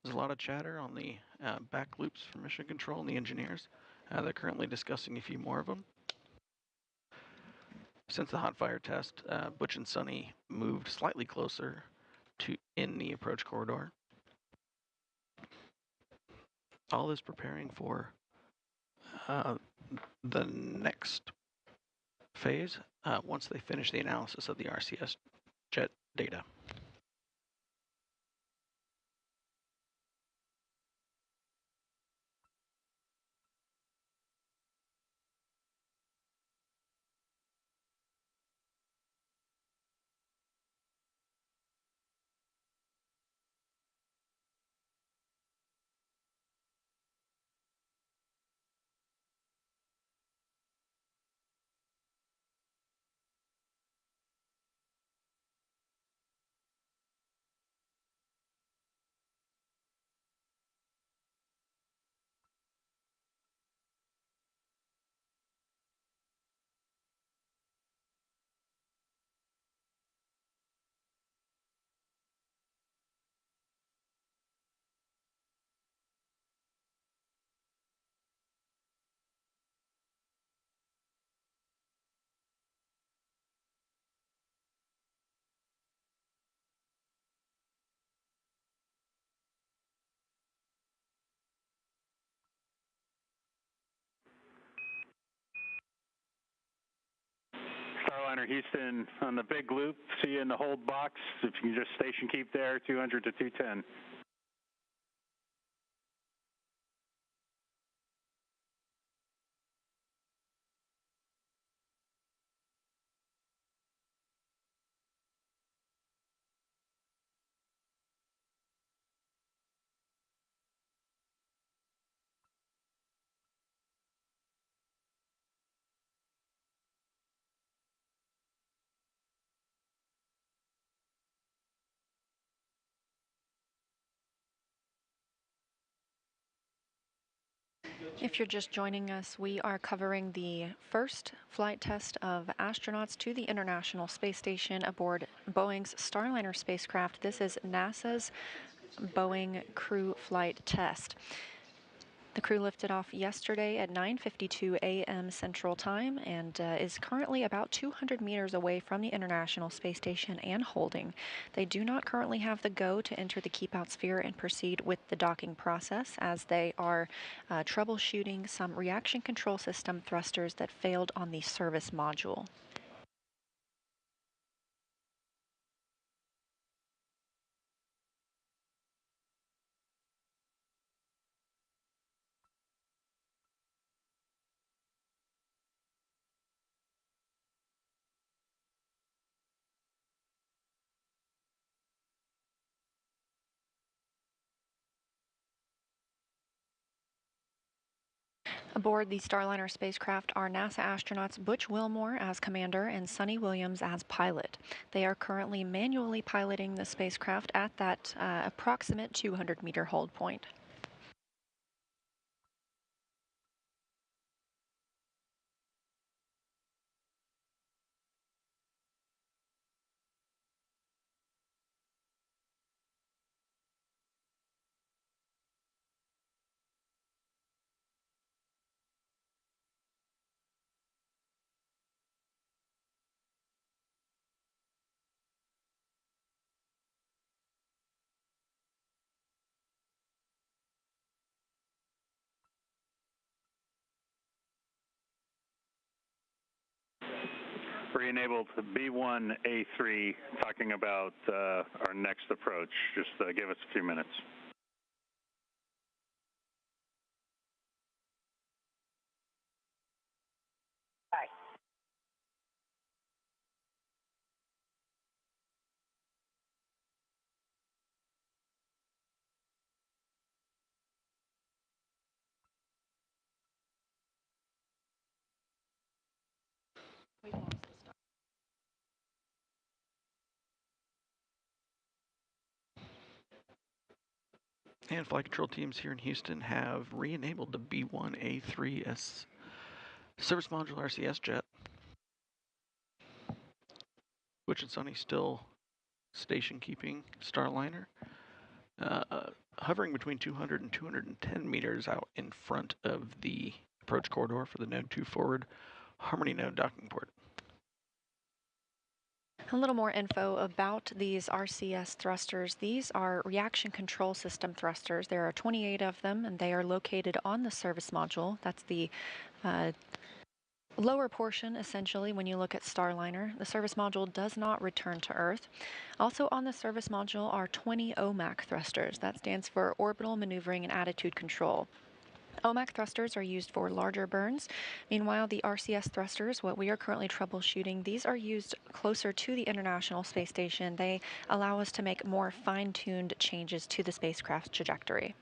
There's a lot of chatter on the back loops from Mission Control and the engineers. They're currently discussing a few more of them. Since the hot fire test, Butch and Sunny moved slightly closer to in the approach corridor. All is preparing for the next phase once they finish the analysis of the RCS jet data. Starliner Houston on the big loop. See you in the hold box. If you can just station keep there, 200 to 210. If you're just joining us, we are covering the first flight test of astronauts to the International Space Station aboard Boeing's Starliner spacecraft. This is NASA's Boeing crew flight test. The crew lifted off yesterday at 9:52 a.m. Central Time and is currently about 200 meters away from the International Space Station and holding. They do not currently have the go to enter the keep-out sphere and proceed with the docking process, as they are troubleshooting some reaction control system thrusters that failed on the service module. Aboard the Starliner spacecraft are NASA astronauts Butch Wilmore as commander and Sunny Williams as pilot. They are currently manually piloting the spacecraft at that approximate 200-meter hold point. Re-enabled B1A3, talking about our next approach. Just give us a few minutes. Bye. And flight control teams here in Houston have re-enabled the B1A3S service module RCS jet. Butch and Sunny still station keeping Starliner. hovering between 200 and 210 meters out in front of the approach corridor for the Node 2 forward Harmony node docking port. A little more info about these RCS thrusters. These are reaction control system thrusters. There are 28 of them, and they are located on the service module. That's the lower portion, essentially, when you look at Starliner. The service module does not return to Earth. Also on the service module are 20 OMAC thrusters. That stands for Orbital Maneuvering and Attitude Control. OMAC thrusters are used for larger burns. Meanwhile, the RCS thrusters, what we are currently troubleshooting, these are used closer to the International Space Station. They allow us to make more fine-tuned changes to the spacecraft's trajectory.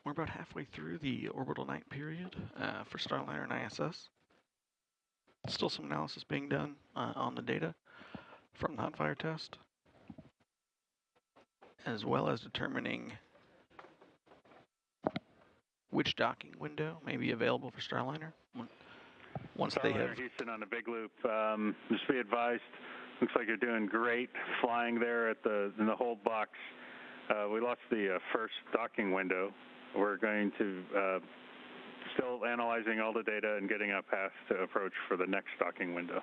We're about halfway through the orbital night period for Starliner and ISS. Still some analysis being done on the data from the hot fire test, as well as determining which docking window may be available for Starliner once Starliner, they have. Houston on a big loop. Just be advised. Looks like you're doing great flying there in the hold box. We lost the first docking window. We're going to still analyzing all the data and getting a path to approach for the next docking window.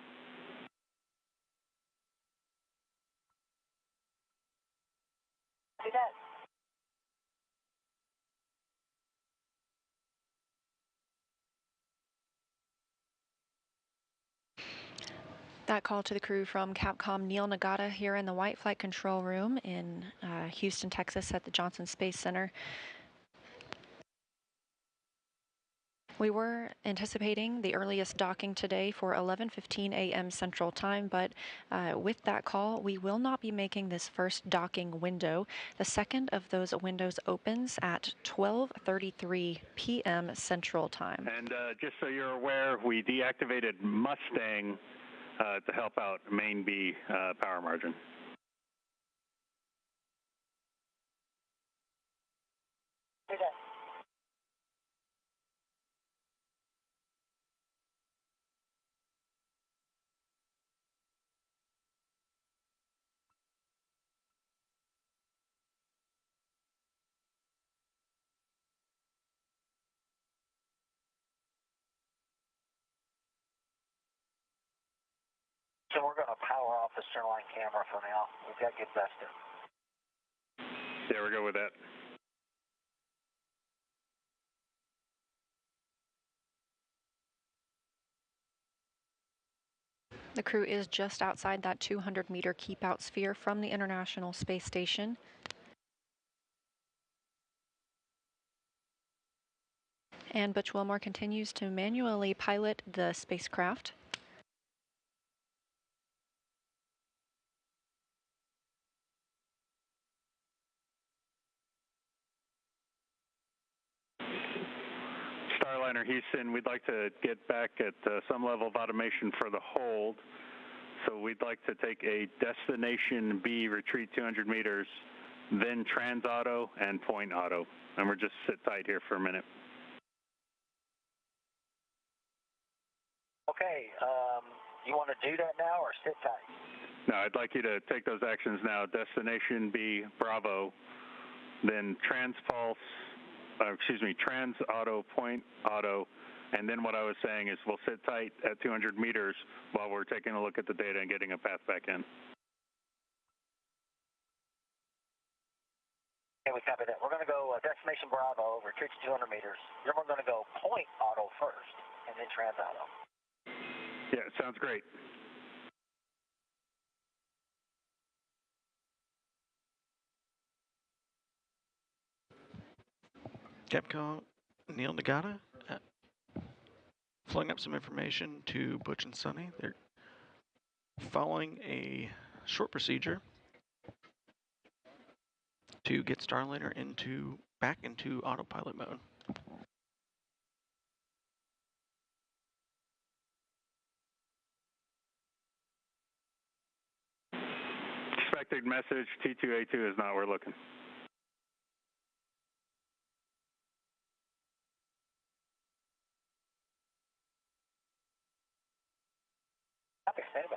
That call to the crew from Capcom Neil Nagata here in the White Flight Control Room in Houston, Texas at the Johnson Space Center. We were anticipating the earliest docking today for 11:15 a.m. Central Time, but with that call, we will not be making this first docking window. The second of those windows opens at 12:33 p.m. Central Time. And just so you're aware, we deactivated Mustang to help out main B power margin. So we're going to power off the centerline camera for now. We've got to get Vesta. Yeah, we're good with that. The crew is just outside that 200-meter keep-out sphere from the International Space Station. And Butch Wilmore continues to manually pilot the spacecraft. Starliner Houston, we'd like to get back at some level of automation for the hold. So we'd like to take a destination B, retreat 200 meters, then trans auto and point auto. And we're just sit tight here for a minute. Okay, you want to do that now or sit tight? No, I'd like you to take those actions now. Destination B, Bravo, then trans auto, point auto, and then what I was saying is we'll sit tight at 200 meters while we're taking a look at the data and getting a path back in. Okay, we copy that. We're going to go destination Bravo, retreat to 200 meters. Then we're going to go point auto first, and then trans auto. Yeah, sounds great. Capcom, Neil Nagata, flowing up some information to Butch and Sonny. They're following a short procedure to get Starliner back into autopilot mode. Expected message, T2A2 is not where we're looking. Copy, stand by.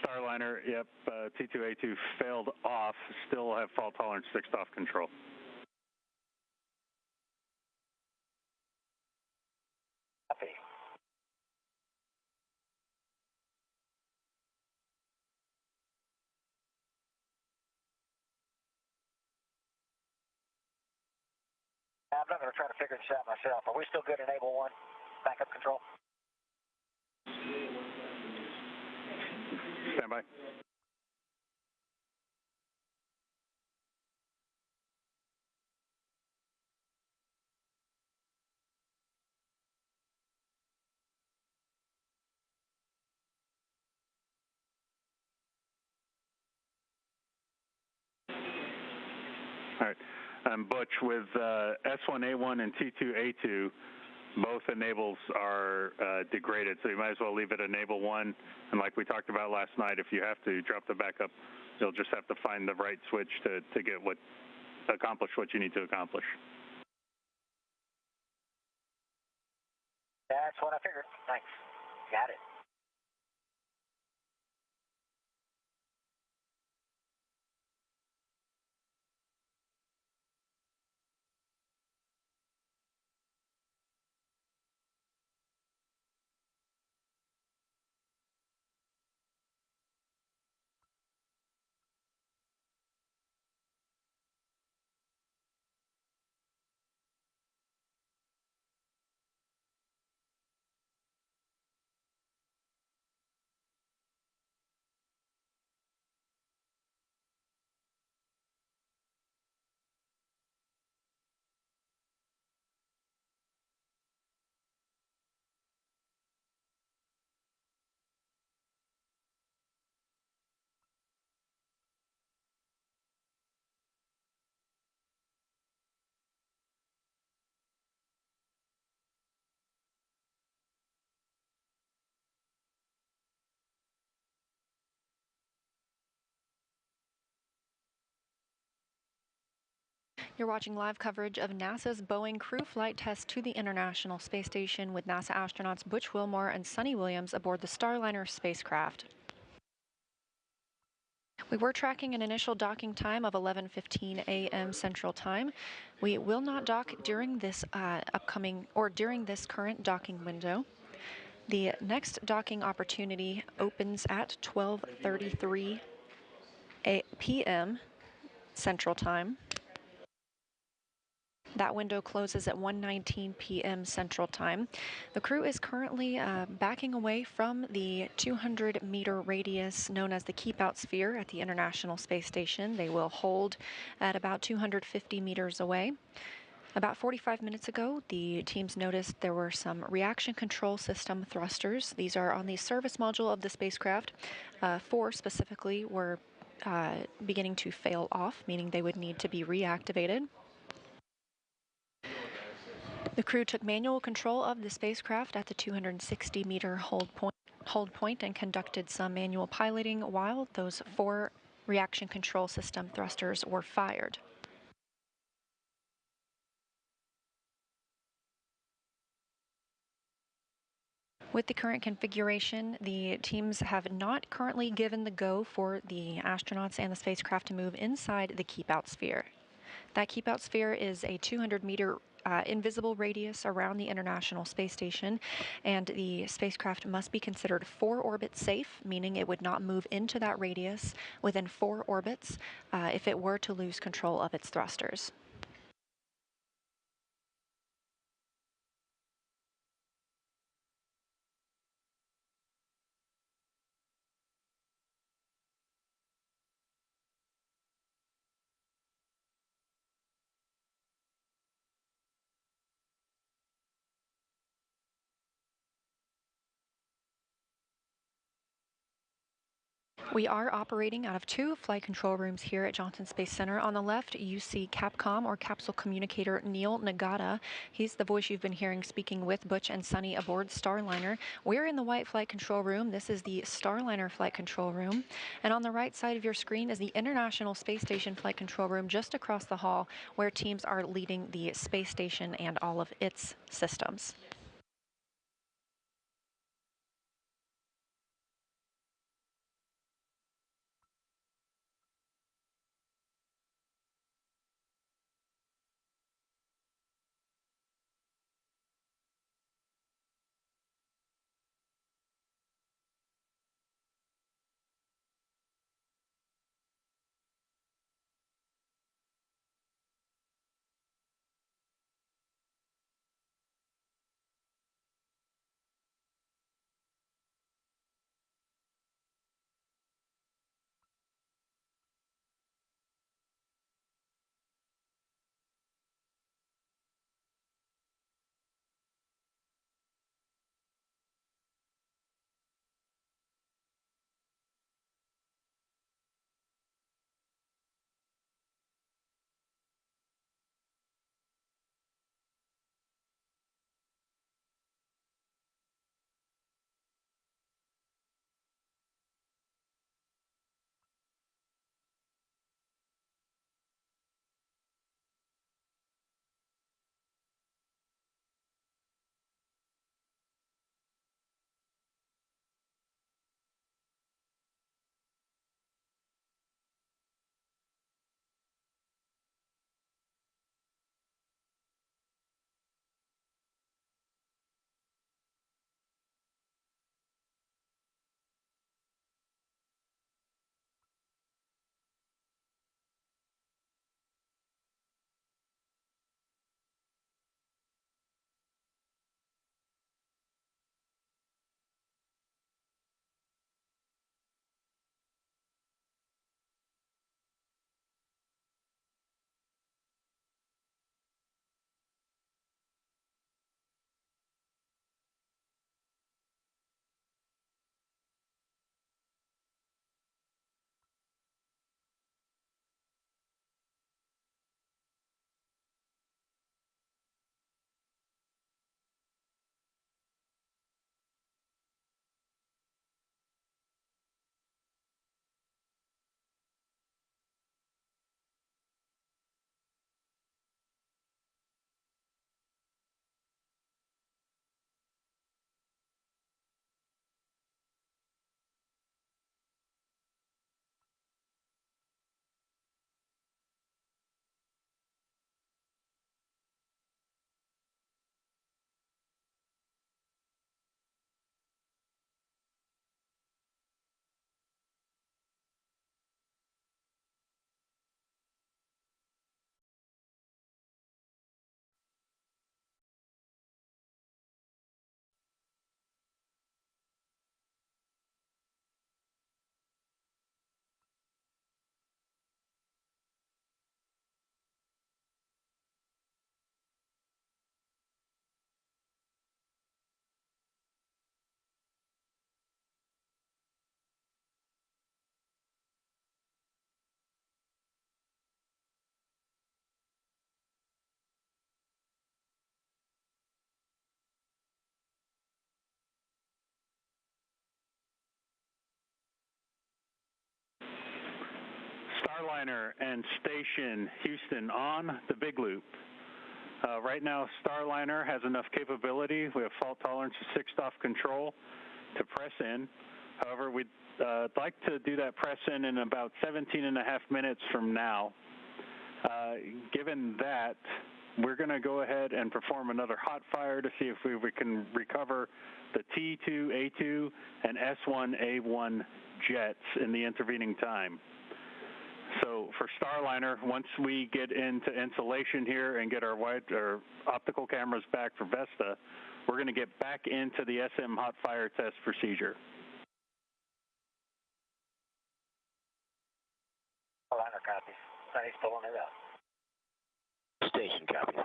Starliner, yep, T2A2 failed off, still have fault tolerance fixed off control. Copy. I'm not going to try to figure this out myself. Are we still good in enable 1? Backup control? Stand by. All right, Butch, with S1A1 and T2A2, both enables are degraded, so you might as well leave it enable 1. And like we talked about last night, if you have to drop the backup, you'll just have to find the right switch to accomplish what you need to accomplish. That's what I figured. Thanks. Got it. You're watching live coverage of NASA's Boeing crew flight test to the International Space Station with NASA astronauts Butch Wilmore and Suni Williams aboard the Starliner spacecraft. We were tracking an initial docking time of 11:15 a.m. Central Time. We will not dock during this during this current docking window. The next docking opportunity opens at 12:33 p.m. Central Time. That window closes at 1:19 p.m. Central Time. The crew is currently backing away from the 200-meter radius known as the Keep Out Sphere at the International Space Station. They will hold at about 250 meters away. About 45 minutes ago, the teams noticed there were some reaction control system thrusters. These are on the service module of the spacecraft. 4 specifically were beginning to fail off, meaning they would need to be reactivated. The crew took manual control of the spacecraft at the 260-meter hold point and conducted some manual piloting while those 4 reaction control system thrusters were fired. With the current configuration, the teams have not currently given the go for the astronauts and the spacecraft to move inside the Keep Out Sphere. That Keep Out Sphere is a 200-meter invisible radius around the International Space Station, and the spacecraft must be considered 4 orbit safe, meaning it would not move into that radius within 4 orbits if it were to lose control of its thrusters. We are operating out of 2 flight control rooms here at Johnson Space Center. On the left, you see Capcom, or Capsule Communicator, Neil Nagata. He's the voice you've been hearing speaking with Butch and Suni aboard Starliner. We're in the white flight control room. This is the Starliner flight control room. And on the right side of your screen is the International Space Station flight control room just across the hall, where teams are leading the space station and all of its systems. Starliner and Station Houston on the big loop. Right now, Starliner has enough capability. We have fault tolerance of 6-off control to press in. However, we'd like to do that press in about 17.5 minutes from now. Given that, we're going to go ahead and perform another hot fire to see if we can recover the T2A2 and S1A1 jets in the intervening time. So for Starliner, once we get into insulation here and get our optical cameras back for Vesta, we're going to get back into the SM hot fire test procedure. Starliner copies. Sunny's pulling it up. Station copies.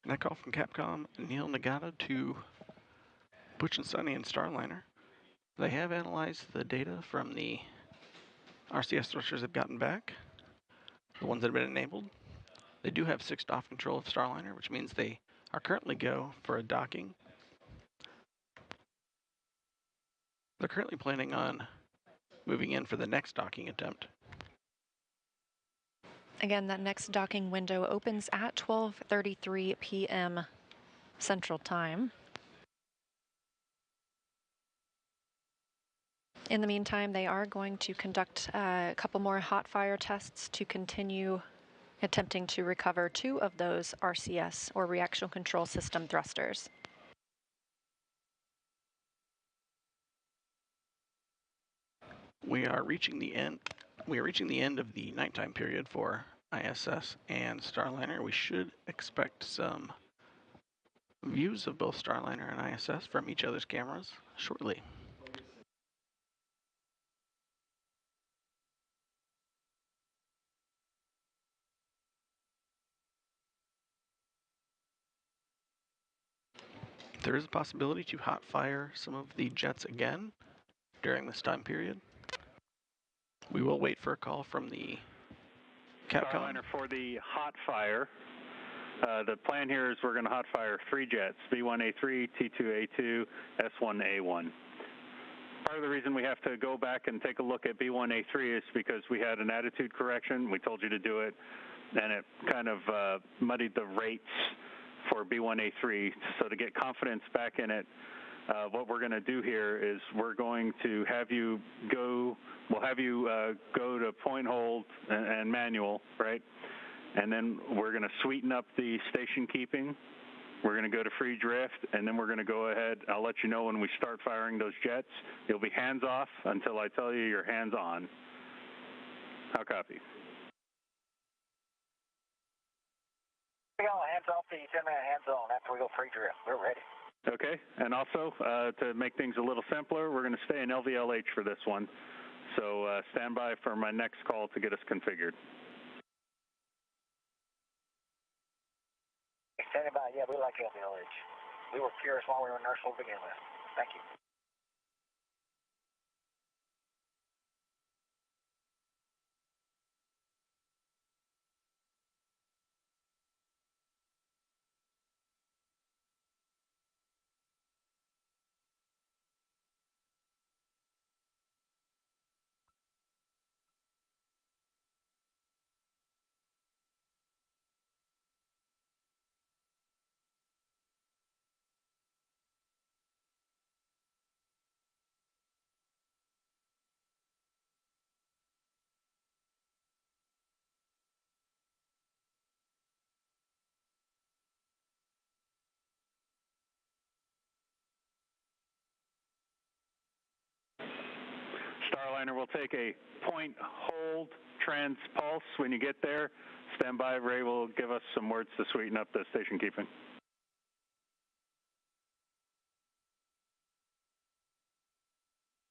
And I call from Capcom, Neil Nagata to Butch and Sunny and Starliner. They have analyzed the data from the RCS structures they've gotten back, the ones that have been enabled. They do have 6-off control of Starliner, which means they are currently go for a docking. They're currently planning on moving in for the next docking attempt. Again, that next docking window opens at 12:33 p.m. Central Time. In the meantime, they are going to conduct a couple more hot fire tests to continue attempting to recover 2 of those RCS, or reaction control system thrusters. We are reaching the end. We are reaching the end of the nighttime period for ISS and Starliner. We should expect some views of both Starliner and ISS from each other's cameras shortly. There is a possibility to hot fire some of the jets again during this time period. We will wait for a call from the Capcom. Starliner for the hot fire. The plan here is we're going to hot fire 3 jets, B1A3, T2A2, S1A1. Part of the reason we have to go back and take a look at B1A3 is because we had an attitude correction. We told you to do it, and it kind of muddied the rates for B1A3. So to get confidence back in it, what we're going to do here is we're going to have you go, we'll have you go to point hold and manual, right? And then we're going to sweeten up the station keeping. We're going to go to free drift, and then we're going to go ahead. I'll let you know when we start firing those jets. You'll be hands off until I tell you you're hands on. How copy? We go hands off the 10-minute hands on after we go free drift. We're ready. Okay, and also to make things a little simpler, we're going to stay in LVLH for this one. So stand by for my next call to get us configured. Standing by, yeah, we like LVLH. We were curious while we were in Nurseville to begin with. Thank you. Starliner will take a point hold transpulse when you get there. Stand by, Ray will give us some words to sweeten up the station keeping.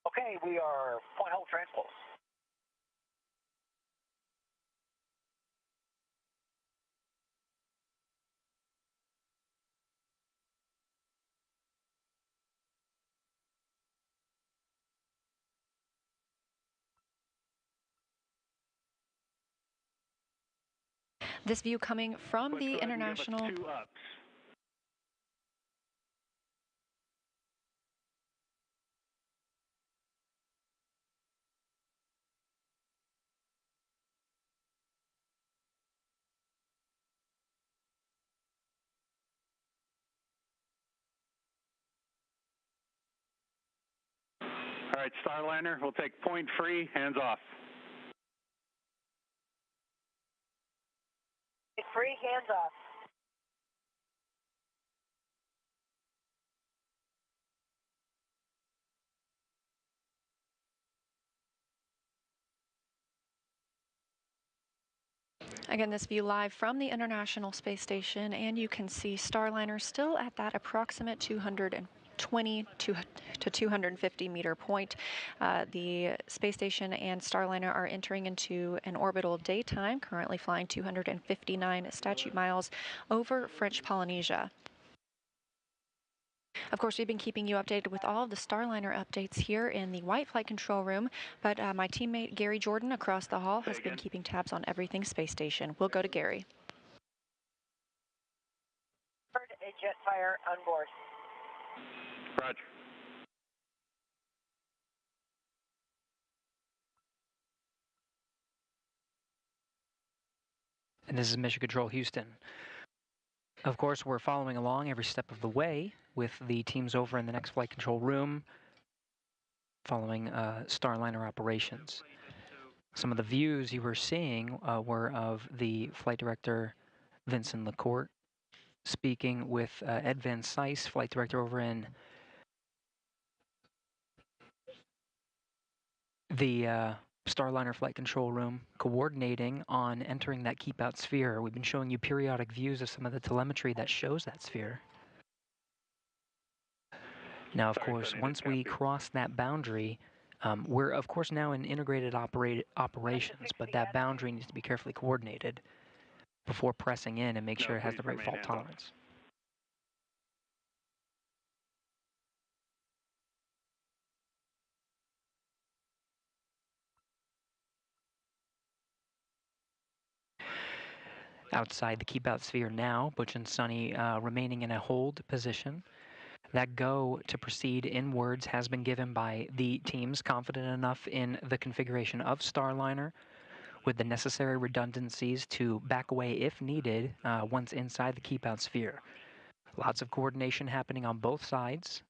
Okay, we are point hold transpulse. This view coming from Let's the go ahead and international. give us 2 ups. All right, Starliner, we'll take point free, hands off. Free, hands off. Again, this view live from the International Space Station, and you can see Starliner still at that approximate 220 to 250 meter point. The space station and Starliner are entering into an orbital daytime, currently flying 259 statute miles over French Polynesia. Of course, we've been keeping you updated with all of the Starliner updates here in the White Flight Control Room, but my teammate Gary Jordan across the hall has been keeping tabs on everything space station. We'll go to Gary. Heard a jet fire on board. Roger. And this is Mission Control Houston. Of course, we're following along every step of the way with the teams over in the next flight control room following Starliner operations. Some of the views you were seeing were of the flight director, Vincent LaCourte, speaking with Ed Van Cise, flight director over in the Starliner flight control room, coordinating on entering that keep out sphere. We've been showing you periodic views of some of the telemetry that shows that sphere. Now, of course, once we cross that boundary, we're, of course, now in integrated operations, but that boundary needs to be carefully coordinated before pressing in and make sure it has the right fault tolerance. Outside the keep out sphere now, Butch and Sunny remaining in a hold position. That go to proceed inwards has been given by the teams confident enough in the configuration of Starliner with the necessary redundancies to back away if needed once inside the keep out sphere. Lots of coordination happening on both sides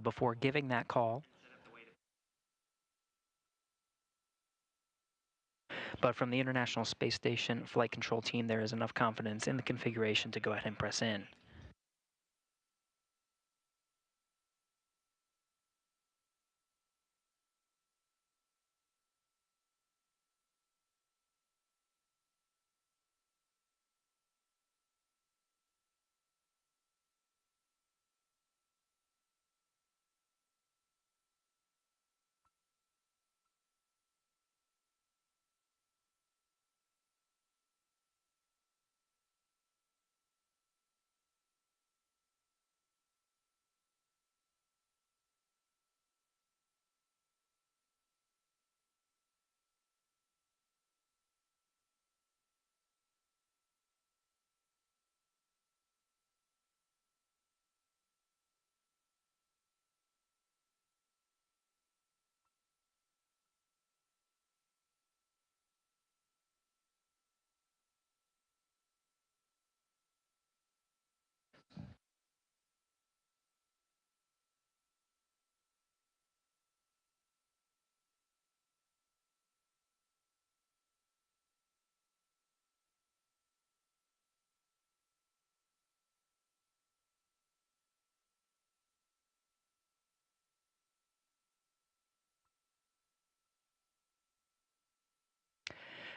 before giving that call. But from the International Space Station flight control team, there is enough confidence in the configuration to go ahead and press in.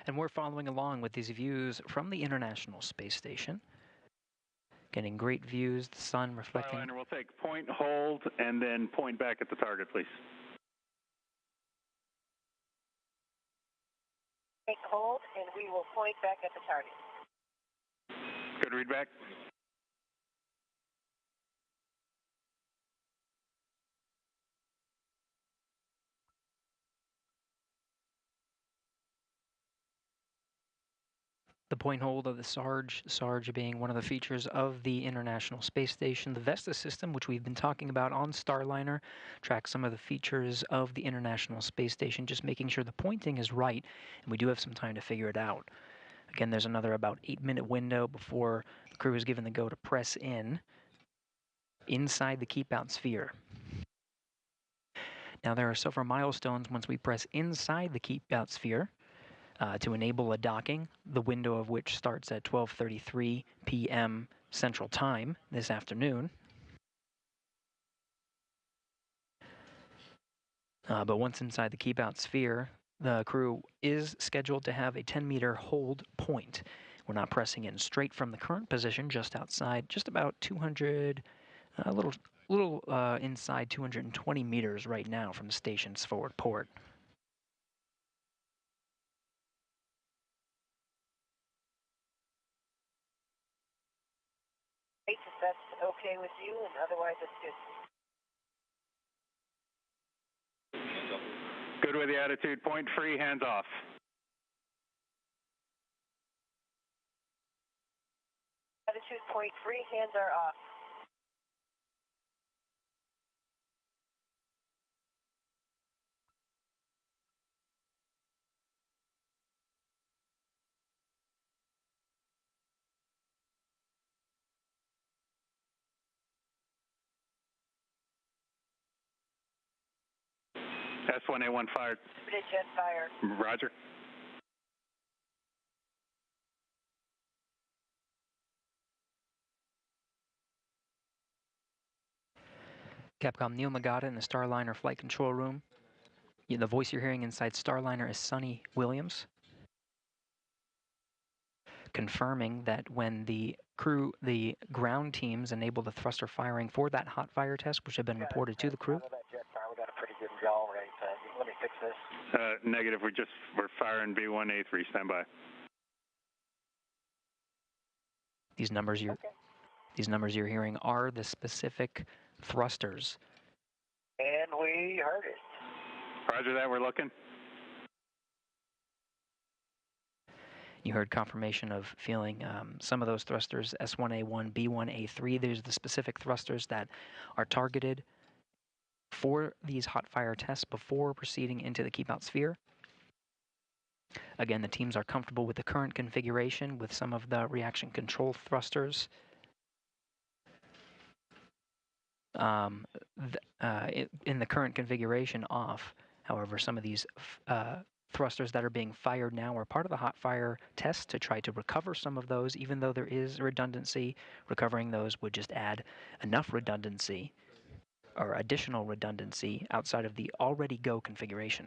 And we're following along with these views from the International Space Station. Getting great views, the sun reflecting. Starliner, we'll take point, hold, and then point back at the target, please. Take hold, and we will point back at the target. Good read back. The point hold of the Sarge being one of the features of the International Space Station. The Vesta system, which we've been talking about on Starliner, tracks some of the features of the International Space Station, just making sure the pointing is right, and we do have some time to figure it out. Again, there's another about 8-minute window before the crew is given the go to press in inside the keep out sphere. Now there are several milestones once we press inside the keep out sphere to enable a docking, the window of which starts at 12:33 p.m. Central Time this afternoon. But once inside the keep out sphere, the crew is scheduled to have a 10-meter hold point. We're not pressing in straight from the current position, just outside, just about 200, a little inside 220 meters right now from the station's forward port. If that's okay with you, and otherwise it's good. Good with the attitude. Point free, hands off. Attitude point free, hands are off. S1A1 fired. Jet fire. Roger. Capcom Neil Magada in the Starliner flight control room. The voice you're hearing inside Starliner is Sonny Williams, confirming that when the ground teams enable the thruster firing for that hot fire test, which had been reported to the crew. We got a pretty good yaw right. Let me fix this. Negative. We're firing B1A3. Stand by. These numbers you're hearing are the specific thrusters. And we heard it. Roger that. We're looking. You heard confirmation of feeling some of those thrusters, S1A1, B1A3. These are the specific thrusters that are targeted for these hot fire tests before proceeding into the keep out sphere. Again, the teams are comfortable with the current configuration with some of the reaction control thrusters. In the current configuration off, however, some of these thrusters that are being fired now are part of the hot fire test to try to recover some of those. Even though there is redundancy, recovering those would just add enough redundancy or additional redundancy outside of the already go configuration.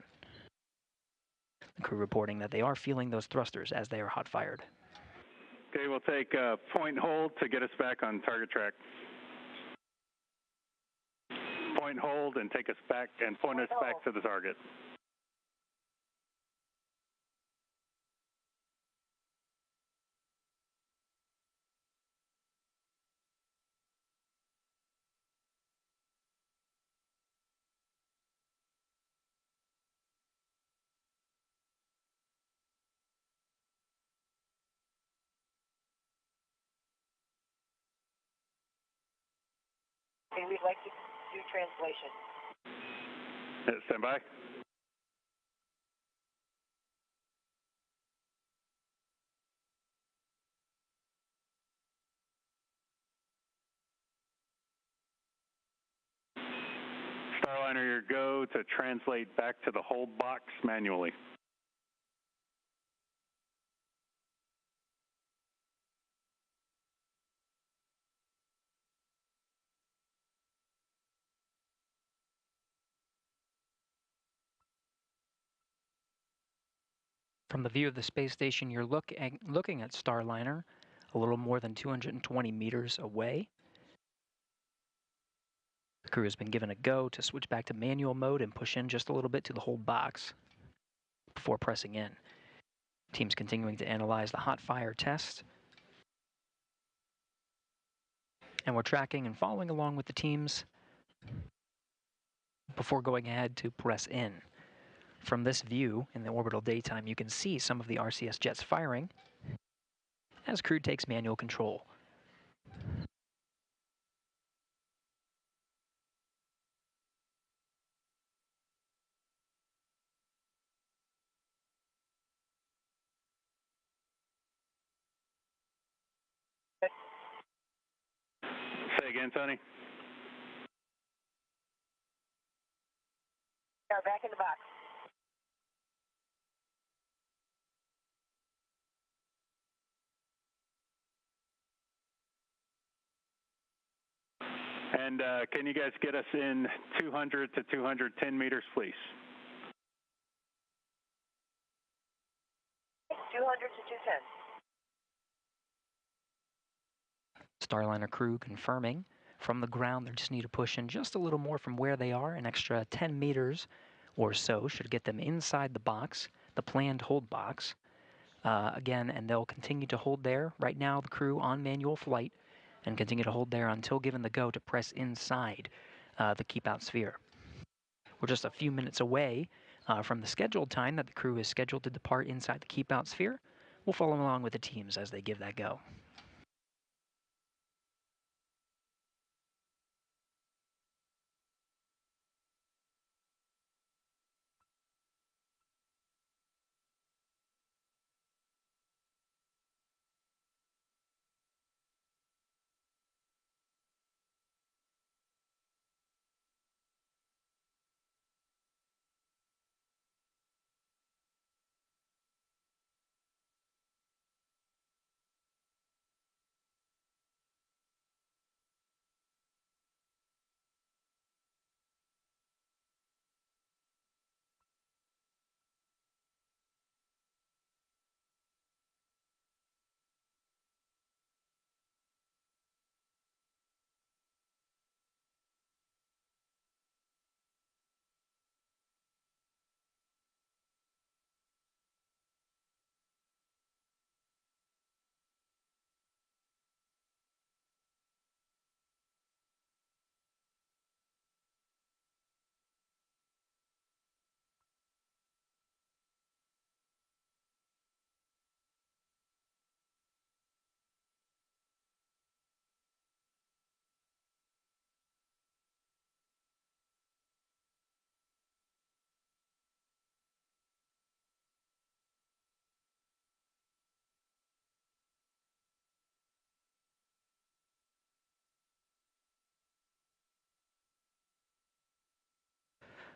The crew reporting that they are feeling those thrusters as they are hot fired. Okay, we'll take point hold to get us back on target track. Point hold and take us back and point us back to the target. Okay, we'd like to do translation. Stand by. Starliner, your go to translate back to the hold box manually. From the view of the space station, you're looking at Starliner a little more than 220 meters away. The crew has been given a go to switch back to manual mode and push in just a little bit to the hold box before pressing in. Team's continuing to analyze the hot fire test. And we're tracking and following along with the teams before going ahead to press in. From this view in the orbital daytime, you can see some of the RCS jets firing. as crew takes manual control. Say again, Tony. Yeah, back in the box. And can you guys get us in 200 to 210 meters, please? 200 to 210. Starliner crew confirming. From the ground, they just need to push in just a little more from where they are. An extra 10 meters or so should get them inside the box, the planned hold box. Again, and they'll continue to hold there. Right now, the crew on manual flight and continue to hold there until given the go to press inside the keep out sphere. We're just a few minutes away from the scheduled time that the crew is scheduled to depart inside the keep out sphere. We'll follow along with the teams as they give that go.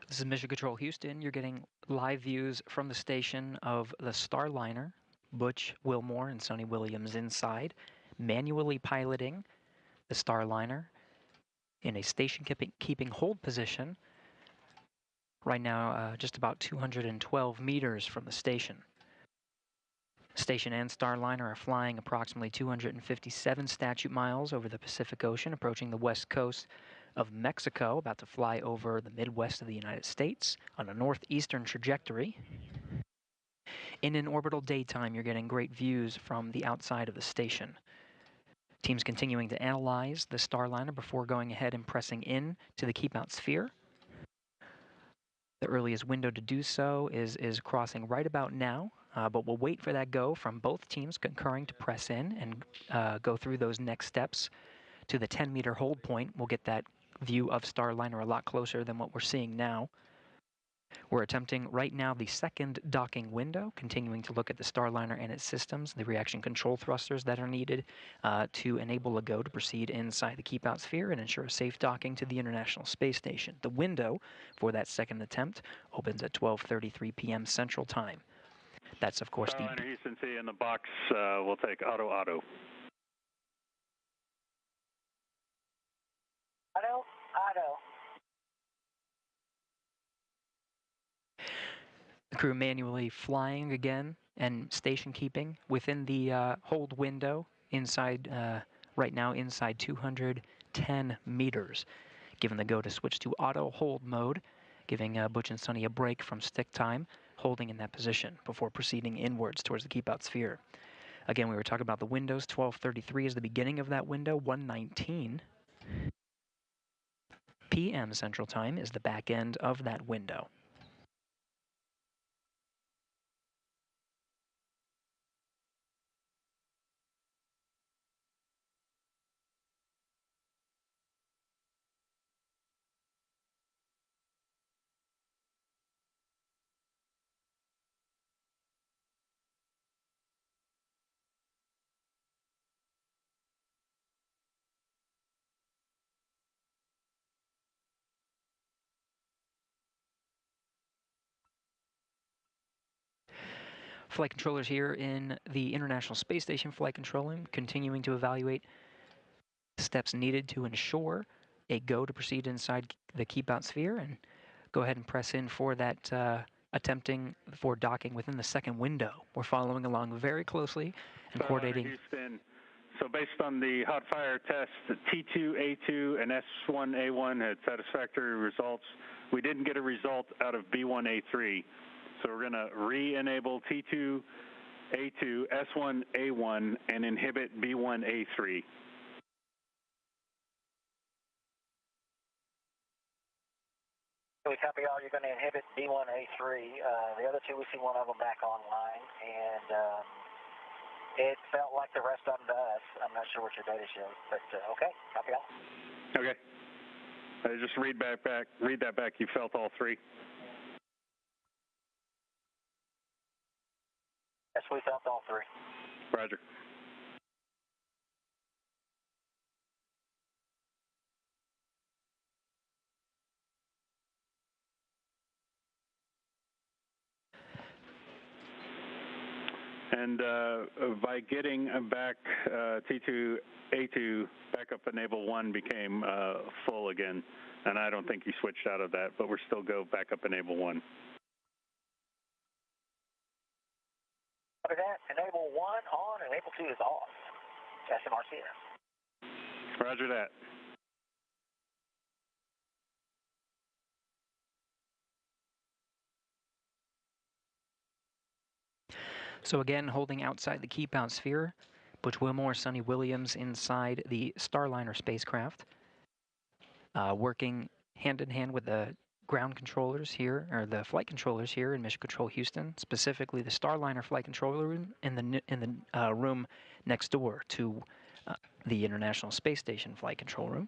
This is Mission Control Houston. You're getting live views from the station of the Starliner, Butch Wilmore and Sonny Williams inside, manually piloting the Starliner in a station keeping hold position. Right now, just about 212 meters from the station. Station and Starliner are flying approximately 257 statute miles over the Pacific Ocean, approaching the west coast of Mexico, about to fly over the Midwest of the United States on a northeastern trajectory. In an orbital daytime, you're getting great views from the outside of the station. Teams continuing to analyze the Starliner before going ahead and pressing in to the keep out sphere. The earliest window to do so is crossing right about now, but we'll wait for that go from both teams concurring to press in and go through those next steps to the 10-meter hold point. We'll get that view of Starliner a lot closer than what we're seeing now. We're attempting right now the second docking window, continuing to look at the Starliner and its systems, the reaction control thrusters that are needed to enable a go to proceed inside the keep out sphere and ensure a safe docking to the International Space Station. The window for that second attempt opens at 12:33 p.m. Central Time. That's, of course, Starliner Houston C in the box. We'll take auto. Auto. The crew manually flying again and station keeping within the hold window inside, right now inside 210 meters. Given the go to switch to auto hold mode, giving Butch and Sonny a break from stick time, holding in that position before proceeding inwards towards the keep out sphere. Again, we were talking about the windows. 12:33 is the beginning of that window. 1:19 p.m. Central Time is the back end of that window. Flight controllers here in the International Space Station Flight Control Room, continuing to evaluate steps needed to ensure a go to proceed inside the keep out sphere, and go ahead and press in for that attempting for docking within the second window. We're following along very closely and coordinating. Houston. So based on the hot fire test, the T2A2 and S1A1 had satisfactory results. We didn't get a result out of B1A3. So we're going to re-enable T2A2, S1A1, and inhibit B1A3. We copy all. You're going to inhibit B1A3. The other two, we see one of them back online, and it felt like the rest of them to us. I'm not sure what your data shows, but okay, copy all. Okay. Just read that back. You felt all three. Yes, we felt all three. Roger. And by getting back T2A2, backup enable 1 became full again. And I don't think he switched out of that, but we're still go backup enable 1. After that, enable 1 on, enable 2 is off. SMRCS. Roger that. So again, holding outside the keep out sphere, Butch Wilmore, Sonny Williams inside the Starliner spacecraft, working hand in hand with the ground controllers here, or the flight controllers here in Mission Control Houston, specifically the Starliner flight controller room in the room next door to the International Space Station flight control room.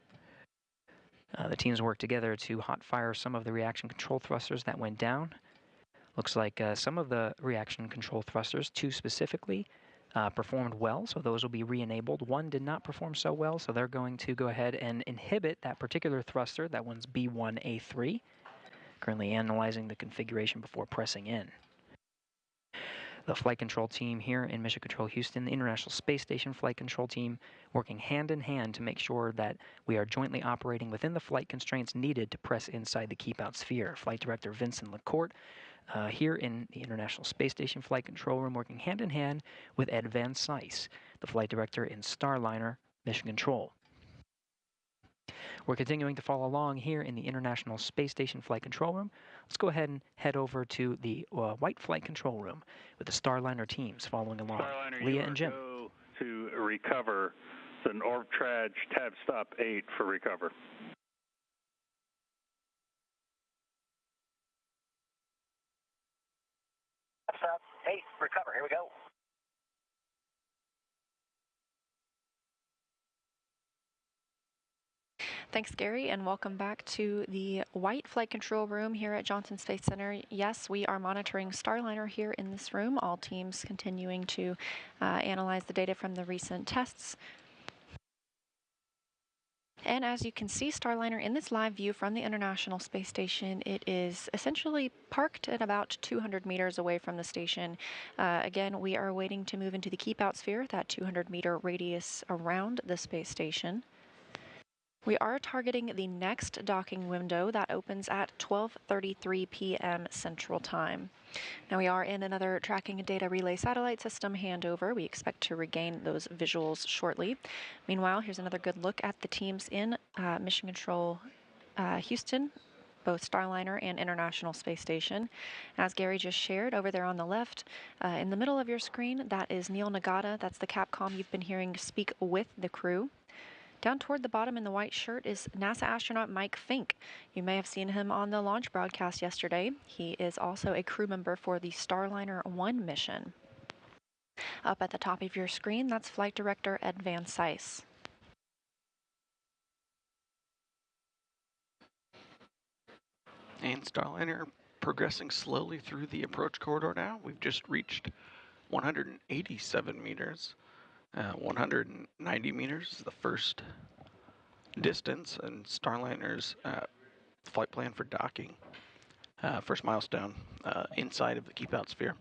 The teams worked together to hot fire some of the reaction control thrusters that went down. Looks like some of the reaction control thrusters, 2 specifically, performed well, so those will be re-enabled. 1 did not perform so well, so they're going to go ahead and inhibit that particular thruster. That one's B1A3. Currently analyzing the configuration before pressing in. The flight control team here in Mission Control Houston, the International Space Station flight control team, working hand in hand to make sure that we are jointly operating within the flight constraints needed to press inside the keep out sphere. Flight Director Vincent LaCourte here in the International Space Station flight control room, working hand in hand with Ed Van Cise, the flight director in Starliner Mission Control. We're continuing to follow along here in the International Space Station flight control room. Let's go ahead and head over to the white flight control room with the Starliner teams following along. Starliner, Leah and Jim. Go to recover. It's an orb traj tab stop 8 for recover. Stop 8, recover. Here we go. Thanks, Gary, and welcome back to the White Flight Control Room here at Johnson Space Center. Yes, we are monitoring Starliner here in this room, all teams continuing to analyze the data from the recent tests. And as you can see, Starliner in this live view from the International Space Station, it is essentially parked at about 200 meters away from the station. Again, we are waiting to move into the keep out sphere, that 200-meter radius around the space station. We are targeting the next docking window that opens at 12:33 p.m. Central Time. Now we are in another tracking and data relay satellite system handover. We expect to regain those visuals shortly. Meanwhile, here's another good look at the teams in Mission Control Houston, both Starliner and International Space Station. As Gary just shared, over there on the left, in the middle of your screen, that is Neil Nagata. That's the Capcom you've been hearing speak with the crew. Down toward the bottom in the white shirt is NASA astronaut Mike Fink. You may have seen him on the launch broadcast yesterday. He is also a crew member for the Starliner 1 mission. Up at the top of your screen, that's Flight Director Ed Van Cise. And Starliner progressing slowly through the approach corridor now. We've just reached 187 meters. 190 meters is the first distance, and Starliner's flight plan for docking. First milestone inside of the keep out sphere.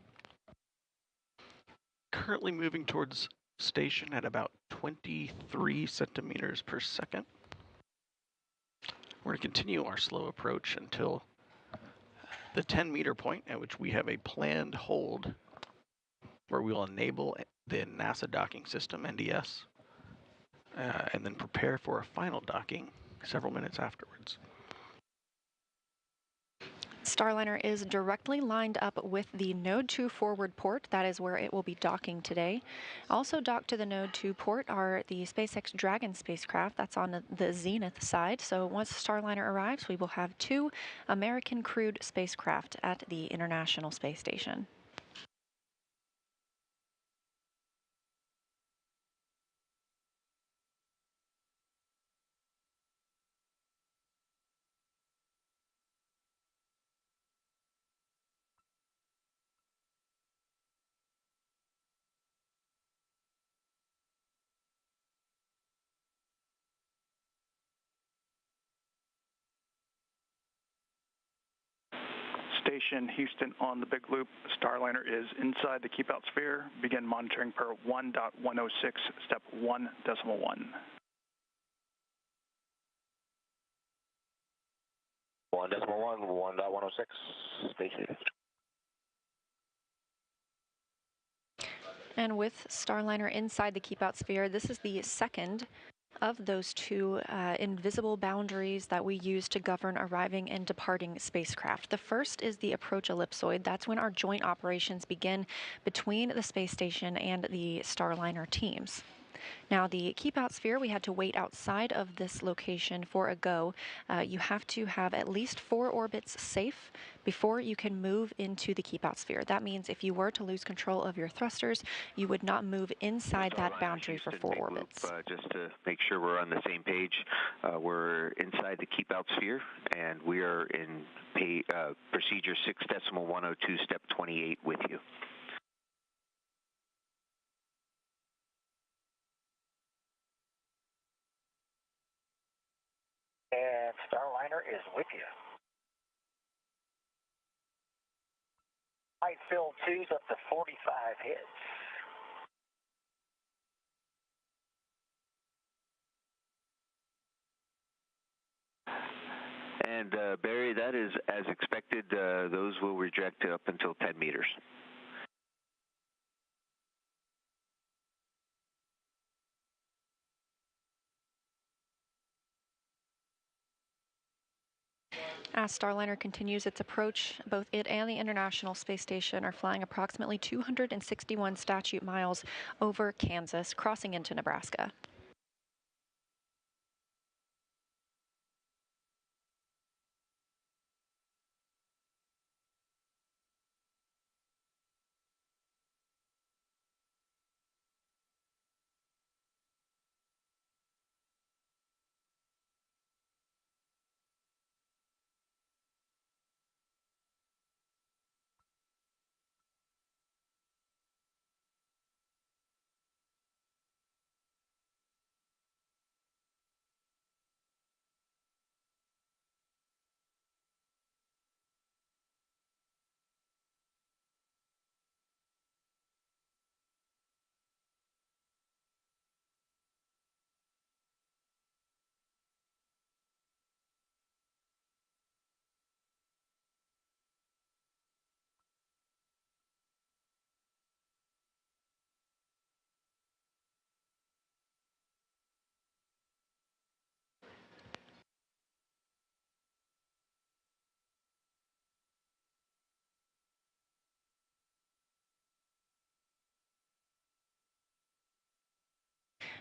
currently moving towards station at about 23 centimeters per second. We're going to continue our slow approach until the 10-meter point at which we have a planned hold where we will enable the NASA docking system, NDS, and then prepare for a final docking several minutes afterwards. Starliner is directly lined up with the Node 2 forward port. That is where it will be docking today. Also docked to the Node 2 port are the SpaceX Dragon spacecraft. That's on the Zenith side. So once Starliner arrives, we will have 2 American crewed spacecraft at the International Space Station. Station Houston on the big loop. Starliner is inside the keep out sphere. Begin monitoring per 1.106, step 1.1. 1.1, 1.106, station. And with Starliner inside the keep out sphere, this is the second of those 2 invisible boundaries that we use to govern arriving and departing spacecraft. The first is the approach ellipsoid. That's when our joint operations begin between the space station and the Starliner teams. Now, the keep out sphere, we had to wait outside of this location for a go. You have to have at least 4 orbits safe before you can move into the keep out sphere. That means if you were to lose control of your thrusters, you would not move inside that boundary for 4 orbits. Just to make sure we're on the same page, we're inside the keep out sphere, and we are in procedure 6.102, step 28 with you. And Starliner is with you. Light field 2's up to 45 hits. And Barry, that is as expected. Those will reject up until 10 meters. As Starliner continues its approach, both it and the International Space Station are flying approximately 261 statute miles over Kansas, crossing into Nebraska.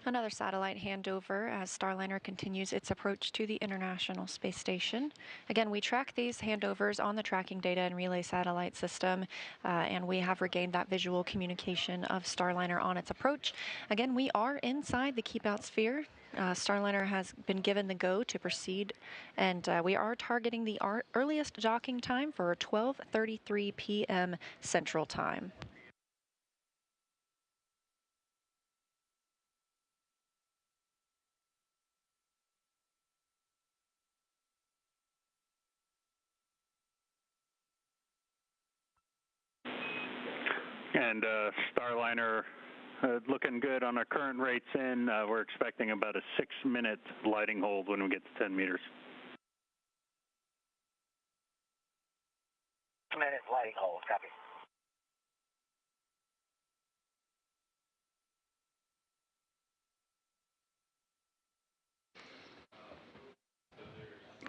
Another satellite handover as Starliner continues its approach to the International Space Station. Again, we track these handovers on the tracking data and relay satellite system, and we have regained that visual communication of Starliner on its approach. Again, we are inside the keep out sphere. Starliner has been given the go to proceed, and we are targeting the earliest docking time for 12:33 p.m. Central Time. And Starliner looking good on our current rates in. We're expecting about a 6-minute lighting hold when we get to 10 meters. 6-minute lighting hold, copy.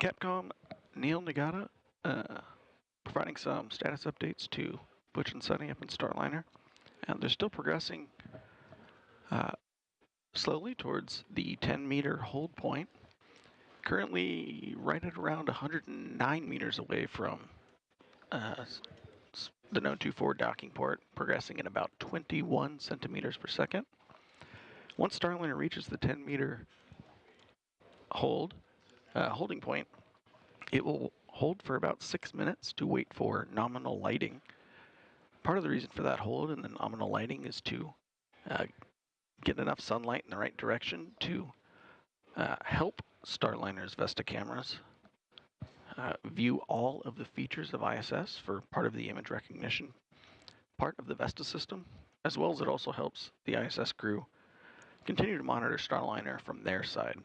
Capcom, Neil Nagata, providing some status updates to Butch and Sunny up in Starliner. And they're still progressing slowly towards the 10-meter hold point. Currently right at around 109 meters away from the Node 24 docking port, progressing at about 21 centimeters per second. Once Starliner reaches the 10-meter holding point, it will hold for about 6 minutes to wait for nominal lighting. Part of the reason for that hold and the nominal lighting is to get enough sunlight in the right direction to help Starliner's Vesta cameras view all of the features of ISS for part of the image recognition part of the Vesta system, as well as it also helps the ISS crew continue to monitor Starliner from their side.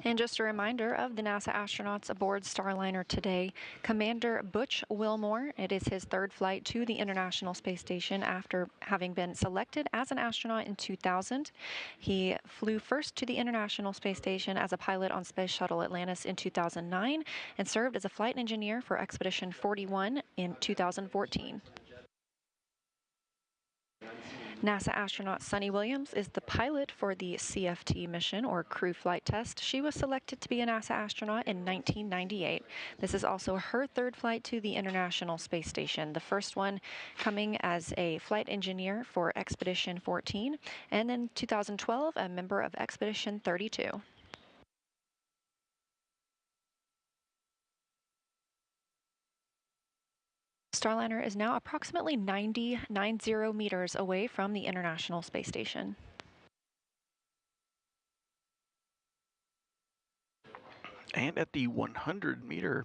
And just a reminder of the NASA astronauts aboard Starliner today. Commander Butch Wilmore, it is his third flight to the International Space Station after having been selected as an astronaut in 2000. He flew first to the International Space Station as a pilot on Space Shuttle Atlantis in 2009 and served as a flight engineer for Expedition 41 in 2014. NASA astronaut Sunny Williams is the pilot for the CFT mission, or Crew Flight Test. She was selected to be a NASA astronaut in 1998. This is also her third flight to the International Space Station, the first one coming as a flight engineer for Expedition 14, and in 2012, a member of Expedition 32. Starliner is now approximately 90 meters away from the International Space Station. And at the 100-meter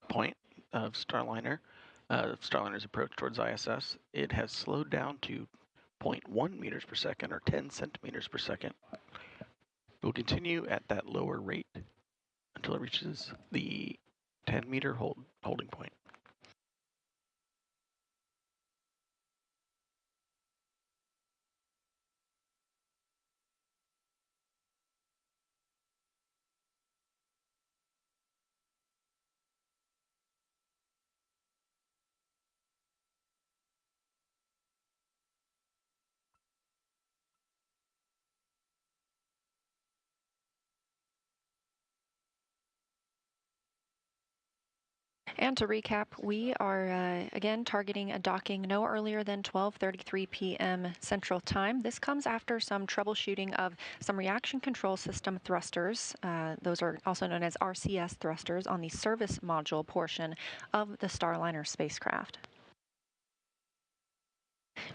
point of Starliner's approach towards ISS, it has slowed down to 0.1 meters per second, or 10 centimeters per second. It will continue at that lower rate until it reaches the 10-meter holding point. And to recap, we are again targeting a docking no earlier than 12:33 p.m. Central Time. This comes after some troubleshooting of some reaction control system thrusters. Those are also known as RCS thrusters on the service module portion of the Starliner spacecraft.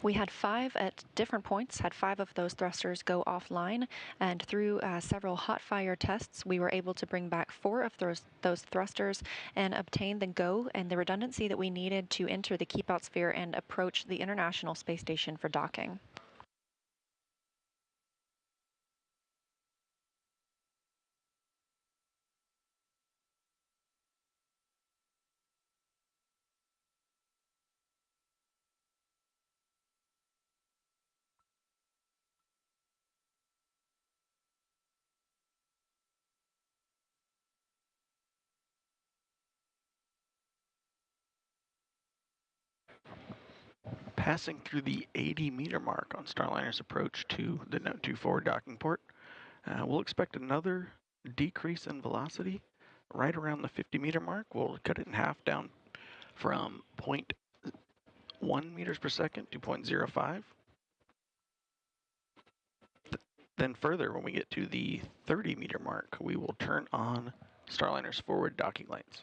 We had 5 at different points, had 5 of those thrusters go offline, and through several hot fire tests, we were able to bring back 4 of those thrusters and obtain the go and the redundancy that we needed to enter the keep out sphere and approach the International Space Station for docking. Passing through the 80-meter mark on Starliner's approach to the Node 24 docking port, we'll expect another decrease in velocity right around the 50-meter mark. We'll cut it in half down from 0.1 meters per second to 0.05. Then further, when we get to the 30-meter mark, we will turn on Starliner's forward docking lights.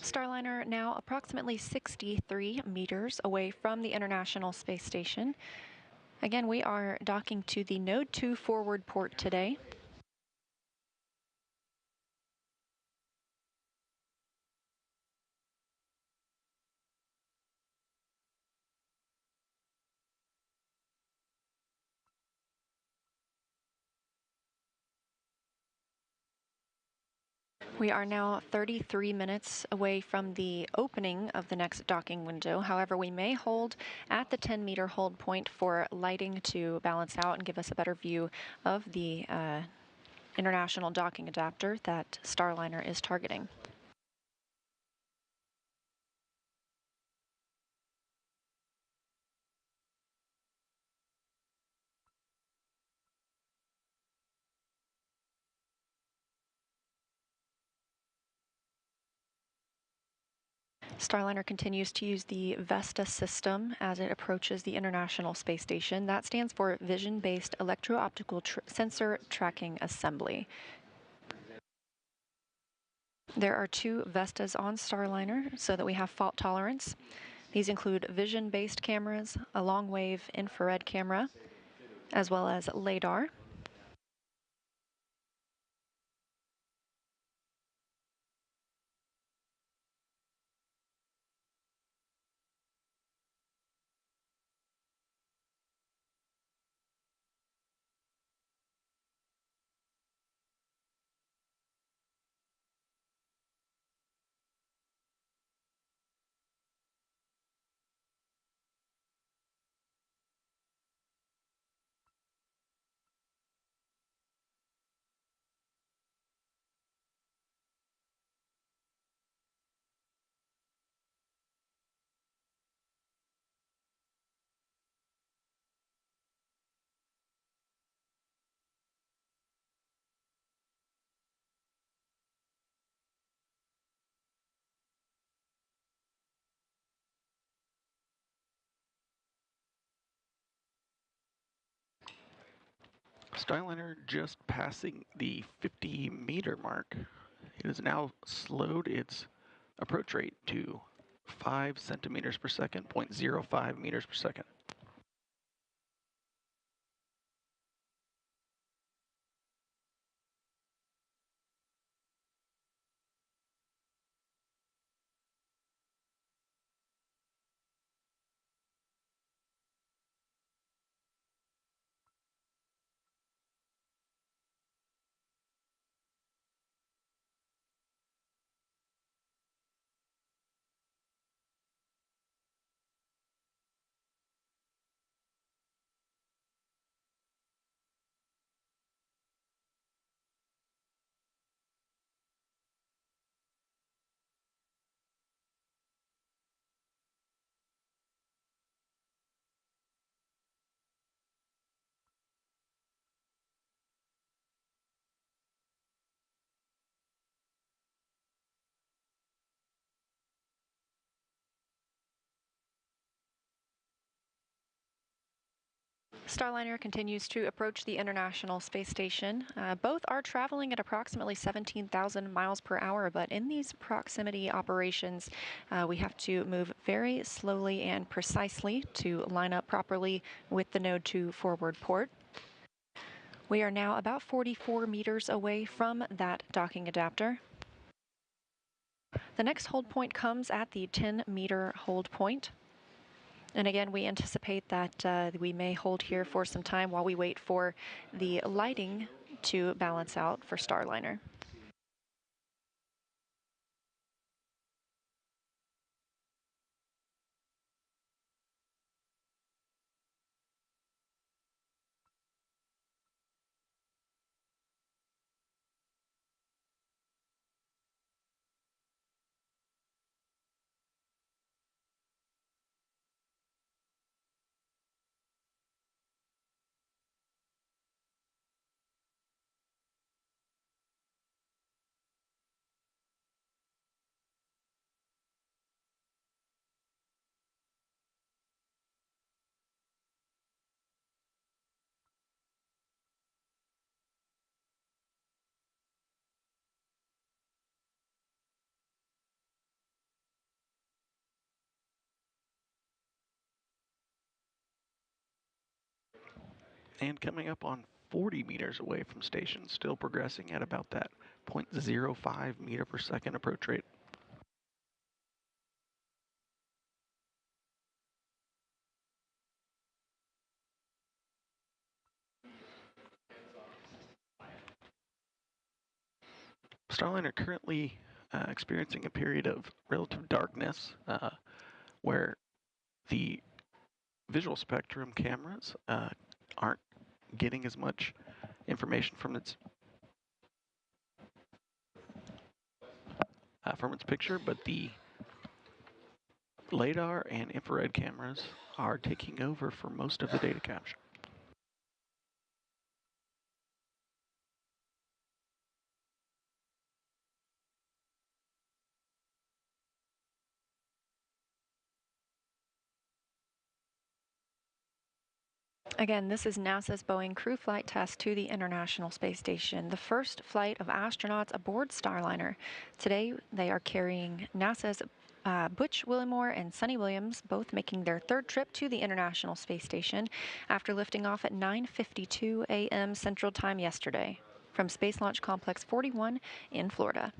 Starliner now approximately 63 meters away from the International Space Station. Again, we are docking to the Node 2 forward port today. We are now 33 minutes away from the opening of the next docking window. However, we may hold at the 10-meter hold point for lighting to balance out and give us a better view of the international docking adapter that Starliner is targeting. Starliner continues to use the Vesta system as it approaches the International Space Station. That stands for Vision-Based Electro-Optical Sensor Tracking Assembly. There are two Vestas on Starliner so that we have fault tolerance. These include vision-based cameras, a long-wave infrared camera, as well as LiDAR. Starliner just passing the 50-meter mark. It has now slowed its approach rate to 5 centimeters per second, 0.05 meters per second. Starliner continues to approach the International Space Station. Both are traveling at approximately 17,000 miles per hour, but in these proximity operations, we have to move very slowly and precisely to line up properly with the Node 2 forward port. We are now about 44 meters away from that docking adapter. The next hold point comes at the 10-meter hold point. And again, we anticipate that we may hold here for some time while we wait for the lighting to balance out for Starliner. And coming up on 40 meters away from station, still progressing at about that 0.05 meter per second approach rate. Starliner currently experiencing a period of relative darkness where the visual spectrum cameras aren't getting as much information from its picture, but the LiDAR and infrared cameras are taking over for most of the data capture. Again, this is NASA's Boeing crew flight test to the International Space Station, the first flight of astronauts aboard Starliner. Today, they are carrying NASA's Butch Willimore and Sunny Williams, both making their third trip to the International Space Station after lifting off at 9:52 a.m. Central Time yesterday from Space Launch Complex 41 in Florida.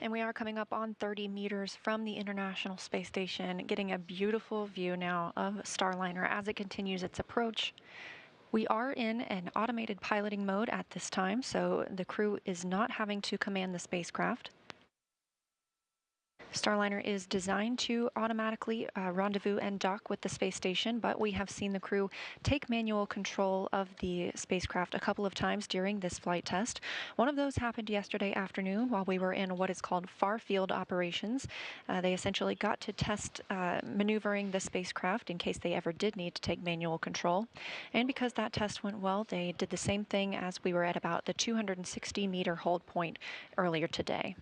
And we are coming up on 30 meters from the International Space Station, getting a beautiful view now of Starliner as it continues its approach. We are in an automated piloting mode at this time, so the crew is not having to command the spacecraft. Starliner is designed to automatically rendezvous and dock with the space station, but we have seen the crew take manual control of the spacecraft a couple of times during this flight test. One of those happened yesterday afternoon while we were in what is called far field operations. They essentially got to test maneuvering the spacecraft in case they ever did need to take manual control. And because that test went well, they did the same thing as we were at about the 260-meter hold point earlier today.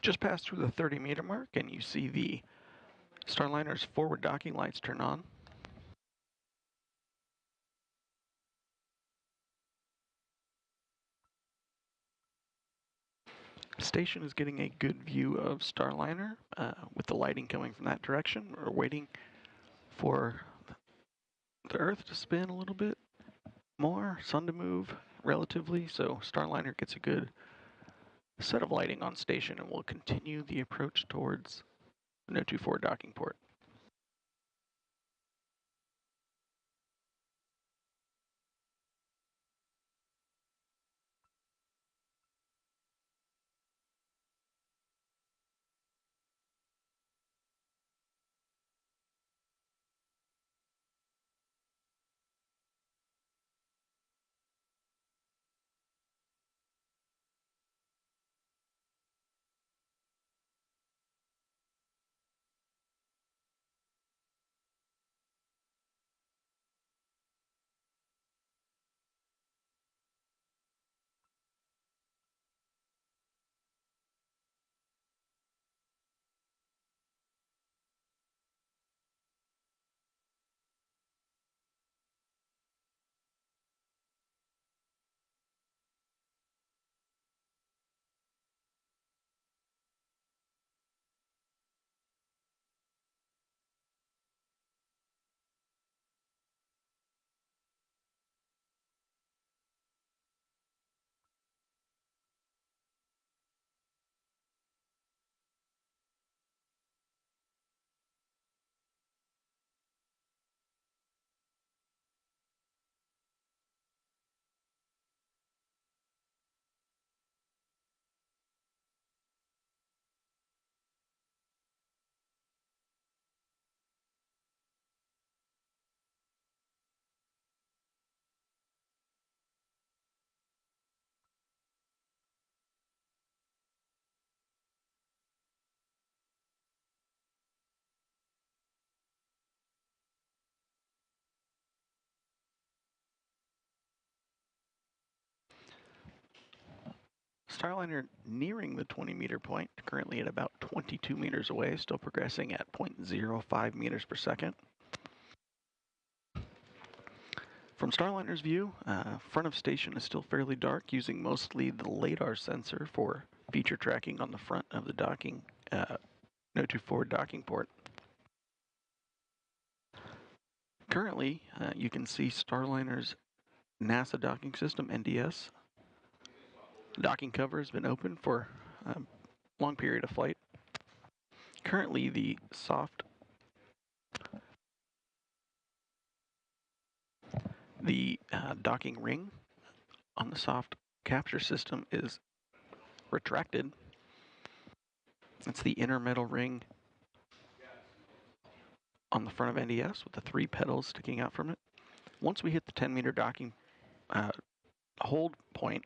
just passed through the 30-meter mark, and you see the Starliner's forward docking lights turn on. Station is getting a good view of Starliner with the lighting coming from that direction. We're waiting for the Earth to spin a little bit more, sun to move relatively, so Starliner gets a good set of lighting on station, and we'll continue the approach towards the No-24 docking port. Starliner nearing the 20-meter point, currently at about 22 meters away, still progressing at 0.05 meters per second. From Starliner's view, front of station is still fairly dark, using mostly the LiDAR sensor for feature tracking on the front of the docking No-24 docking port. Currently, you can see Starliner's NASA docking system, NDS. The docking cover has been open for a long period of flight. Currently, the docking ring on the soft capture system is retracted. It's the inner metal ring on the front of NDS with the 3 pedals sticking out from it. Once we hit the 10-meter docking hold point,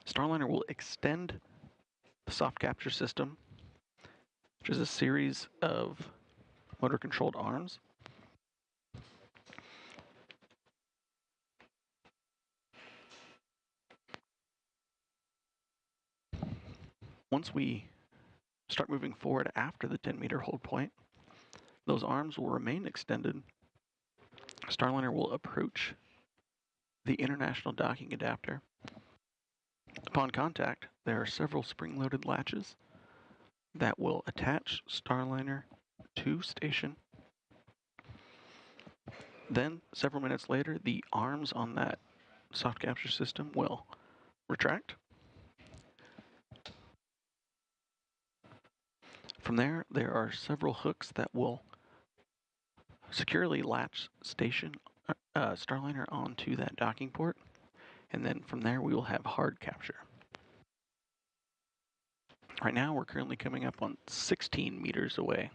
Starliner will extend the soft capture system, which is a series of motor-controlled arms. Once we start moving forward after the 10-meter hold point, those arms will remain extended. Starliner will approach the international docking adapter. Upon contact, there are several spring-loaded latches that will attach Starliner to station. Then, several minutes later, the arms on that soft capture system will retract. From there, there are several hooks that will securely latch Starliner onto that docking port, and then from there we will have hard capture. Right now, we're currently coming up on 16 meters away.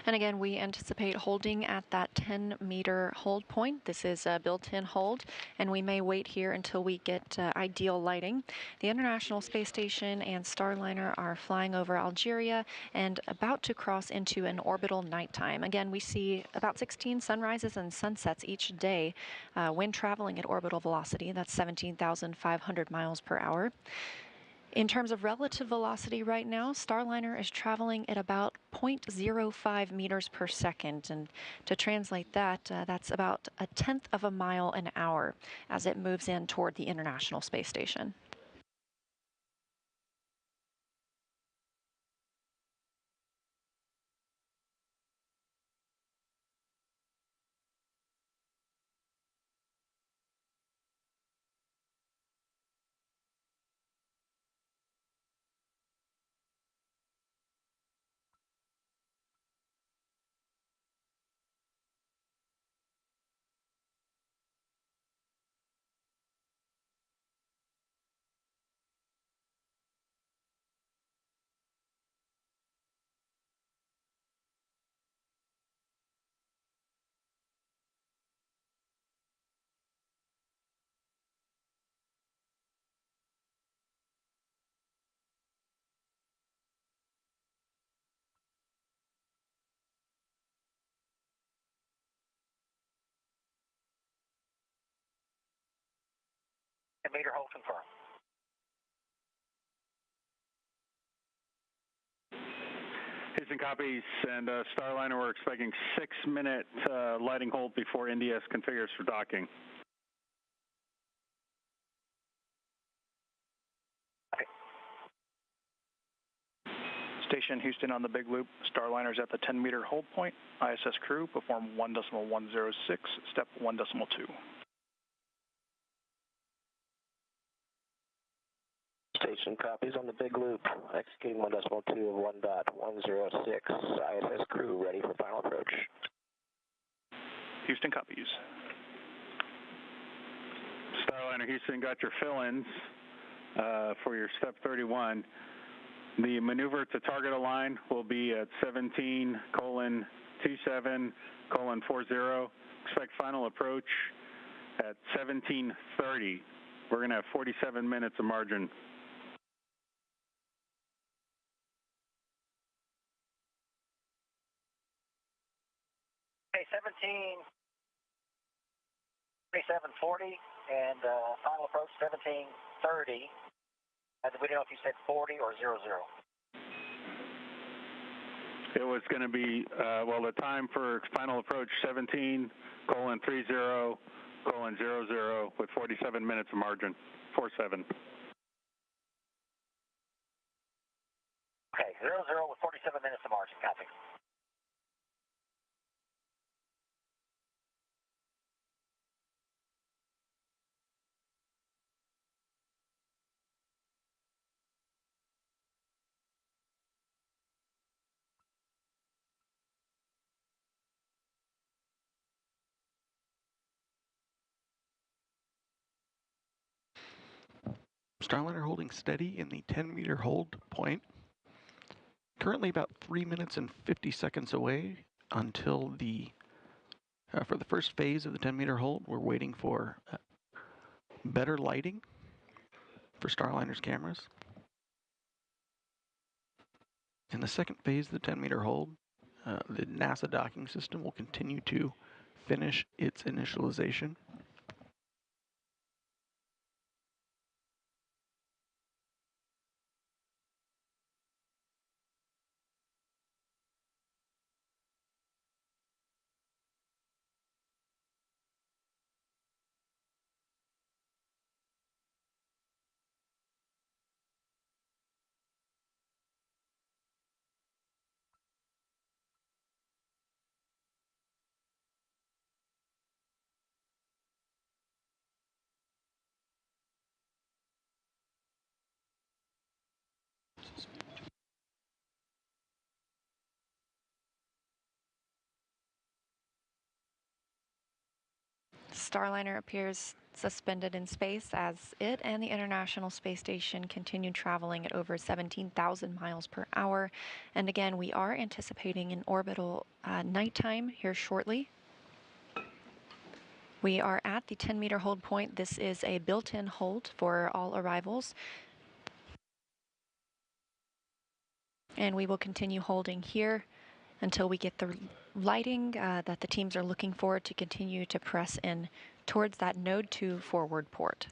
And again, we anticipate holding at that 10-meter hold point. This is a built-in hold, and we may wait here until we get ideal lighting. The International Space Station and Starliner are flying over Algeria and about to cross into an orbital nighttime. Again, we see about 16 sunrises and sunsets each day when traveling at orbital velocity. That's 17,500 miles per hour. In terms of relative velocity right now, Starliner is traveling at about 0.05 meters per second. And to translate that, that's about 1/10 of a mile an hour as it moves in toward the International Space Station. Meter hold confirmed. Houston copies, and Starliner, we're expecting 6-minute lighting hold before NDS configures for docking. Okay. Station Houston on the big loop. Starliner's at the 10-meter hold point. ISS crew perform 1.106, step 1.2. Station copies on the big loop, executing 1.2 of 1.106. ISS crew ready for final approach. Houston copies. Starliner Houston, got your fill-ins for your step 31. The maneuver to target align will be at 17:27:40. Expect final approach at 17:30. We're going to have 47 minutes of margin. Okay, 17:27:40 and final approach 17:30. We don't know if you said 40 or 00. It was going to be, well, the time for final approach 17:30:00 with 47 minutes of margin, 47. Okay, 00 with 47 minutes of margin, copy. Starliner holding steady in the 10-meter hold point. Currently about 3 minutes and 50 seconds away until for the first phase of the 10-meter hold. We're waiting for better lighting for Starliner's cameras. In the second phase of the 10-meter hold, the NASA docking system will continue to finish its initialization. Starliner appears suspended in space as it and the International Space Station continue traveling at over 17,000 miles per hour. And again, we are anticipating an orbital nighttime here shortly. We are at the 10-meter hold point. This is a built-in hold for all arrivals. And we will continue holding here until we get the lighting that the teams are looking for to continue to press in towards that node 2 forward port.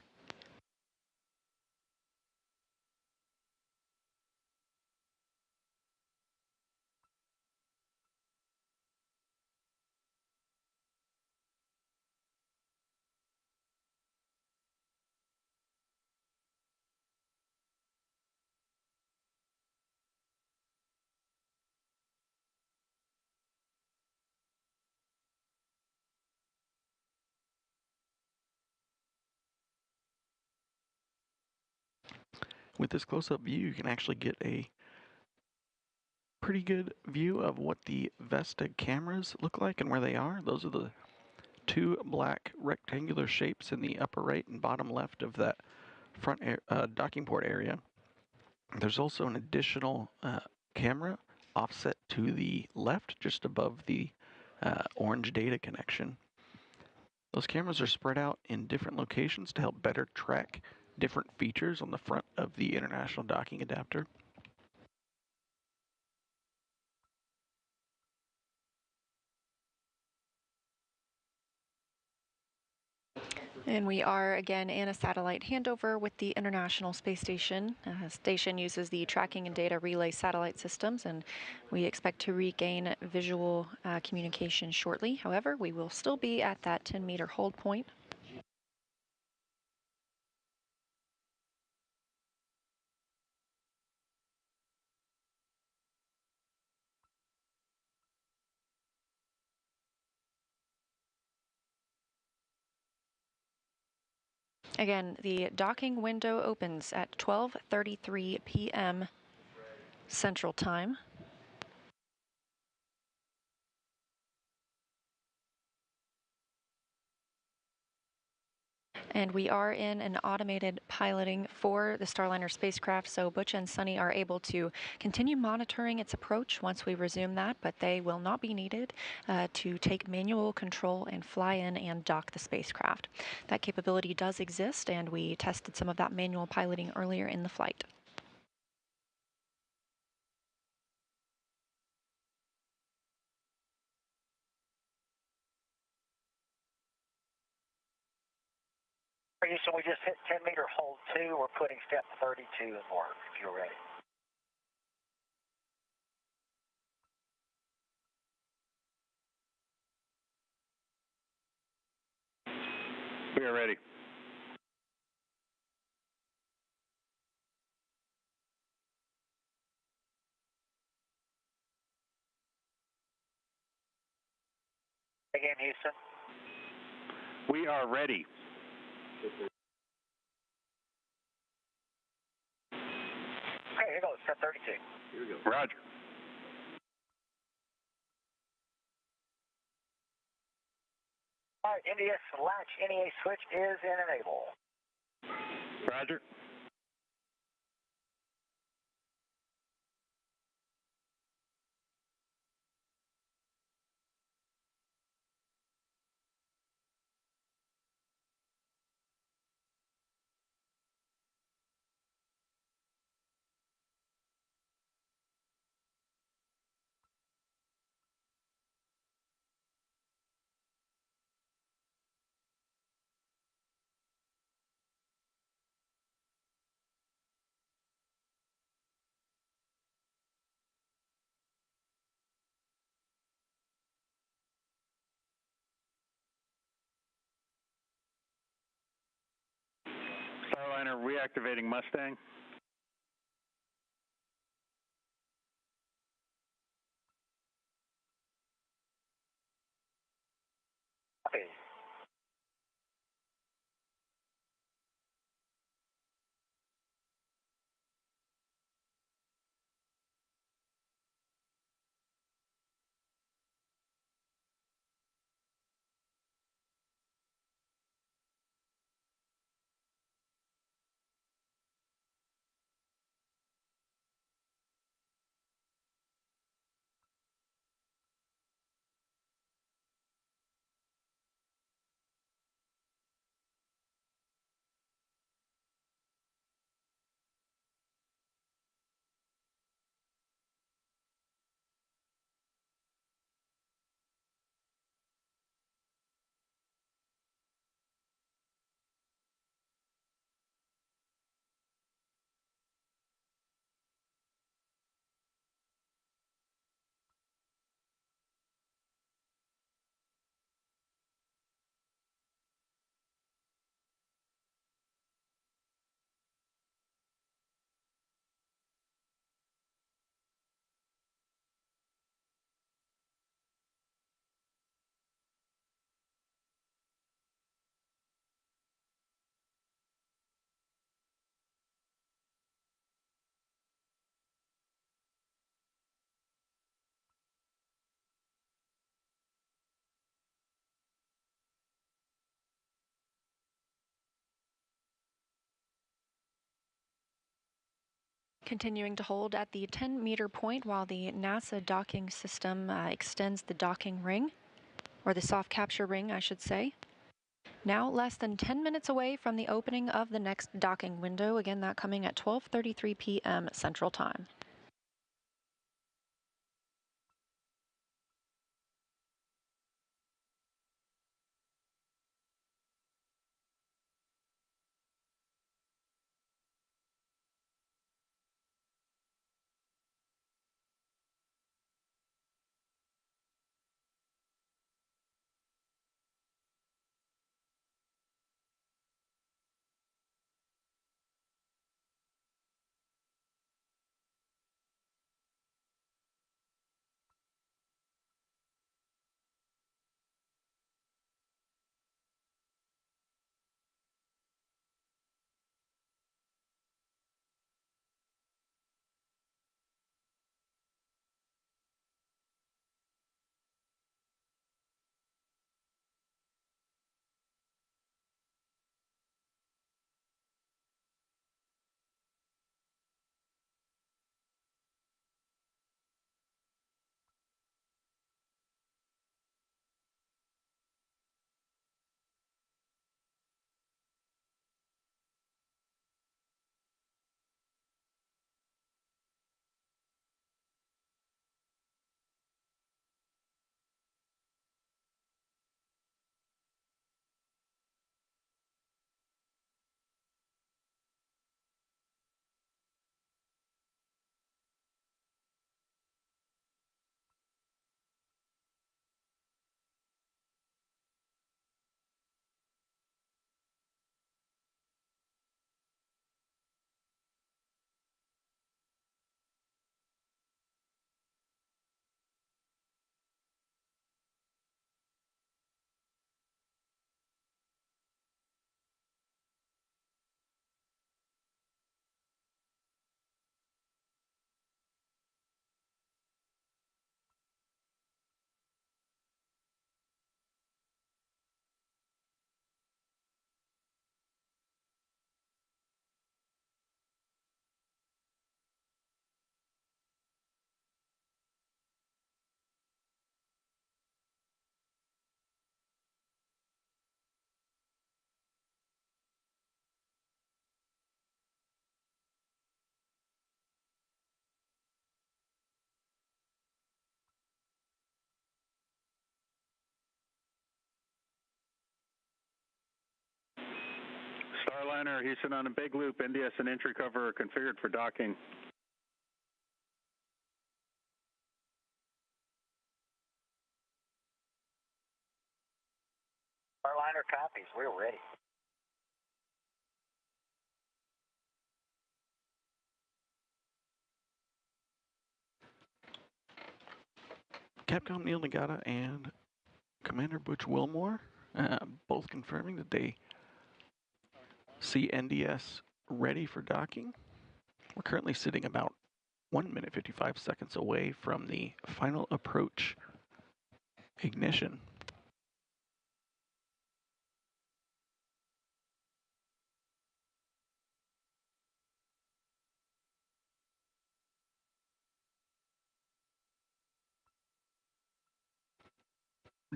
With this close-up view, you can actually get a pretty good view of what the Vesta cameras look like and where they are. Those are the two black rectangular shapes in the upper right and bottom left of that front docking port area. There's also an additional camera offset to the left, just above the orange data connection. Those cameras are spread out in different locations to help better track different features on the front of the international docking adapter. And we are again in a satellite handover with the International Space Station. Station uses the tracking and data relay satellite systems, and we expect to regain visual communication shortly. However, we will still be at that 10-meter hold point. Again, the docking window opens at 12:33 p.m. Central Time. And we are in an automated piloting for the Starliner spacecraft, so Butch and Sunny are able to continue monitoring its approach once we resume that, but they will not be needed to take manual control and fly in and dock the spacecraft. That capability does exist, and we tested some of that manual piloting earlier in the flight. So we just hit 10-meter hold 2. We're putting step 32 in work, if you're ready. We are ready. Again, Houston. We are ready. Okay, here goes, step 32. Here we go. Roger. All right, NDS latch NEA switch is in enable. Roger. Starliner reactivating Mustang. Okay. Continuing to hold at the 10-meter point while the NASA docking system extends the docking ring, or the soft capture ring, I should say. Now less than 10 minutes away from the opening of the next docking window, again that coming at 12:33 p.m. Central Time. Starliner, Houston on a big loop. NDS and entry cover are configured for docking. Starliner copies. We're ready. Capcom Neil Nagata and Commander Butch Wilmore, both confirming that they see NDS ready for docking. We're currently sitting about 1 minute 55 seconds away from the final approach ignition.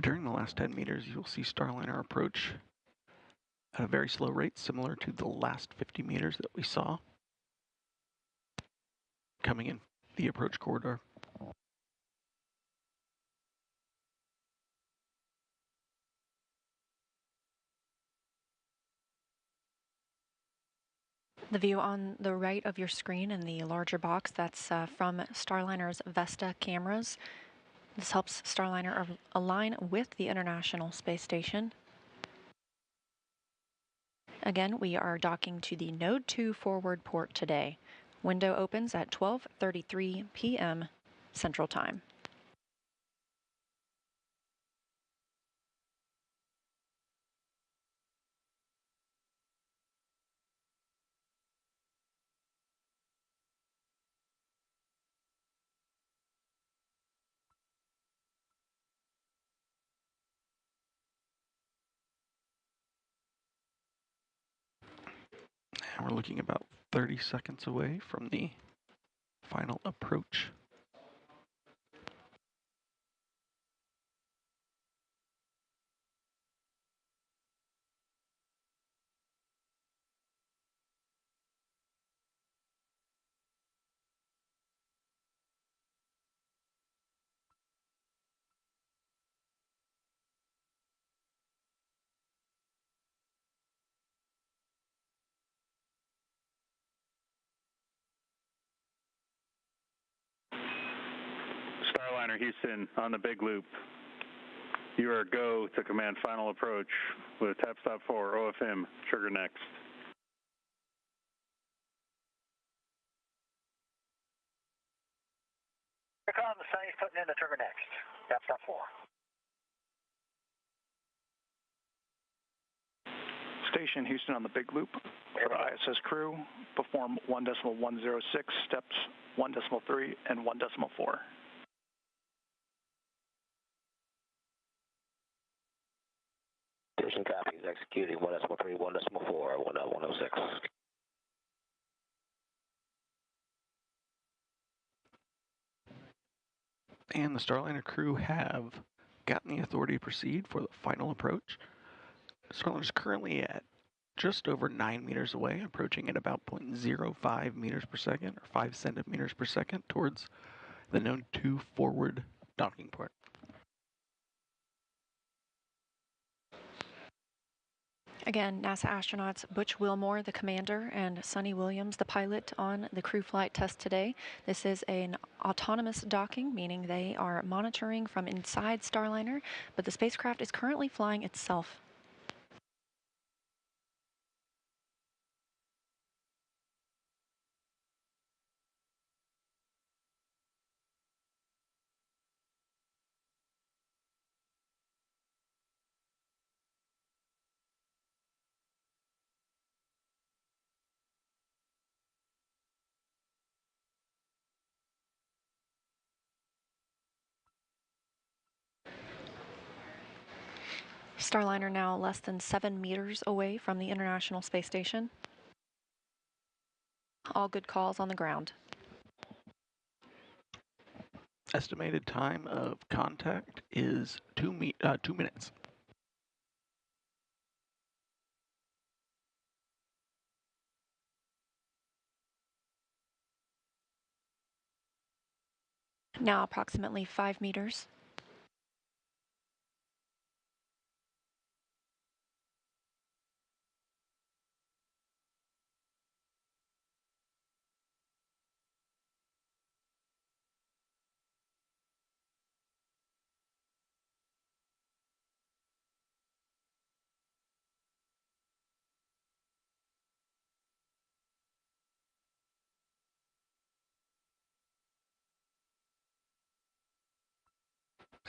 During the last 10 meters, you'll see Starliner approach at a very slow rate, similar to the last 50 meters that we saw coming in the approach corridor. The view on the right of your screen in the larger box, that's from Starliner's Vesta cameras. This helps Starliner align with the International Space Station. Again, we are docking to the Node 2 forward port today. Window opens at 12:33 p.m. Central Time. And we're looking about 30 seconds away from the final approach. Starliner Houston on the big loop. You are go to command final approach with tap stop 4, OFM, trigger next. Here comes the Sunny's putting in the trigger next. Tap stop 4. Station Houston on the big loop. For the ISS crew, perform 1.106 steps 1.3 and 1.4. Station copies, executing 1.3, 1.4, 1.106. And the Starliner crew have gotten the authority to proceed for the final approach. Starliner is currently at just over 9 meters away, approaching at about 0.05 meters per second, or 5 centimeters per second, towards the known 2 forward docking port. Again, NASA astronauts Butch Wilmore, the commander, and Sonny Williams, the pilot, on the crew flight test today. This is an autonomous docking, meaning they are monitoring from inside Starliner, but the spacecraft is currently flying itself. Starliner now less than 7 meters away from the International Space Station. All good calls on the ground. Estimated time of contact is 2 minutes. Now approximately 5 meters.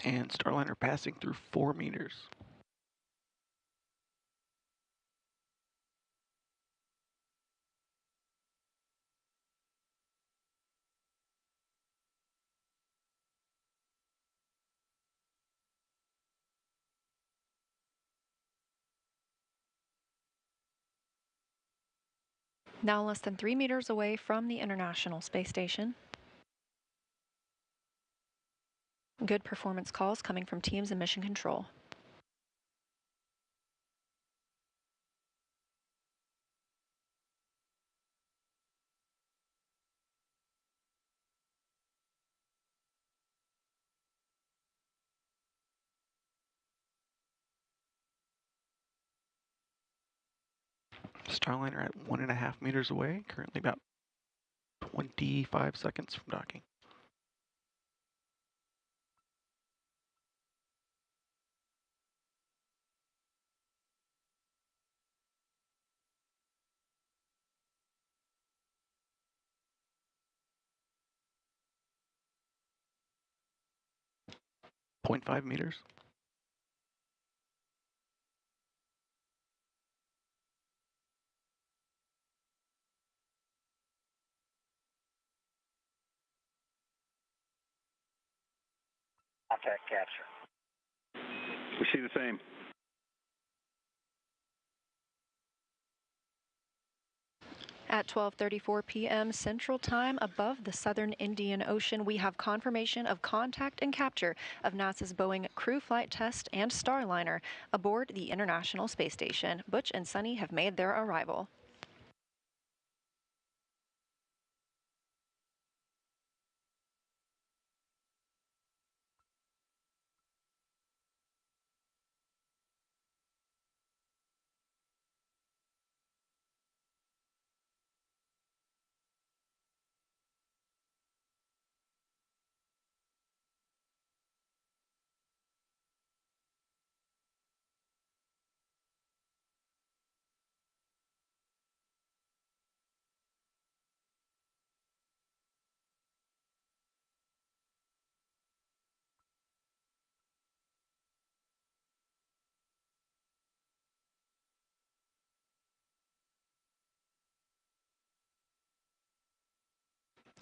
And Starliner passing through 4 meters. Now less than 3 meters away from the International Space Station. Good performance calls coming from teams in mission control. Starliner at 1.5 meters away, currently about 25 seconds from docking. .5 meters. Contact capture. We see the same. At 12:34 p.m. Central Time above the southern Indian Ocean, we have confirmation of contact and capture of NASA's Boeing crew flight test and Starliner aboard the International Space Station. Butch and Sunny have made their arrival.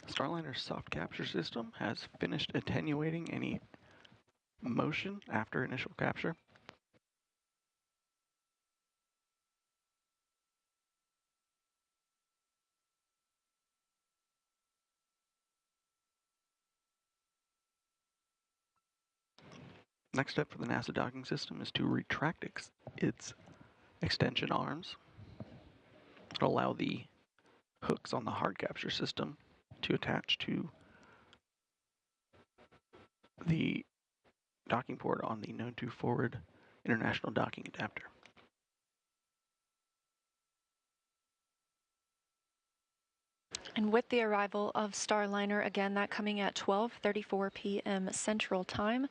Starliner's soft capture system has finished attenuating any motion after initial capture. Next step for the NASA docking system is to retract its extension arms. It'll allow the hooks on the hard capture system to attach to the docking port on the Node 2 forward international docking adapter. And with the arrival of Starliner, again, that coming at 12:34 p.m. Central Time,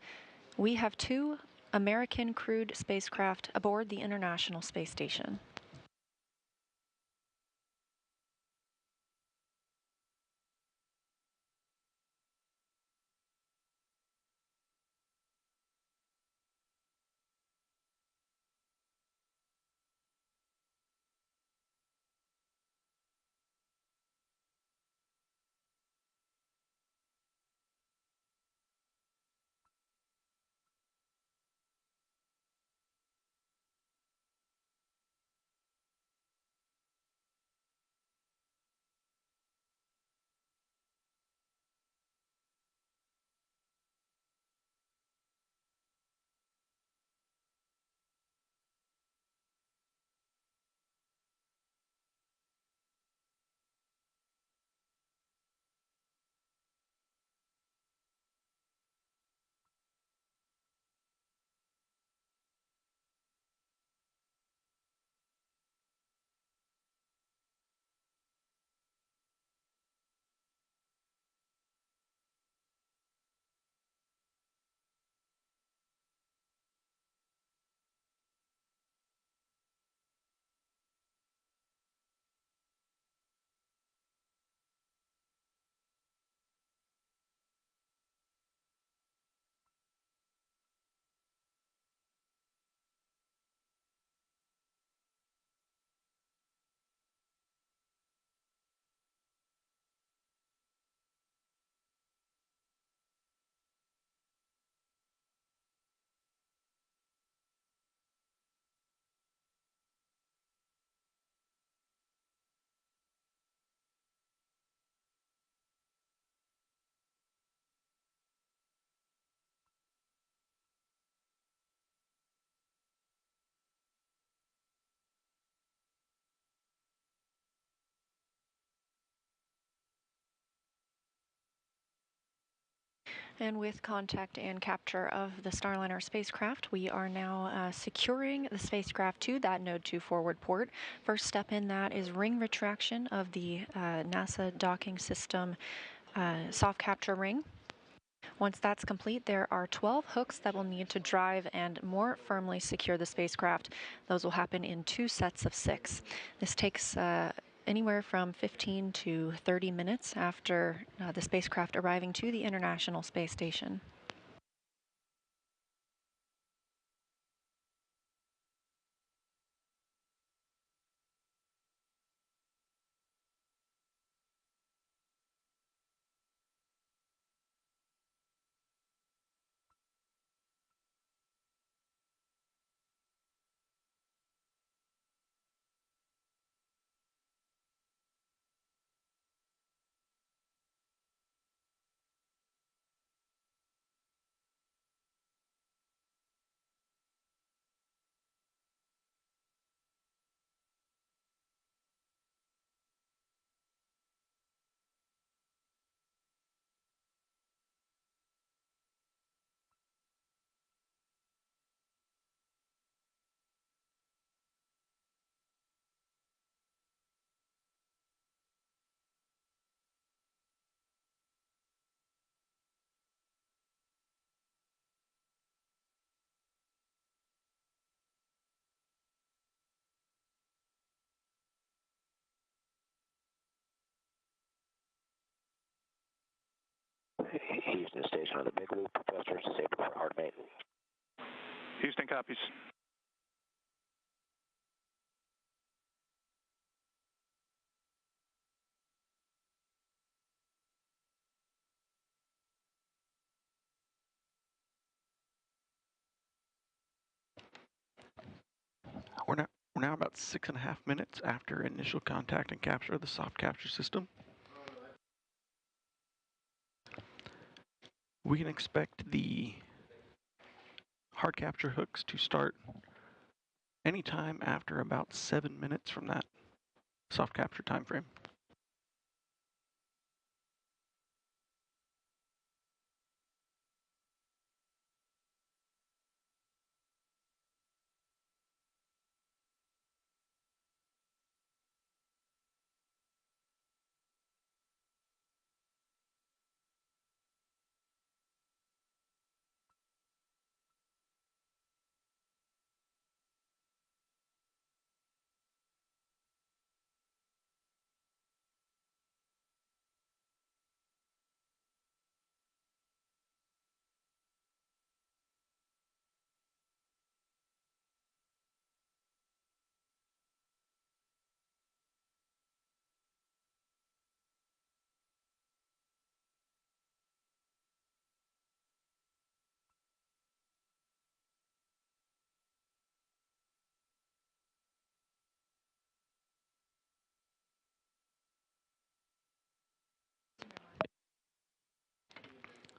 we have 2 American crewed spacecraft aboard the International Space Station. And with contact and capture of the Starliner spacecraft, we are now securing the spacecraft to that Node 2 forward port. First step in that is ring retraction of the NASA docking system soft capture ring. Once that's complete, there are 12 hooks that will need to drive and more firmly secure the spacecraft. Those will happen in 2 sets of 6. This takes anywhere from 15 to 30 minutes after the spacecraft arriving to the International Space Station. Houston Station on the big loop, thrusters disabled for hard maintenance. Houston copies. We're now about 6.5 minutes after initial contact and capture of the soft capture system. We can expect the hard capture hooks to start anytime after about 7 minutes from that soft capture time frame.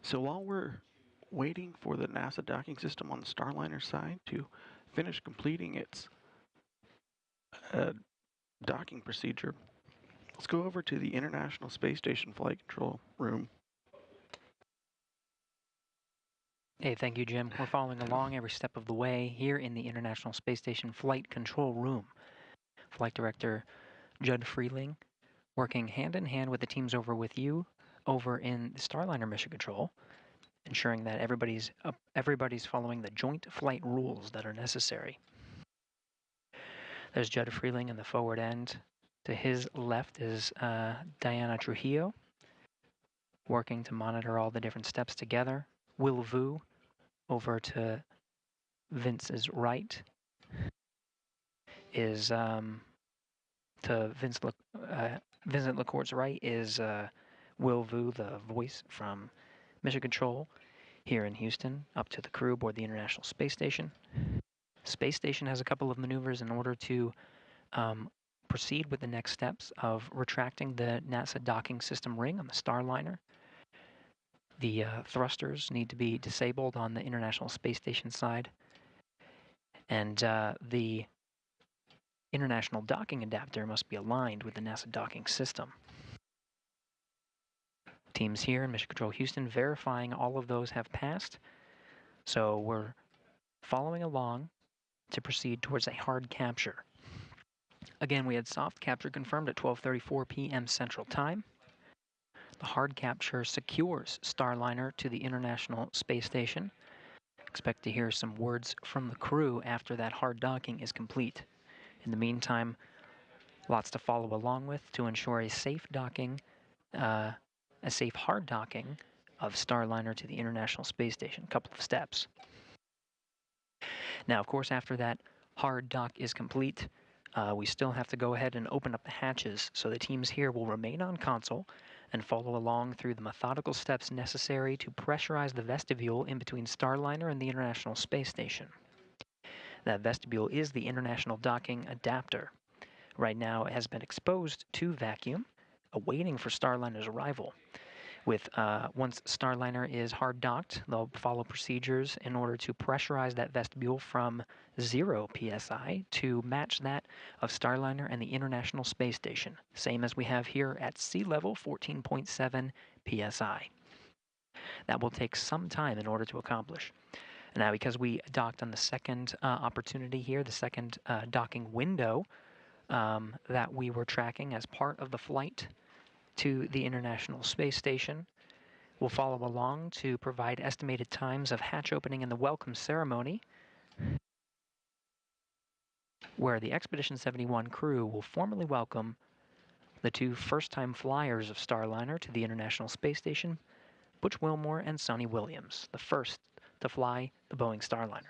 So while we're waiting for the NASA docking system on the Starliner side to finish completing its docking procedure, let's go over to the International Space Station Flight Control Room. Hey, thank you, Jim. We're following along every step of the way here in the International Space Station Flight Control Room. Flight Director Judd Freeling working hand in hand with the teams over with you over in the Starliner Mission Control, ensuring that everybody's following the joint flight rules that are necessary. There's Judd Freeling in the forward end. To his left is Diana Trujillo, working to monitor all the different steps together. Will Vu over to Vince's right is to Vincent LaCourt's right is Will Vu, the voice from Mission Control here in Houston, up to the crew aboard the International Space Station. Space Station has a couple of maneuvers in order to proceed with the next steps of retracting the NASA docking system ring on the Starliner. The thrusters need to be disabled on the International Space Station side, and the International docking adapter must be aligned with the NASA docking system. Teams here in Mission Control Houston verifying all of those have passed, so we're following along to proceed towards a hard capture. Again, we had soft capture confirmed at 12:34 p.m. Central Time. The hard capture secures Starliner to the International Space Station. Expect to hear some words from the crew after that hard docking is complete. In the meantime, lots to follow along with to ensure a safe docking, a safe hard docking of Starliner to the International Space Station. A couple of steps. Now, of course, after that hard dock is complete, we still have to go ahead and open up the hatches, so the teams here will remain on console and follow along through the methodical steps necessary to pressurize the vestibule in between Starliner and the International Space Station. That vestibule is the International Docking Adapter. Right now, it has been exposed to vacuum, awaiting for Starliner's arrival. Once Starliner is hard docked, they'll follow procedures in order to pressurize that vestibule from 0 psi to match that of Starliner and the International Space Station, same as we have here at sea level, 14.7 psi. That will take some time in order to accomplish. Now, because we docked on the second opportunity here, the second docking window that we were tracking as part of the flight to the International Space Station, we'll follow along to provide estimated times of hatch opening and the welcome ceremony, where the Expedition 71 crew will formally welcome the two first-time flyers of Starliner to the International Space Station Butch Wilmore and Sonny Williams, the first to fly the Boeing Starliner.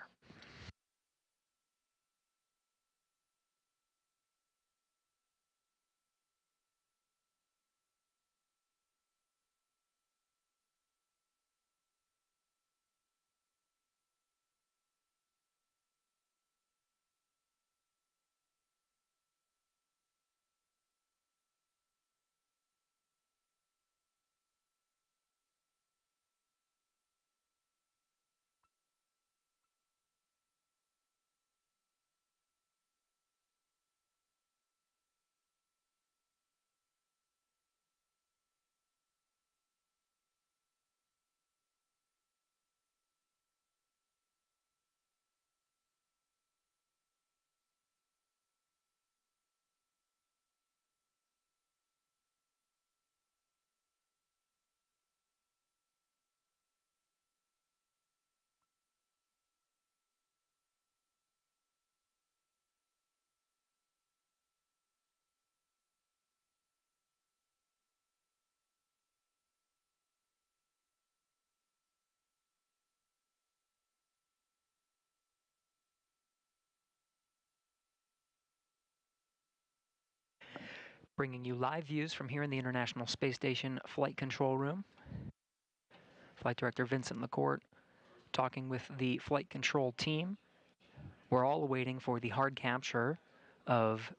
Bringing you live views from here in the International Space Station Flight Control Room. Flight Director Vincent LaCourte talking with the flight control team. We're all waiting for the hard capture of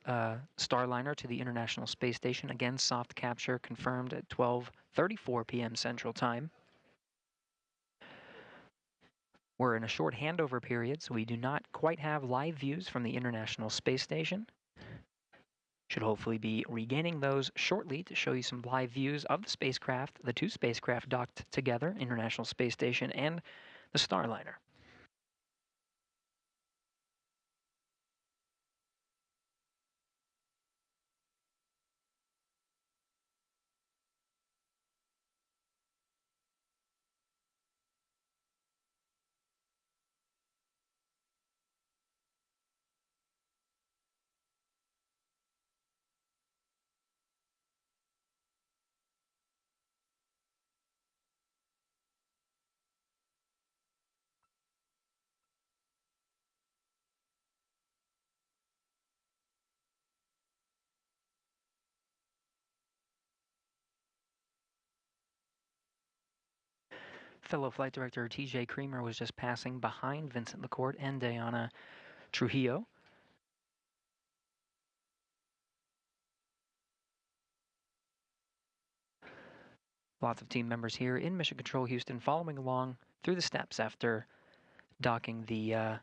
Starliner to the International Space Station. Again, soft capture confirmed at 12:34 p.m. Central Time. We're in a short handover period, so we do not quite have live views from the International Space Station. Should hopefully be regaining those shortly to show you some live views of the spacecraft, the two spacecraft docked together, International Space Station and the Starliner. Fellow Flight Director TJ Creamer was just passing behind Vincent LaCourte and Diana Trujillo. Lots of team members here in Mission Control Houston following along through the steps after docking the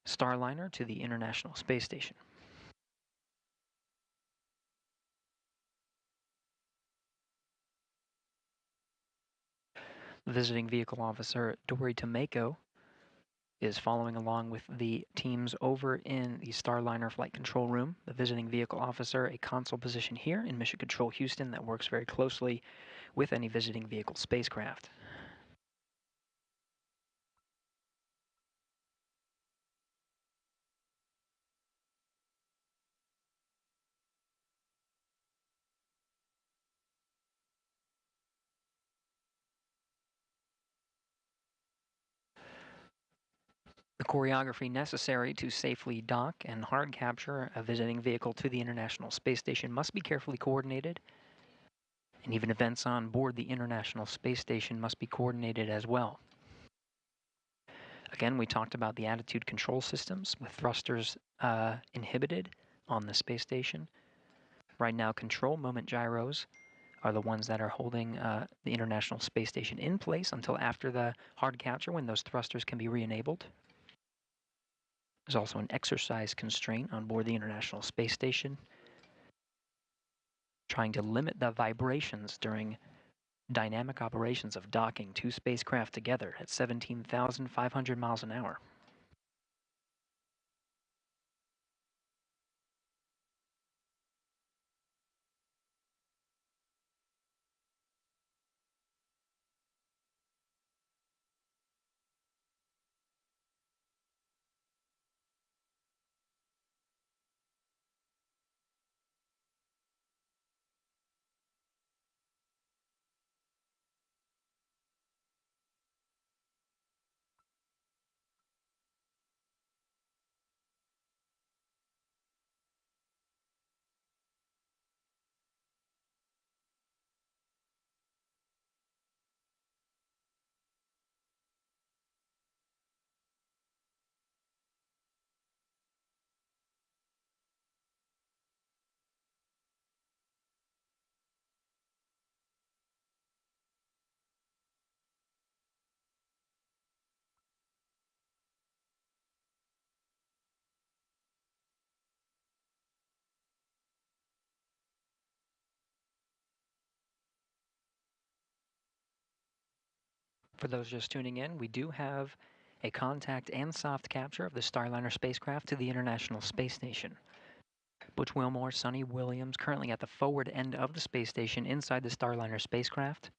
Starliner to the International Space Station. Visiting Vehicle Officer Dory Tomeko is following along with the teams over in the Starliner Flight Control Room. The visiting vehicle officer, a console position here in Mission Control Houston that works very closely with any visiting vehicle spacecraft. The choreography necessary to safely dock and hard capture a visiting vehicle to the International Space Station must be carefully coordinated, and even events on board the International Space Station must be coordinated as well. Again, we talked about the attitude control systems with thrusters inhibited on the space station. Right now, control moment gyros are the ones that are holding the International Space Station in place until after the hard capture when those thrusters can be re-enabled. There's also an exercise constraint on board the International Space Station, trying to limit the vibrations during dynamic operations of docking two spacecraft together at 17,500 miles an hour. For those just tuning in, we do have a contact and soft capture of the Starliner spacecraft to the International Space Station. Butch Wilmore, Sonny Williams, currently at the forward end of the space station inside the Starliner spacecraft.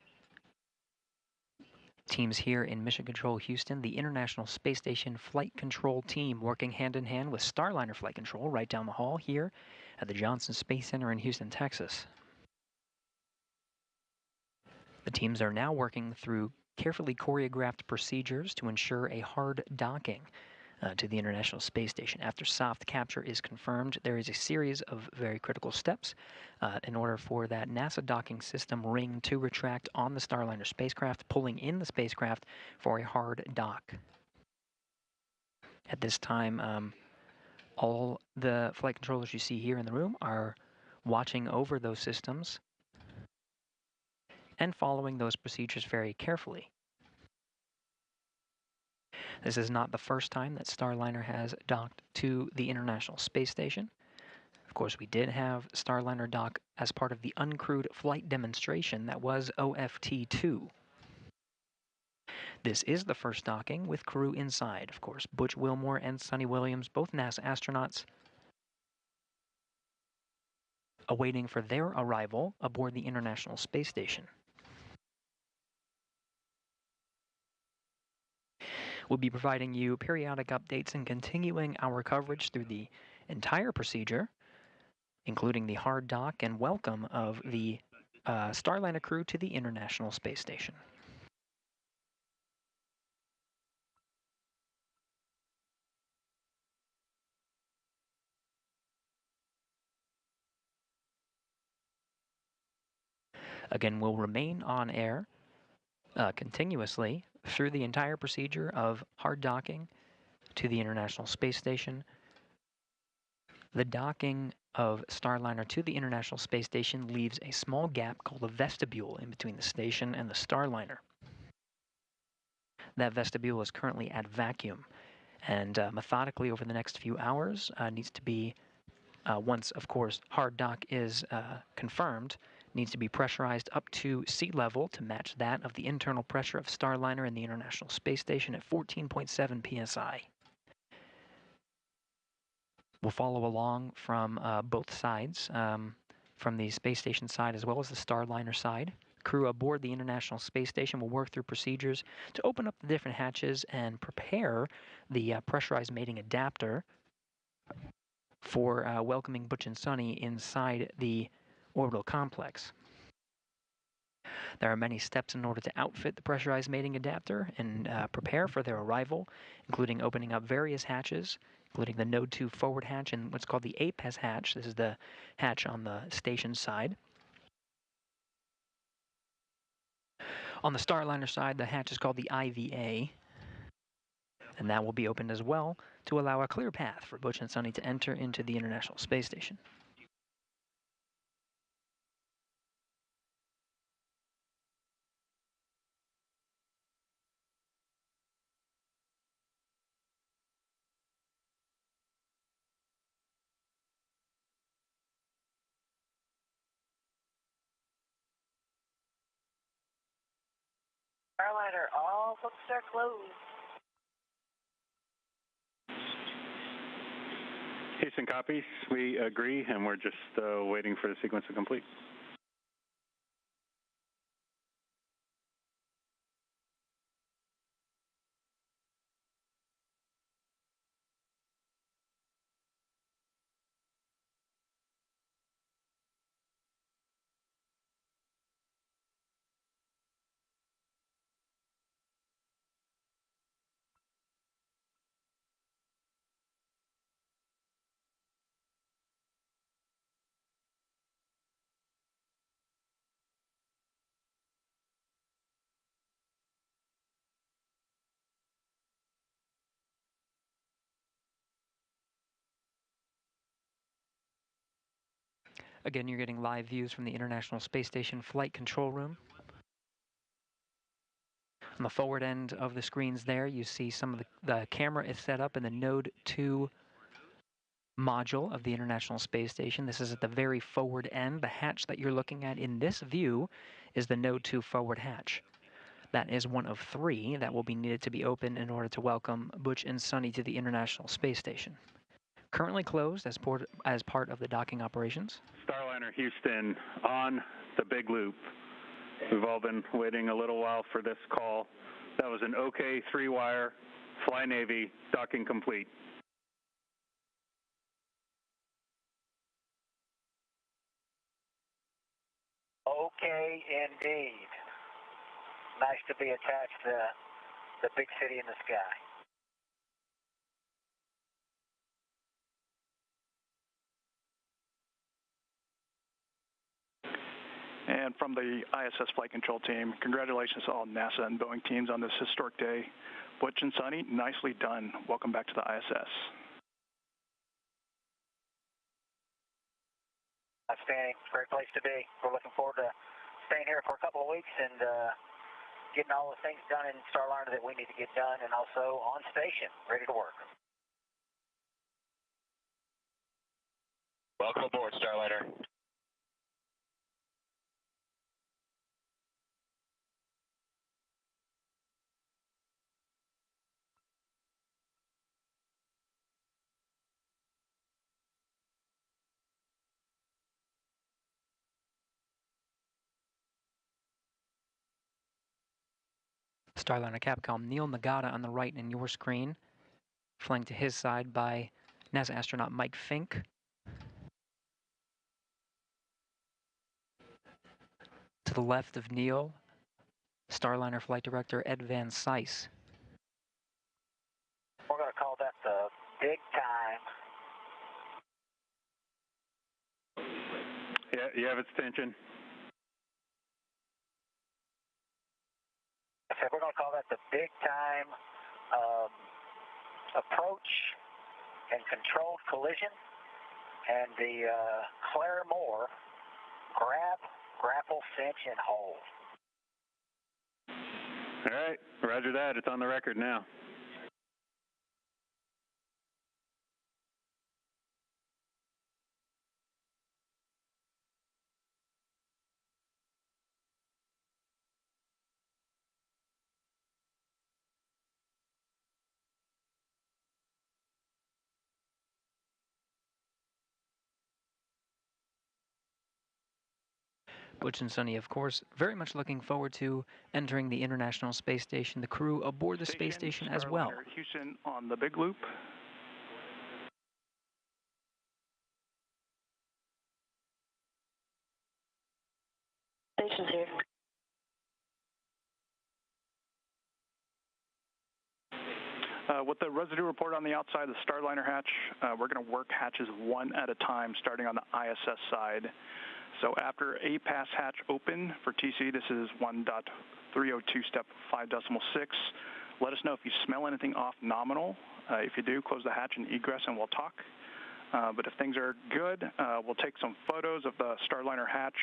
Teams here in Mission Control Houston, the International Space Station Flight Control Team working hand in hand with Starliner Flight Control right down the hall here at the Johnson Space Center in Houston, Texas. The teams are now working through carefully choreographed procedures to ensure a hard docking to the International Space Station. After soft capture is confirmed, there is a series of very critical steps in order for that NASA docking system ring to retract on the Starliner spacecraft, pulling in the spacecraft for a hard dock. At this time, all the flight controllers you see here in the room are watching over those systems and following those procedures very carefully. This is not the first time that Starliner has docked to the International Space Station. Of course, we did have Starliner dock as part of the uncrewed flight demonstration that was OFT-2. This is the first docking with crew inside. Of course, Butch Wilmore and Sonny Williams, both NASA astronauts, awaiting for their arrival aboard the International Space Station. We'll be providing you periodic updates and continuing our coverage through the entire procedure, including the hard dock and welcome of the Starliner crew to the International Space Station. Again, we'll remain on air continuously through the entire procedure of hard docking to the International Space Station. The docking of Starliner to the International Space Station leaves a small gap called a vestibule in between the station and the Starliner. That vestibule is currently at vacuum, and methodically over the next few hours needs to be, once of course hard dock is confirmed, needs to be pressurized up to sea level to match that of the internal pressure of Starliner and the International Space Station at 14.7 psi. We'll follow along from both sides, from the space station side as well as the Starliner side. Crew aboard the International Space Station will work through procedures to open up the different hatches and prepare the pressurized mating adapter for welcoming Butch and Sonny inside the orbital complex. There are many steps in order to outfit the pressurized mating adapter and prepare for their arrival, including opening up various hatches, including the Node 2 forward hatch and what's called the APES hatch. This is the hatch on the station side. On the Starliner side, the hatch is called the IVA, and that will be opened as well to allow a clear path for Butch and Sonny to enter into the International Space Station. Starliner, all books are closed. Houston copies. We agree, and we're just waiting for the sequence to complete. Again, you're getting live views from the International Space Station Flight Control Room. On the forward end of the screens there, you see some of the camera is set up in the Node 2 module of the International Space Station. This is at the very forward end. The hatch that you're looking at in this view is the Node 2 forward hatch. That is one of 3 that will be needed to be opened in order to welcome Butch and Sunny to the International Space Station. Currently closed as part of the docking operations. Starliner Houston on the big loop. We've all been waiting a little while for this call. That was an OK 3-wire, Fly Navy, docking complete. Okay, indeed. Nice to be attached to the big city in the sky. And from the ISS Flight Control Team, congratulations to all NASA and Boeing teams on this historic day. Butch and Sunny, nicely done. Welcome back to the ISS. Outstanding. Great place to be. We're looking forward to staying here for a couple of weeks and getting all the things done in Starliner that we need to get done, and also on station, ready to work. Welcome aboard, Starliner. Starliner Capcom Neil Nagata on the right in your screen, flanked to his side by NASA astronaut Mike Fink. To the left of Neil, Starliner Flight Director Ed Van Cise. We're going to call that the big time. Yeah, you have extension. I said we're going to call that the big time approach and controlled collision, and the Claire Moore grapple, cinch, and hold. All right, roger that. It's on the record now. Butch and Sunny, of course, very much looking forward to entering the International Space Station, the crew aboard the space station as well. Starliner Houston on the big loop. Station's here. With the residue report on the outside of the Starliner hatch, we're going to work hatches one at a time, starting on the ISS side. So after A pass hatch open for TC, this is 1.302 step 5.6. Let us know if you smell anything off nominal. If you do, close the hatch and egress and we'll talk. But if things are good, we'll take some photos of the Starliner hatch,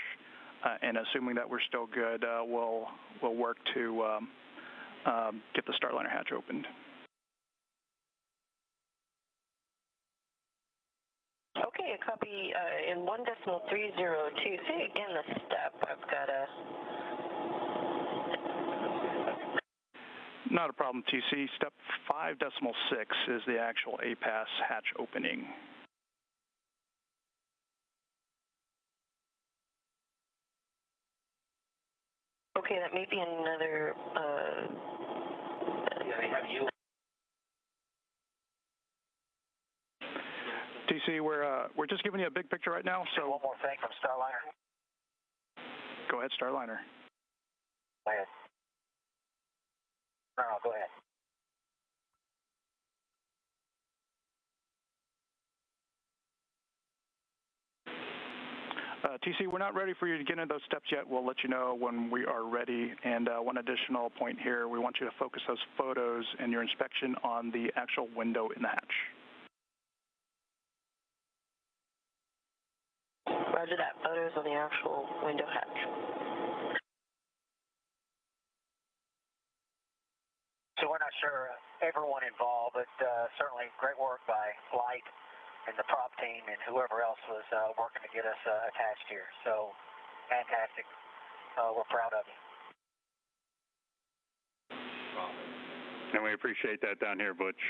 and assuming that we're still good, we'll work to get the Starliner hatch opened. Okay, a copy in 1.302. Say again the step. I've got a... Not a problem, TC. Step 5.6 is the actual A-pass hatch opening. Okay, that may be another... TC, we're just giving you a big picture right now, so... One more thing from Starliner. Go ahead, Starliner. Go ahead. No, go ahead. TC, we're not ready for you to get into those steps yet. We'll let you know when we are ready. And one additional point here, we want you to focus those photos and your inspection on the actual window in the hatch. Roger that. Photos on the actual window hatch. So we're not sure everyone involved, but certainly great work by Flight and the prop team and whoever else was working to get us attached here. So fantastic. We're proud of you. And we appreciate that down here, Butch.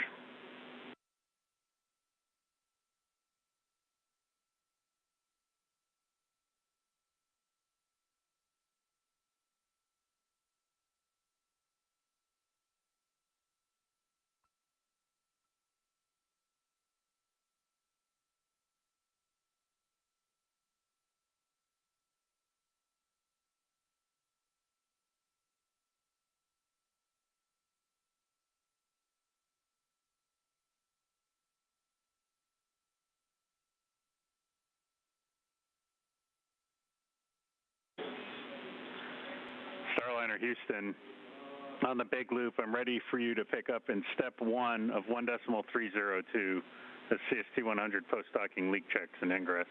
Starliner Houston, on the big loop, I'm ready for you to pick up in step 1 of 1.302, the CST 100 post-docking leak checks and ingress.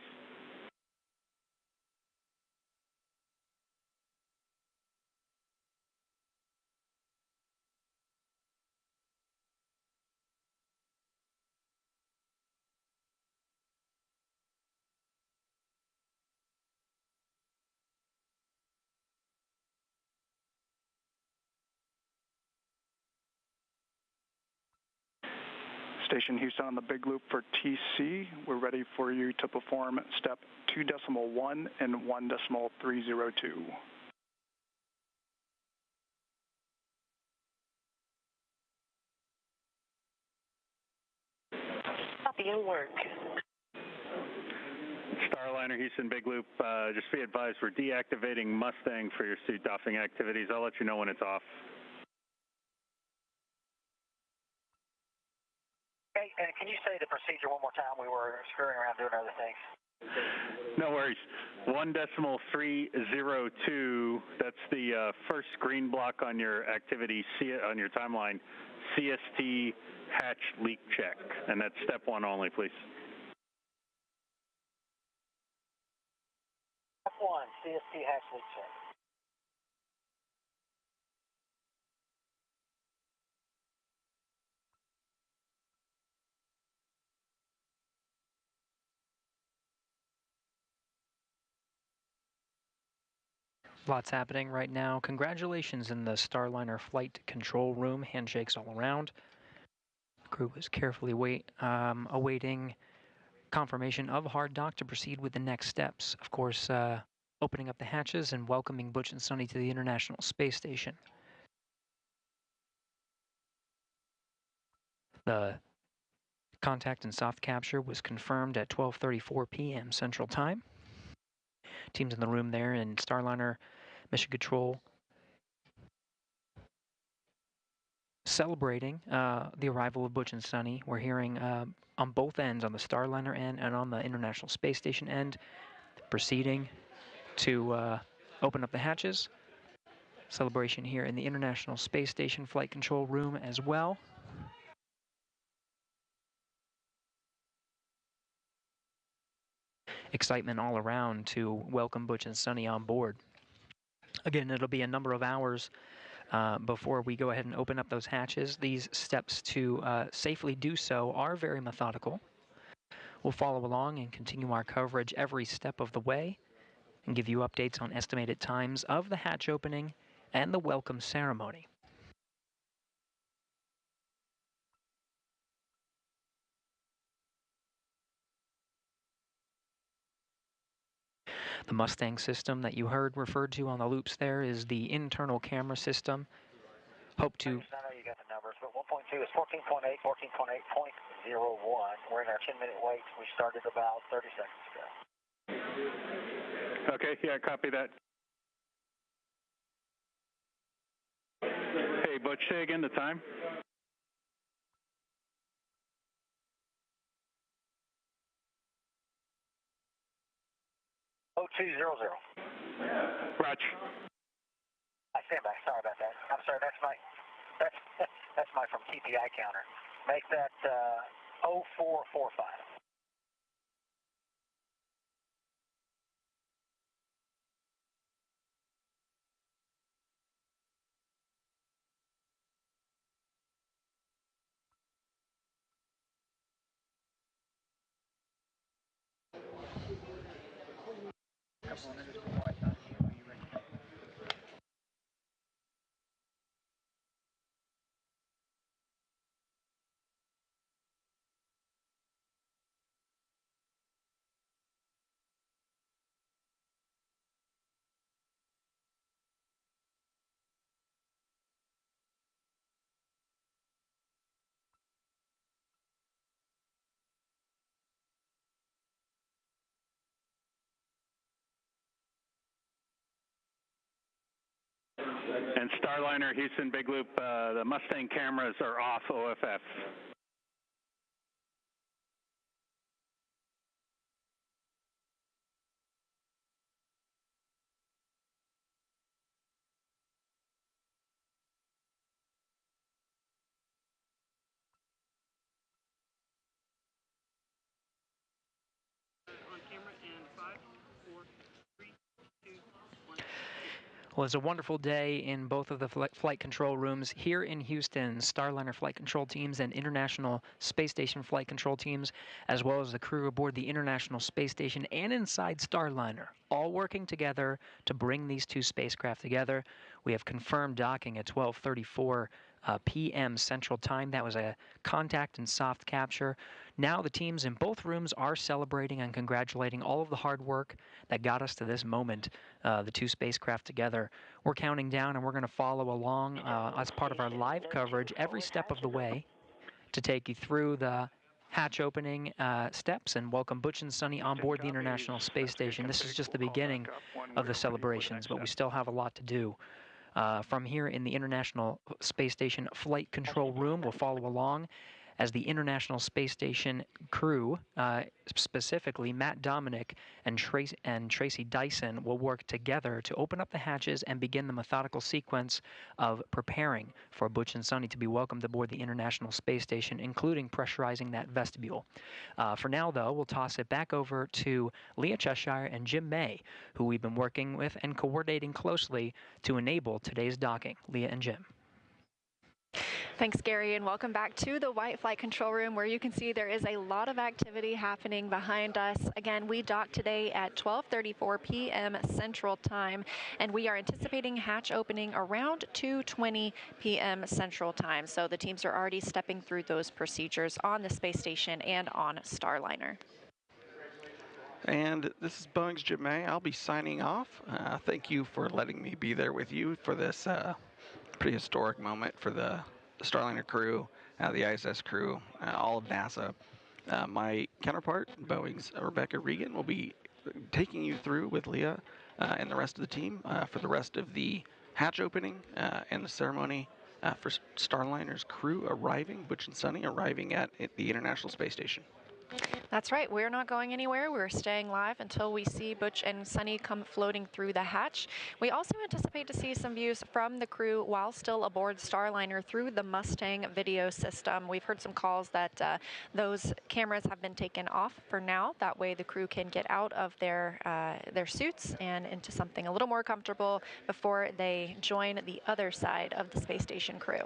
Station Houston on the big loop for TC. We're ready for you to perform step 2.1 and 1.302. Copy and work. Starliner Houston big loop, just be advised we're deactivating Mustang for your suit doffing activities. I'll let you know when it's off. Okay, and can you say the procedure one more time? We were screwing around doing other things. No worries. 1.302, that's the first green block on your activity, on your timeline, CST hatch leak check. And that's step 1 only, please. Step 1, CST hatch leak check. Lots happening right now. Congratulations in the Starliner flight control room. Handshakes all around. The crew is carefully awaiting confirmation of hard dock to proceed with the next steps. Of course, opening up the hatches and welcoming Butch and Sonny to the International Space Station. The contact and soft capture was confirmed at 12:34 p.m. Central Time. Teams in the room there in Starliner Mission Control celebrating the arrival of Butch and Sonny. We're hearing on both ends, on the Starliner end and on the International Space Station end, proceeding to open up the hatches. Celebration here in the International Space Station flight control room as well. Excitement all around to welcome Butch and Sonny on board. Again, it'll be a number of hours before we go ahead and open up those hatches. These steps to safely do so are very methodical. We'll follow along and continue our coverage every step of the way and give you updates on estimated times of the hatch opening and the welcome ceremony. The Mustang system that you heard referred to on the loops there is the internal camera system. Hope to... I know you got the numbers, but 1.2 is 14.8, 14.8.01. We're in our 10-minute wait. We started about 30 seconds ago. Okay, yeah, copy that. Hey, Butch, say again the time. Oh, 200. Roger. I stand by. Sorry about that. I'm sorry. That's my from TPI counter. Make that 0445. And Starliner, Houston, Big Loop, the Mustang cameras are off OFF. Well, it's a wonderful day in both of the flight control rooms here in Houston. Starliner flight control teams and International Space Station flight control teams, as well as the crew aboard the International Space Station and inside Starliner, all working together to bring these two spacecraft together. We have confirmed docking at 12:34 p.m. Central Time. That was a contact and soft capture. Now the teams in both rooms are celebrating and congratulating all of the hard work that got us to this moment, the two spacecraft together. We're counting down, and we're going to follow along as part of our live coverage every step of the way to take you through the hatch opening steps and welcome Butch and Sunny on board the International Space Station. This is just the beginning of the celebrations, but we still have a lot to do. From here in the International Space Station Flight Control Room, we'll follow along as the International Space Station crew, specifically Matt Dominic and Tracy Dyson, will work together to open up the hatches and begin the methodical sequence of preparing for Butch and Sunny to be welcomed aboard the International Space Station, including pressurizing that vestibule. For now, though, we'll toss it back over to Leah Cheshire and Jim May, who we've been working with and coordinating closely to enable today's docking. Leah and Jim. Thanks, Gary, and welcome back to the White Flight Control Room, where you can see there is a lot of activity happening behind us. Again, we docked today at 12:34 p.m. Central Time, and we are anticipating hatch opening around 2:20 p.m. Central Time. So the teams are already stepping through those procedures on the space station and on Starliner. And this is Boeing's Jim May. I'll be signing off. Thank you for letting me be there with you for this pretty historic moment for the Starliner crew, the ISS crew, all of NASA. My counterpart, Boeing's Rebecca Regan, will be taking you through with Leah and the rest of the team for the rest of the hatch opening and the ceremony for Starliner's crew arriving, Butch and Sunny arriving at the International Space Station. That's right. We're not going anywhere. We're staying live until we see Butch and Sunny come floating through the hatch. We also anticipate to see some views from the crew while still aboard Starliner through the Mustang video system. We've heard some calls that those cameras have been taken off for now. That way the crew can get out of their suits and into something a little more comfortable before they join the other side of the space station crew.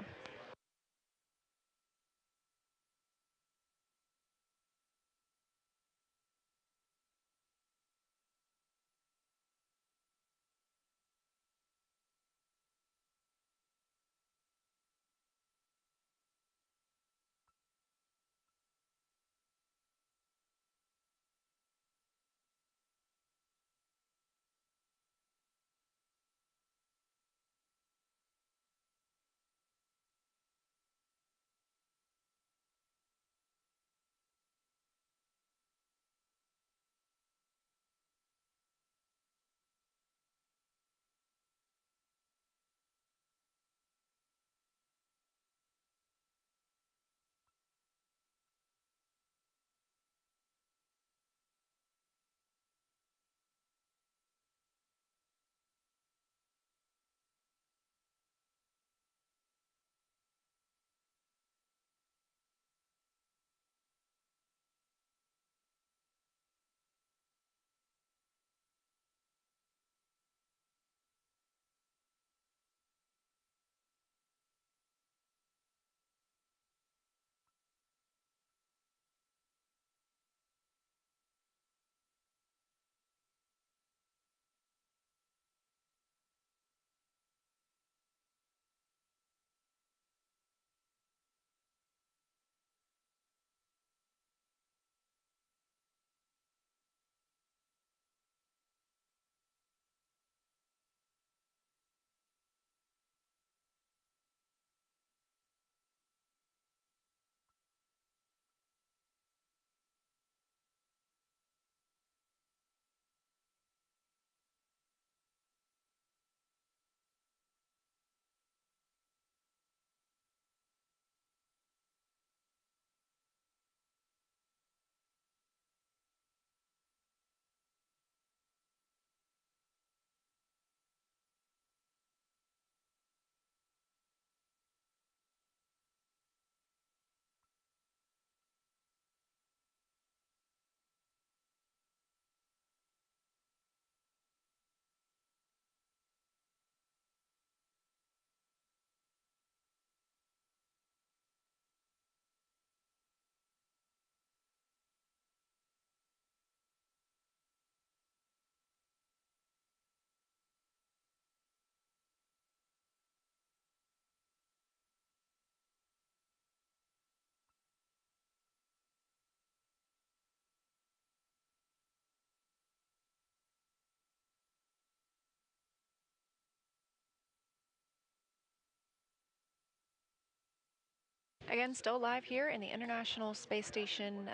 Again, still live here in the International Space Station,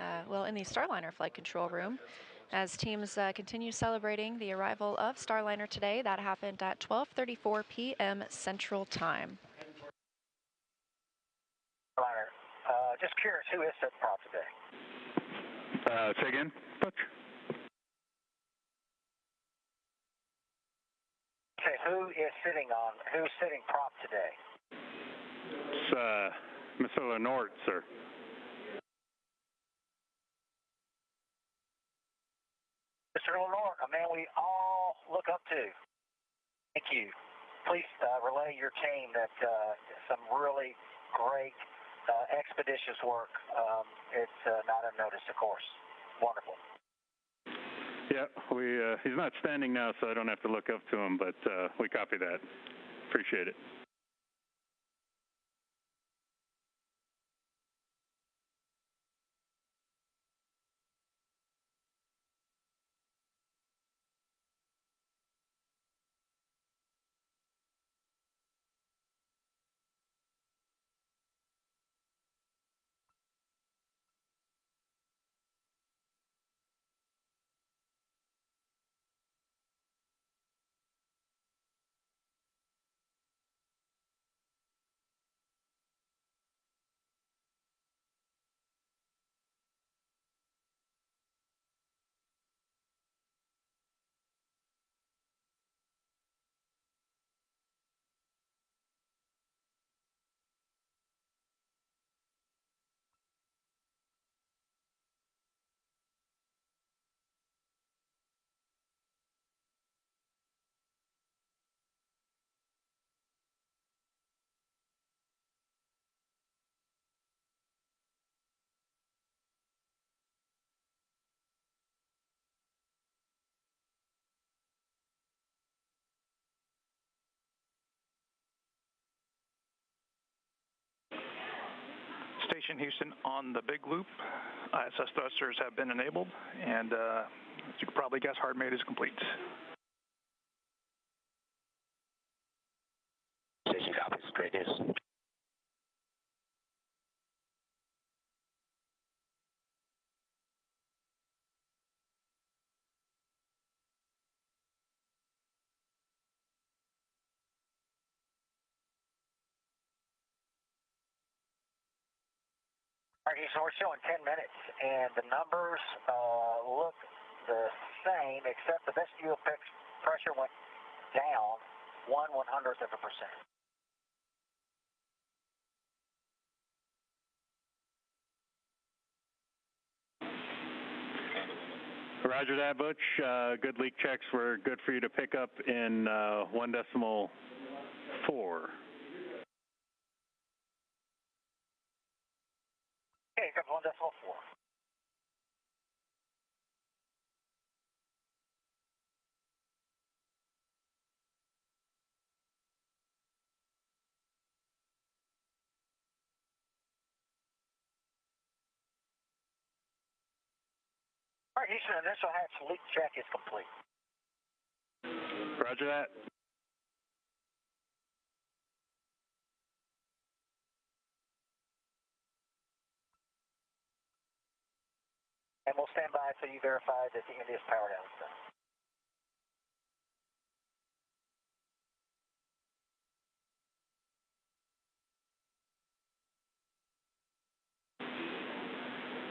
in the Starliner flight control room, as teams continue celebrating the arrival of Starliner today. That happened at 12:34 p.m. Central Time. Starliner, just curious, who is sitting prop today? Say again, Butch? Okay, who's sitting prop today? It's Mr. Lenort, sir. Mr. Lenort, a man we all look up to. Thank you. Please relay your team that some really great, expeditious work. It's not unnoticed, of course. Wonderful. Yeah, he's not standing now, so I don't have to look up to him, but we copy that. Appreciate it. Station Houston on the big loop. ISS thrusters have been enabled, and as you can probably guess, hard maid is complete. Station copies. Great news. All right, so we're showing 10 minutes, and the numbers look the same, except the vestibule pressure went down 1/100th of a percent. Roger that, Butch. Good leak checks were good for you to pick up in 1.4. Okay, comes 1.4. All right, Houston, initial hatch leak check is complete. Roger that. And we'll stand by so you verify that the NDS power down is done.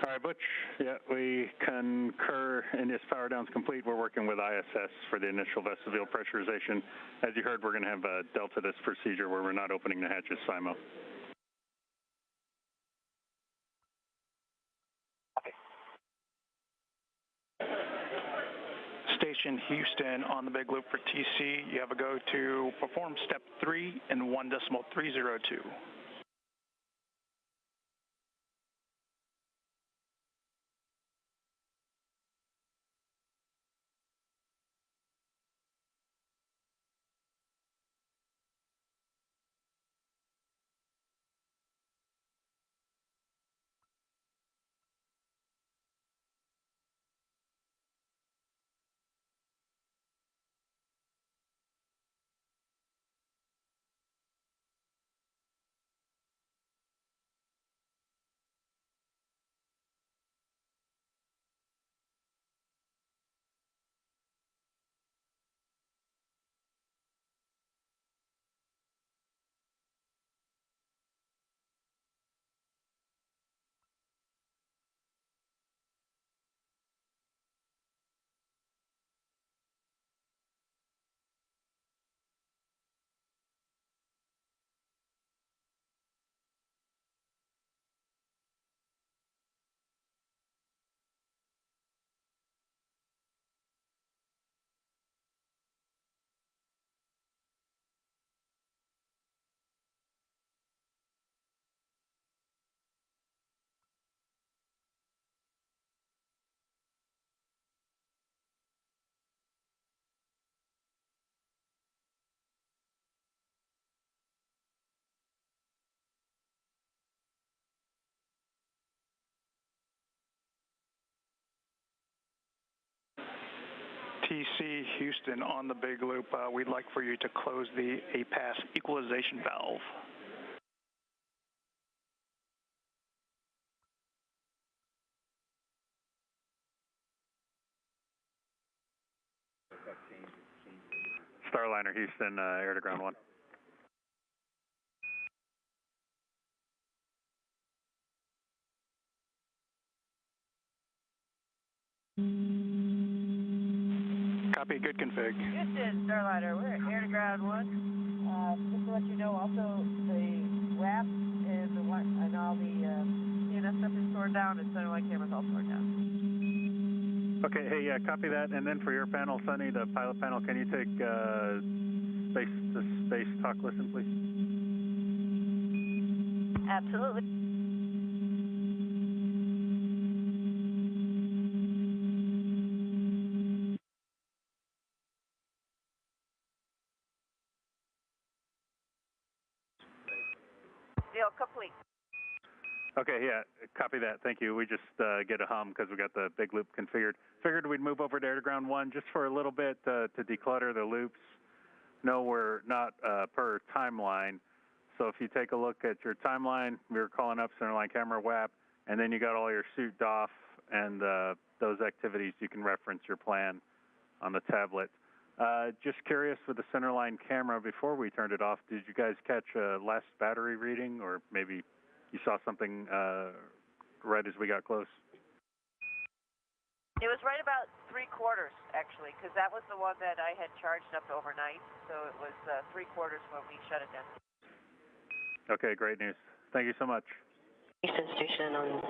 All right, Butch. Yeah, we concur. NDS power down's complete. We're working with ISS for the initial vestibule pressurization. As you heard, we're going to have a delta this procedure where we're not opening the hatches SIMO. Okay. Station Houston on the big loop for TC. You have a go to perform step 3 in 1.302. TC Houston on the big loop. We'd like for you to close the APAS equalization valve. Starliner Houston, air to ground 1. Copy, good config. Houston, Starliner, we're air to ground 1. Just to let you know, also the WAP and all the CNS stuff is stored down, and centerline camera's all stored down. Okay, hey, yeah, copy that. And then for your panel, Sunny, the pilot panel, can you take space-to-space talk listen, please? Absolutely. Deal complete. Okay, yeah, copy that. Thank you. We just get a hum because we got the big loop configured. Figured we'd move over to air to ground 1 just for a little bit to declutter the loops. No, we're not per timeline. So if you take a look at your timeline, we were calling up centerline camera WAP, and then you got all your suit DOF and those activities. You can reference your plan on the tablet. Just curious with the centerline camera, before we turned it off, did you guys catch a last battery reading, or maybe you saw something right as we got close? It was right about 3/4, actually, because that was the one that I had charged up overnight. So it was 3/4 when we shut it down. Okay, great news. Thank you so much. Houston Station on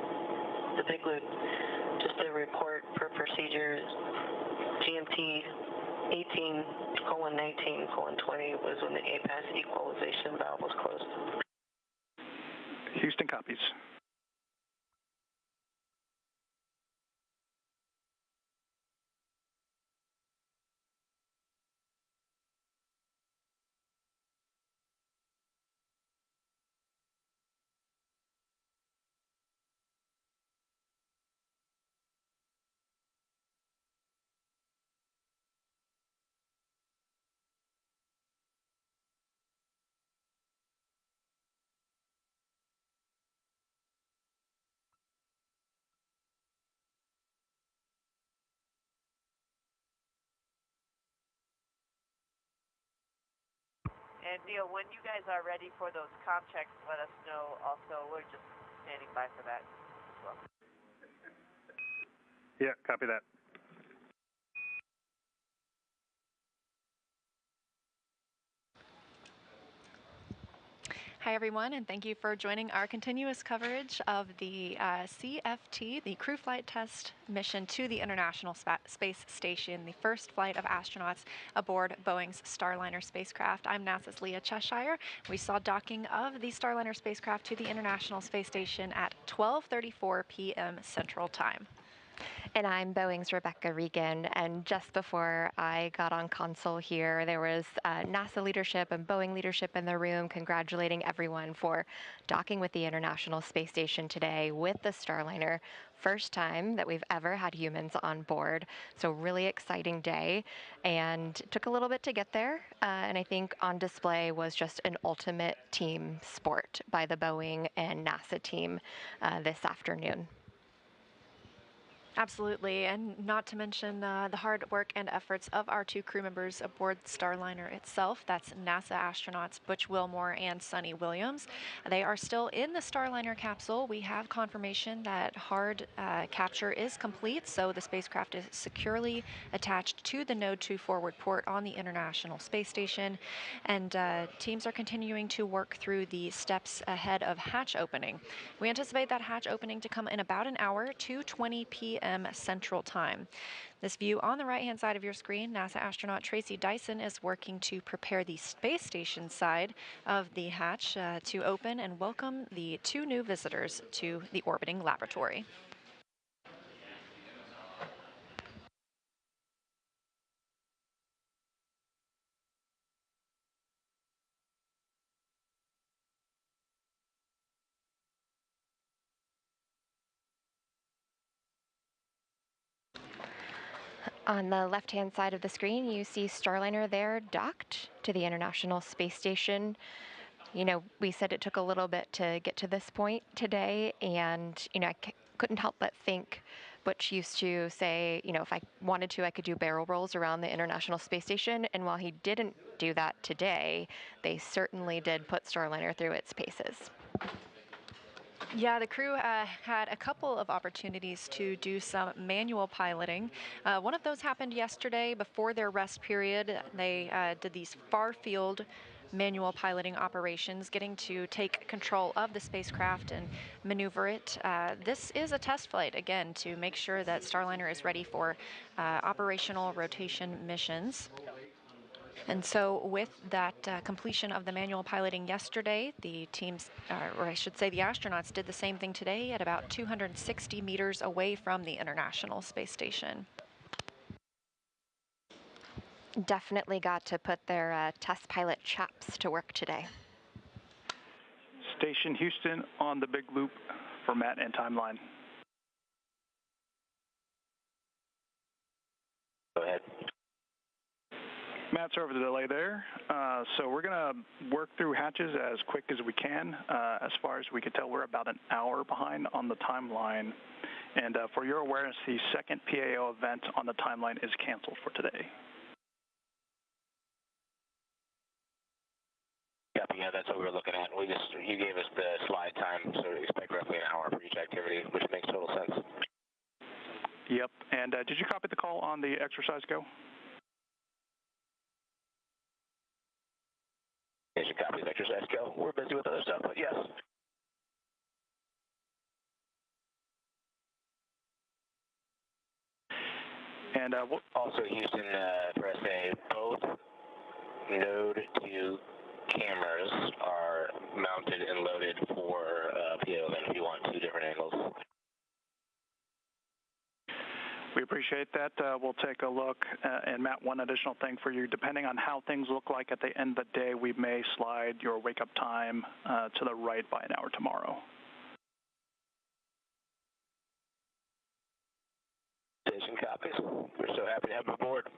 the big loop. Just a report per procedure. GMT 18:19:20 was when the APAS equalization valve was closed. Houston copies. And Neil, when you guys are ready for those comm checks, let us know. Also, we're just standing by for that as well. Yeah, copy that. Hi, everyone, and thank you for joining our continuous coverage of the CFT, the crew flight test mission to the International Space Station, the first flight of astronauts aboard Boeing's Starliner spacecraft. I'm NASA's Leah Cheshire. We saw docking of the Starliner spacecraft to the International Space Station at 12:34 p.m. Central Time. And I'm Boeing's Rebecca Regan, and just before I got on console here, there was NASA leadership and Boeing leadership in the room congratulating everyone for docking with the International Space Station today with the Starliner. First time that we've ever had humans on board, so really exciting day, and it took a little bit to get there, and I think on display was just an ultimate team sport by the Boeing and NASA team this afternoon. Absolutely, and not to mention the hard work and efforts of our two crew members aboard Starliner itself. That's NASA astronauts Butch Wilmore and Sunny Williams. They are still in the Starliner capsule. We have confirmation that hard capture is complete, so the spacecraft is securely attached to the Node 2 forward port on the International Space Station, and teams are continuing to work through the steps ahead of hatch opening. We anticipate that hatch opening to come in about an hour, 2:20 p.m. Central Time. This view on the right-hand side of your screen, NASA astronaut Tracy Dyson is working to prepare the space station side of the hatch to open and welcome the two new visitors to the orbiting laboratory. On the left-hand side of the screen, you see Starliner there docked to the International Space Station. You know, we said it took a little bit to get to this point today, and, you know, I couldn't help but think Butch used to say, you know, if I wanted to, I could do barrel rolls around the International Space Station, and while he didn't do that today, they certainly did put Starliner through its paces. Yeah, the crew had a couple of opportunities to do some manual piloting. One of those happened yesterday before their rest period. They did these far field manual piloting operations, getting to take control of the spacecraft and maneuver it. This is a test flight, again, to make sure that Starliner is ready for operational rotation missions. And so with that completion of the manual piloting yesterday, the teams, or I should say the astronauts, did the same thing today at about 260 meters away from the International Space Station. Definitely got to put their test pilot chops to work today. Station Houston on the big loop for Matt and timeline. Go ahead. Matt, sorry for the delay there. So we're going to work through hatches as quick as we can. As far as we can tell, we're about an hour behind on the timeline. And for your awareness, the second PAO event on the timeline is canceled for today. Yeah, that's what we were looking at. You gave us the slide time, so we expect roughly an hour for each activity, which makes total sense. Yep. And did you copy the call on the exercise go? Yes, you copy the exercise go. We're busy with other stuff, but yes. And also, Houston, press A, both node 2 cameras are mounted and loaded for PO then if you want 2 different angles. We appreciate that. We'll take a look. And Matt, one additional thing for you. Depending on how things look like at the end of the day, we may slide your wake-up time to the right by an hour tomorrow. Station copies. We're so happy to have him aboard.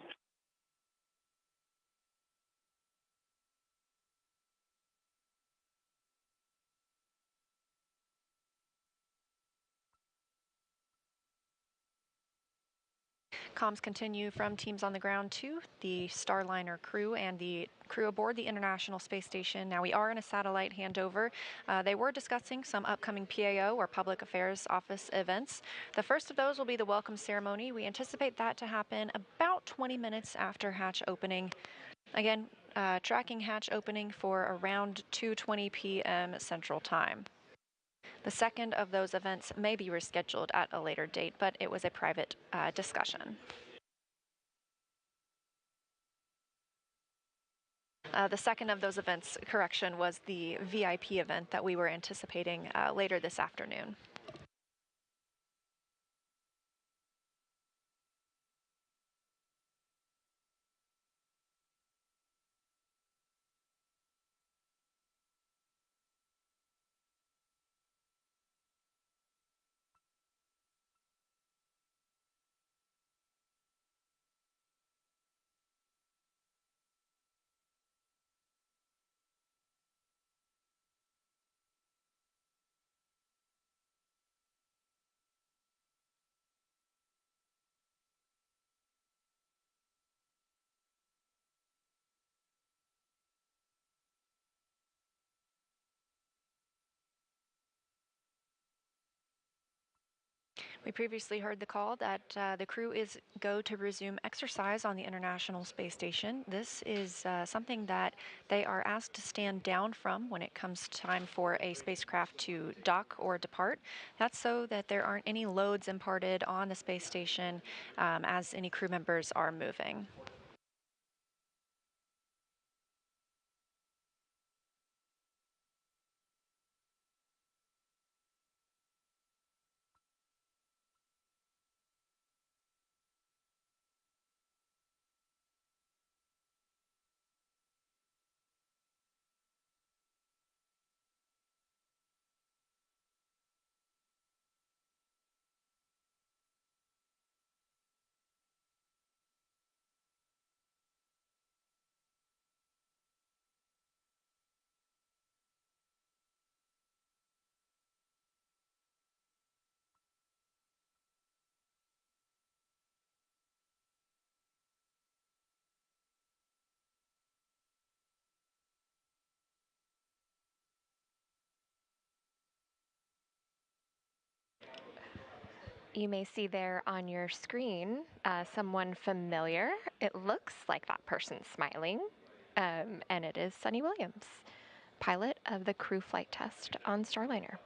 Comms continue from teams on the ground to the Starliner crew and the crew aboard the International Space Station. Now we are in a satellite handover. They were discussing some upcoming PAO or Public Affairs Office events. The first of those will be the welcome ceremony. We anticipate that to happen about 20 minutes after hatch opening. Again, tracking hatch opening for around 2:20 p.m. Central Time. The second of those events may be rescheduled at a later date, but it was a private discussion. The second of those events, correction, was the VIP event that we were anticipating later this afternoon. We previously heard the call that the crew is go to resume exercise on the International Space Station. This is something that they are asked to stand down from when it comes time for a spacecraft to dock or depart. That's so that there aren't any loads imparted on the space station as any crew members are moving. You may see there on your screen someone familiar. It looks like that person smiling, and it is Sunny Williams, pilot of the crew flight test on Starliner.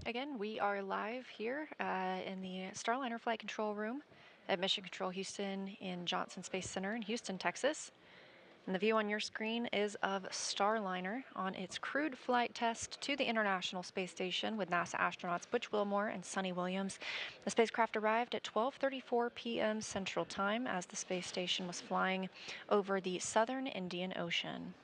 Again, we are live here in the Starliner Flight Control Room at Mission Control Houston in Johnson Space Center in Houston, Texas. And the view on your screen is of Starliner on its crewed flight test to the International Space Station with NASA astronauts Butch Wilmore and Sunny Williams. The spacecraft arrived at 12:34 p.m. Central Time as the space station was flying over the southern Indian Ocean.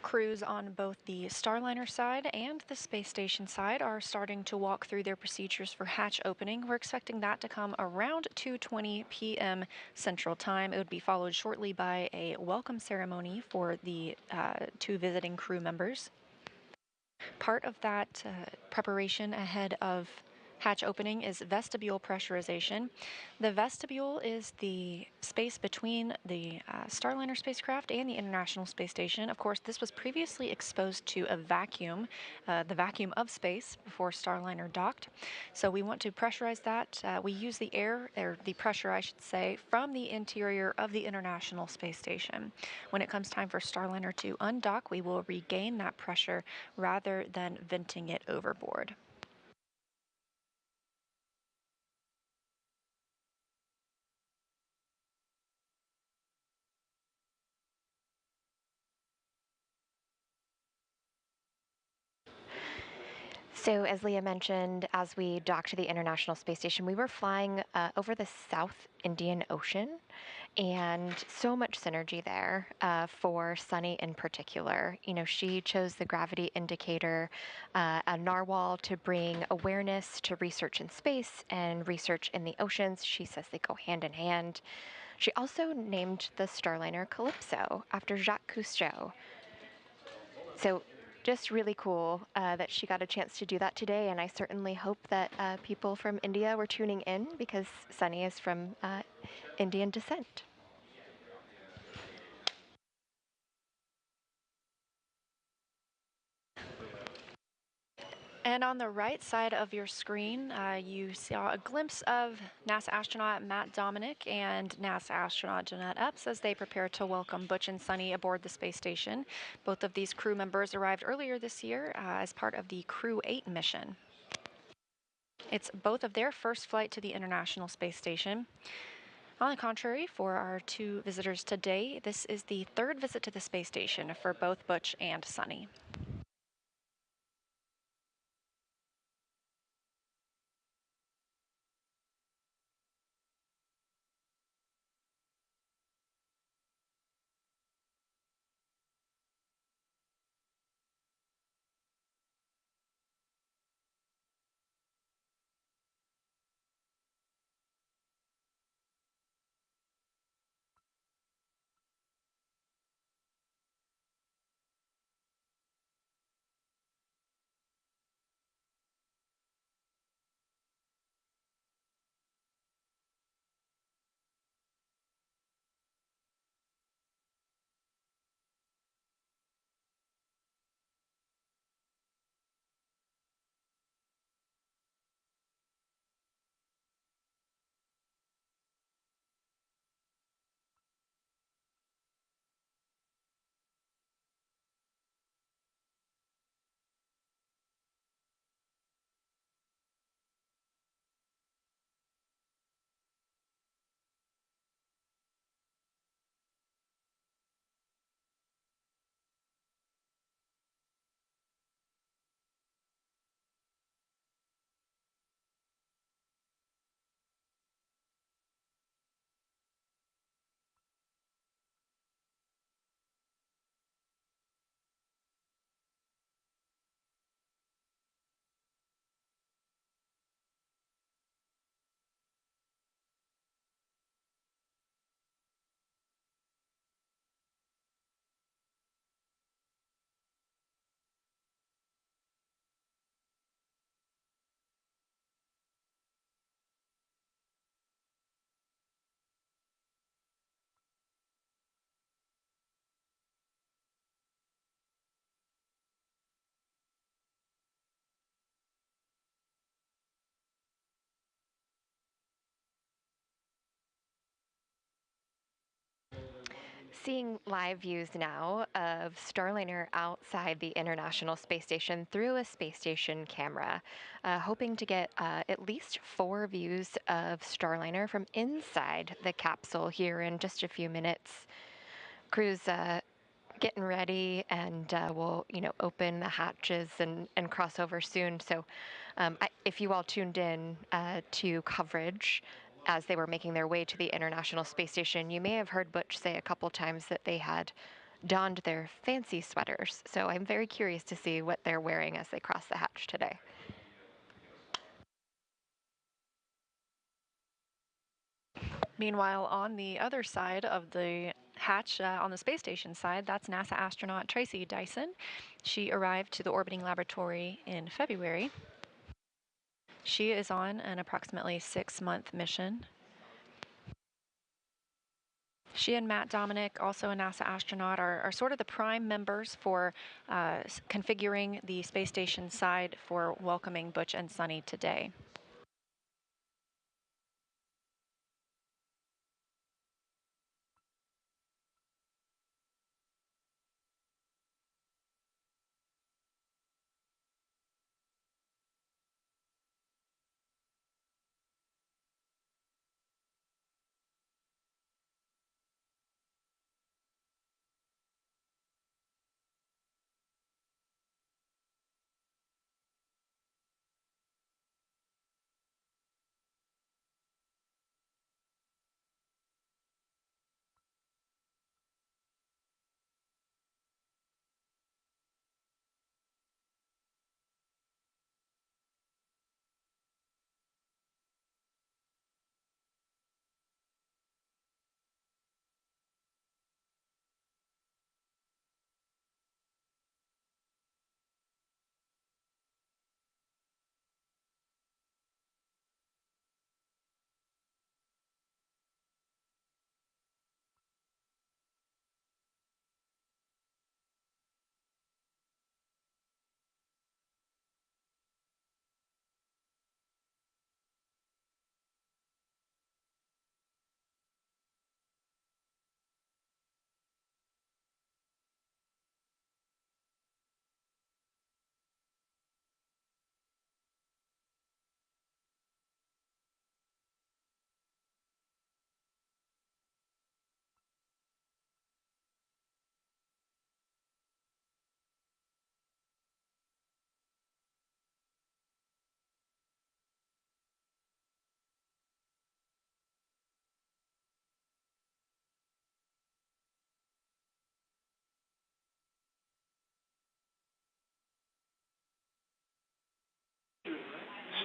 Crews on both the Starliner side and the space station side are starting to walk through their procedures for hatch opening. We're expecting that to come around 2:20 p.m. Central Time. It would be followed shortly by a welcome ceremony for the two visiting crew members. Part of that preparation ahead of Hatch opening is vestibule pressurization. The vestibule is the space between the Starliner spacecraft and the International Space Station. Of course, this was previously exposed to a vacuum, the vacuum of space, before Starliner docked. So we want to pressurize that. We use the air, or the pressure, I should say, from the interior of the International Space Station. When it comes time for Starliner to undock, we will regain that pressure rather than venting it overboard. So, as Leah mentioned, as we docked to the International Space Station, we were flying over the South Indian Ocean, and so much synergy there for Sunny in particular. You know, she chose the gravity indicator, a narwhal, to bring awareness to research in space and research in the oceans. She says they go hand in hand. She also named the Starliner Calypso after Jacques Cousteau. So just really cool that she got a chance to do that today, and I certainly hope that people from India were tuning in because Sunny is from Indian descent. And on the right side of your screen, you saw a glimpse of NASA astronaut Matt Dominic and NASA astronaut Jeanette Epps as they prepare to welcome Butch and Sunny aboard the space station. Both of these crew members arrived earlier this year as part of the Crew 8 mission. It's both of their first flight to the International Space Station. On the contrary, for our two visitors today, this is the third visit to the space station for both Butch and Sunny. Seeing live views now of Starliner outside the International Space Station through a space station camera, hoping to get at least 4 views of Starliner from inside the capsule here in just a few minutes. Crew's getting ready, and we'll open the hatches and cross over soon. So if you all tuned in to coverage as they were making their way to the International Space Station, you may have heard Butch say a couple times that they had donned their fancy sweaters. So I'm very curious to see what they're wearing as they cross the hatch today. Meanwhile, on the other side of the hatch, on the space station side, that's NASA astronaut Tracy Dyson. She arrived to the orbiting laboratory in February. She is on an approximately 6-month mission. She and Matt Dominic, also a NASA astronaut, are sort of the prime members for configuring the space station side for welcoming Butch and Sunny today.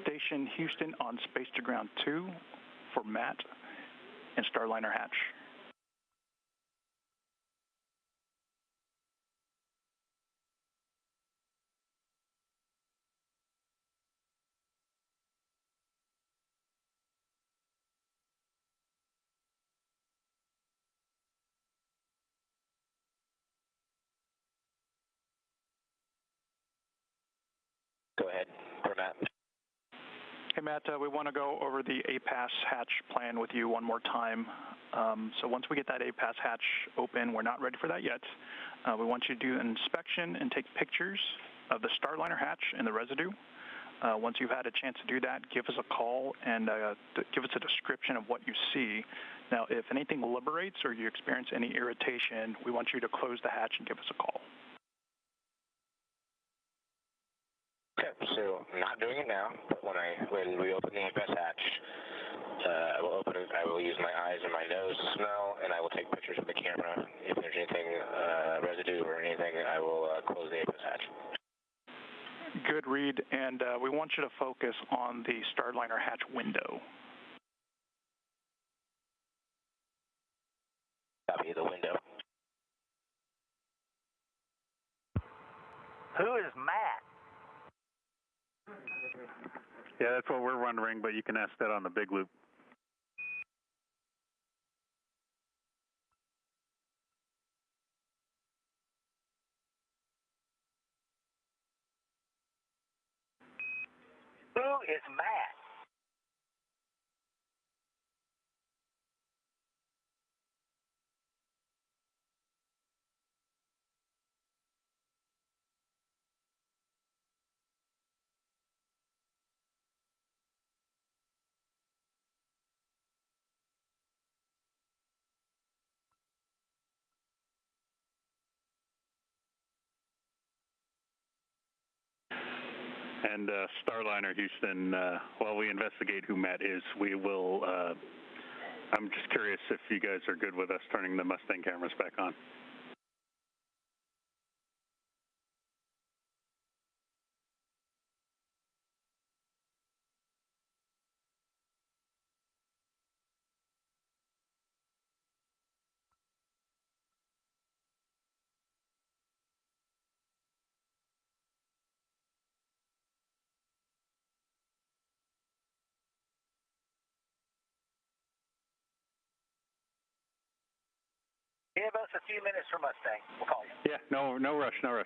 Station Houston on Space to Ground 2 for Matt and Starliner hatch. Go ahead, for Matt. Hey Matt, we want to go over the APAS hatch plan with you one more time. So once we get that APAS hatch open, we're not ready for that yet. We want you to do an inspection and take pictures of the Starliner hatch and the residue. Once you've had a chance to do that, give us a call and give us a description of what you see. Now, if anything liberates or you experience any irritation, we want you to close the hatch and give us a call. Okay, so I'm not doing it now, but when we open the APAS hatch, I will open it, I will use my eyes and my nose to smell, and I will take pictures with the camera. If there's anything, residue or anything, I will close the APAS hatch. Good read, and we want you to focus on the Starliner hatch window. Copy the window. Who is Matt? Yeah, that's what we're wondering, but you can ask that on the big loop. Who is Matt? And Starliner Houston, while we investigate who Matt is, we will, I'm just curious if you guys are good with us turning the Mustang cameras back on. Give us a few minutes for Mustang. We'll call you. Yeah, no rush, no rush.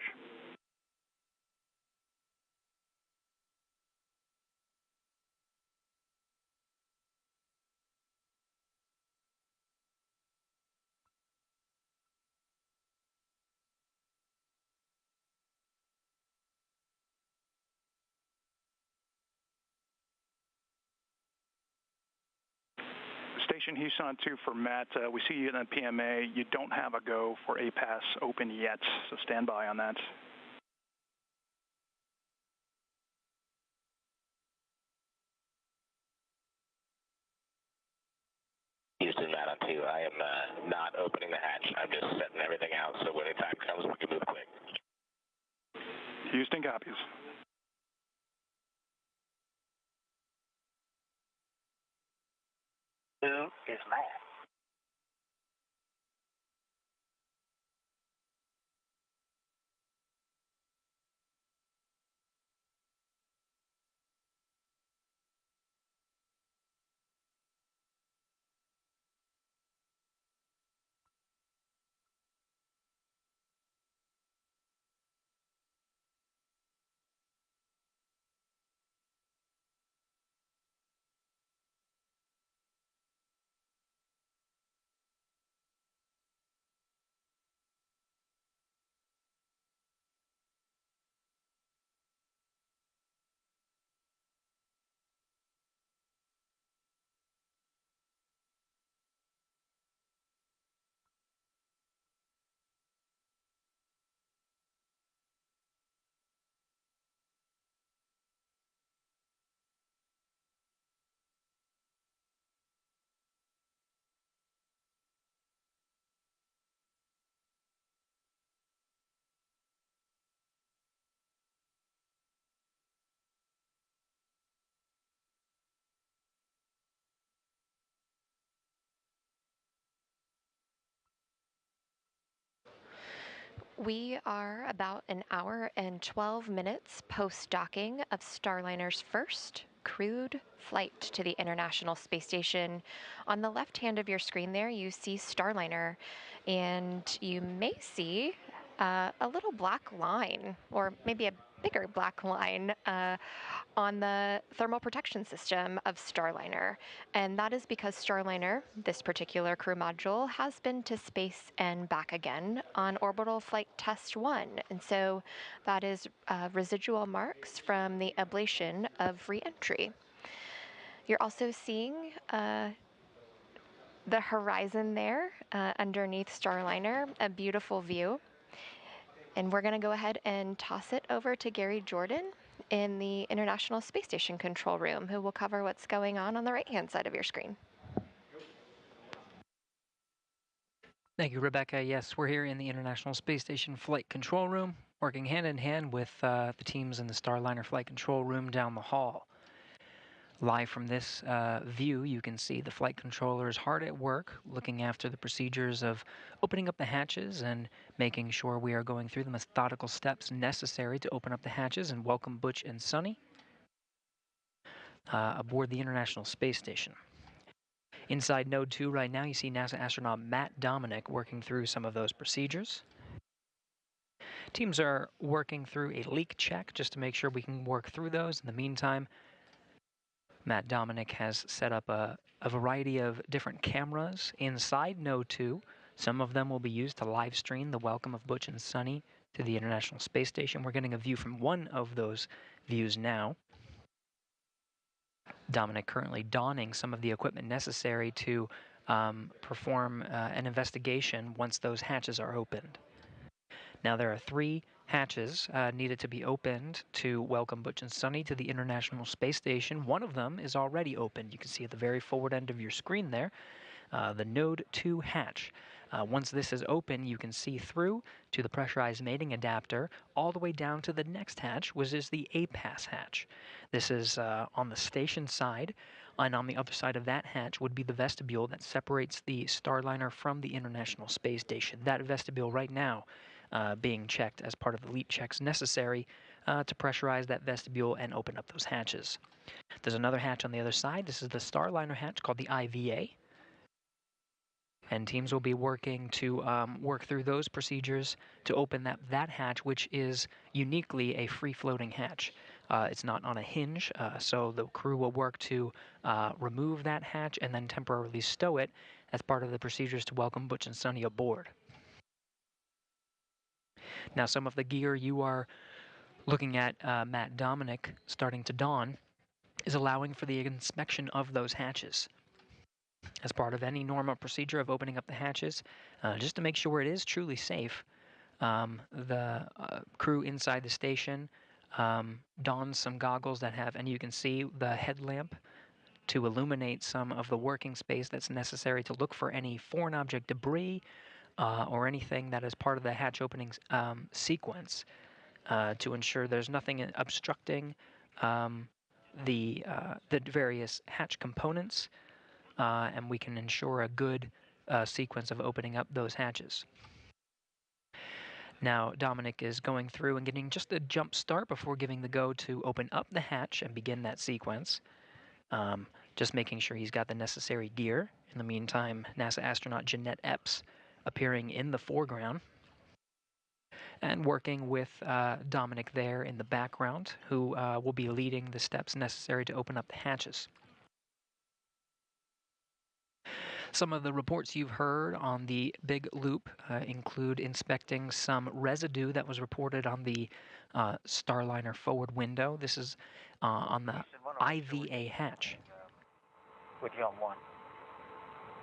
Station Houston on 2 for Matt. We see you in the PMA. You don't have a go for APAS open yet, so stand by on that. Houston, Matt on 2. I am not opening the hatch. I'm just setting everything out, so when the time comes, we can move quick. Houston copies. Who is Matt? We are about an hour and 12 minutes post-docking of Starliner's first crewed flight to the International Space Station. On the left hand of your screen there, you see Starliner, and you may see a little black line, or maybe a bigger black line on the thermal protection system of Starliner. And that is because Starliner, this particular crew module, has been to space and back again on orbital flight test 1. And so that is residual marks from the ablation of reentry. You're also seeing the horizon there underneath Starliner, a beautiful view. And we're going to go ahead and toss it over to Gary Jordan in the International Space Station control room, who will cover what's going on the right-hand side of your screen. Thank you, Rebecca. Yes, we're here in the International Space Station flight control room, working hand in hand with the teams in the Starliner flight control room down the hall. Live from this view, you can see the flight controllers hard at work, looking after the procedures of opening up the hatches and making sure we are going through the methodical steps necessary to open up the hatches and welcome Butch and Sunny aboard the International Space Station. Inside Node 2 right now, you see NASA astronaut Matt Dominic working through some of those procedures. Teams are working through a leak check just to make sure we can work through those. In the meantime, Matt Dominic has set up a variety of different cameras inside Node 2. Some of them will be used to live stream the welcome of Butch and Sunny to the International Space Station. We're getting a view from one of those views now. Dominic currently donning some of the equipment necessary to perform an investigation once those hatches are opened. Now there are 3 hatches needed to be opened to welcome Butch and Sunny to the International Space Station. One of them is already opened. You can see at the very forward end of your screen there, the Node 2 hatch. Once this is open, you can see through to the pressurized mating adapter all the way down to the next hatch, which is the APAS hatch. This is on the station side, and on the other side of that hatch would be the vestibule that separates the Starliner from the International Space Station. That vestibule right now being checked as part of the leak checks necessary to pressurize that vestibule and open up those hatches. There's another hatch on the other side. This is the Starliner hatch called the IVA. And teams will be working to work through those procedures to open that hatch, which is uniquely a free-floating hatch. It's not on a hinge, so the crew will work to remove that hatch and then temporarily stow it as part of the procedures to welcome Butch and Sonny aboard. Now, some of the gear you are looking at, Matt Dominic, starting to don, is allowing for the inspection of those hatches. As part of any normal procedure of opening up the hatches, just to make sure it is truly safe, the crew inside the station dons some goggles that have, and you can see the headlamp to illuminate some of the working space that's necessary to look for any foreign object debris or anything that is part of the hatch opening sequence to ensure there's nothing obstructing the various hatch components, and we can ensure a good sequence of opening up those hatches. Now, Dominic is going through and getting just a jump start before giving the go to open up the hatch and begin that sequence. Just making sure he's got the necessary gear. In the meantime, NASA astronaut Jeanette Epps appearing in the foreground and working with Dominic there in the background, who will be leading the steps necessary to open up the hatches. Some of the reports you've heard on the big loop include inspecting some residue that was reported on the Starliner forward window. This is on the IVA hatch. With you on one.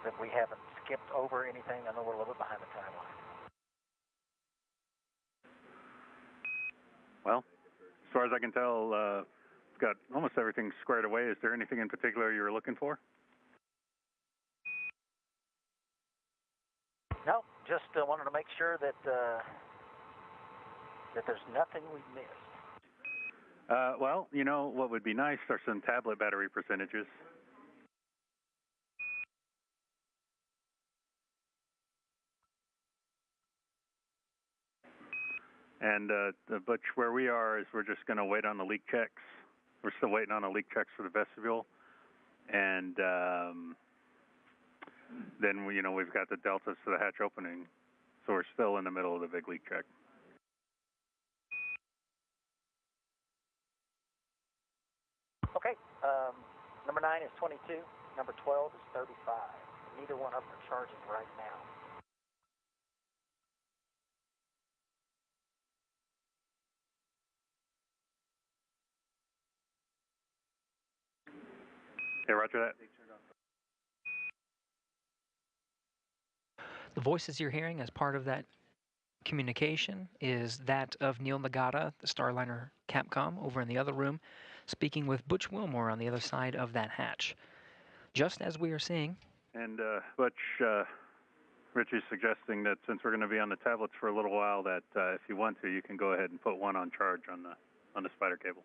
That we haven't skipped over anything. I know we're a little bit behind the timeline. Well, as far as I can tell, we've got almost everything squared away. Is there anything in particular you were looking for? No, just wanted to make sure that that there's nothing we missed. Well, you know, what would be nice are some tablet battery percentages. And Butch, where we are is we're just going to wait on the leak checks. We're still waiting on the leak checks for the vestibule. And then, we've got the deltas to the hatch opening. So we're still in the middle of the big leak check. Okay, number 9 is 22, number 12 is 35. Neither one of them are charging right now. Yeah, roger that. The voices you're hearing as part of that communication is that of Neil Nagata, the Starliner Capcom, over in the other room, speaking with Butch Wilmore on the other side of that hatch. Just as we are seeing. And Butch, Richie's suggesting that since we're going to be on the tablets for a little while, that if you want to, you can go ahead and put one on charge on the spider cable.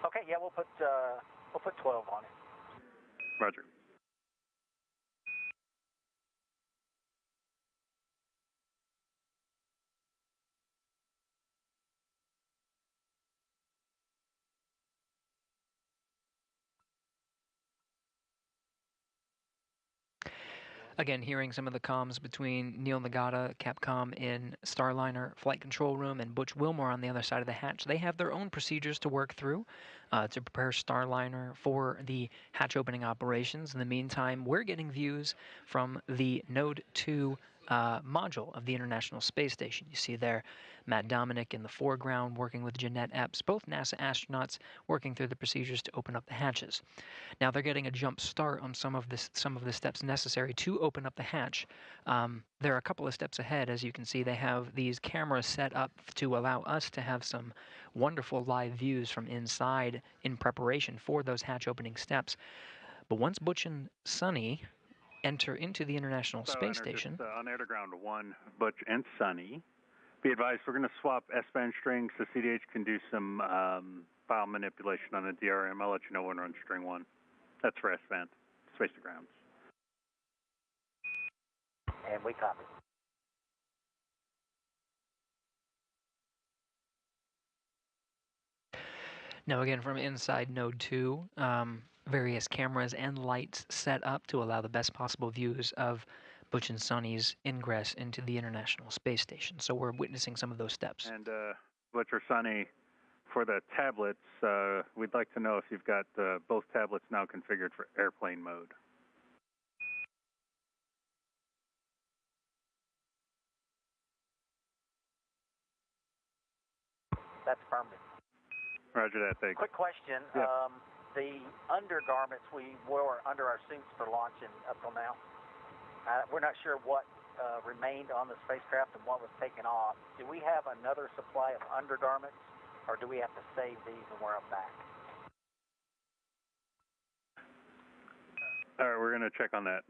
Okay, yeah, we'll put 12 on it. Roger. Again, hearing some of the comms between Neil Nagata, Capcom in Starliner Flight Control Room, and Butch Wilmore on the other side of the hatch. They have their own procedures to work through to prepare Starliner for the hatch opening operations. In the meantime, we're getting views from the Node 2 module of the International Space Station. You see there Matt Dominic in the foreground working with Jeanette Epps, both NASA astronauts working through the procedures to open up the hatches. Now they're getting a jump start on some of the steps necessary to open up the hatch. They're a couple of steps ahead. As you can see, they have these cameras set up to allow us to have some wonderful live views from inside in preparation for those hatch opening steps. But once Butch and Sonny enter into the International Space Station. On air to ground 1, Butch and Sonny. Be advised, we're going to swap S-band strings so CDH can do some file manipulation on the DRM. I'll let you know when we're on string 1. That's for S-band, space to grounds. And we copy. No, again, from inside Node 2, various cameras and lights set up to allow the best possible views of Butch and Sonny's ingress into the International Space Station. So we're witnessing some of those steps. And Butch or Sonny, for the tablets, we'd like to know if you've got both tablets now configured for airplane mode. That's affirmative. Roger that, thanks. Quick question. Yeah. The undergarments we wore under our suits for launching up till now, we're not sure what remained on the spacecraft and what was taken off. Do we have another supply of undergarments, or do we have to save these and wear them back? All right, we're going to check on that.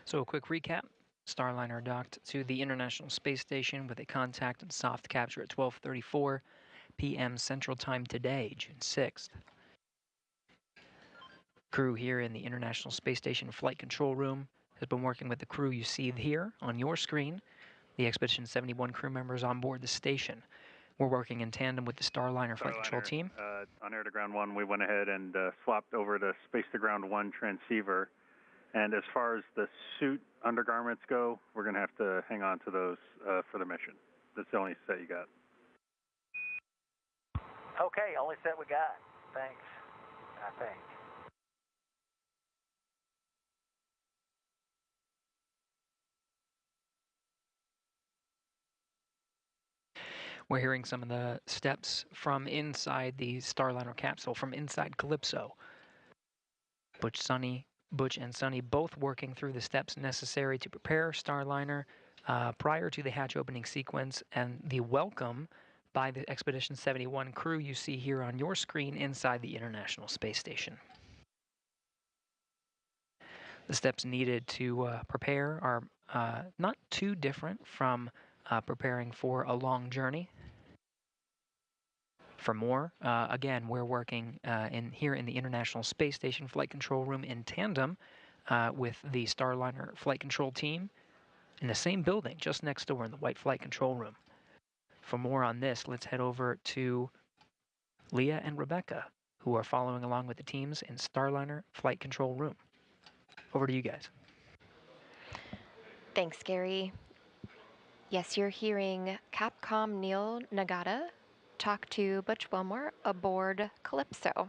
So a quick recap. Starliner docked to the International Space Station with a contact and soft capture at 12:34 p.m. Central Time today, June 6th. Crew here in the International Space Station Flight Control Room has been working with the crew you see here on your screen, the Expedition 71 crew members on board the station. We're working in tandem with the Starliner Flight Control team. On Air to Ground 1, we went ahead and swapped over to Space to Ground 1 transceiver. And as far as the suit undergarments go, we're going to have to hang on to those for the mission. That's the only set you got. Okay, only set we got. Thanks, I think. We're hearing some of the steps from inside the Starliner capsule, from inside Calypso. Butch and Sonny both working through the steps necessary to prepare Starliner prior to the hatch opening sequence and the welcome by the Expedition 71 crew you see here on your screen inside the International Space Station. The steps needed to prepare are not too different from preparing for a long journey. For more, again, we're working here in the International Space Station Flight Control Room in tandem with the Starliner Flight Control team in the same building, just next door in the White Flight Control Room. For more on this, let's head over to Leah and Rebecca, who are following along with the teams in Starliner Flight Control Room. Over to you guys. Thanks, Gary. Yes, you're hearing Capcom Neil Nagata talk to Butch Wilmore aboard Calypso,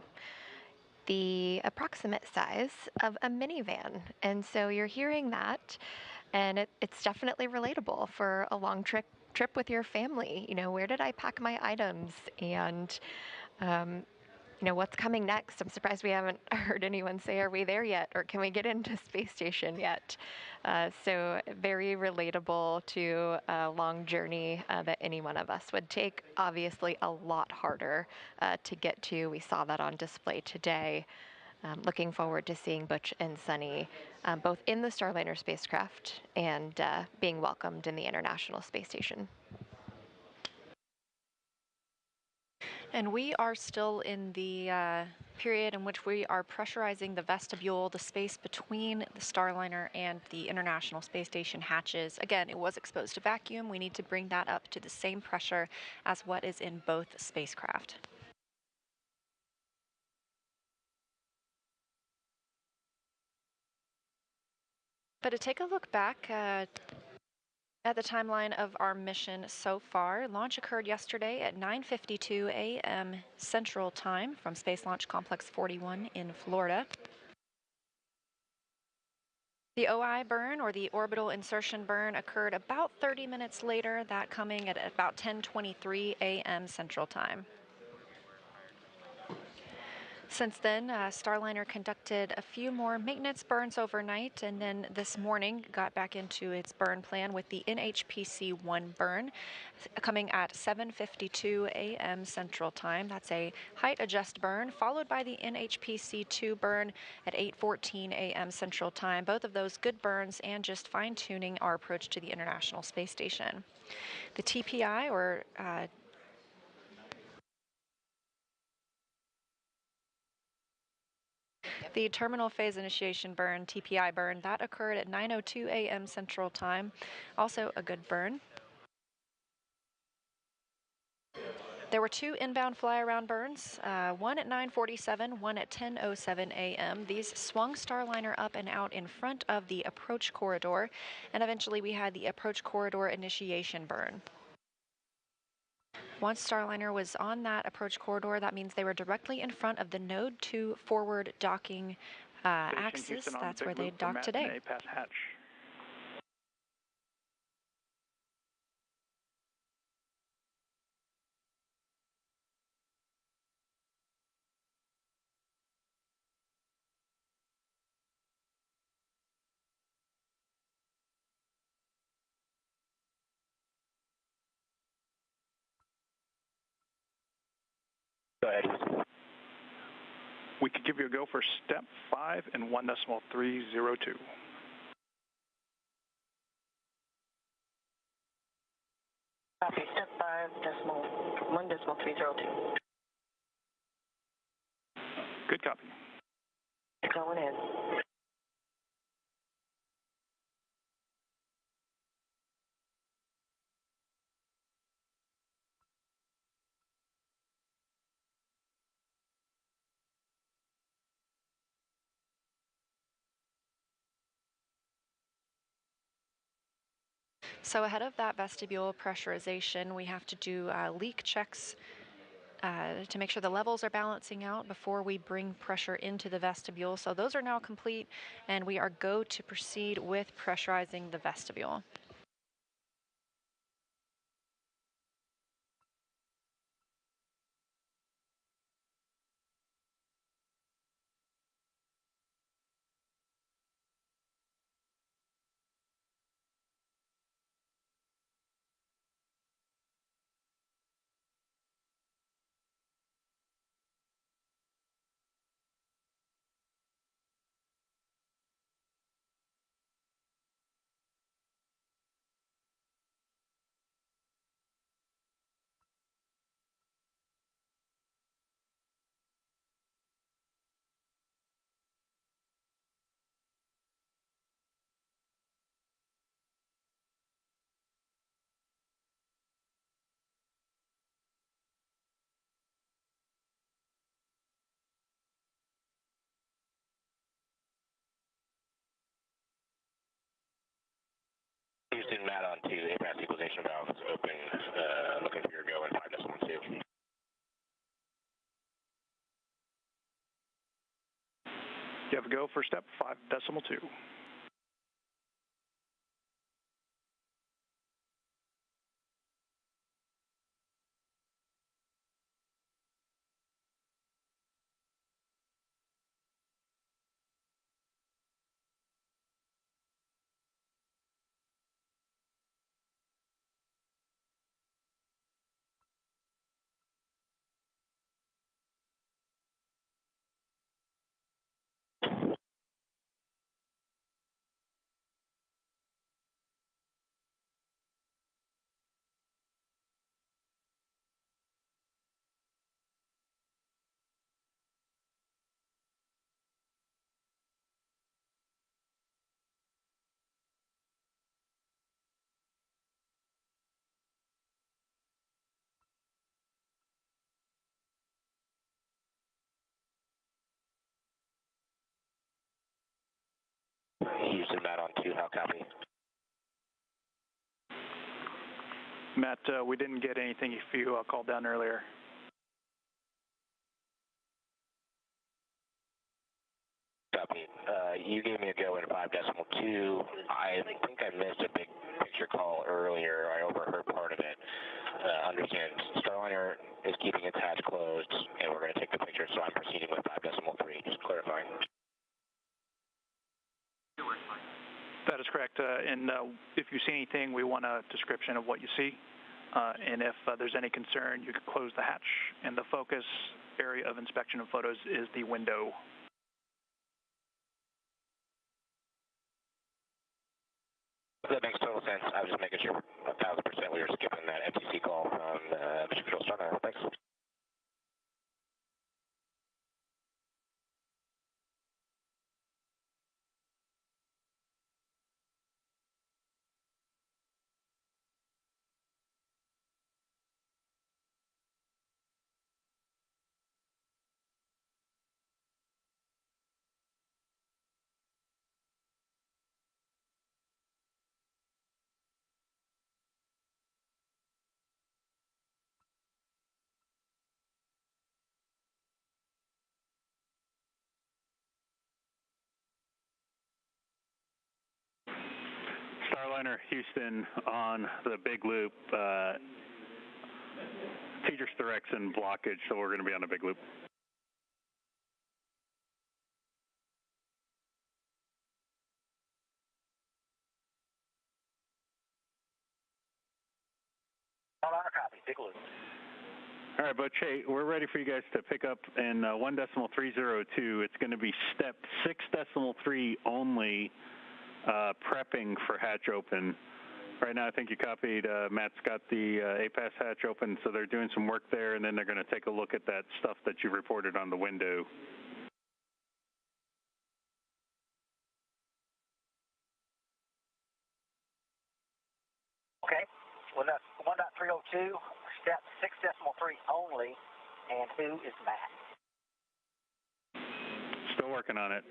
the approximate size of a minivan. And so you're hearing that, and it's definitely relatable for a long trip with your family. You know, where did I pack my items? And you know, what's coming next? I'm surprised we haven't heard anyone say, are we there yet? Or can we get into space station yet? So very relatable to a long journey that any one of us would take. Obviously a lot harder to get to. We saw that on display today. Looking forward to seeing Butch and Sonny both in the Starliner spacecraft and being welcomed in the International Space Station. And we are still in the period in which we are pressurizing the vestibule, the space between the Starliner and the International Space Station hatches. Again, it was exposed to vacuum. We need to bring that up to the same pressure as what is in both spacecraft. But to take a look back At the timeline of our mission so far, launch occurred yesterday at 9:52 a.m. Central Time from Space Launch Complex 41 in Florida. The OI burn, or the orbital insertion burn, occurred about 30 minutes later, that coming at about 10:23 a.m. Central Time. Since then, Starliner conducted a few more maintenance burns overnight, and then this morning got back into its burn plan with the NHPC-1 burn coming at 7:52 a.m. Central Time. That's a height adjust burn, followed by the NHPC-2 burn at 8:14 a.m. Central Time. Both of those good burns and just fine-tuning our approach to the International Space Station. The TPI, or the terminal phase initiation burn, TPI burn, that occurred at 9:02 a.m. Central Time. Also a good burn. There were two inbound fly-around burns, one at 9:47, one at 10:07 a.m. These swung Starliner up and out in front of the approach corridor, and eventually we had the approach corridor initiation burn. Once Starliner was on that approach corridor, that means they were directly in front of the Node 2 forward docking axis. That's where they dock today. Go ahead. We could give you a go for step 5 and 1.302. Copy, step 5.1.302. Good copy. Going in. So ahead of that vestibule pressurization, we have to do leak checks to make sure the levels are balancing out before we bring pressure into the vestibule. So those are now complete, and we are go to proceed with pressurizing the vestibule. Houston, Matt on 2, APAS equalization valve is open, looking for your go in 5.12. You have a go for step 5.2. Houston, Matt on 2, how copy? Matt, we didn't get anything if you called down earlier. Copy. You gave me a go in 5.2. I think I missed a big picture call earlier. I overheard part of it. Understand Starliner is keeping its hatch closed, and we're going to take the picture, so I'm proceeding with 5.3. Just clarifying. That is correct. And if you see anything, we want a description of what you see. And if there's any concern, you could close the hatch. And the focus area of inspection of photos is the window. That makes total sense. I was just making sure 1,000% we were skipping that FTC call from Mission Control Starliner. Thanks. Starliner Houston on the big loop. Teeter's direction blockage, so we're going to be on the big loop. Starliner copy, big loop. All right, Butch, hey, we're ready for you guys to pick up in 1.302. It's going to be step 6.3 only, prepping for hatch open. Right now, I think you copied, Matt's got the APAS hatch open, so they're doing some work there, and then they're going to take a look at that stuff that you reported on the window. Okay, well, that's 1.302, step 6.3 only, and who is Matt? Still working on it.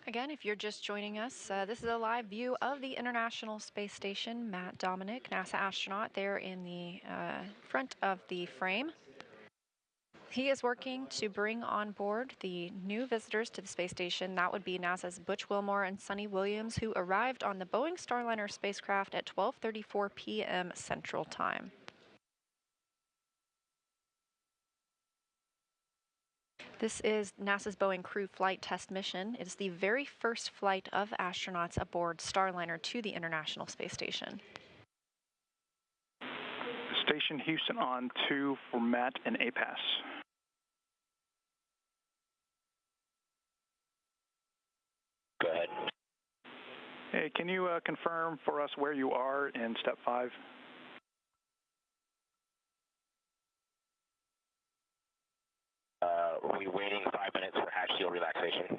Again, if you're just joining us, this is a live view of the International Space Station. Matt Dominic, NASA astronaut, there in the front of the frame. He is working to bring on board the new visitors to the space station. That would be NASA's Butch Wilmore and Sonny Williams, who arrived on the Boeing Starliner spacecraft at 12:34 p.m. Central Time. This is NASA's Boeing Crew Flight Test Mission. It is the very first flight of astronauts aboard Starliner to the International Space Station. Station Houston on 2 for Matt and APAS. Go ahead. Hey, can you confirm for us where you are in step 5? We're waiting 5 minutes for hatch seal relaxation.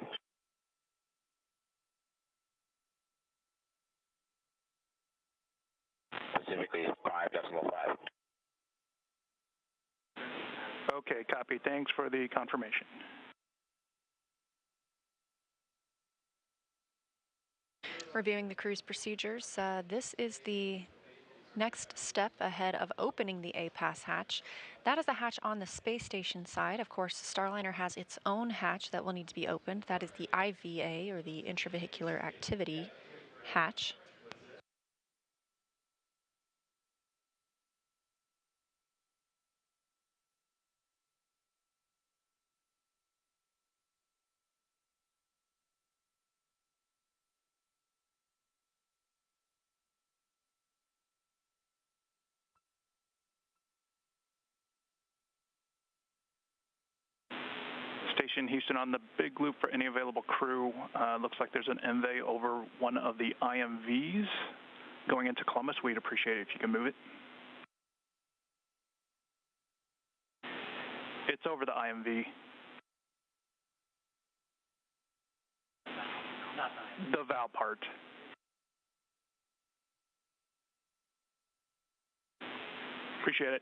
Specifically 5.5. Okay, copy. Thanks for the confirmation. Reviewing the crew's procedures, this is the next step ahead of opening the APAS hatch. That is the hatch on the space station side. Of course, Starliner has its own hatch that will need to be opened. That is the IVA, or the Intravehicular Activity hatch. station, Houston, on the big loop for any available crew. Looks like there's an MV over one of the IMVs going into Columbus. We'd appreciate it if you can move it. It's over the IMV. The valve part. Appreciate it.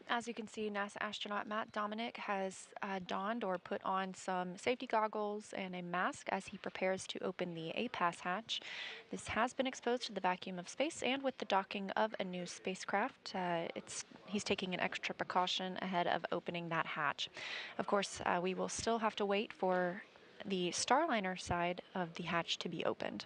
As you can see, NASA astronaut Matt Dominic has donned or put on some safety goggles and a mask as he prepares to open the APAS hatch. This has been exposed to the vacuum of space, and with the docking of a new spacecraft, he's taking an extra precaution ahead of opening that hatch. Of course, we will still have to wait for the Starliner side of the hatch to be opened.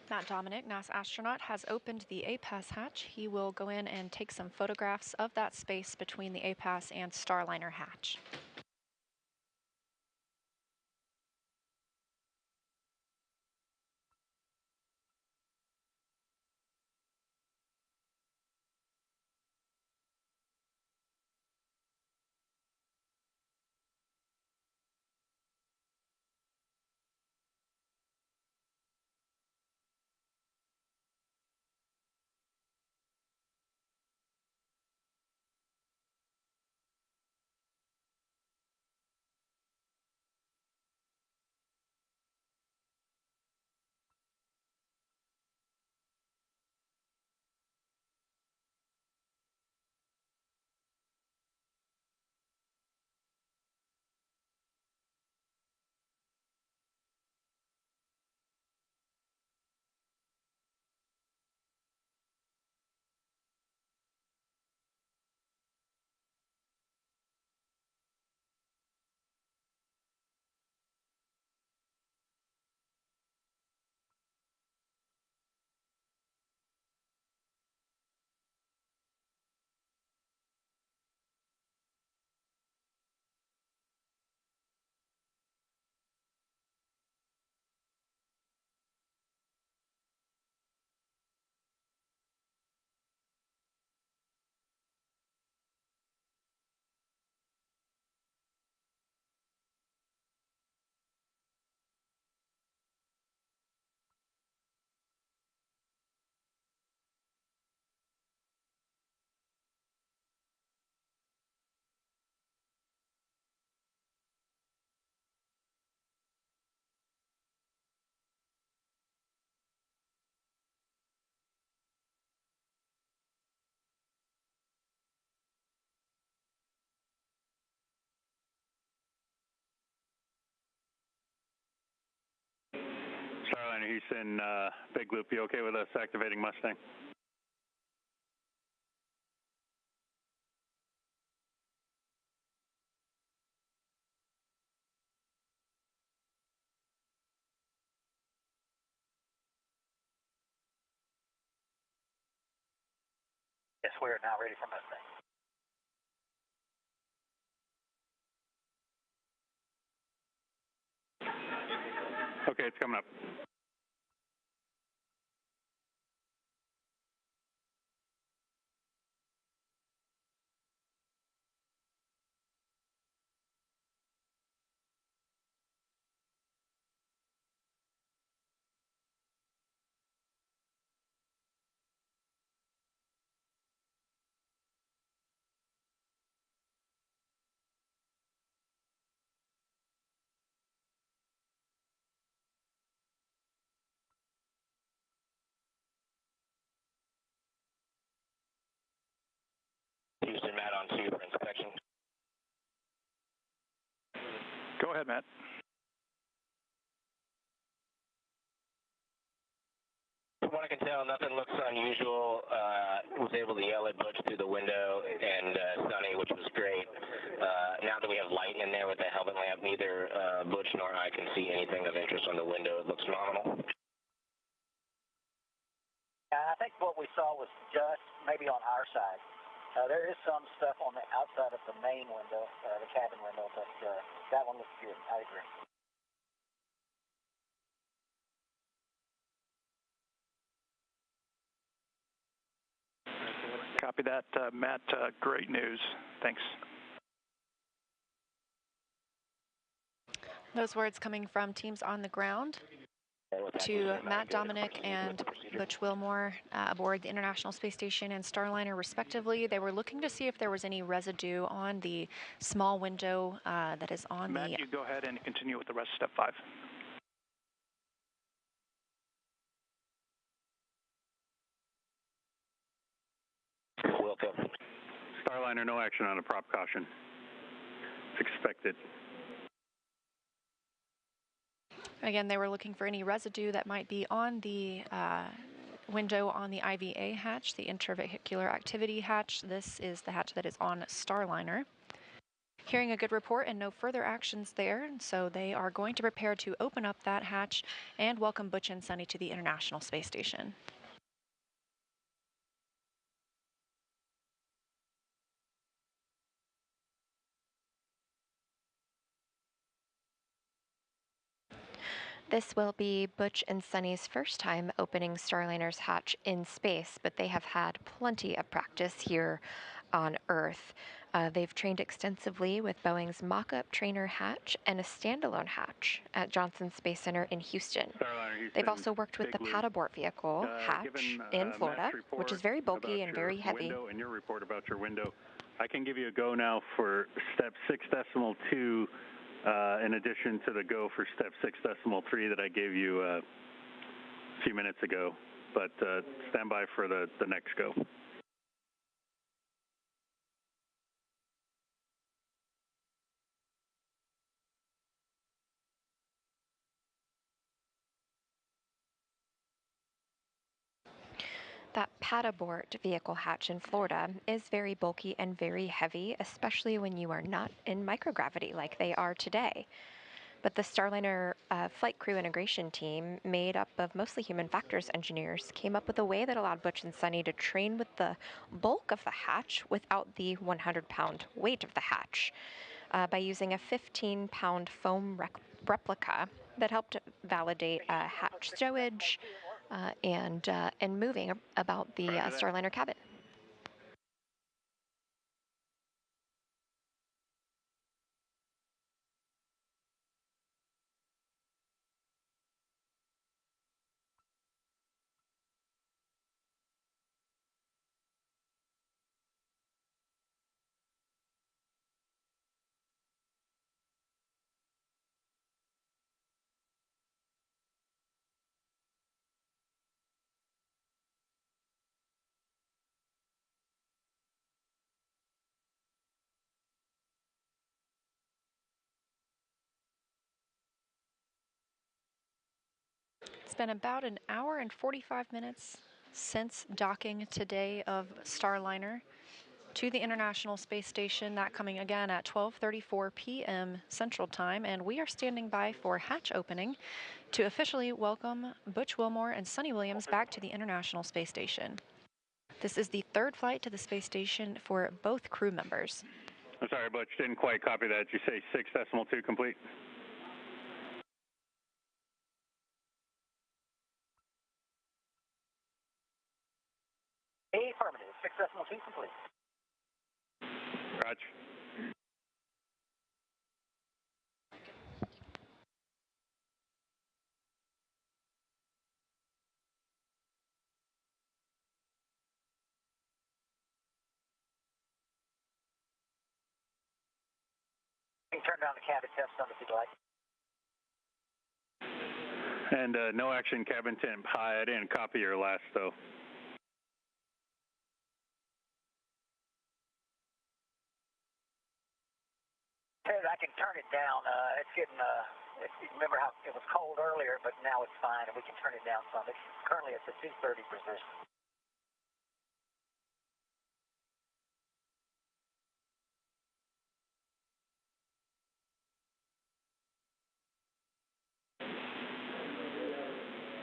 Matt Dominic, NASA astronaut, has opened the APAS hatch. He will go in and take some photographs of that space between the APAS and Starliner hatch. Starliner Houston, Big Loop, you okay with us activating Mustang? Yes, we are now ready for Mustang. Okay, it's coming up. Houston, Matt on 2 for inspection. Go ahead, Matt. From what I can tell, nothing looks unusual. Was able to yell at Butch through the window and Sonny, which was great. Now that we have light in there with the helmet lamp, neither Butch nor I can see anything of interest on the window. It looks nominal. I think what we saw was just maybe on our side. There is some stuff on the outside of the main window, the cabin window, but that one looks good. I agree. Copy that, Matt. Great news. Thanks. Those words coming from teams on the ground to Matt Dominic and Butch Wilmore aboard the International Space Station and Starliner respectively. They were looking to see if there was any residue on the small window that is on Matt, you go ahead and continue with the rest of step 5. Welcome. Starliner, no action on a prop caution. It's expected. Again, they were looking for any residue that might be on the window on the IVA hatch, the intravehicular activity hatch. This is the hatch that is on Starliner. Hearing a good report and no further actions there, so they are going to prepare to open up that hatch and welcome Butch and Sonny to the International Space Station. This will be Butch and Sonny's first time opening Starliner's hatch in space, but they have had plenty of practice here on Earth. They've trained extensively with Boeing's mock-up trainer hatch and a standalone hatch at Johnson Space Center in Houston. They've also worked with the pad abort vehicle hatch in Florida, which is very bulky and very heavy. And your report about your window, I can give you a go now for step 6.2. In addition to the go for step 6.3 that I gave you a few minutes ago, but stand by for the next go. That pad abort vehicle hatch in Florida is very bulky and very heavy, especially when you are not in microgravity like they are today. But the Starliner flight crew integration team, made up of mostly human factors engineers, came up with a way that allowed Butch and Sonny to train with the bulk of the hatch without the 100-pound weight of the hatch by using a 15-pound foam replica that helped validate hatch stowage and moving about the Starliner cabin. been about an hour and 45 minutes since docking today of Starliner to the International Space Station, that coming again at 12:34 p.m. Central Time, and we are standing by for hatch opening to officially welcome Butch Wilmore and Sunny Williams back to the International Space Station. This is the third flight to the space station for both crew members. I'm sorry, Butch, didn't quite copy that. Did you say 6.2 complete? Affirmative, 6.2 complete. Roger. You can turn down the cabin test on if you'd like. And no action cabin temp. Hi, I didn't copy your last though. Ted, I can turn it down. It's getting, remember how it was cold earlier, but now it's fine, and we can turn it down some. It's currently at the 230 position.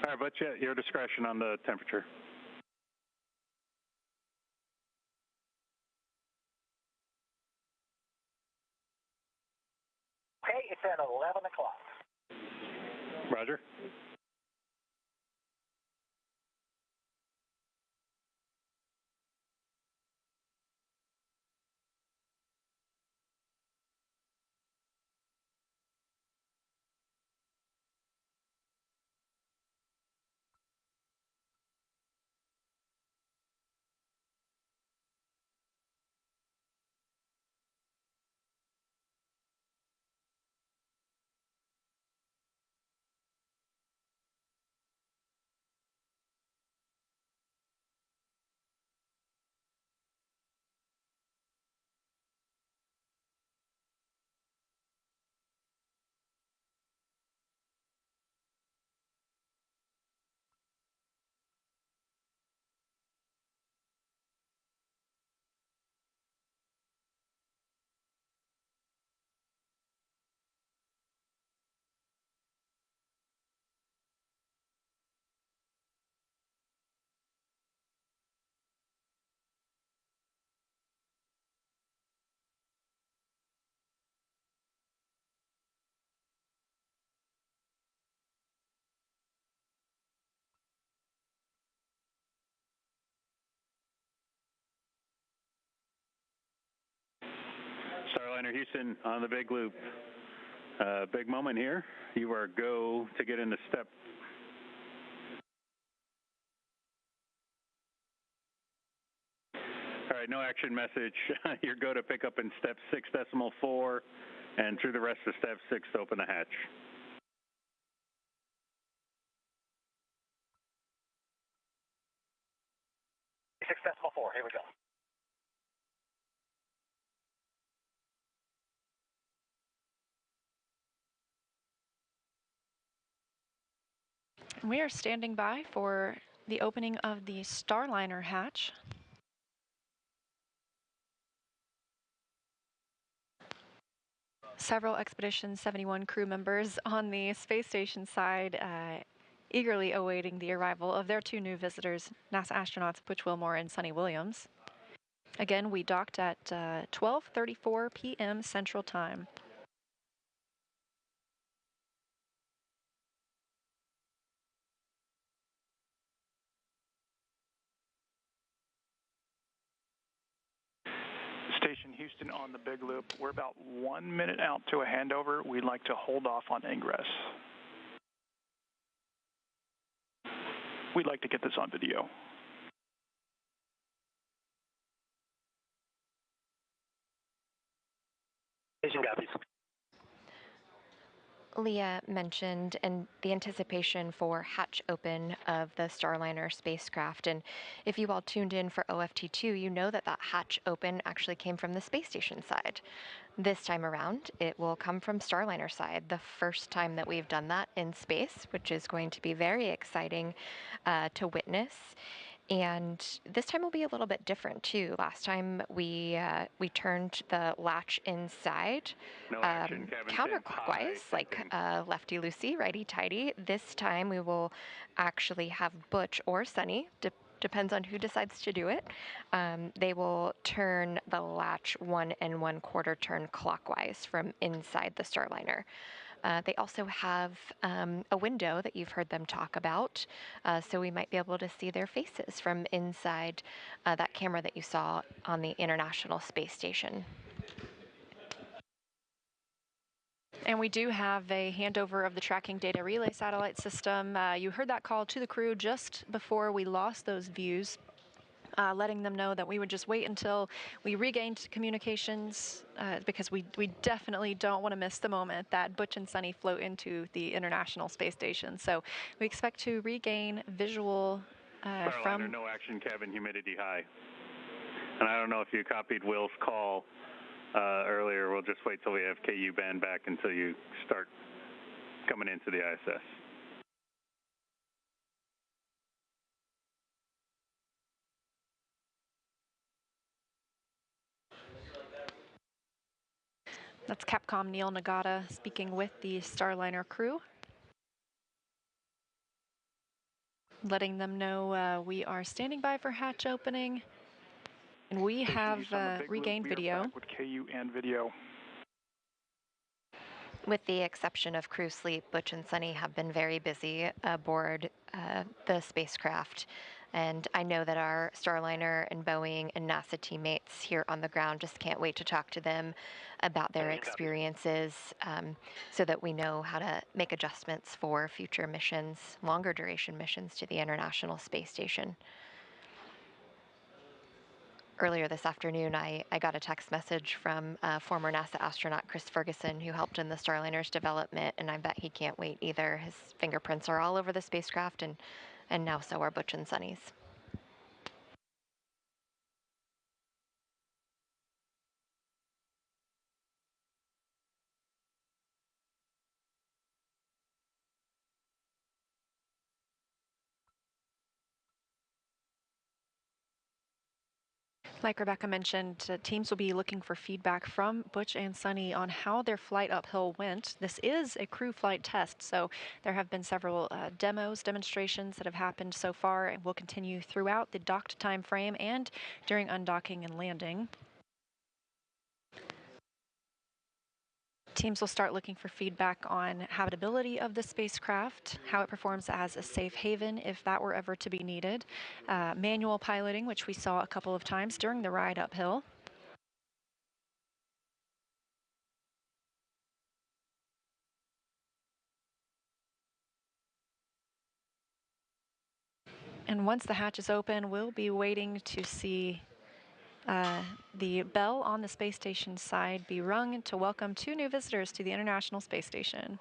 All right, Butch, your discretion on the temperature. Okay, it's at 11 o'clock. Roger. Starliner Houston on the big loop. Big moment here. You are go to get into step. All right, no action message. You're go to pick up in step 6.4 and through the rest of step 6 to open the hatch. .4, here we go. We are standing by for the opening of the Starliner hatch. Several Expedition 71 crew members on the space station side eagerly awaiting the arrival of their two new visitors, NASA astronauts Butch Wilmore and Sunny Williams. Again, we docked at 12:34 p.m. Central Time. Station Houston on the big loop. We're about 1 minute out to a handover. We'd like to hold off on ingress. We'd like to get this on video. Station copies. Leah mentioned and the anticipation for hatch open of the Starliner spacecraft. And if you all tuned in for OFT2, you know that that hatch open actually came from the space station side. This time around, it will come from Starliner side, the first time that we've done that in space, which is going to be very exciting to witness. And this time will be a little bit different too. Last time we turned the latch inside counterclockwise, like lefty loosey, righty tighty. This time we will actually have Butch or Sunny, depends on who decides to do it. They will turn the latch 1 1/4 turn clockwise from inside the Starliner. They also have a window that you've heard them talk about, so we might be able to see their faces from inside that camera that you saw on the International Space Station. And we do have a handover of the tracking data relay satellite system. You heard that call to the crew just before we lost those views. Letting them know that we would just wait until we regained communications because we definitely don't want to miss the moment that Butch and Sunny float into the International Space Station. So we expect to regain visual Starliner, no action, cabin humidity high. And I don't know if you copied Will's call earlier. We'll just wait till we have KU band back until you start coming into the ISS. That's Capcom Neil Nagata speaking with the Starliner crew. Letting them know we are standing by for hatch opening. And we have regained video. Back with KU and video. With the exception of crew sleep, Butch and Sunny have been very busy aboard the spacecraft. And I know that our Starliner and Boeing and NASA teammates here on the ground just can't wait to talk to them about their experiences so that we know how to make adjustments for future missions, longer duration missions to the International Space Station. Earlier this afternoon, I got a text message from former NASA astronaut Chris Ferguson, who helped in the Starliner's development, and I bet he can't wait either. His fingerprints are all over the spacecraft, and now so are Butch and Sunny's. Like Rebecca mentioned, teams will be looking for feedback from Butch and Sunny on how their flight uphill went. This is a crew flight test, so there have been several demonstrations that have happened so far and will continue throughout the docked time frame and during undocking and landing. Teams will start looking for feedback on habitability of the spacecraft, how it performs as a safe haven if that were ever to be needed, manual piloting, which we saw a couple of times during the ride uphill. And once the hatch is open, we'll be waiting to see the bell on the space station side be rung to welcome 2 new visitors to the International Space Station.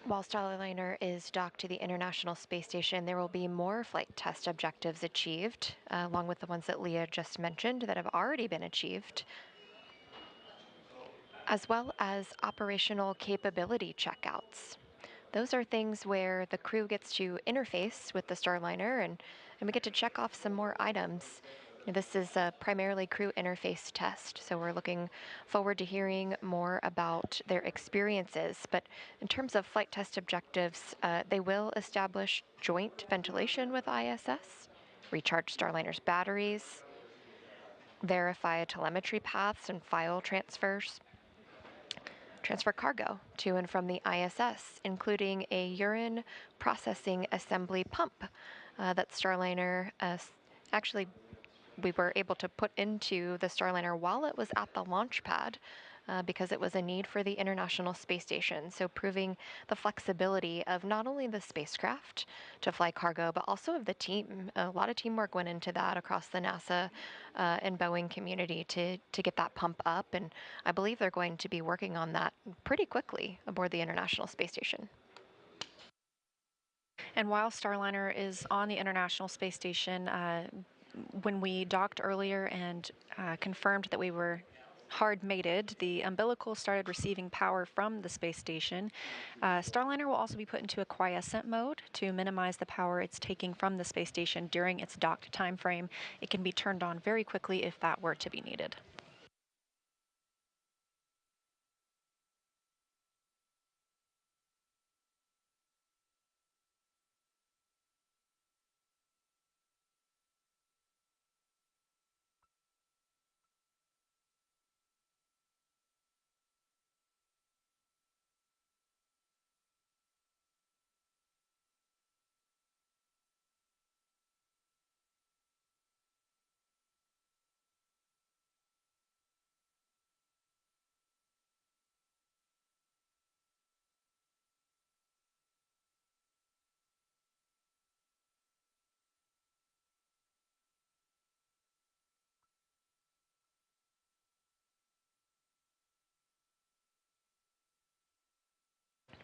While Starliner is docked to the International Space Station, there will be more flight test objectives achieved, along with the ones that Leah just mentioned that have already been achieved, as well as operational capability checkouts. Those are things where the crew gets to interface with the Starliner and we get to check off some more items. This is a primarily crew interface test, so we're looking forward to hearing more about their experiences. But in terms of flight test objectives, they will establish joint ventilation with ISS, recharge Starliner's batteries, verify telemetry paths and file transfers, transfer cargo to and from the ISS, including a urine processing assembly pump that Starliner actually we were able to put into the Starliner while it was at the launch pad because it was a need for the International Space Station. So proving the flexibility of not only the spacecraft to fly cargo, but also of the team. A lot of teamwork went into that across the NASA and Boeing community to get that pump up. And I believe they're going to be working on that pretty quickly aboard the International Space Station. And while Starliner is on the International Space Station, when we docked earlier and confirmed that we were hard mated, the umbilical started receiving power from the space station. Starliner will also be put into a quiescent mode to minimize the power it's taking from the space station during its docked time frame. It can be turned on very quickly if that were to be needed.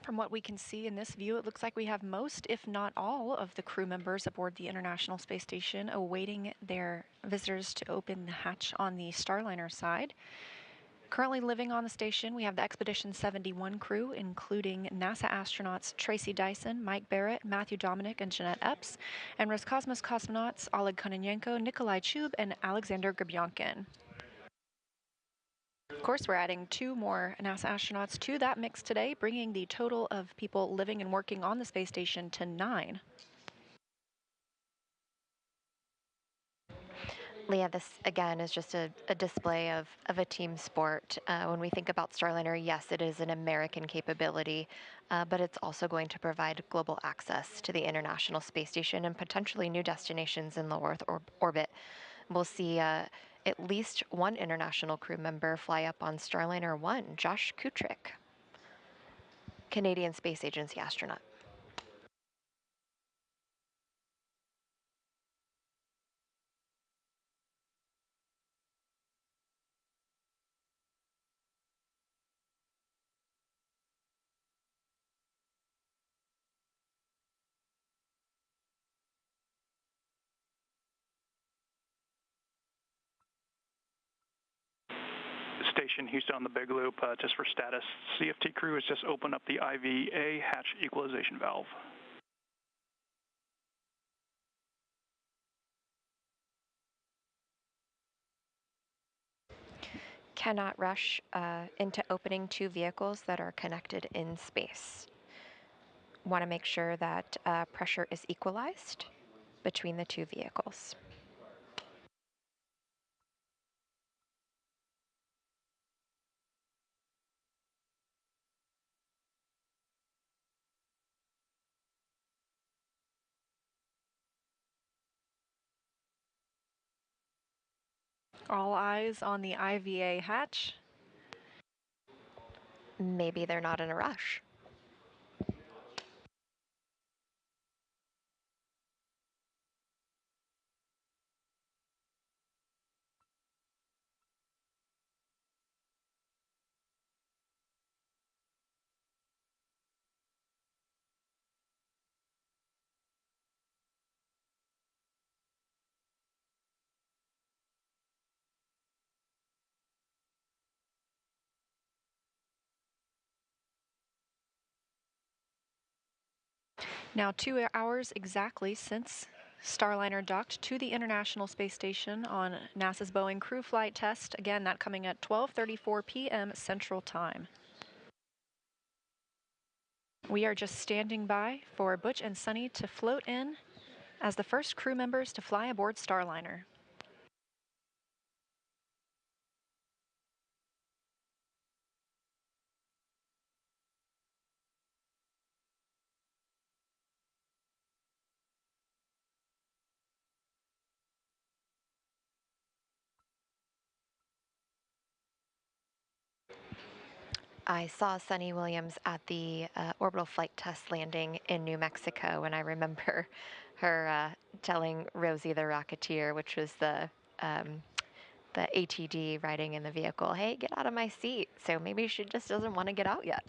From what we can see in this view, it looks like we have most, if not all, of the crew members aboard the International Space Station awaiting their visitors to open the hatch on the Starliner side. Currently living on the station, we have the Expedition 71 crew, including NASA astronauts Tracy Dyson, Mike Barrett, Matthew Dominic, and Jeanette Epps, and Roscosmos cosmonauts Oleg Kononenko, Nikolai Chub, and Alexander Grabyankin. Of course, we're adding 2 more NASA astronauts to that mix today, bringing the total of people living and working on the space station to 9. Leah, this again is just a display of a team sport. When we think about Starliner, yes, it is an American capability, but it's also going to provide global access to the International Space Station and potentially new destinations in low Earth orbit. We'll see at least one international crew member fly up on Starliner 1, Josh Kutrick, Canadian Space Agency astronaut. Station Houston on the big loop, just for status. CFT crew has just opened up the IVA hatch equalization valve. Cannot rush into opening 2 vehicles that are connected in space. Want to make sure that pressure is equalized between the 2 vehicles. All eyes on the IVA hatch. Maybe they're not in a rush. Now 2 hours exactly since Starliner docked to the International Space Station on NASA's Boeing crew flight test. Again, that coming at 12:34 p.m. Central Time. We are just standing by for Butch and Sunny to float in as the first crew members to fly aboard Starliner. I saw Sunny Williams at the orbital flight test landing in New Mexico, and I remember her telling Rosie the Rocketeer, which was the ATD riding in the vehicle, hey, get out of my seat. So maybe she just doesn't want to get out yet.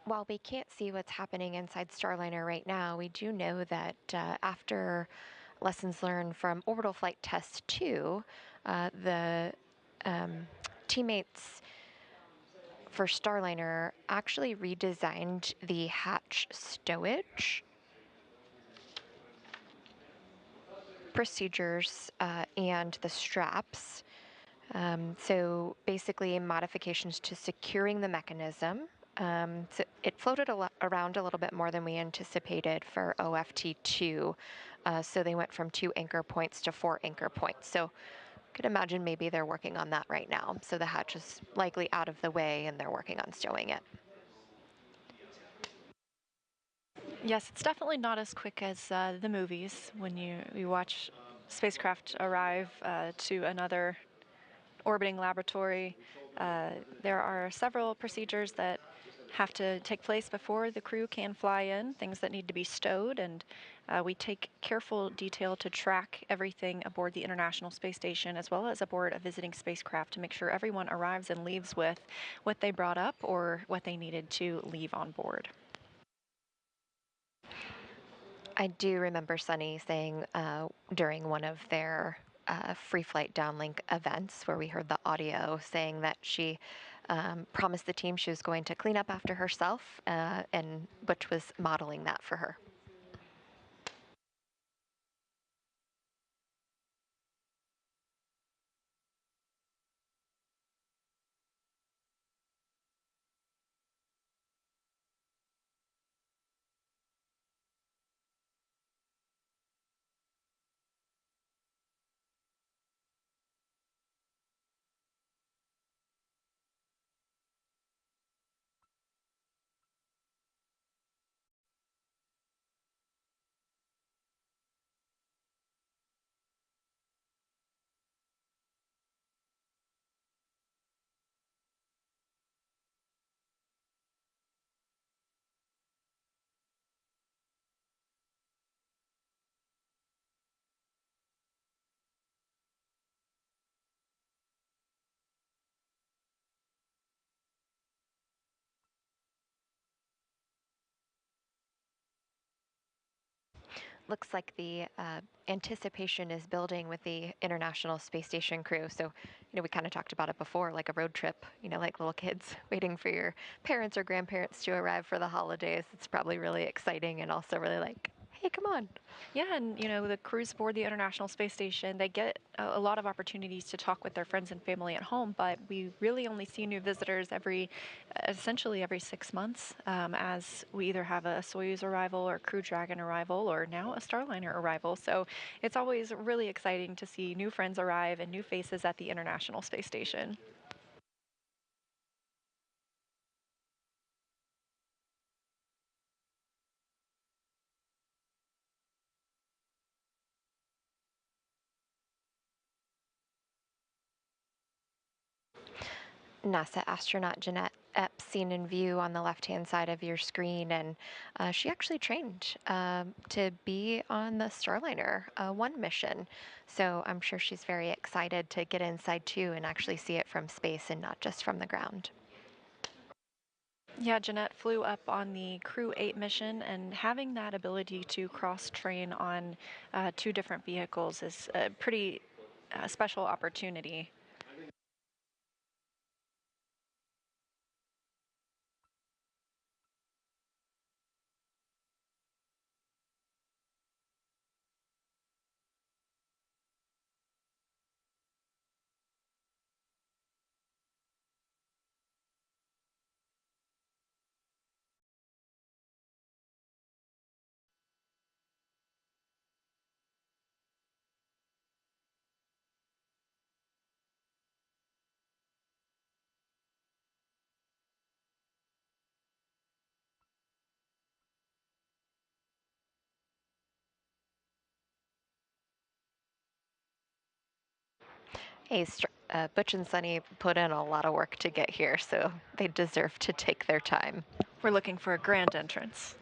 While we can't see what's happening inside Starliner right now, we do know that after lessons learned from Orbital Flight Test 2, the teammates for Starliner actually redesigned the hatch stowage procedures and the straps. So basically modifications to securing the mechanism. So it floated around a little bit more than we anticipated for OFT2. So they went from 2 anchor points to 4 anchor points. So could imagine maybe they're working on that right now. So the hatch is likely out of the way and they're working on stowing it. Yes, it's definitely not as quick as the movies when you watch spacecraft arrive to another orbiting laboratory. There are several procedures that have to take place before the crew can fly in, things that need to be stowed, and we take careful detail to track everything aboard the International Space Station as well as aboard a visiting spacecraft to make sure everyone arrives and leaves with what they brought up or what they needed to leave on board. I do remember Sunny saying during one of their free flight downlink events where we heard the audio saying that she promised the team she was going to clean up after herself, and Butch was modeling that for her. looks like the anticipation is building with the International Space Station crew. So, we kind of talked about it before, like a road trip, like little kids waiting for your parents or grandparents to arrive for the holidays. It's probably really exciting and also really like, hey, come on. Yeah, and the crews aboard the International Space Station, they get a lot of opportunities to talk with their friends and family at home, but we really only see new visitors essentially every 6 months, as we either have a Soyuz arrival or Crew Dragon arrival or now a Starliner arrival. So it's always really exciting to see new friends arrive and new faces at the International Space Station. NASA astronaut Jeanette Epp seen in view on the left-hand side of your screen, and she actually trained to be on the Starliner 1 mission. So I'm sure she's very excited to get inside too and actually see it from space and not just from the ground. Yeah, Jeanette flew up on the Crew 8 mission, and having that ability to cross-train on 2 different vehicles is a pretty special opportunity. Hey, Butch and Sunny put in a lot of work to get here, so they deserve to take their time. We're looking for a grand entrance.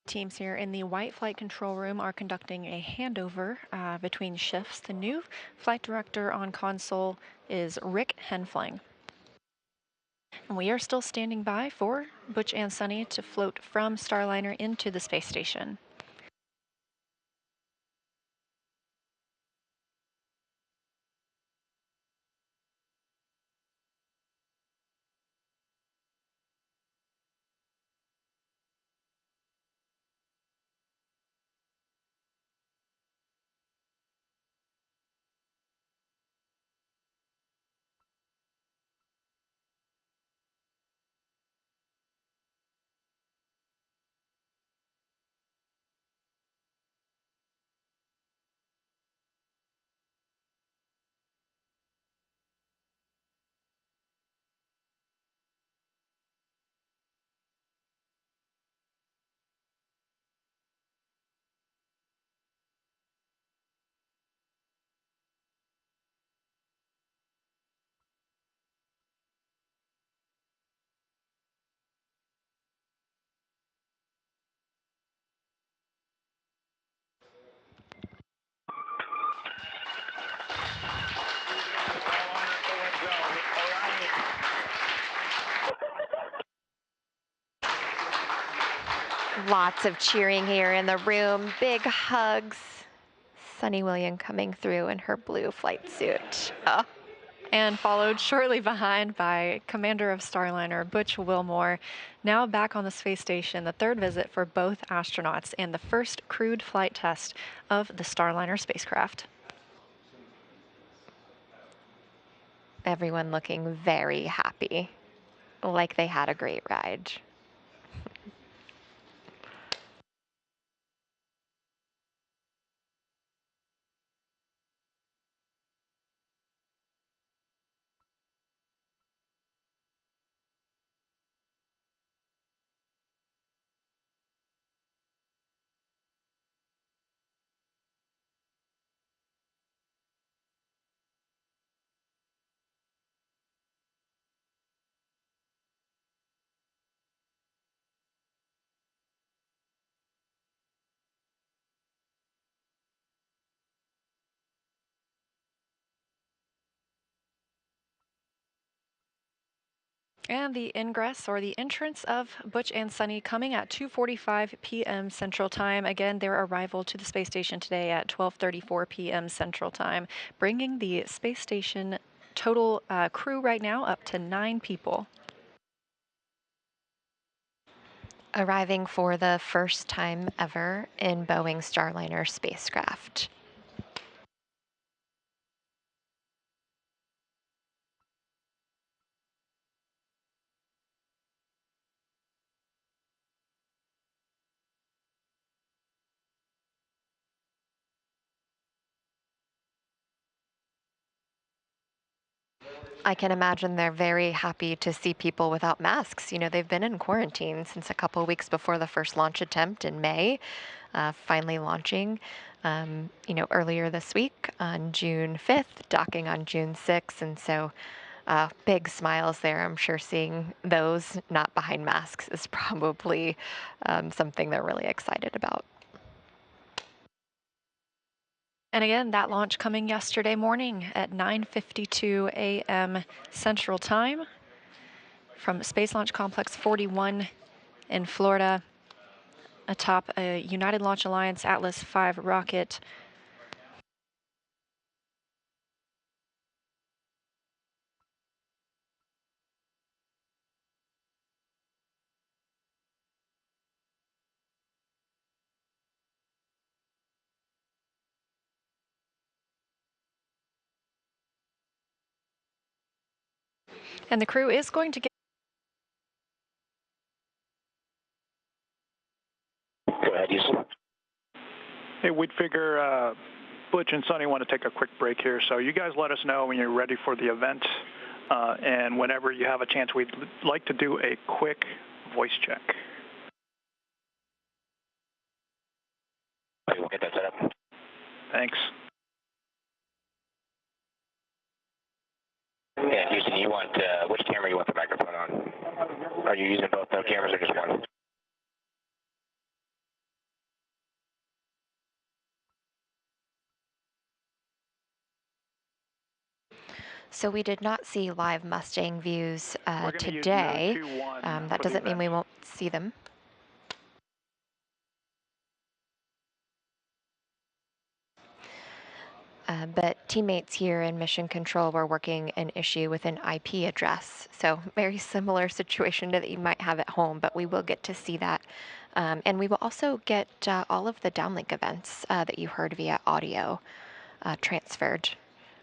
Teams here in the white flight control room are conducting a handover between shifts. The new flight director on console is Rick Henfling. And we are still standing by for Butch and Sunny to float from Starliner into the space station. Lots of cheering here in the room, big hugs. Sunny William coming through in her blue flight suit. Oh. And followed shortly behind by Commander of Starliner, Butch Wilmore, now back on the space station, the third visit for both astronauts and the first crewed flight test of the Starliner spacecraft. Everyone looking very happy, like they had a great ride. And the ingress, or the entrance, of Butch and Sunny coming at 2:45 p.m. Central Time. Again, their arrival to the space station today at 12:34 p.m. Central Time, bringing the space station total crew right now up to 9 people. Arriving for the first time ever in Boeing Starliner spacecraft. I can imagine they're very happy to see people without masks. You know, they've been in quarantine since a couple weeks before the first launch attempt in May, finally launching, earlier this week on June 5th, docking on June 6th. And so big smiles there. I'm sure seeing those not behind masks is probably something they're really excited about. And again, that launch coming yesterday morning at 9:52 a.m. Central Time from Space Launch Complex 41 in Florida, atop a United Launch Alliance Atlas V rocket. And the crew is going to get... Go ahead, Houston. Hey, we'd figure Butch and Sunny want to take a quick break here, so you guys let us know when you're ready for the event, and whenever you have a chance, we'd like to do a quick voice check. Okay, we'll get that set up. Thanks. And Houston, you want, which camera you want the microphone on? Are you using both no cameras or just one? So we did not see live Mustang views We're going to use today. node 2-1 That for doesn't the mean we event. won't see them. But teammates here in Mission Control were working an issue with an IP address. So very similar situation to that you might have at home, but we will get to see that. And we will also get all of the downlink events that you heard via audio transferred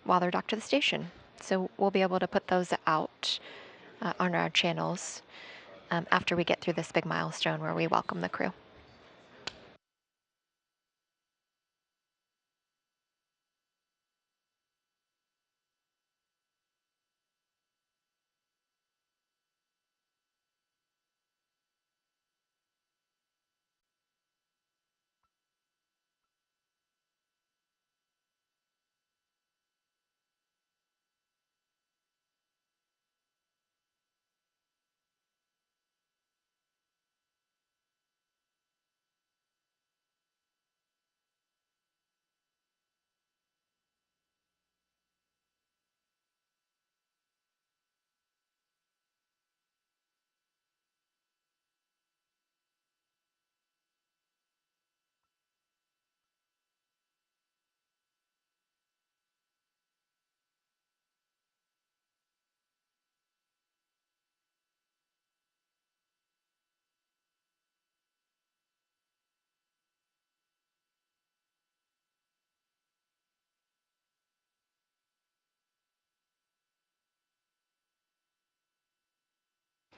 while they're docked to the station. So we'll be able to put those out on our channels after we get through this big milestone where we welcome the crew.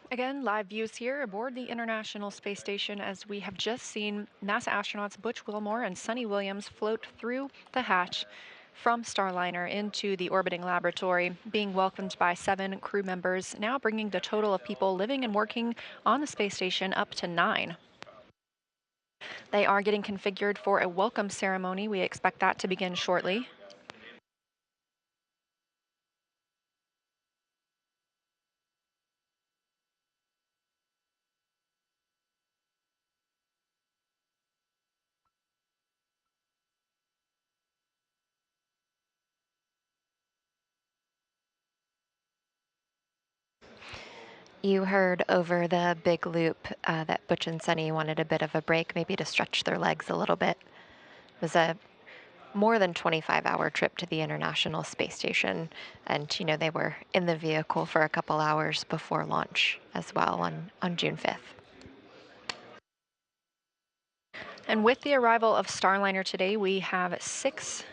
Again, live views here aboard the International Space Station as we have just seen NASA astronauts Butch Wilmore and Sunny Williams float through the hatch from Starliner into the orbiting laboratory, being welcomed by 7 crew members, now bringing the total of people living and working on the space station up to 9. They are getting configured for a welcome ceremony. We expect that to begin shortly. You heard over the big loop that Butch and Sunny wanted a bit of a break, maybe to stretch their legs a little bit. It was a more than 25-hour trip to the International Space Station, and they were in the vehicle for a couple hours before launch as well on June 5th. And with the arrival of Starliner today, we have 6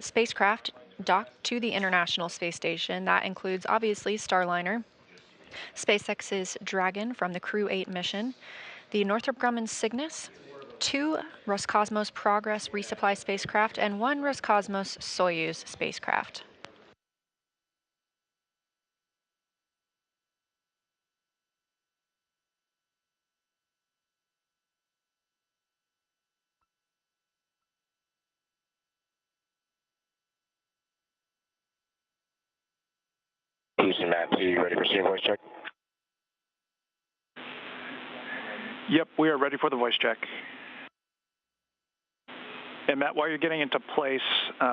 spacecraft docked to the International Space Station. That includes, obviously, Starliner, SpaceX's Dragon from the Crew 8 mission, the Northrop Grumman Cygnus, 2 Roscosmos Progress resupply spacecraft, and 1 Roscosmos Soyuz spacecraft. Houston, Matt 2, you ready for SEER voice check? Yep, we are ready for the voice check. And Matt, while you're getting into place,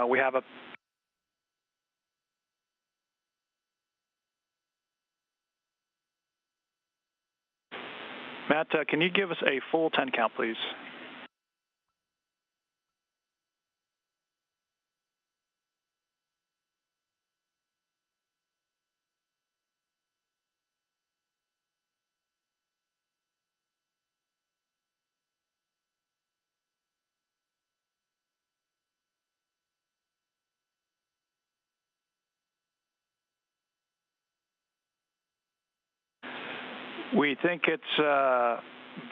we have a... Matt, can you give us a full 10 count, please? We think it's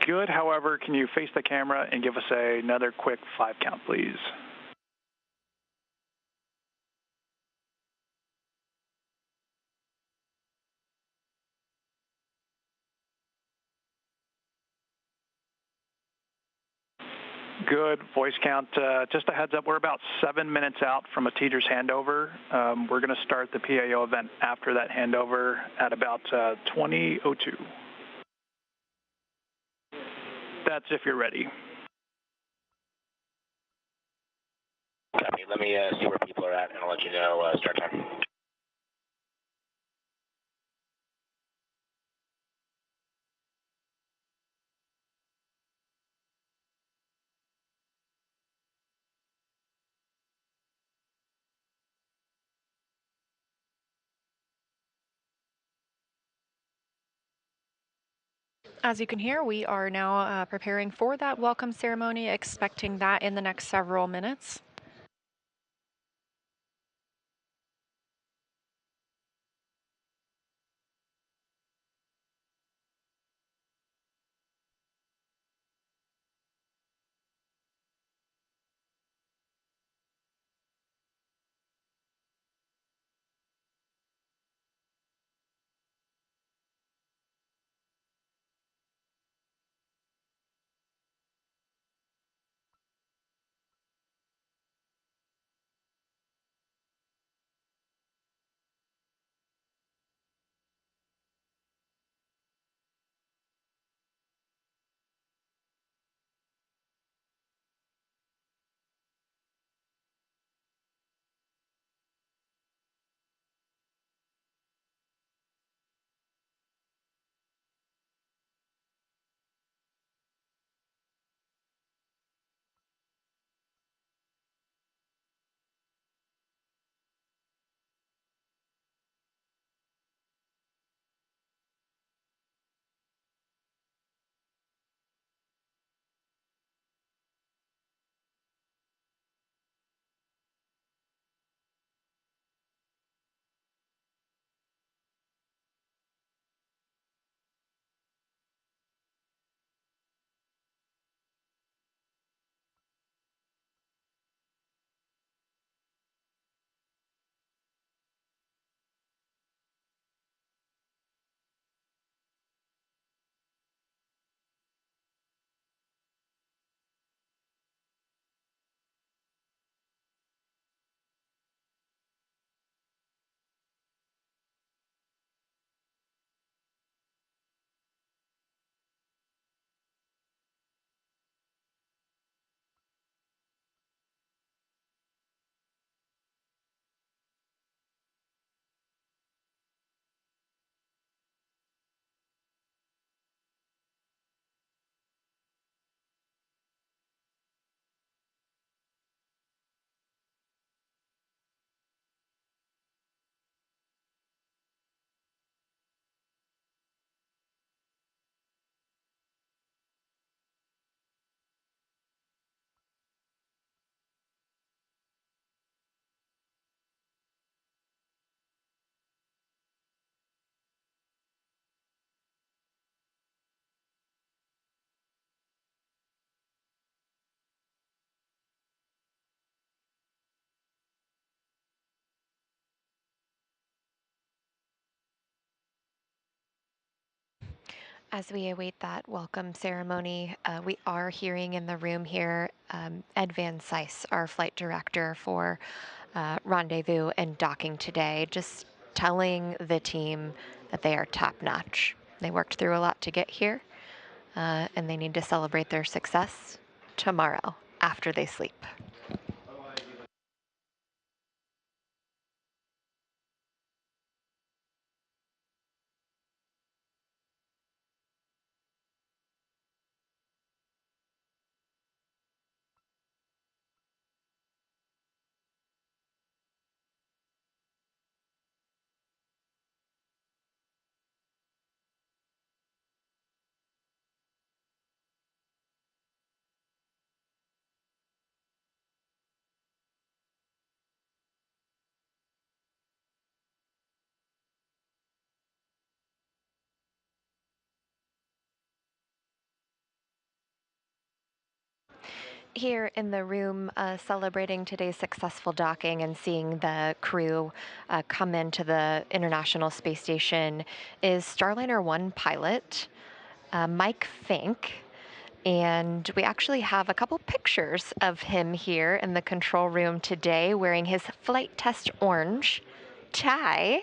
good. However, can you face the camera and give us another quick 5 count, please? Good. Voice count. Just a heads up, we're about 7 minutes out from a teacher's handover. We're going to start the PAO event after that handover at about 20:02. That's if you're ready. Copy. Let me see where people are at, and I'll let you know start time. As you can hear, we are now preparing for that welcome ceremony, expecting that in the next several minutes. As we await that welcome ceremony, we are hearing in the room here Ed Van Sice, our flight director for rendezvous and docking today, just telling the team that they are top notch. They worked through a lot to get here, and they need to celebrate their success tomorrow after they sleep. Here in the room celebrating today's successful docking and seeing the crew come into the International Space Station is Starliner 1 pilot Mike Fink. And we actually have a couple pictures of him here in the control room today wearing his flight test orange tie.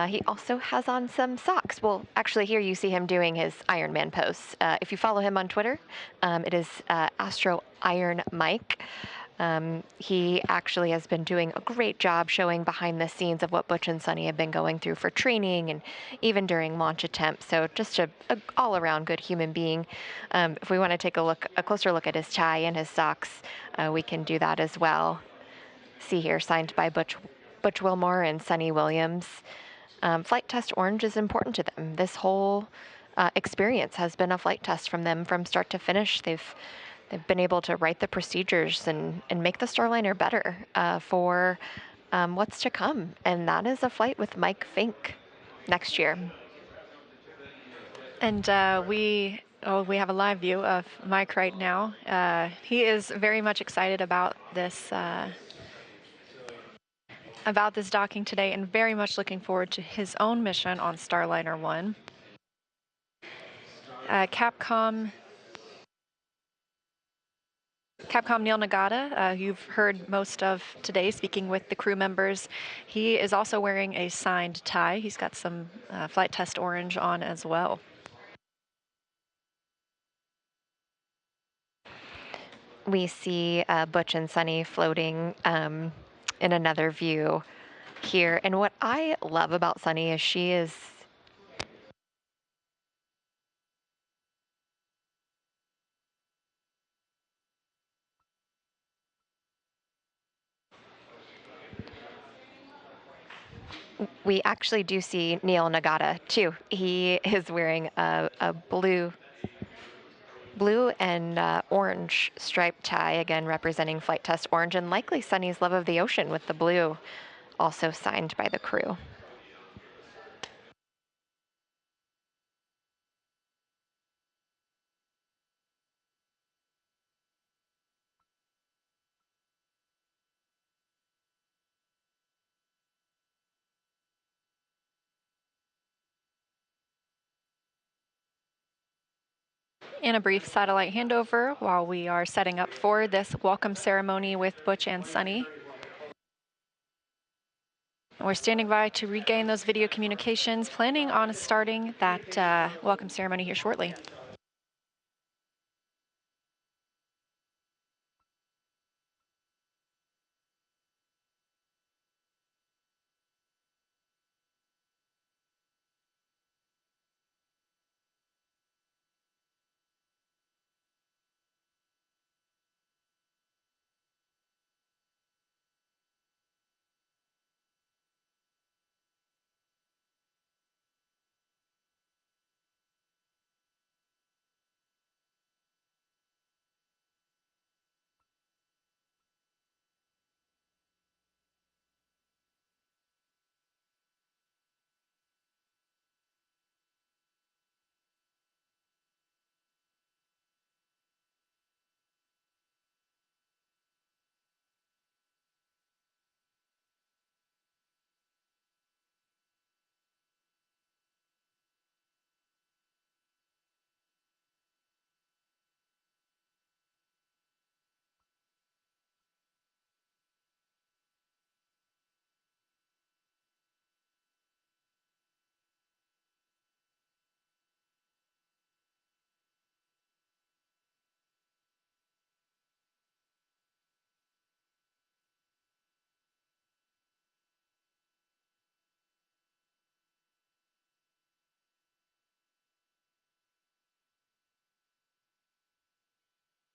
He also has on some socks. Well, actually, here you see him doing his Ironman pose. If you follow him on Twitter, it is Astro Iron Mike. He actually has been doing a great job showing behind the scenes of what Butch and Sunny have been going through for training and even during launch attempts. So just a all-around good human being. If we want to take a closer look at his tie and his socks, we can do that as well. See here, signed by Butch Wilmore and Sunny Williams. Flight test orange is important to them. This whole experience has been a flight test from them from start to finish. They've been able to write the procedures and make the Starliner better for what's to come. And that is a flight with Mike Fink next year. And we have a live view of Mike right now. He is very much excited about this docking today, and very much looking forward to his own mission on Starliner 1. Capcom Neil Nagata, you've heard most of today speaking with the crew members. He is also wearing a signed tie. He's got some flight test orange on as well. We see Butch and Sunny floating in another view here. And what I love about Sunny is she is we actually do see Neil Nagata too. He is wearing a blue and orange striped tie, again representing Flight Test Orange, and likely Sunny's love of the ocean with the blue, also signed by the crew. And a brief satellite handover while we are setting up for this welcome ceremony with Butch and Sunny. We're standing by to regain those video communications, planning on starting that welcome ceremony here shortly.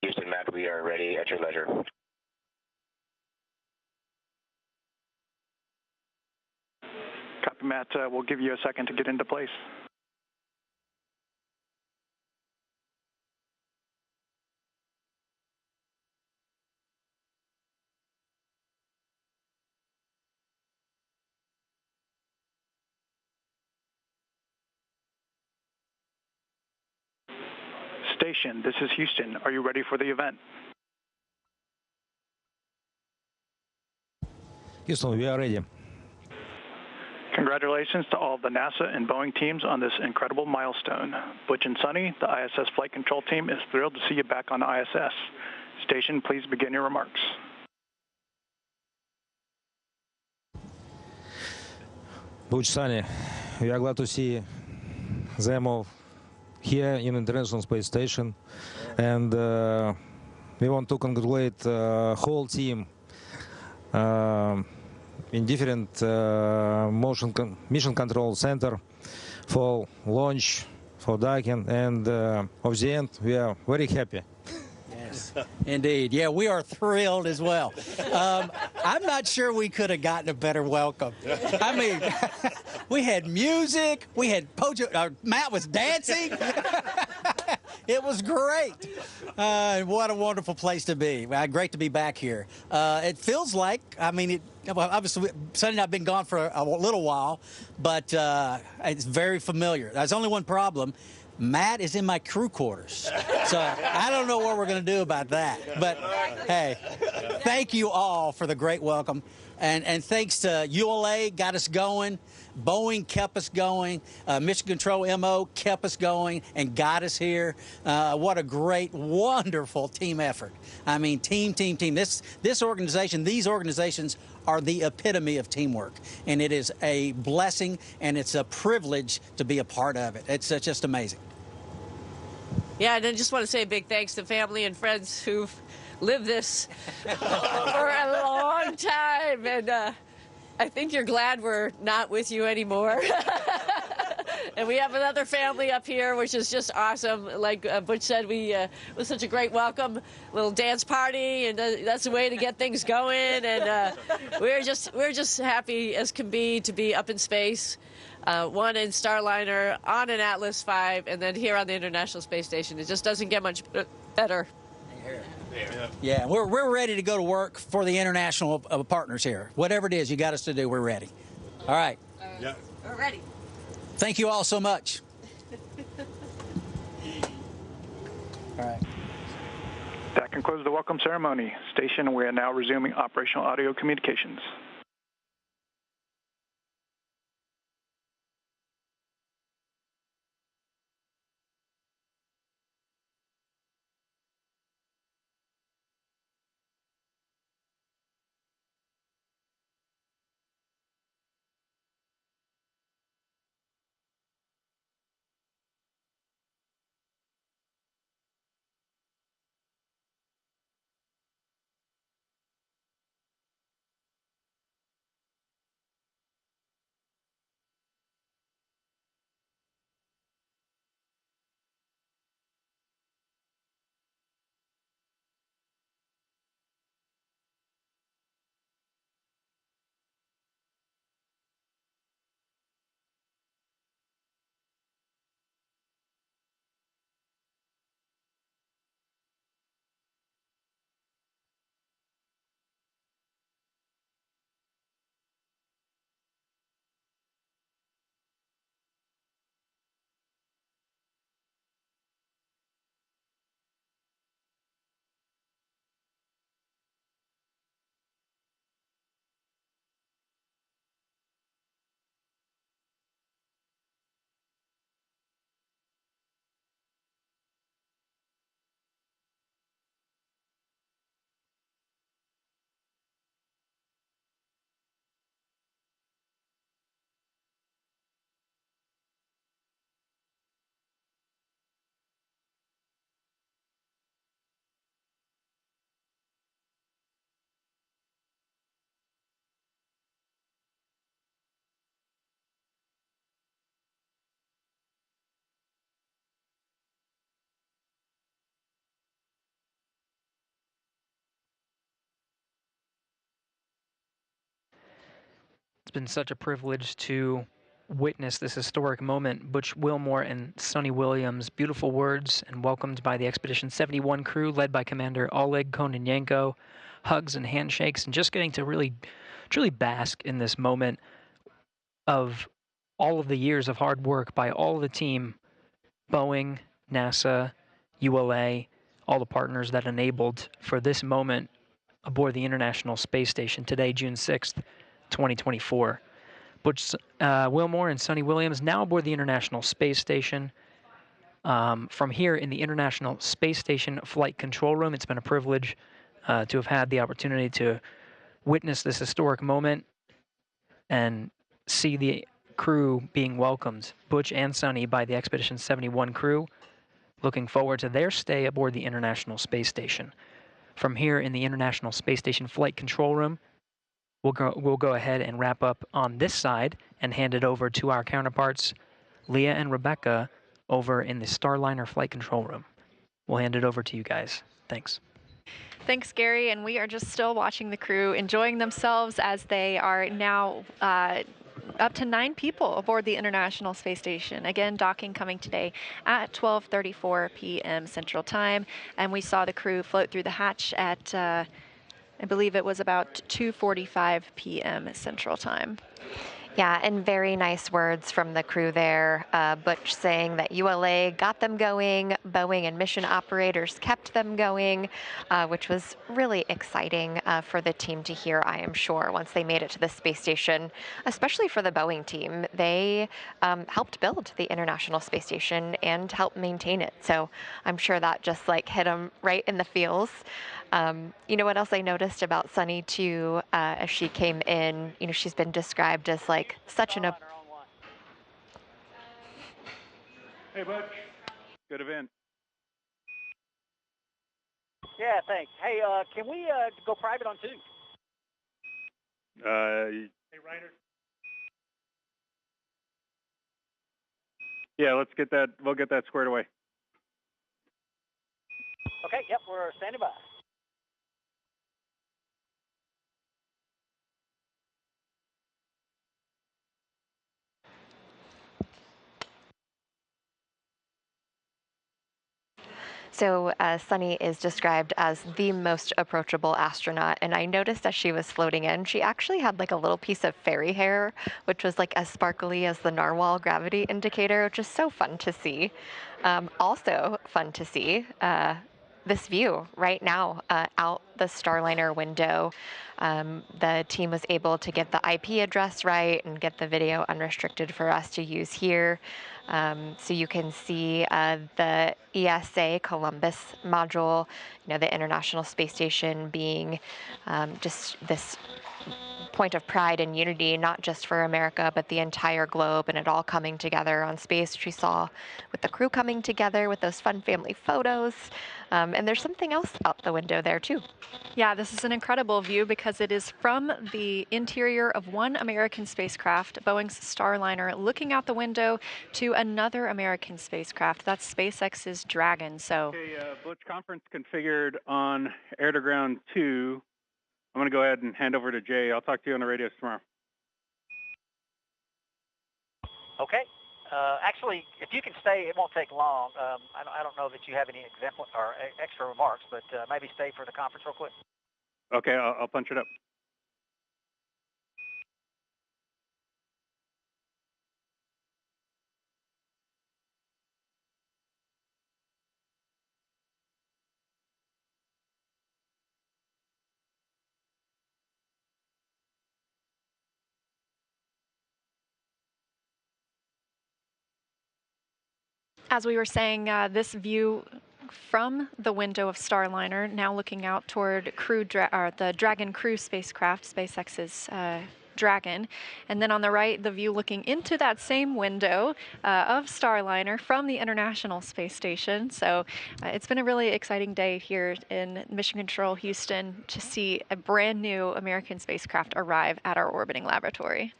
Houston, Matt, we are ready at your leisure. Copy, Matt. We'll give you a second to get into place. Station, this is Houston. Are you ready for the event? Houston, we are ready. Congratulations to all of the NASA and Boeing teams on this incredible milestone. Butch and Sunny, the ISS flight control team, is thrilled to see you back on ISS. Station, please begin your remarks. Butch, Sunny, we are glad to see them all here in International Space Station, and we want to congratulate the whole team in different mission control center for launch, for docking, and of the end, we are very happy. Yes, indeed. Yeah, we are thrilled as well. I'm not sure we could have gotten a better welcome. I mean, we had music, we had Matt was dancing. It was great. What a wonderful place to be. Great to be back here. It feels like, I mean, obviously, Sonny and I have been gone for a little while, but it's very familiar. There's only one problem. Matt is in my crew quarters. So I don't know what we're going to do about that. But, hey, thank you all for the great welcome. And thanks to ULA, got us going. Boeing kept us going. Mission Control MO kept us going and got us here. What a great, wonderful team effort. I mean, team. This organization, these organizations are the epitome of teamwork. And it is a blessing and it's a privilege to be a part of it. It's just amazing. Yeah, and I just want to say a big thanks to family and friends who've lived this for a long time. And I think you're glad we're not with you anymore. And we have another family up here, which is just awesome. Like Butch said, it was such a great welcome, little dance party, and that's the way to get things going. And we're just happy as can be to be up in space. One in Starliner, on an Atlas V, and then here on the International Space Station. It just doesn't get much better. Yeah, we're ready to go to work for the international partners here. Whatever it is you got us to do, we're ready. All right. Yeah. We're ready. Thank you all so much. All right. That concludes the welcome ceremony. Station, we are now resuming operational audio communications. It's been such a privilege to witness this historic moment. Butch Wilmore and Sonny Williams, beautiful words, and welcomed by the Expedition 71 crew led by Commander Oleg Kononenko. Hugs and handshakes, and just getting to really, truly bask in this moment of all of the years of hard work by all of the team, Boeing, NASA, ULA, all the partners that enabled for this moment aboard the International Space Station today, June 6th, 2024. Butch Wilmore and Sonny Williams now aboard the International Space Station. From here in the International Space Station Flight Control Room, it's been a privilege to have had the opportunity to witness this historic moment and see the crew being welcomed, Butch and Sonny, by the Expedition 71 crew. Looking forward to their stay aboard the International Space Station. From here in the International Space Station Flight Control Room, we'll go ahead and wrap up on this side and hand it over to our counterparts, Leah and Rebecca, over in the Starliner Flight Control Room. We'll hand it over to you guys. Thanks. Thanks, Gary. And we are just still watching the crew enjoying themselves as they are now up to 9 people aboard the International Space Station. Again, docking coming today at 12:34 p.m. Central Time. And we saw the crew float through the hatch at, I believe it was about 2:45 p.m. Central Time. Yeah, and very nice words from the crew there. Butch saying that ULA got them going, Boeing and mission operators kept them going, which was really exciting for the team to hear, I am sure, once they made it to the space station, especially for the Boeing team. They helped build the International Space Station and helped maintain it. So I'm sure that just like hit them right in the feels. You know what else I noticed about Sunny too, as she came in, you know, she's been described as like such an... Hey, Butch. Good event. Yeah, thanks. Hey, can we go private on 2? Hey, Ryder. Yeah, let's get that. We'll get that squared away. Okay, yep, we're standing by. So Sunny is described as the most approachable astronaut, and I noticed as she was floating in, she actually had like a little piece of fairy hair, which was like as sparkly as the narwhal gravity indicator, which is so fun to see. Also fun to see this view right now out the Starliner window. The team was able to get the IP address right and get the video unrestricted for us to use here. So you can see the ESA Columbus module, you know, the International Space Station being just this point of pride and unity, not just for America, but the entire globe, and it all coming together on space, which we saw with the crew coming together with those fun family photos. And there's something else out the window there too. Yeah, this is an incredible view because it is from the interior of one American spacecraft, Boeing's Starliner, looking out the window to another American spacecraft. That's SpaceX's Dragon. So, okay, Butch, conference configured on air to ground 2. I'm going to go ahead and hand over to Jay. I'll talk to you on the radios tomorrow. Okay. Actually, if you can stay, it won't take long. I don't know that you have any extra remarks, but maybe stay for the conference real quick. Okay, I'll punch it up. as we were saying, this view from the window of Starliner, now looking out toward the Dragon crew spacecraft, SpaceX's Dragon, and then on the right, the view looking into that same window of Starliner from the International Space Station. So it's been a really exciting day here in Mission Control Houston to see a brand new American spacecraft arrive at our orbiting laboratory.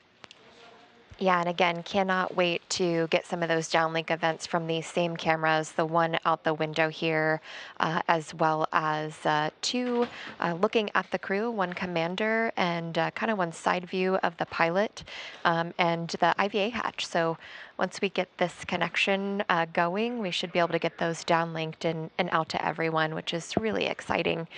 Yeah, and again, cannot wait to get some of those downlink events from these same cameras, the one out the window here, as well as 2 looking at the crew, 1 commander, and kind of 1 side view of the pilot, and the IVA hatch. So once we get this connection going, we should be able to get those downlinked and out to everyone, which is really exciting.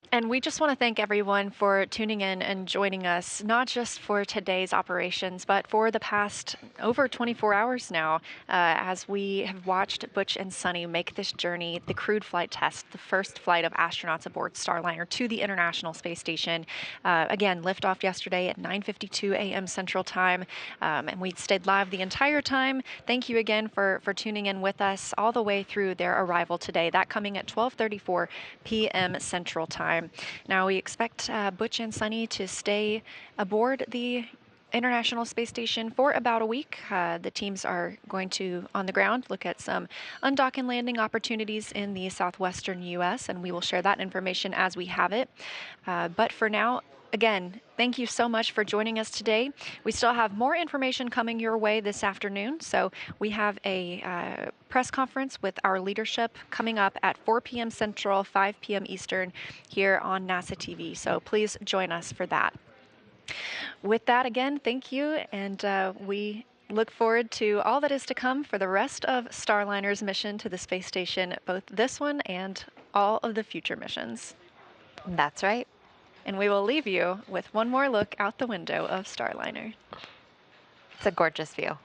And we just want to thank everyone for tuning in and joining us, not just for today's operations, but for the past over 24 hours now, as we have watched Butch and Sunny make this journey, the crewed flight test, the first flight of astronauts aboard Starliner to the International Space Station. Again, liftoff yesterday at 9:52 a.m. Central Time, and we stayed live the entire time. Thank you again for tuning in with us all the way through their arrival today, that coming at 12:34 p.m. Central Time. Now we expect Butch and Sunny to stay aboard the International Space Station for about a week. The teams are going to, on the ground, look at some undock and landing opportunities in the southwestern U.S., and we will share that information as we have it. But for now, Again, thank you so much for joining us today. We still have more information coming your way this afternoon. So we have a press conference with our leadership coming up at 4 p.m. Central, 5 p.m. Eastern here on NASA TV. So please join us for that. With that, again, thank you. And we look forward to all that is to come for the rest of Starliner's mission to the space station, both this one and all of the future missions. That's right. And we will leave you with one more look out the window of Starliner. It's a gorgeous view.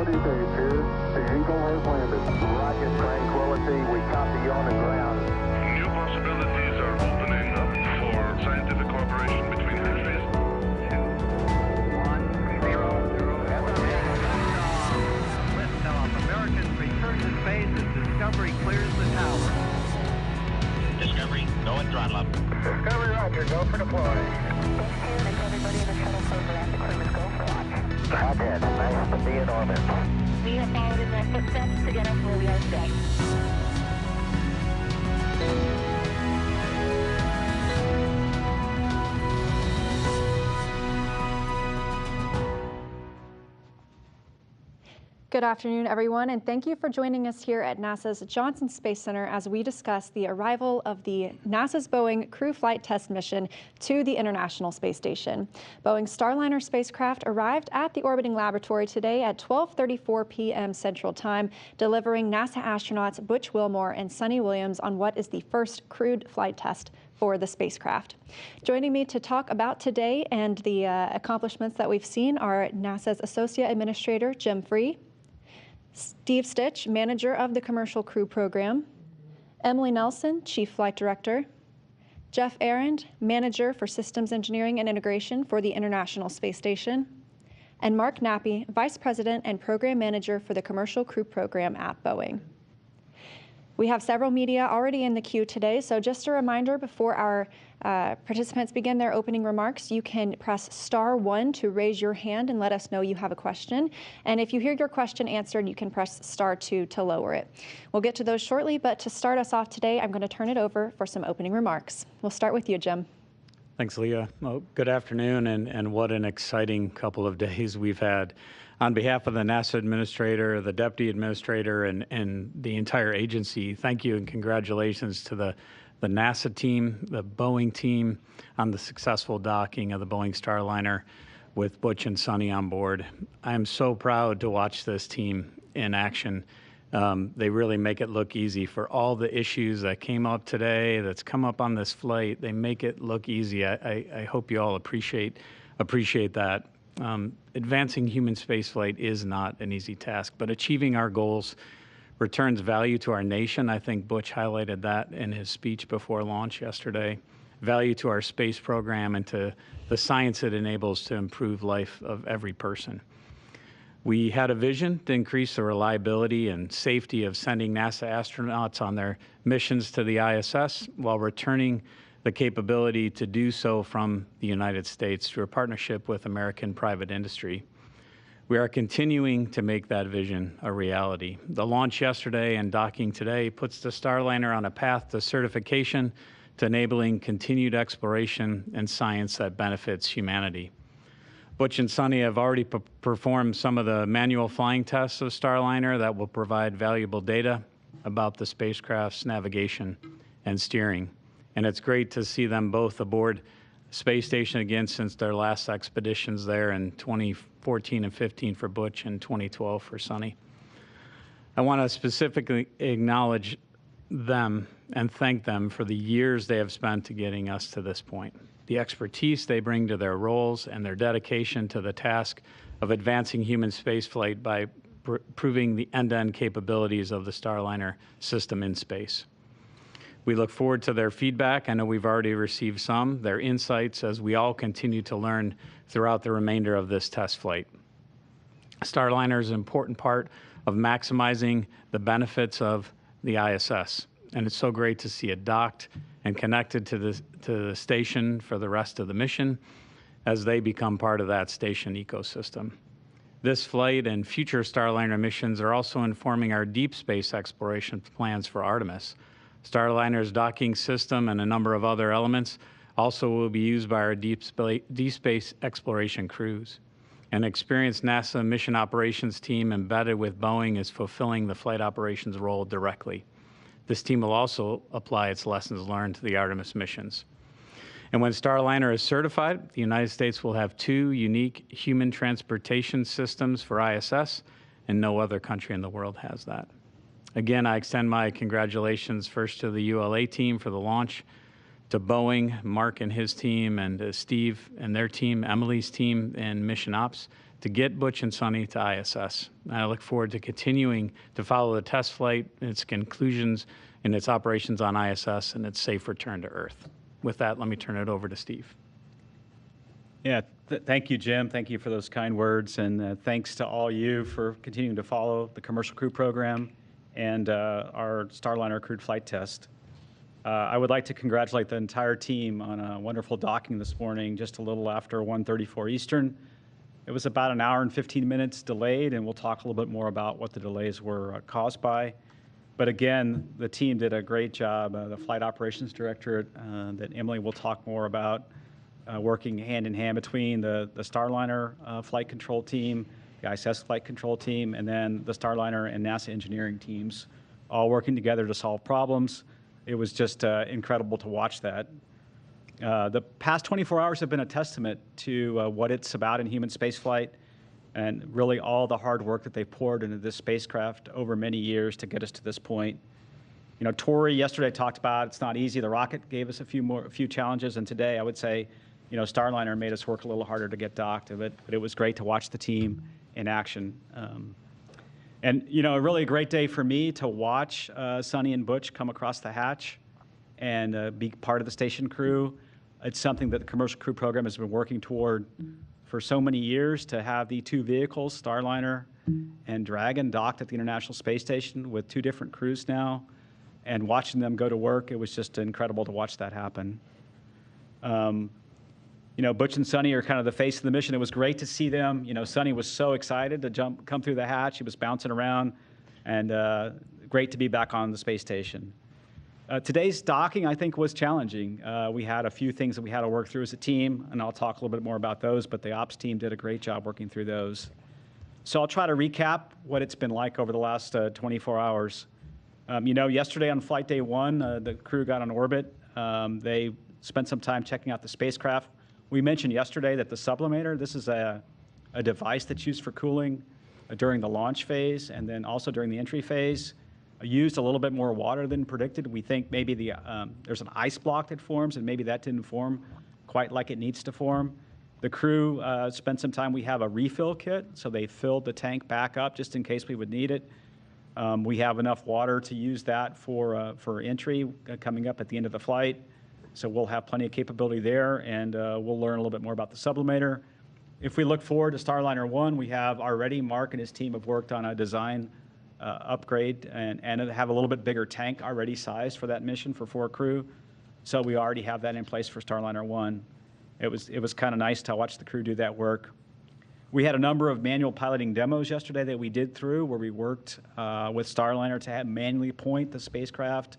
Tranquility Base here. The Eagle has landed. Rocket Tranquility, we copy you on the ground. New possibilities are opening up for scientific cooperation between countries. 1-0-0 liftoff. Americans return to space as Discovery clears the tower. Discovery, go and throttle up. Discovery, roger. Go for deploy. Everybody in the shuttle program, the crew is go for launch. Roger. Nice to be in orbit. We have followed in their footsteps to get us where we are today. Good afternoon, everyone, and thank you for joining us here at NASA's Johnson Space Center as we discuss the arrival of the NASA's Boeing crew flight test mission to the International Space Station. Boeing's Starliner spacecraft arrived at the orbiting laboratory today at 12:34 p.m. Central Time, delivering NASA astronauts Butch Wilmore and Suni Williams on what is the first crewed flight test for the spacecraft. Joining me to talk about today and the accomplishments that we've seen are NASA's Associate Administrator Jim Free, Steve Stitch, Manager of the Commercial Crew Program, Emily Nelson, Chief Flight Director, Jeff Arend, Manager for Systems Engineering and Integration for the International Space Station, and Mark Nappy, Vice President and Program Manager for the Commercial Crew Program at Boeing. We have several media already in the queue today, so just a reminder before our participants begin their opening remarks, you can press *1 to raise your hand and let us know you have a question. And if you hear your question answered, you can press *2 to lower it. We'll get to those shortly, but to start us off today, I'm going to turn it over for some opening remarks. We'll start with you, Jim. Thanks, Leah. Well, good afternoon, and what an exciting couple of days we've had. On behalf of the NASA Administrator, the Deputy Administrator, and the entire agency, thank you and congratulations to the NASA team, the Boeing team on the successful docking of the Boeing Starliner with Butch and Suni on board. I am so proud to watch this team in action. They really make it look easy for all the issues that came up today, that's come up on this flight. They make it look easy. I hope you all appreciate that. Advancing human spaceflight is not an easy task, but achieving our goals returns value to our nation. I think Butch highlighted that in his speech before launch yesterday. Value to our space program and to the science it enables to improve life of every person. We had a vision to increase the reliability and safety of sending NASA astronauts on their missions to the ISS while returning the capability to do so from the United States through a partnership with American private industry. We are continuing to make that vision a reality. The launch yesterday and docking today puts the Starliner on a path to certification, to enabling continued exploration and science that benefits humanity. Butch and Suni have already performed some of the manual flying tests of Starliner that will provide valuable data about the spacecraft's navigation and steering. And it's great to see them both aboard space station again since their last expeditions there in 2014 and 15 for Butch and 2012 for Suni. I want to specifically acknowledge them and thank them for the years they have spent to getting us to this point. The expertise they bring to their roles and their dedication to the task of advancing human spaceflight by proving the end-to-end capabilities of the Starliner system in space. We look forward to their feedback. I know we've already received some, their insights as we all continue to learn throughout the remainder of this test flight. Starliner is an important part of maximizing the benefits of the ISS, and it's so great to see it docked and connected to the station for the rest of the mission as they become part of that station ecosystem. This flight and future Starliner missions are also informing our deep space exploration plans for Artemis. Starliner's docking system and a number of other elements also will be used by our deep space exploration crews. An experienced NASA mission operations team embedded with Boeing is fulfilling the flight operations role directly. This team will also apply its lessons learned to the Artemis missions. And when Starliner is certified, the United States will have 2 unique human transportation systems for ISS, and no other country in the world has that. Again, I extend my congratulations first to the ULA team for the launch, to Boeing, Mark and his team, and Steve and their team, Emily's team, and Mission Ops. to get Butch and Sunny to ISS. And I look forward to continuing to follow the test flight, its conclusions, and its operations on ISS, and its safe return to Earth. With that, let me turn it over to Steve. Yeah, thank you, Jim. Thank you for those kind words, and thanks to all you for continuing to follow the Commercial Crew Program and our Starliner crewed flight test. I would like to congratulate the entire team on a wonderful docking this morning, just a little after 1:34 Eastern. It was about an hour and 15 minutes delayed, and we'll talk a little bit more about what the delays were caused by. But again, the team did a great job. The Flight Operations Director that Emily will talk more about, working hand in hand between the Starliner flight control team, the ISS flight control team, and then the Starliner and NASA engineering teams, all working together to solve problems. It was just incredible to watch that. The past 24 hours have been a testament to what it's about in human spaceflight, and really all the hard work that they poured into this spacecraft over many years to get us to this point. You know, Tori yesterday talked about it's not easy. The rocket gave us a few challenges, and today I would say, you know, Starliner made us work a little harder to get docked, but it was great to watch the team in action. And you know, a really great day for me to watch Sunny and Butch come across the hatch and be part of the station crew. It's something that the Commercial Crew Program has been working toward for so many years, to have the two vehicles, Starliner and Dragon, docked at the International Space Station with two different crews now, and watching them go to work, it was just incredible to watch that happen. You know, Butch and Sunny are kind of the face of the mission. It was great to see them. You know, Sunny was so excited to come through the hatch. He was bouncing around, and great to be back on the space station. Today's docking, I think, was challenging. We had a few things that we had to work through as a team, and I'll talk a little bit more about those, but the ops team did a great job working through those. So I'll try to recap what it's been like over the last 24 hours. You know, yesterday on flight day 1, the crew got on orbit. They spent some time checking out the spacecraft. We mentioned yesterday that the sublimator, this is a device that's used for cooling during the launch phase and then also during the entry phase. Used a little bit more water than predicted. We think maybe there's an ice block that forms, and maybe that didn't form quite like it needs to form. The crew spent some time. We have a refill kit, so they filled the tank back up just in case we would need it. We have enough water to use that for entry coming up at the end of the flight. So we'll have plenty of capability there, and we'll learn a little bit more about the sublimator. If we look forward to Starliner 1, we have already, Mark and his team have worked on a design upgrade and have a little bit bigger tank already sized for that mission for 4 crew. So we already have that in place for Starliner 1. It was kind of nice to watch the crew do that work. We had a number of manual piloting demos yesterday that we did through, where we worked with Starliner to manually point the spacecraft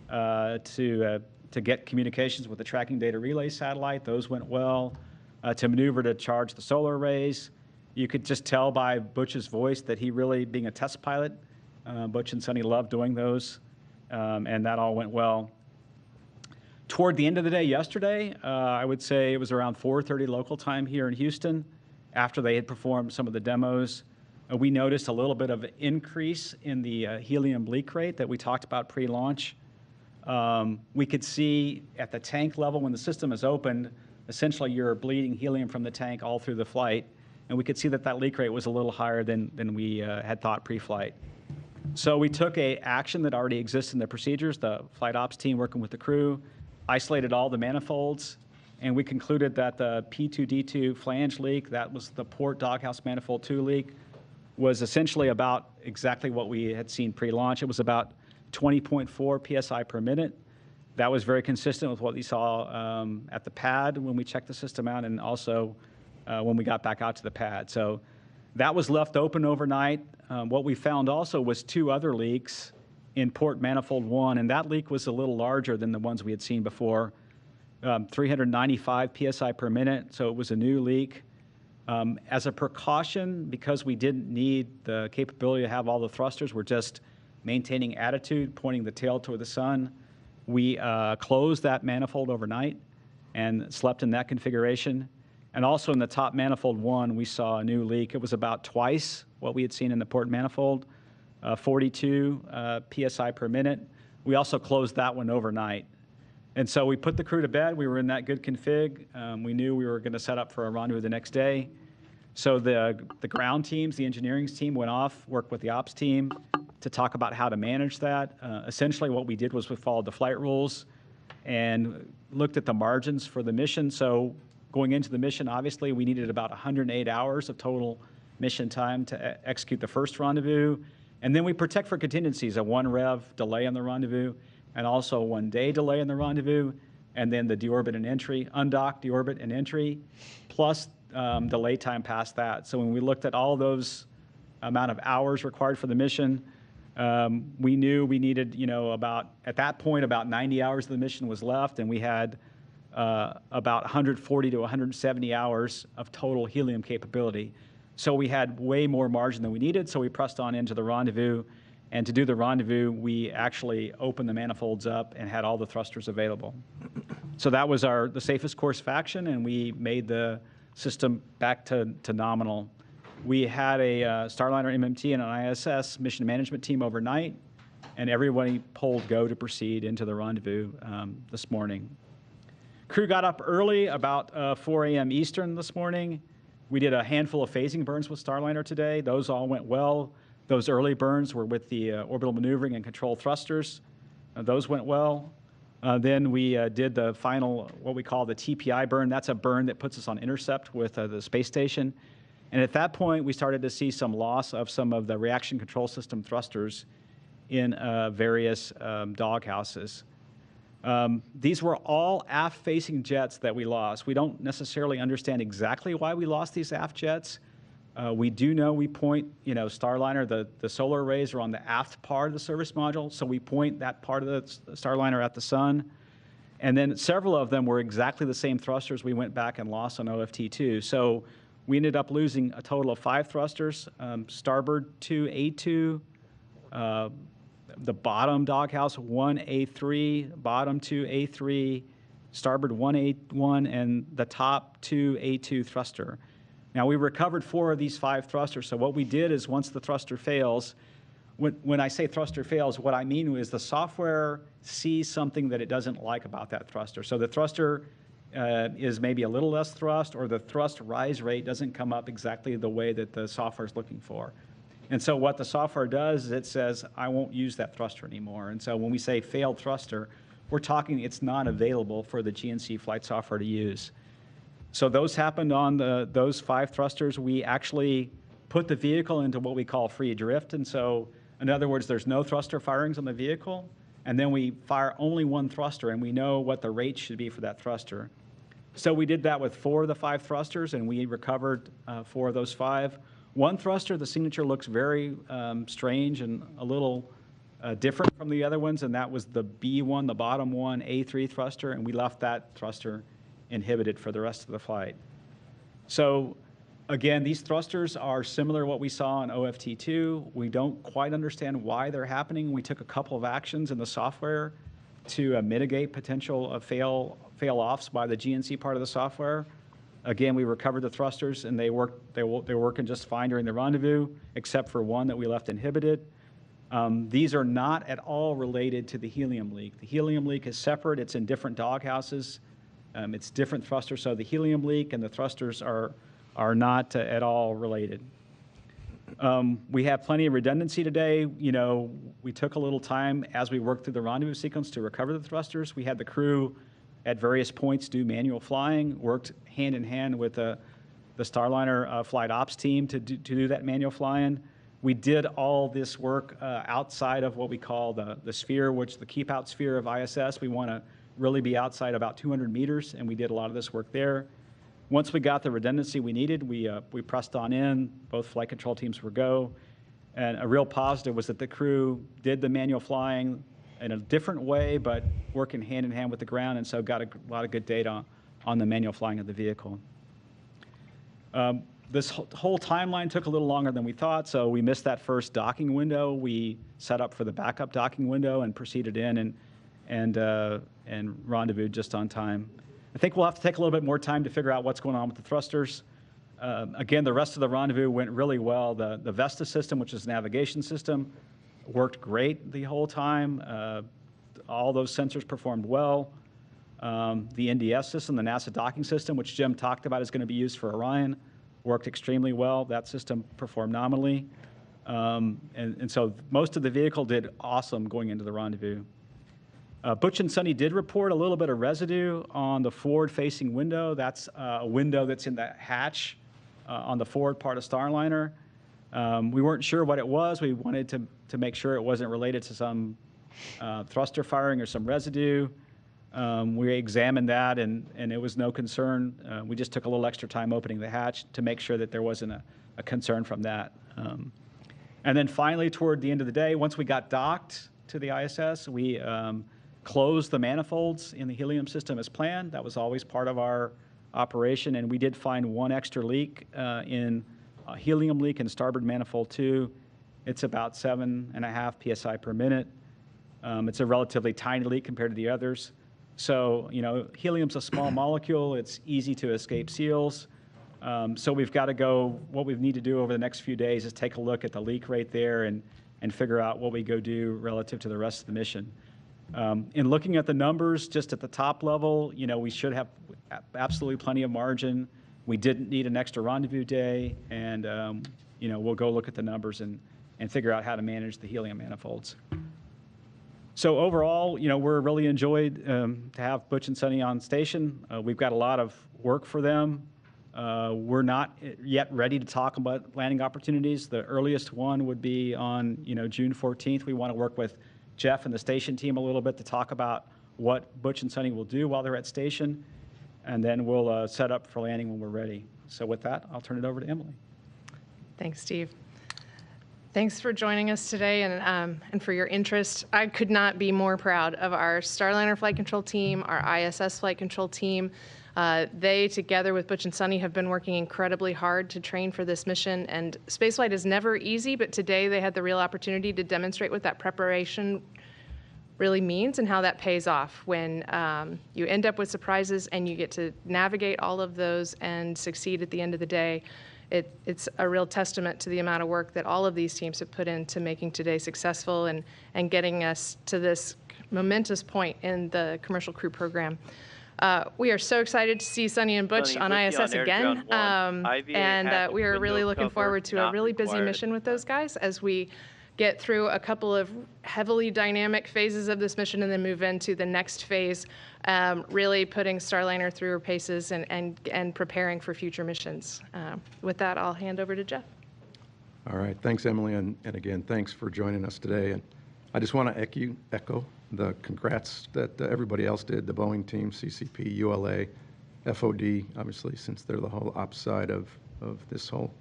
to get communications with the tracking data relay satellite. Those went well. To maneuver to charge the solar arrays. You could just tell by Butch's voice that he really, being a test pilot, Butch and Sunny loved doing those, and that all went well. Toward the end of the day yesterday, I would say it was around 4:30 local time here in Houston, after they had performed some of the demos, we noticed a little bit of an increase in the helium leak rate that we talked about pre-launch. We could see at the tank level when the system is opened, essentially you're bleeding helium from the tank all through the flight. And we could see that that leak rate was a little higher than we had thought pre-flight. So we took an action that already exists in the procedures. The flight ops team working with the crew isolated all the manifolds, and we concluded that the P2D2 flange leak, that was the port doghouse manifold 2 leak, was essentially about exactly what we had seen pre-launch. It was about 20.4 psi per minute. That was very consistent with what we saw at the pad when we checked the system out, and also when we got back out to the pad. So that was left open overnight. What we found also was 2 other leaks in port manifold 1, and that leak was a little larger than the ones we had seen before, 395 psi per minute, so it was a new leak. As a precaution, because we didn't need the capability to have all the thrusters, we're just maintaining attitude, pointing the tail toward the sun, we closed that manifold overnight and slept in that configuration. And also in the top manifold 1, we saw a new leak. It was about twice what we had seen in the port manifold, 42 psi per minute. We also closed that one overnight. And so we put the crew to bed. We were in that good config. We knew we were going to set up for a rendezvous the next day. So the ground teams, the engineering team went off, worked with the ops team to talk about how to manage that. Essentially what we did was we followed the flight rules and looked at the margins for the mission. So going into the mission, obviously we needed about 108 hours of total mission time to execute the first rendezvous. And then we protect for contingencies, a 1 rev delay on the rendezvous, and also a 1 day delay in the rendezvous, and then the deorbit and entry, undock, deorbit, and entry, plus delay time past that. So when we looked at all those amount of hours required for the mission, we knew we needed, about, at that point, about 90 hours of the mission was left, and we had about 140 to 170 hours of total helium capability. So we had way more margin than we needed, so we pressed on into the rendezvous. And to do the rendezvous, we actually opened the manifolds up and had all the thrusters available. So that was the safest course of action, and we made the system back to nominal. We had a Starliner MMT and an ISS mission management team overnight, and everybody pulled go to proceed into the rendezvous this morning. Crew got up early, about 4 a.m. Eastern this morning. We did a handful of phasing burns with Starliner today. Those all went well. Those early burns were with the orbital maneuvering and control thrusters. Those went well. Then we did the final, what we call the TPI burn. That's a burn that puts us on intercept with the space station. And at that point, we started to see some loss of some of the reaction control system thrusters in various doghouses. These were all aft-facing jets that we lost. We don't necessarily understand exactly why we lost these aft jets. We do know we point, Starliner, the solar arrays are on the aft part of the service module, so we point that part of the Starliner at the sun. And then several of them were exactly the same thrusters we went back and lost on OFT2. So we ended up losing a total of 5 thrusters, starboard 2A2, the bottom doghouse 1A3, bottom 2A3, starboard 1A1, and the top 2A2 thruster. Now, we recovered 4 of these 5 thrusters, so what we did is once the thruster fails, when I say thruster fails, what I mean is the software sees something that it doesn't like about that thruster. So the thruster is maybe a little less thrust, or the thrust rise rate doesn't come up exactly the way that the software is looking for. And so what the software does is it says, I won't use that thruster anymore. And so when we say failed thruster, we're talking it's not available for the GNC flight software to use. So those happened on those 5 thrusters. We actually put the vehicle into what we call free drift. And so, in other words, there's no thruster firings on the vehicle. And then we fire only 1 thruster, and we know what the rate should be for that thruster. So we did that with 4 of the 5 thrusters, and we recovered 4 of those 5. 1 thruster, the signature looks very strange and a little different from the other ones, and that was the B1, the bottom one, A3 thruster, and we left that thruster inhibited for the rest of the flight. So again, these thrusters are similar to what we saw in OFT2. We don't quite understand why they're happening. We took a couple of actions in the software to mitigate potential fail-offs by the GNC part of the software. Again, we recovered the thrusters, and they were working just fine during the rendezvous, except for 1 that we left inhibited. These are not at all related to the helium leak. The helium leak is separate. It's in different doghouses. It's different thrusters, so the helium leak and the thrusters are not at all related. We have plenty of redundancy today. We took a little time as we worked through the rendezvous sequence to recover the thrusters. We had the crew at various points do manual flying, worked hand in hand with the Starliner flight ops team to do that manual flying. We did all this work outside of what we call the sphere, which the keep out sphere of ISS. We want to really be outside about 200 meters, and we did a lot of this work there. Once we got the redundancy we needed, we pressed on in. Both flight control teams were go. And a real positive was that the crew did the manual flying in a different way, but working hand in hand with the ground, and so got a lot of good data on the manual flying of the vehicle. This whole timeline took a little longer than we thought, so we missed that first docking window. We set up for the backup docking window and proceeded in and rendezvous just on time. I think we'll have to take a little bit more time to figure out what's going on with the thrusters. Again, the rest of the rendezvous went really well. The Vesta system, which is a navigation system, worked great the whole time. All those sensors performed well. The NDS system, the NASA docking system, which Jim talked about is going to be used for Orion, worked extremely well. That system performed nominally. And so most of the vehicle did awesome going into the rendezvous. Butch and Sunny did report a little bit of residue on the forward-facing window. That's a window that's in the hatch on the forward part of Starliner. We weren't sure what it was. We wanted to make sure it wasn't related to some thruster firing or some residue. We examined that, and it was no concern. We just took a little extra time opening the hatch to make sure that there wasn't a concern from that. And then finally, toward the end of the day, once we got docked to the ISS, we closed the manifolds in the helium system as planned. That was always part of our operation, and we did find one extra leak in a helium leak in starboard manifold 2. It's about 7.5 psi per minute. It's a relatively tiny leak compared to the others. So, helium's a small molecule. It's easy to escape seals. So we've got to go, what we need to do over the next few days is take a look at the leak right there and figure out what we go do relative to the rest of the mission. In looking at the numbers, just at the top level, we should have absolutely plenty of margin. We didn't need an extra rendezvous day, and we'll go look at the numbers and figure out how to manage the helium manifolds. So overall, we're really enjoyed to have Butch and Sunny on station. We've got a lot of work for them. We're not yet ready to talk about landing opportunities. The earliest one would be on June 14th. We want to work with Jeff and the station team a little bit to talk about what Butch and Sunny will do while they're at station, and then we'll set up for landing when we're ready. So with that, I'll turn it over to Emily. Thanks, Steve. Thanks for joining us today and for your interest. I could not be more proud of our Starliner flight control team, our ISS flight control team. They, together with Butch and Sunny, have been working incredibly hard to train for this mission. And spaceflight is never easy, but today they had the real opportunity to demonstrate what that preparation really means and how that pays off when you end up with surprises and you get to navigate all of those and succeed at the end of the day. It's a real testament to the amount of work that all of these teams have put into making today successful and getting us to this momentous point in the commercial crew program. We are so excited to see Sunny and Butch on ISS again, and we are really looking forward to a really busy mission with those guys as we get through a couple of heavily dynamic phases of this mission and then move into the next phase, really putting Starliner through her paces and preparing for future missions. With that, I'll hand over to Jeff. All right, thanks, Emily, and again, thanks for joining us today. And I just want to echo the congrats that everybody else did, the Boeing team, CCP, ULA, FOD, obviously, since they're the whole upside of this whole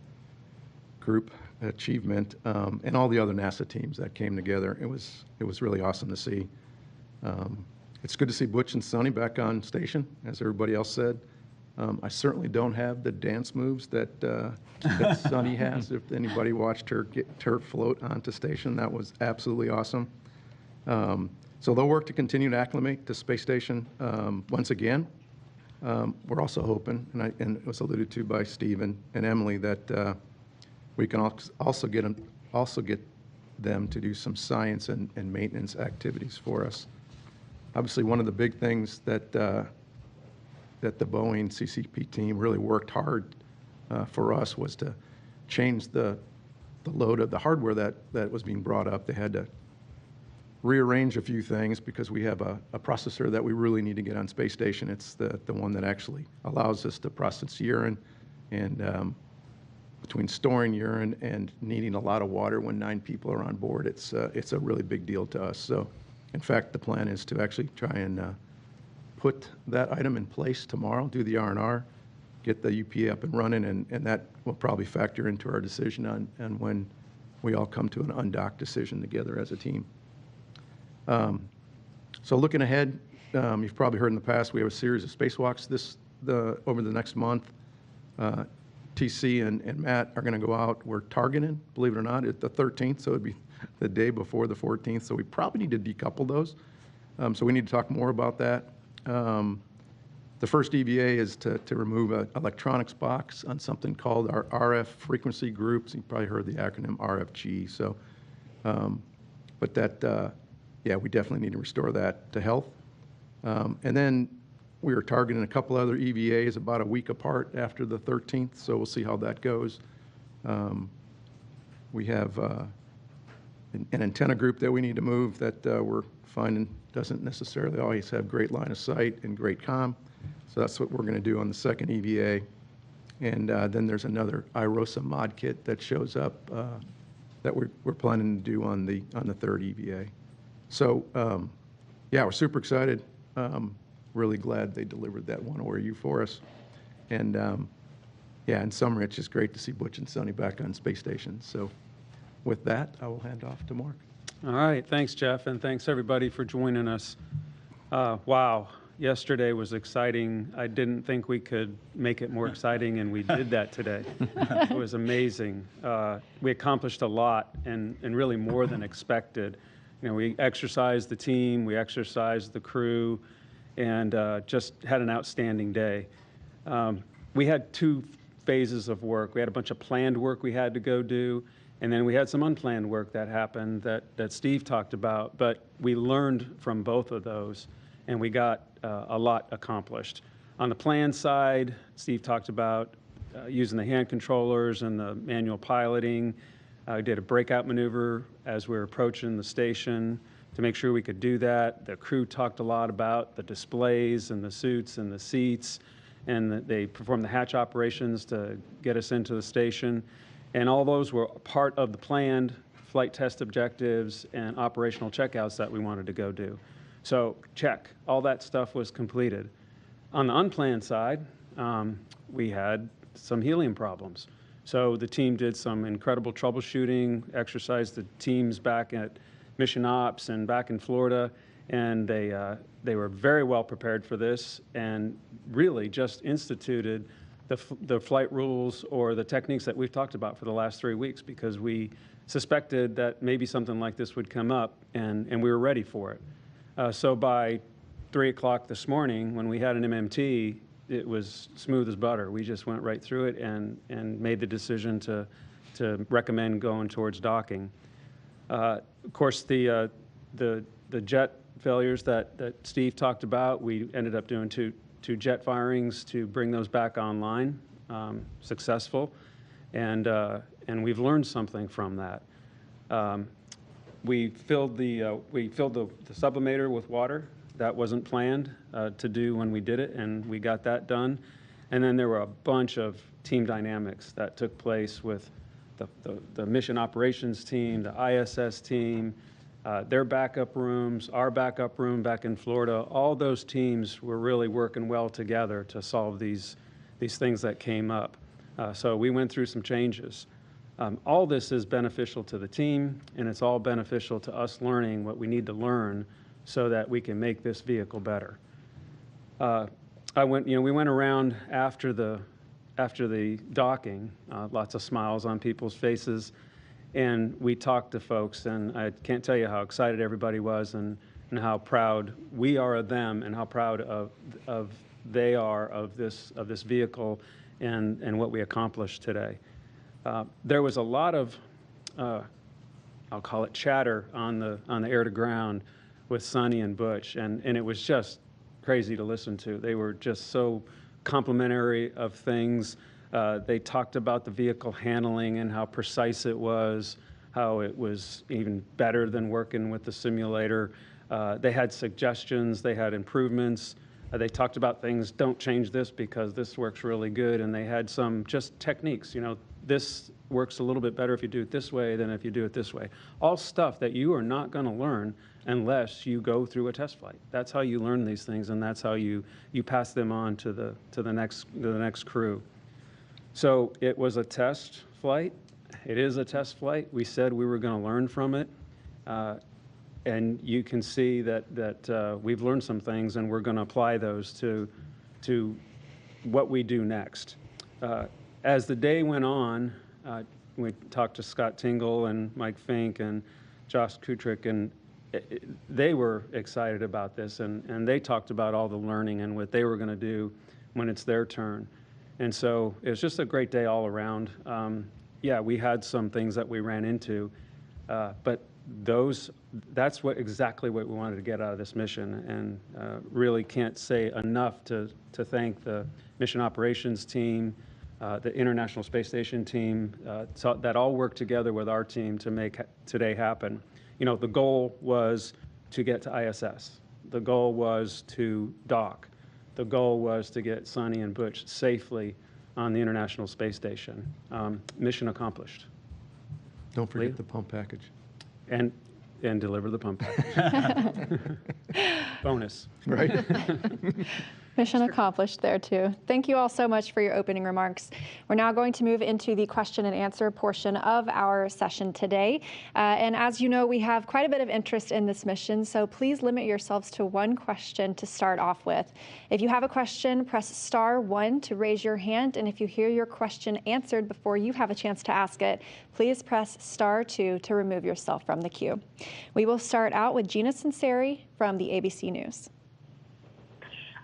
group achievement, and all the other NASA teams that came together. It was really awesome to see. It's good to see Butch and Sunny back on station, as everybody else said. I certainly don't have the dance moves that Sunny has. If anybody watched her float onto station, that was absolutely awesome. So they'll work to continue to acclimate to space station once again. We're also hoping, and it was alluded to by Steve and Emily, that we can also get them to do some science and maintenance activities for us. Obviously, one of the big things that the Boeing CCP team really worked hard for us was to change the load of the hardware that was being brought up. They had to rearrange a few things because we have a processor that we really need to get on space station. It's the one that actually allows us to process urine, and between storing urine and needing a lot of water when 9 people are on board, it's a really big deal to us. So, in fact, the plan is to actually try and put that item in place tomorrow, do the R&R, get the UPA up and running, and that will probably factor into our decision on when we all come to an undocked decision together as a team. So looking ahead, you've probably heard in the past, we have a series of spacewalks over the next month. TC and Matt are going to go out. We're targeting, believe it or not, at the 13th, so it'd be the day before the 14th. So we probably need to decouple those. So we need to talk more about that. The first EVA is to remove an electronics box on something called our RF frequency groups. You probably heard the acronym RFG. So, but that, yeah, we definitely need to restore that to health. And then We were targeting a couple other EVAs about a week apart after the 13th, so we'll see how that goes. We have an antenna group that we need to move that we're finding doesn't necessarily always have great line of sight and great comm. So that's what we're going to do on the second EVA. And then there's another IROSA mod kit that shows up that we're planning to do on the third EVA. So yeah, we're super excited. Really glad they delivered that one ORU for us. And yeah, in summary, it's just great to see Butch and Sonny back on space station. So with that, I will hand off to Mark. All right, thanks, Jeff, and thanks everybody for joining us. Wow, yesterday was exciting. I didn't think we could make it more exciting, and we did that today. It was amazing. We accomplished a lot, and really more than expected. You know, we exercised the team, we exercised the crew, and just had an outstanding day. We had two phases of work. We had a bunch of planned work we had to go do, and then we had some unplanned work that happened that Steve talked about, but we learned from both of those, and we got a lot accomplished. On the planned side, Steve talked about using the hand controllers and the manual piloting. We did a breakout maneuver as we were approaching the station to make sure we could do that. The crew talked a lot about the displays and the suits and the seats, and they performed the hatch operations to get us into the station. And all those were part of the planned flight test objectives and operational checkouts that we wanted to go do. So check, all that stuff was completed. On the unplanned side, we had some helium problems. So the team did some incredible troubleshooting, exercised the teams back at Mission Ops and back in Florida, and they were very well prepared for this and really just instituted the flight rules or the techniques that we've talked about for the last 3 weeks, because we suspected that maybe something like this would come up, and we were ready for it. So by 3 o'clock this morning, when we had an MMT, it was smooth as butter. We just went right through it and made the decision to recommend going towards docking. Of course, the jet failures that Steve talked about, we ended up doing two jet firings to bring those back online, successful, and we've learned something from that. We filled the sublimator with water. That wasn't planned to do when we did it, and we got that done. And then there were a bunch of team dynamics that took place with the mission operations team, the ISS team, their backup rooms, our backup room back in Florida. All those teams were really working well together to solve these things that came up. So we went through some changes. All this is beneficial to the team, and it's all beneficial to us learning what we need to learn so that we can make this vehicle better. We went around after the docking, lots of smiles on people's faces, and we talked to folks, and I can't tell you how excited everybody was and how proud we are of them and how proud of they are of this vehicle and what we accomplished today. There was a lot of, I'll call it chatter on the air to ground with Sonny and Butch, and it was just crazy to listen to. They were just so complimentary of things. They talked about the vehicle handling and how precise it was, how it was even better than working with the simulator. They had suggestions, they had improvements. They talked about things, don't change this because this works really good, and they had some just techniques. You know, this works a little bit better if you do it this way than if you do it this way. All stuff that you are not going to learn unless you go through a test flight. That's how you learn these things, and that's how you pass them on to the next crew. So it was a test flight. It is a test flight. We said we were going to learn from it, and you can see that we've learned some things, and we're going to apply those to what we do next. As the day went on, we talked to Scott Tingle and Mike Fink and Josh Kutrick, and they were excited about this, and they talked about all the learning and what they were going to do when it's their turn. And so it was just a great day all around. Yeah, we had some things that we ran into, but that's exactly what we wanted to get out of this mission, and really can't say enough to thank the mission operations team, the International Space Station team, that all worked together with our team to make today happen. You know, the goal was to get to ISS. The goal was to dock. The goal was to get Sonny and Butch safely on the International Space Station. Mission accomplished. Don't forget the pump package. And deliver the pump package. Bonus. Right. Mission accomplished there too. Thank you all so much for your opening remarks. We're now going to move into the question and answer portion of our session today. And as you know, we have quite a bit of interest in this mission, so please limit yourselves to one question to start off with. If you have a question, press *1 to raise your hand, and if you hear your question answered before you have a chance to ask it, please press *2 to remove yourself from the queue. We will start out with Gina Sinceri from the ABC News.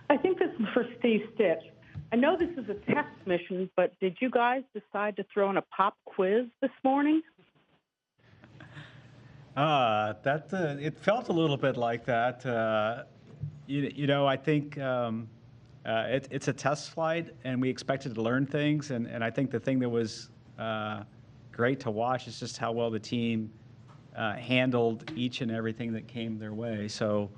I think this is for Steve Stitch. I know this is a test mission, but did you guys decide to throw in a pop quiz this morning? It felt a little bit like that. I think it's a test flight, and we expected to learn things. And I think the thing that was great to watch is just how well the team handled each and everything that came their way. So,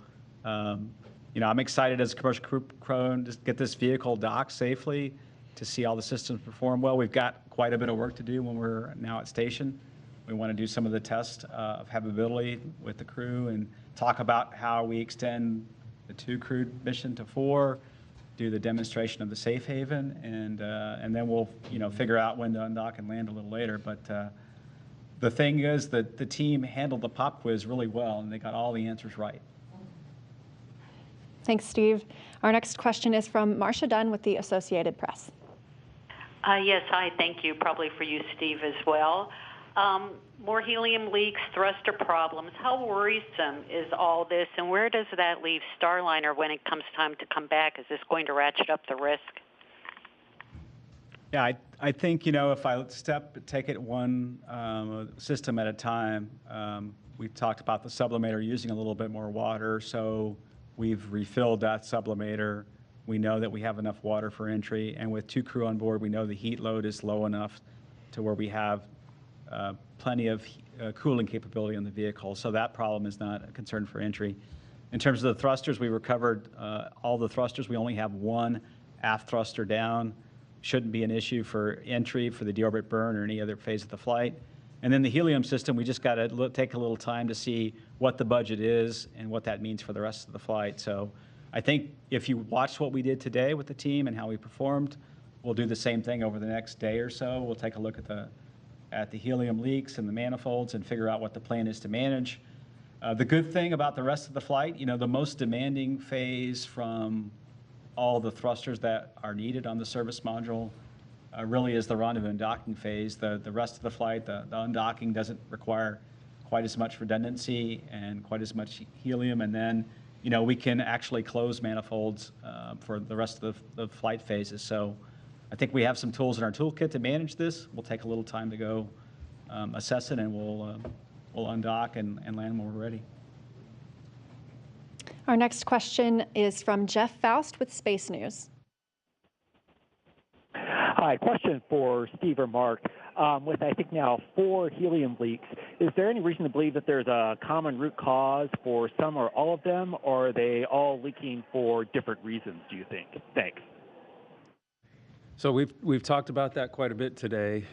I'm excited as a commercial crew to get this vehicle docked safely, to see all the systems perform well. We've got quite a bit of work to do when we're now at station. We want to do some of the tests of habitability with the crew and talk about how we extend the 2-crew mission to 4, do the demonstration of the safe haven, and then we'll figure out when to undock and land a little later. But the thing is that the team handled the pop quiz really well, and they got all the answers right. Thanks, Steve. Our next question is from Marcia Dunn with the Associated Press. Yes, hi, thank you. Probably for you, Steve, as well. More helium leaks, thruster problems. How worrisome is all this, and where does that leave Starliner when it comes time to come back? Is this going to ratchet up the risk? Yeah, I think, if I take it one system at a time, we've talked about the sublimator using a little bit more water, so we've refilled that sublimator. We know that we have enough water for entry, and with 2 crew on board, we know the heat load is low enough to where we have plenty of cooling capability on the vehicle, so that problem is not a concern for entry. In terms of the thrusters, we recovered all the thrusters. We only have one aft thruster down. Shouldn't be an issue for entry for the deorbit burn or any other phase of the flight. And then the helium system, we just got to take a little time to see what the budget is and what that means for the rest of the flight. So I think if you watch what we did today with the team and how we performed, we'll do the same thing over the next day or so. We'll take a look at the helium leaks and the manifolds and figure out what the plan is to manage. The good thing about the rest of the flight, the most demanding phase from all the thrusters that are needed on the service module really is the rendezvous and docking phase. The rest of the flight, the undocking doesn't require quite as much redundancy and quite as much helium. And then, we can actually close manifolds for the rest of the flight phases. So I think we have some tools in our toolkit to manage this. We'll take a little time to go assess it, and we'll undock and land when we're ready. Our next question is from Jeff Faust with Space News. Hi, question for Steve or Mark. With, I think, now 4 helium leaks, is there any reason to believe that there's a common root cause for some or all of them, or are they all leaking for different reasons, do you think? Thanks. So we've talked about that quite a bit today.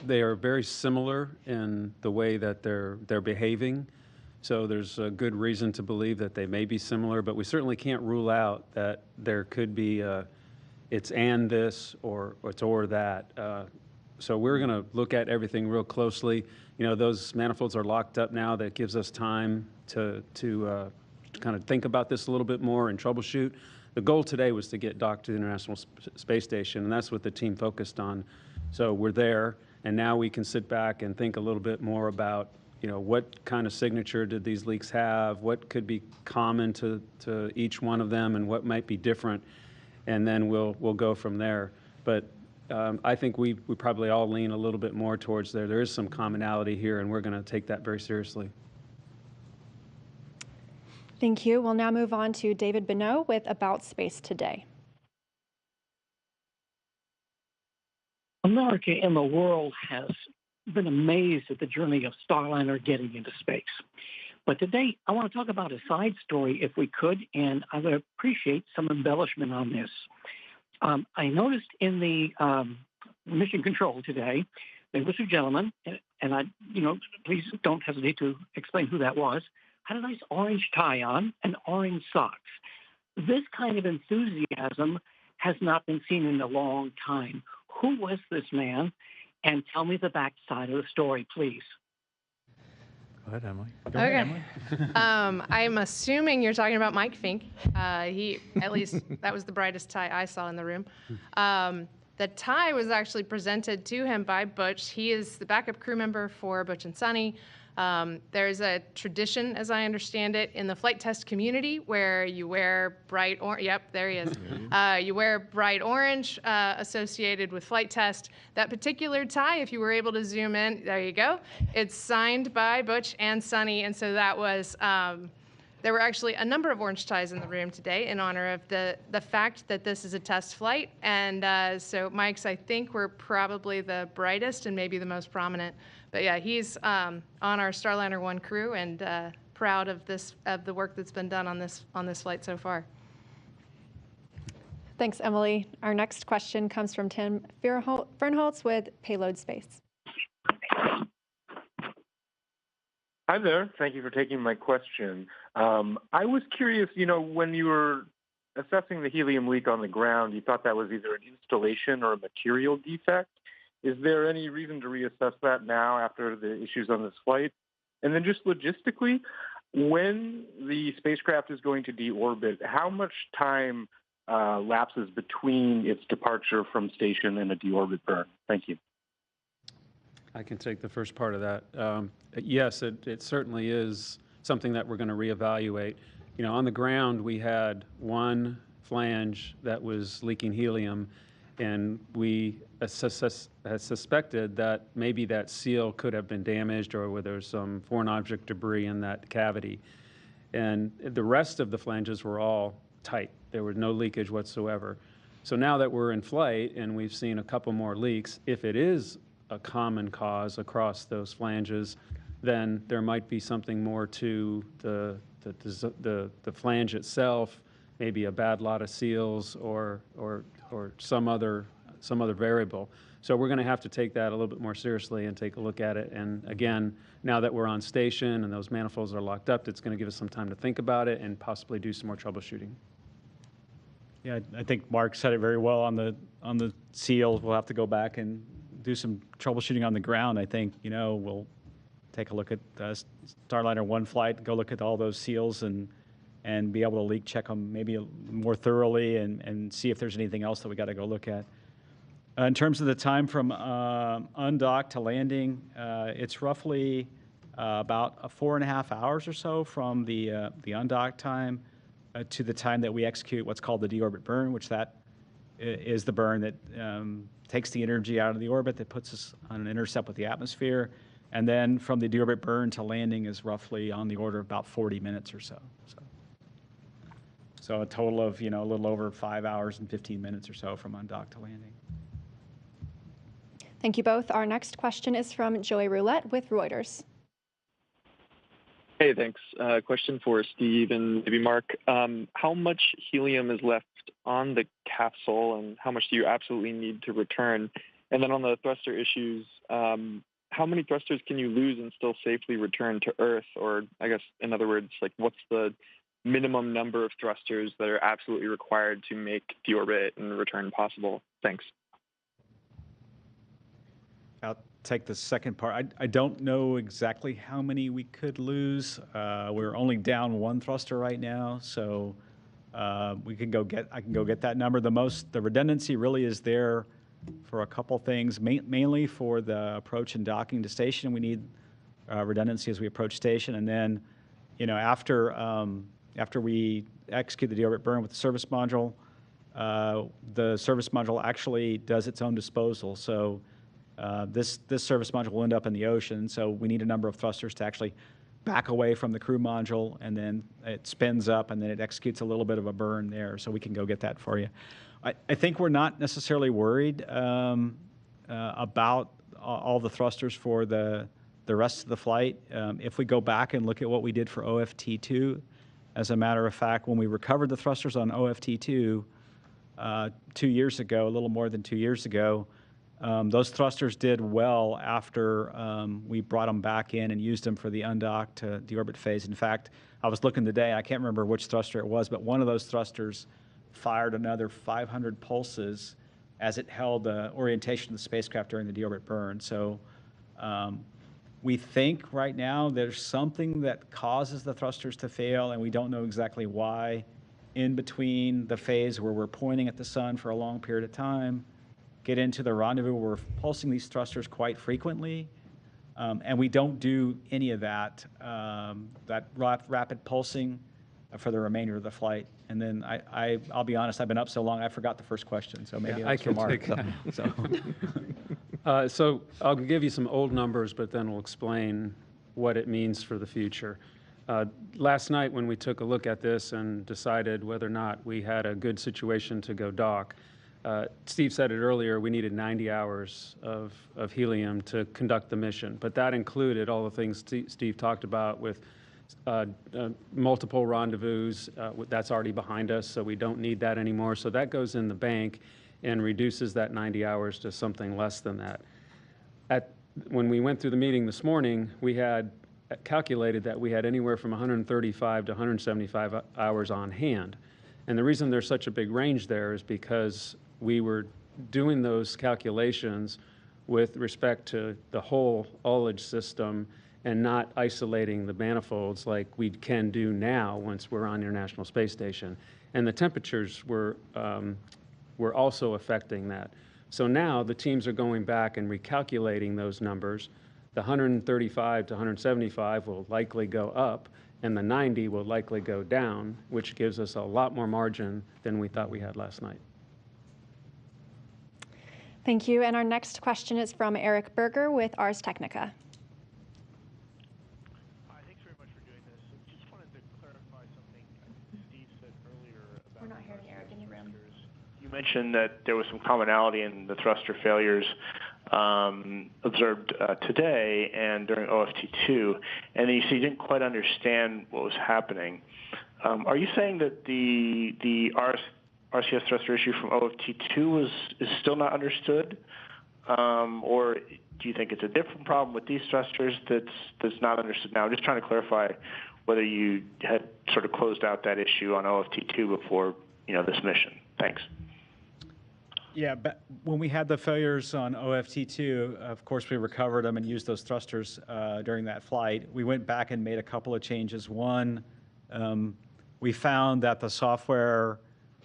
They are very similar in the way that they're behaving. So there's a good reason to believe that they may be similar, but we certainly can't rule out that there could be it's and this or it's or that. So we're going to look at everything real closely. Those manifolds are locked up now. That gives us time to kind of think about this a little bit more and troubleshoot. The goal today was to get docked to the International Space Station, and that's what the team focused on. So we're there, and now we can sit back and think a little bit more about what kind of signature did these leaks have, what could be common to each one of them, and what might be different, and then we'll go from there. But I think we probably all lean a little bit more towards there. There is some commonality here, and we're going to take that very seriously. Thank you. We'll now move on to David Bonneau with About Space Today. America and the world has been amazed at the journey of Starliner getting into space. But today, I want to talk about a side story, if we could, and I would appreciate some embellishment on this. I noticed in the mission control today, there was a gentleman, and I, please don't hesitate to explain who that was, had a nice orange tie on and orange socks. This kind of enthusiasm has not been seen in a long time. Who was this man? And tell me the backside of the story, please. Go ahead, Emily. Go ahead, Emily. I'm assuming you're talking about Mike Fink. He, at least, that was the brightest tie I saw in the room. The tie was actually presented to him by Butch. He is the backup crew member for Butch and Sunny. There's a tradition, as I understand it, in the flight test community where you wear bright orange. Yep, there he is. You wear bright orange associated with flight test. That particular tie, if you were able to zoom in, there you go. It's signed by Butch and Sunny, and so that was. There were actually a number of orange ties in the room today in honor of the fact that this is a test flight. And so Mike's, I think, were probably the brightest and maybe the most prominent. But yeah, he's on our Starliner 1 crew and proud of the work that's been done on this flight so far. Thanks, Emily. Our next question comes from Tim Fernholz with Payload Space. Hi there. Thank you for taking my question. I was curious, when you were assessing the helium leak on the ground, you thought that was either an installation or a material defect. Is there any reason to reassess that now after the issues on this flight? And then just logistically, when the spacecraft is going to deorbit, how much time lapses between its departure from station and a deorbit burn? Thank you. I can take the first part of that. Yes, it certainly is something that we're going to reevaluate. On the ground, we had one flange that was leaking helium, and we suspected that maybe that seal could have been damaged or where there's some foreign object debris in that cavity. And the rest of the flanges were all tight. There was no leakage whatsoever. So now that we're in flight and we've seen a couple more leaks, if it is a common cause across those flanges, then there might be something more to the flange itself, maybe a bad lot of seals or some other variable. So we're going to have to take that a little bit more seriously and take a look at it. And again, now that we're on station and those manifolds are locked up, it's going to give us some time to think about it and possibly do some more troubleshooting. Yeah, I think Mark said it very well on the seals. We'll have to go back and do some troubleshooting on the ground. I think, we'll take a look at Starliner 1 flight, go look at all those seals and be able to leak check them maybe more thoroughly and see if there's anything else that we got to go look at. In terms of the time from undock to landing, it's roughly about 4.5 hours or so from the undock time to the time that we execute what's called the deorbit burn, which that is the burn that takes the energy out of the orbit that puts us on an intercept with the atmosphere. And then from the deorbit burn to landing is roughly on the order of about 40 minutes or so. So a total of, a little over 5 hours and 15 minutes or so from undock to landing. Thank you both. Our next question is from Joey Roulette with Reuters. Hey, thanks. Question for Steve and maybe Mark. How much helium is left on the capsule, and how much do you absolutely need to return? And then on the thruster issues, how many thrusters can you lose and still safely return to Earth? Or I guess, in other words, what's the minimum number of thrusters that are absolutely required to make deorbit and return possible? Thanks. I'll take the second part. I don't know exactly how many we could lose. We're only down one thruster right now, so I can go get that number. The redundancy really is there for a couple things, mainly for the approach and docking to station. We need redundancy as we approach station, and then, after we execute the deorbit burn with the service module, the service module actually does its own disposal. So this service module will end up in the ocean. So we need a number of thrusters to actually back away from the crew module, and then it spins up, and then it executes a little bit of a burn there. So we can go get that for you. I think we're not necessarily worried about all the thrusters for the rest of the flight. If we go back and look at what we did for OFT2, as a matter of fact, when we recovered the thrusters on OFT2 2 years ago, a little more than 2 years ago, those thrusters did well after we brought them back in and used them for the undock to deorbit phase. In fact, I was looking today, I can't remember which thruster it was, but one of those thrusters fired another 500 pulses as it held the orientation of the spacecraft during the deorbit burn. So we think right now there's something that causes the thrusters to fail, and we don't know exactly why, in between the phase where we're pointing at the sun for a long period of time, get into the rendezvous where we're pulsing these thrusters quite frequently, and we don't do any of that, rapid pulsing for the remainder of the flight. And then I'll be honest, I've been up so long, I forgot the first question, so maybe I can Mark. So I'll give you some old numbers, but then we'll explain what it means for the future. Last night when we took a look at this and decided whether or not we had a good situation to go dock, Steve said it earlier, we needed 90 hours of helium to conduct the mission, but that included all the things Steve talked about with multiple rendezvous. That's already behind us, so we don't need that anymore. So that goes in the bank and reduces that 90 hours to something less than that. When we went through the meeting this morning, we had calculated that we had anywhere from 135 to 175 hours on hand. And the reason there's such a big range there is because we were doing those calculations with respect to the whole ullage system and not isolating the manifolds like we can do now once we're on the International Space Station. And the temperatures were also affecting that. So now the teams are going back and recalculating those numbers. The 135 to 175 will likely go up, and the 90 will likely go down, which gives us a lot more margin than we thought we had last night. Thank you. And our next question is from Eric Berger with Ars Technica. Hi, thanks very much for doing this. Just wanted to clarify something Steve said earlier about. We're not hearing Eric in your room. You mentioned that there was some commonality in the thruster failures observed today and during OFT2, and then you said you didn't quite understand what was happening. Are you saying that the RCS thruster issue from OFT2 is still not understood, or do you think it's a different problem with these thrusters that's not understood now? I'm just trying to clarify whether you had sort of closed out that issue on OFT2 before this mission. Thanks. Yeah, but when we had the failures on OFT2, of course, we recovered them and used those thrusters during that flight. We went back and made a couple of changes. One, we found that the software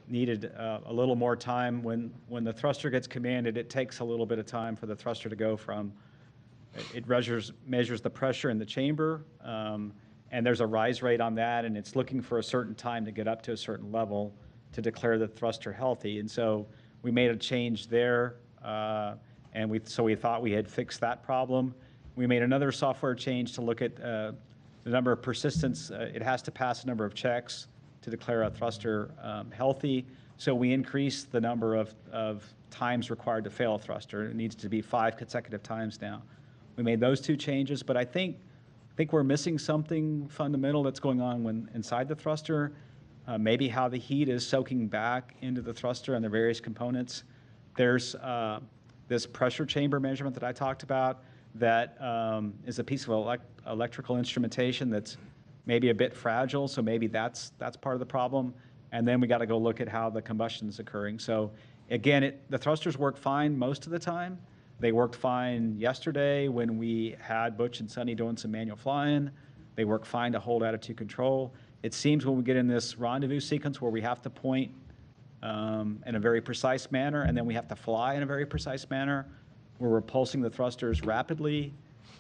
needed a little more time. When the thruster gets commanded, it takes a little bit of time for the thruster to go from, it measures the pressure in the chamber, and there's a rise rate on that, and it's looking for a certain time to get up to a certain level to declare the thruster healthy. And so we made a change there, and we thought we had fixed that problem. We made another software change to look at the number of persistence. It has to pass a number of checks to declare a thruster healthy. So we increased the number of times required to fail a thruster. It needs to be 5 consecutive times now. We made those 2 changes, but I think we're missing something fundamental that's going on inside the thruster. Maybe how the heat is soaking back into the thruster and the various components. There's this pressure chamber measurement that I talked about that is a piece of electrical instrumentation that's maybe a bit fragile, so maybe that's part of the problem. And then we got to go look at how the combustion is occurring. So again, the thrusters work fine most of the time. They worked fine yesterday when we had Butch and Sunny doing some manual flying. They work fine to hold attitude control. It seems when we get in this rendezvous sequence where we have to point in a very precise manner, and then we have to fly in a very precise manner, where we're pulsing the thrusters rapidly,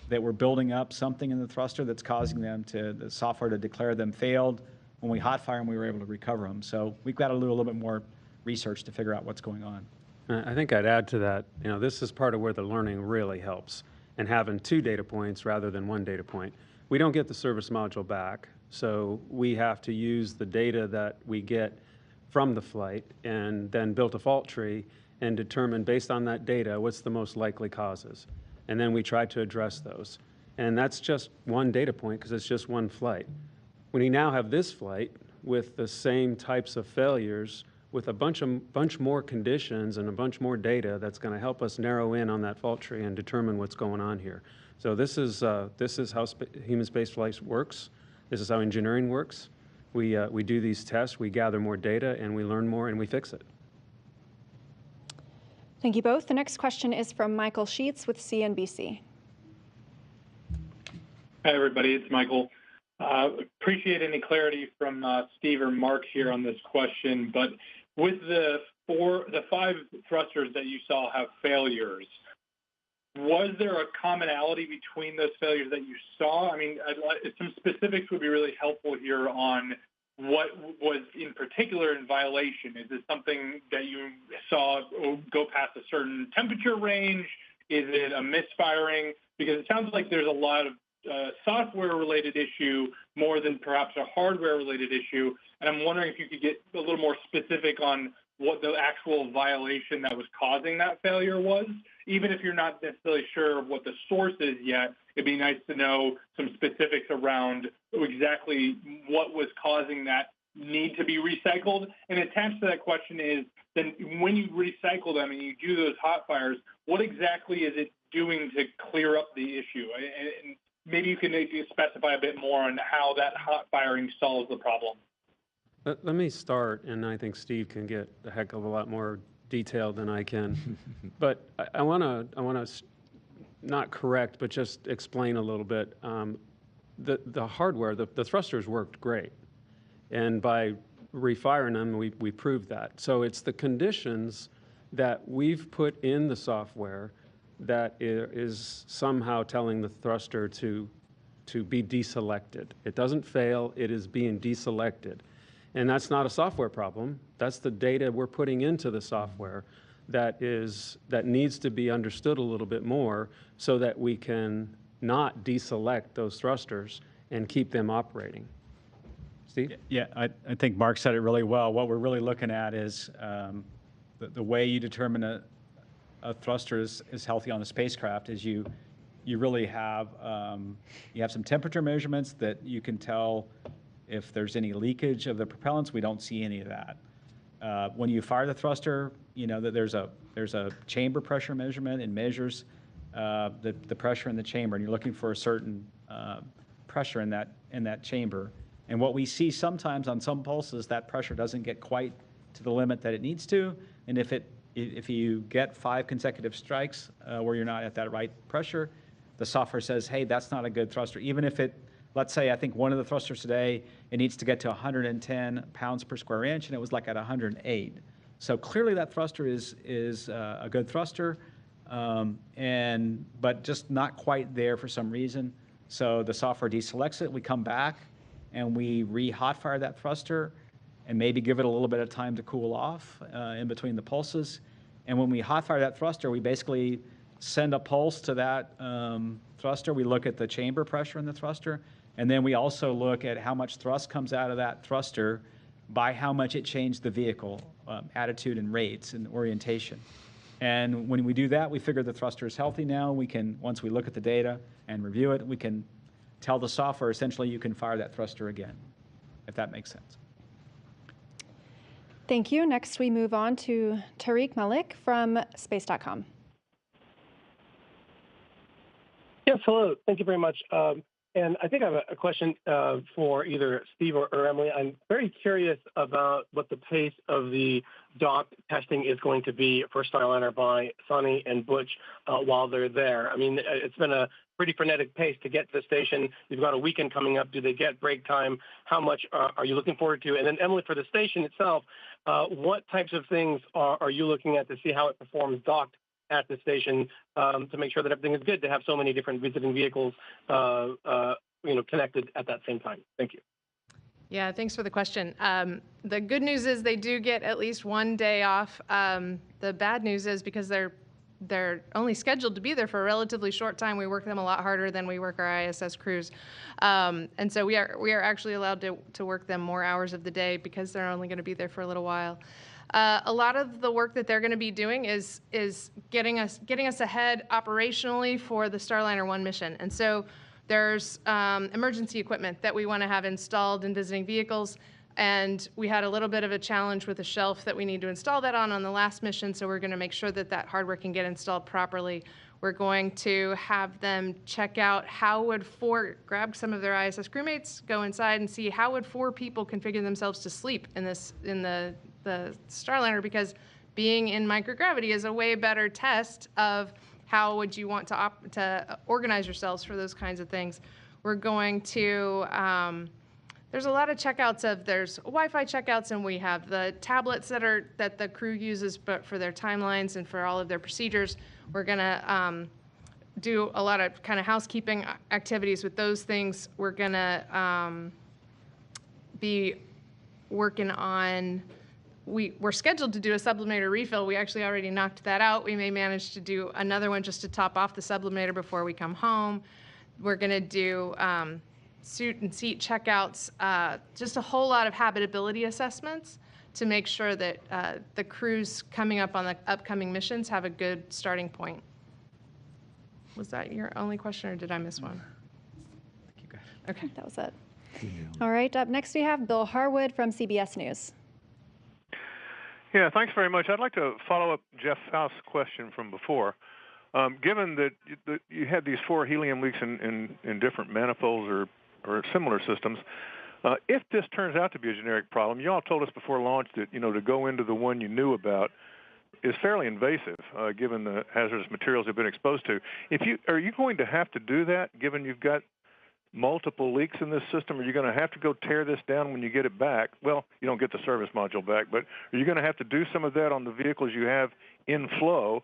that we're building up something in the thruster that's causing the software to declare them failed. When we hot fire them, we were able to recover them. So we've got to do a little bit more research to figure out what's going on. I think I'd add to that, this is part of where the learning really helps, and having 2 data points rather than 1 data point. We don't get the service module back, so we have to use the data that we get from the flight and then build a fault tree and determine based on that data what's the most likely causes. And then we try to address those. And that's just 1 data point because it's just 1 flight. When you now have this flight with the same types of failures, with a bunch more conditions and a bunch more data, that's going to help us narrow in on that fault tree and determine what's going on here. So this is how human spaceflight works. This is how engineering works. We do these tests, we gather more data, and we learn more, and we fix it. Thank you both. The next question is from Michael Sheets with CNBC. Hi, everybody. It's Michael. Appreciate any clarity from Steve or Mark here on this question, but with the 5 thrusters that you saw have failures, was there a commonality between those failures that you saw? I mean, some specifics would be really helpful here on what was in particular in violation. Is it something that you saw go past a certain temperature range? Is it a misfiring? Because it sounds like there's a lot of software-related issue more than perhaps a hardware-related issue. And I'm wondering if you could get a little more specific on what the actual violation that was causing that failure was. Even if you're not necessarily sure of what the source is yet, it'd be nice to know some specifics around exactly what was causing that need to be recycled. And attached to that question is, then when you recycle them and you do those hot fires, what exactly is it doing to clear up the issue? And maybe you can specify a bit more on how that hot firing solves the problem. Let me start, and I think Steve can get a heck of a lot more detailed than I can. But I want to not correct, but just explain a little bit. The hardware, the thrusters worked great, and by refiring them, we proved that. So it's the conditions that we've put in the software that is somehow telling the thruster to be deselected. It doesn't fail, it is being deselected. And that's not a software problem. That's the data we're putting into the software that needs to be understood a little bit more so that we can not deselect those thrusters and keep them operating. Steve? Yeah, I think Mark said it really well. What we're really looking at is the way you determine a thruster is healthy on a spacecraft is you really have some temperature measurements that you can tell if there's any leakage of the propellants. We don't see any of that. When you fire the thruster, that there's a chamber pressure measurement. It measures the pressure in the chamber, and you're looking for a certain pressure in that chamber. And what we see sometimes on some pulses, that pressure doesn't get quite to the limit that it needs to. And if you get 5 consecutive strikes where you're not at that right pressure, the software says, hey, that's not a good thruster. Even if let's say, I think one of the thrusters today, it needs to get to 110 pounds per square inch, and it was like at 108. So clearly that thruster is a good thruster, but just not quite there for some reason. So the software deselects it. We come back and we re-hot fire that thruster and maybe give it a little bit of time to cool off in between the pulses. And when we hot fire that thruster, we basically send a pulse to that thruster. We look at the chamber pressure in the thruster, and then we also look at how much thrust comes out of that thruster by how much it changed the vehicle attitude and rates and orientation. And when we do that, we figure the thruster is healthy now. We can, once we look at the data and review it, we can tell the software, essentially, you can fire that thruster again, if that makes sense. Thank you. Next, we move on to Tariq Malik from Space.com. Yes, hello. Thank you very much. And I think I have a question for either Steve or Emily. I'm very curious about what the pace of the dock testing is going to be for Starliner by Sonny and Butch while they're there. I mean, it's been a pretty frenetic pace to get to the station. You've got a weekend coming up. Do they get break time? How much are you looking forward to? And then, Emily, for the station itself, what types of things are you looking at to see how it performs docked at the station to make sure that everything is good to have so many different visiting vehicles connected at that same time? Thank you. Yeah, thanks for the question. The good news is they do get at least 1 day off. The bad news is because they're only scheduled to be there for a relatively short time, we work them a lot harder than we work our ISS crews. And so we are actually allowed to work them more hours of the day because they're only going to be there for a little while. A lot of the work that they're going to be doing is getting us ahead operationally for the Starliner 1 mission. And so there's emergency equipment that we want to have installed in visiting vehicles. And we had a little bit of a challenge with a shelf that we need to install that on the last mission, so we're going to make sure that that hardware can get installed properly. We're going to have them check out grab some of their ISS crewmates, go inside and see how would 4 people configure themselves to sleep in the Starliner, because being in microgravity is a way better test of how would you want to organize yourselves for those kinds of things. We're going to there's a lot of checkouts there's Wi-Fi checkouts, and we have the tablets that the crew uses but for their timelines and for all of their procedures. We're gonna do a lot of kind of housekeeping activities with those things. We're gonna be working on, we're scheduled to do a sublimator refill. We actually already knocked that out. We may manage to do another one just to top off the sublimator before we come home. We're gonna do suit and seat checkouts, just a whole lot of habitability assessments to make sure that the crews coming up on the upcoming missions have a good starting point. Was that your only question, or did I miss one? Okay. That was it. All right, up next we have Bill Harwood from CBS News. Yeah, thanks very much. I'd like to follow up Jeff Faust's question from before. Given that you had these 4 helium leaks in different manifolds or similar systems, if this turns out to be a generic problem, you all told us before launch that to go into the one you knew about is fairly invasive, given the hazardous materials you've been exposed to. Are you going to have to do that, given you've got multiple leaks in this system? Are you going to have to go tear this down when you get it back? Well, you don't get the service module back, but are you going to have to do some of that on the vehicles you have in flow?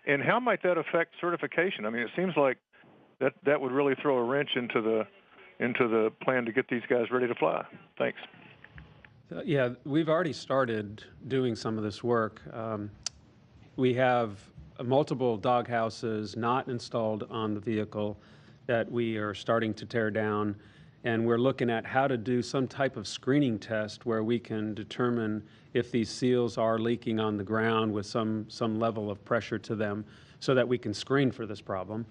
And how might that affect certification? I mean, it seems like that would really throw a wrench into the plan to get these guys ready to fly. Thanks. Yeah, we've already started doing some of this work. We have multiple dog houses not installed on the vehicle that we are starting to tear down, and we're looking at how to do some type of screening test where we can determine if these seals are leaking on the ground with some level of pressure to them, so that we can screen for this problem.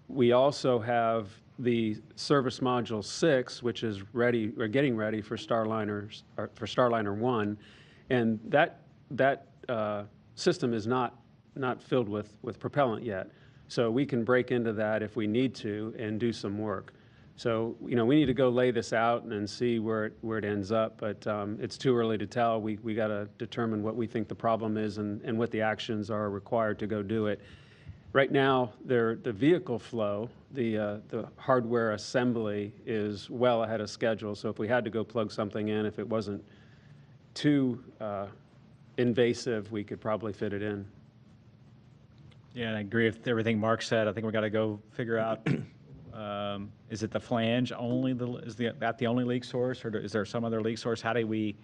We also have the service module 6, which is ready, or getting ready for Starliner 1, and that system is not filled with propellant yet. So we can break into that if we need to and do some work. So we need to go lay this out and see where it ends up, but it's too early to tell. We got to determine what we think the problem is and what the actions are required to go do it. Right now, the vehicle flow, the hardware assembly is well ahead of schedule. So if we had to go plug something in, if it wasn't too invasive, we could probably fit it in. Yeah, and I agree with everything Mark said. I think we got to go figure out, is it the flange only? Is that the only leak source, or is there some other leak source? How do we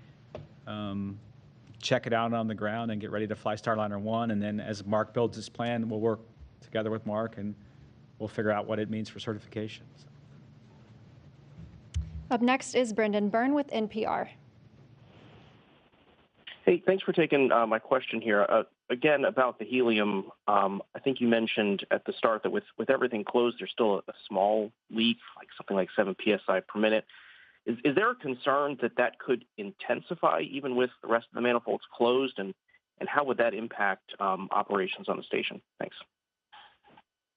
check it out on the ground and get ready to fly Starliner 1? And then as Mark builds his plan, we'll work together with Mark and we'll figure out what it means for certification. So. Up next is Brendan Byrne with NPR. Hey, thanks for taking my question here. Again, about the helium, I think you mentioned at the start that with everything closed, there's still a small leak, like something like 7 psi per minute. Is there a concern that could intensify even with the rest of the manifolds closed, and how would that impact operations on the station? Thanks.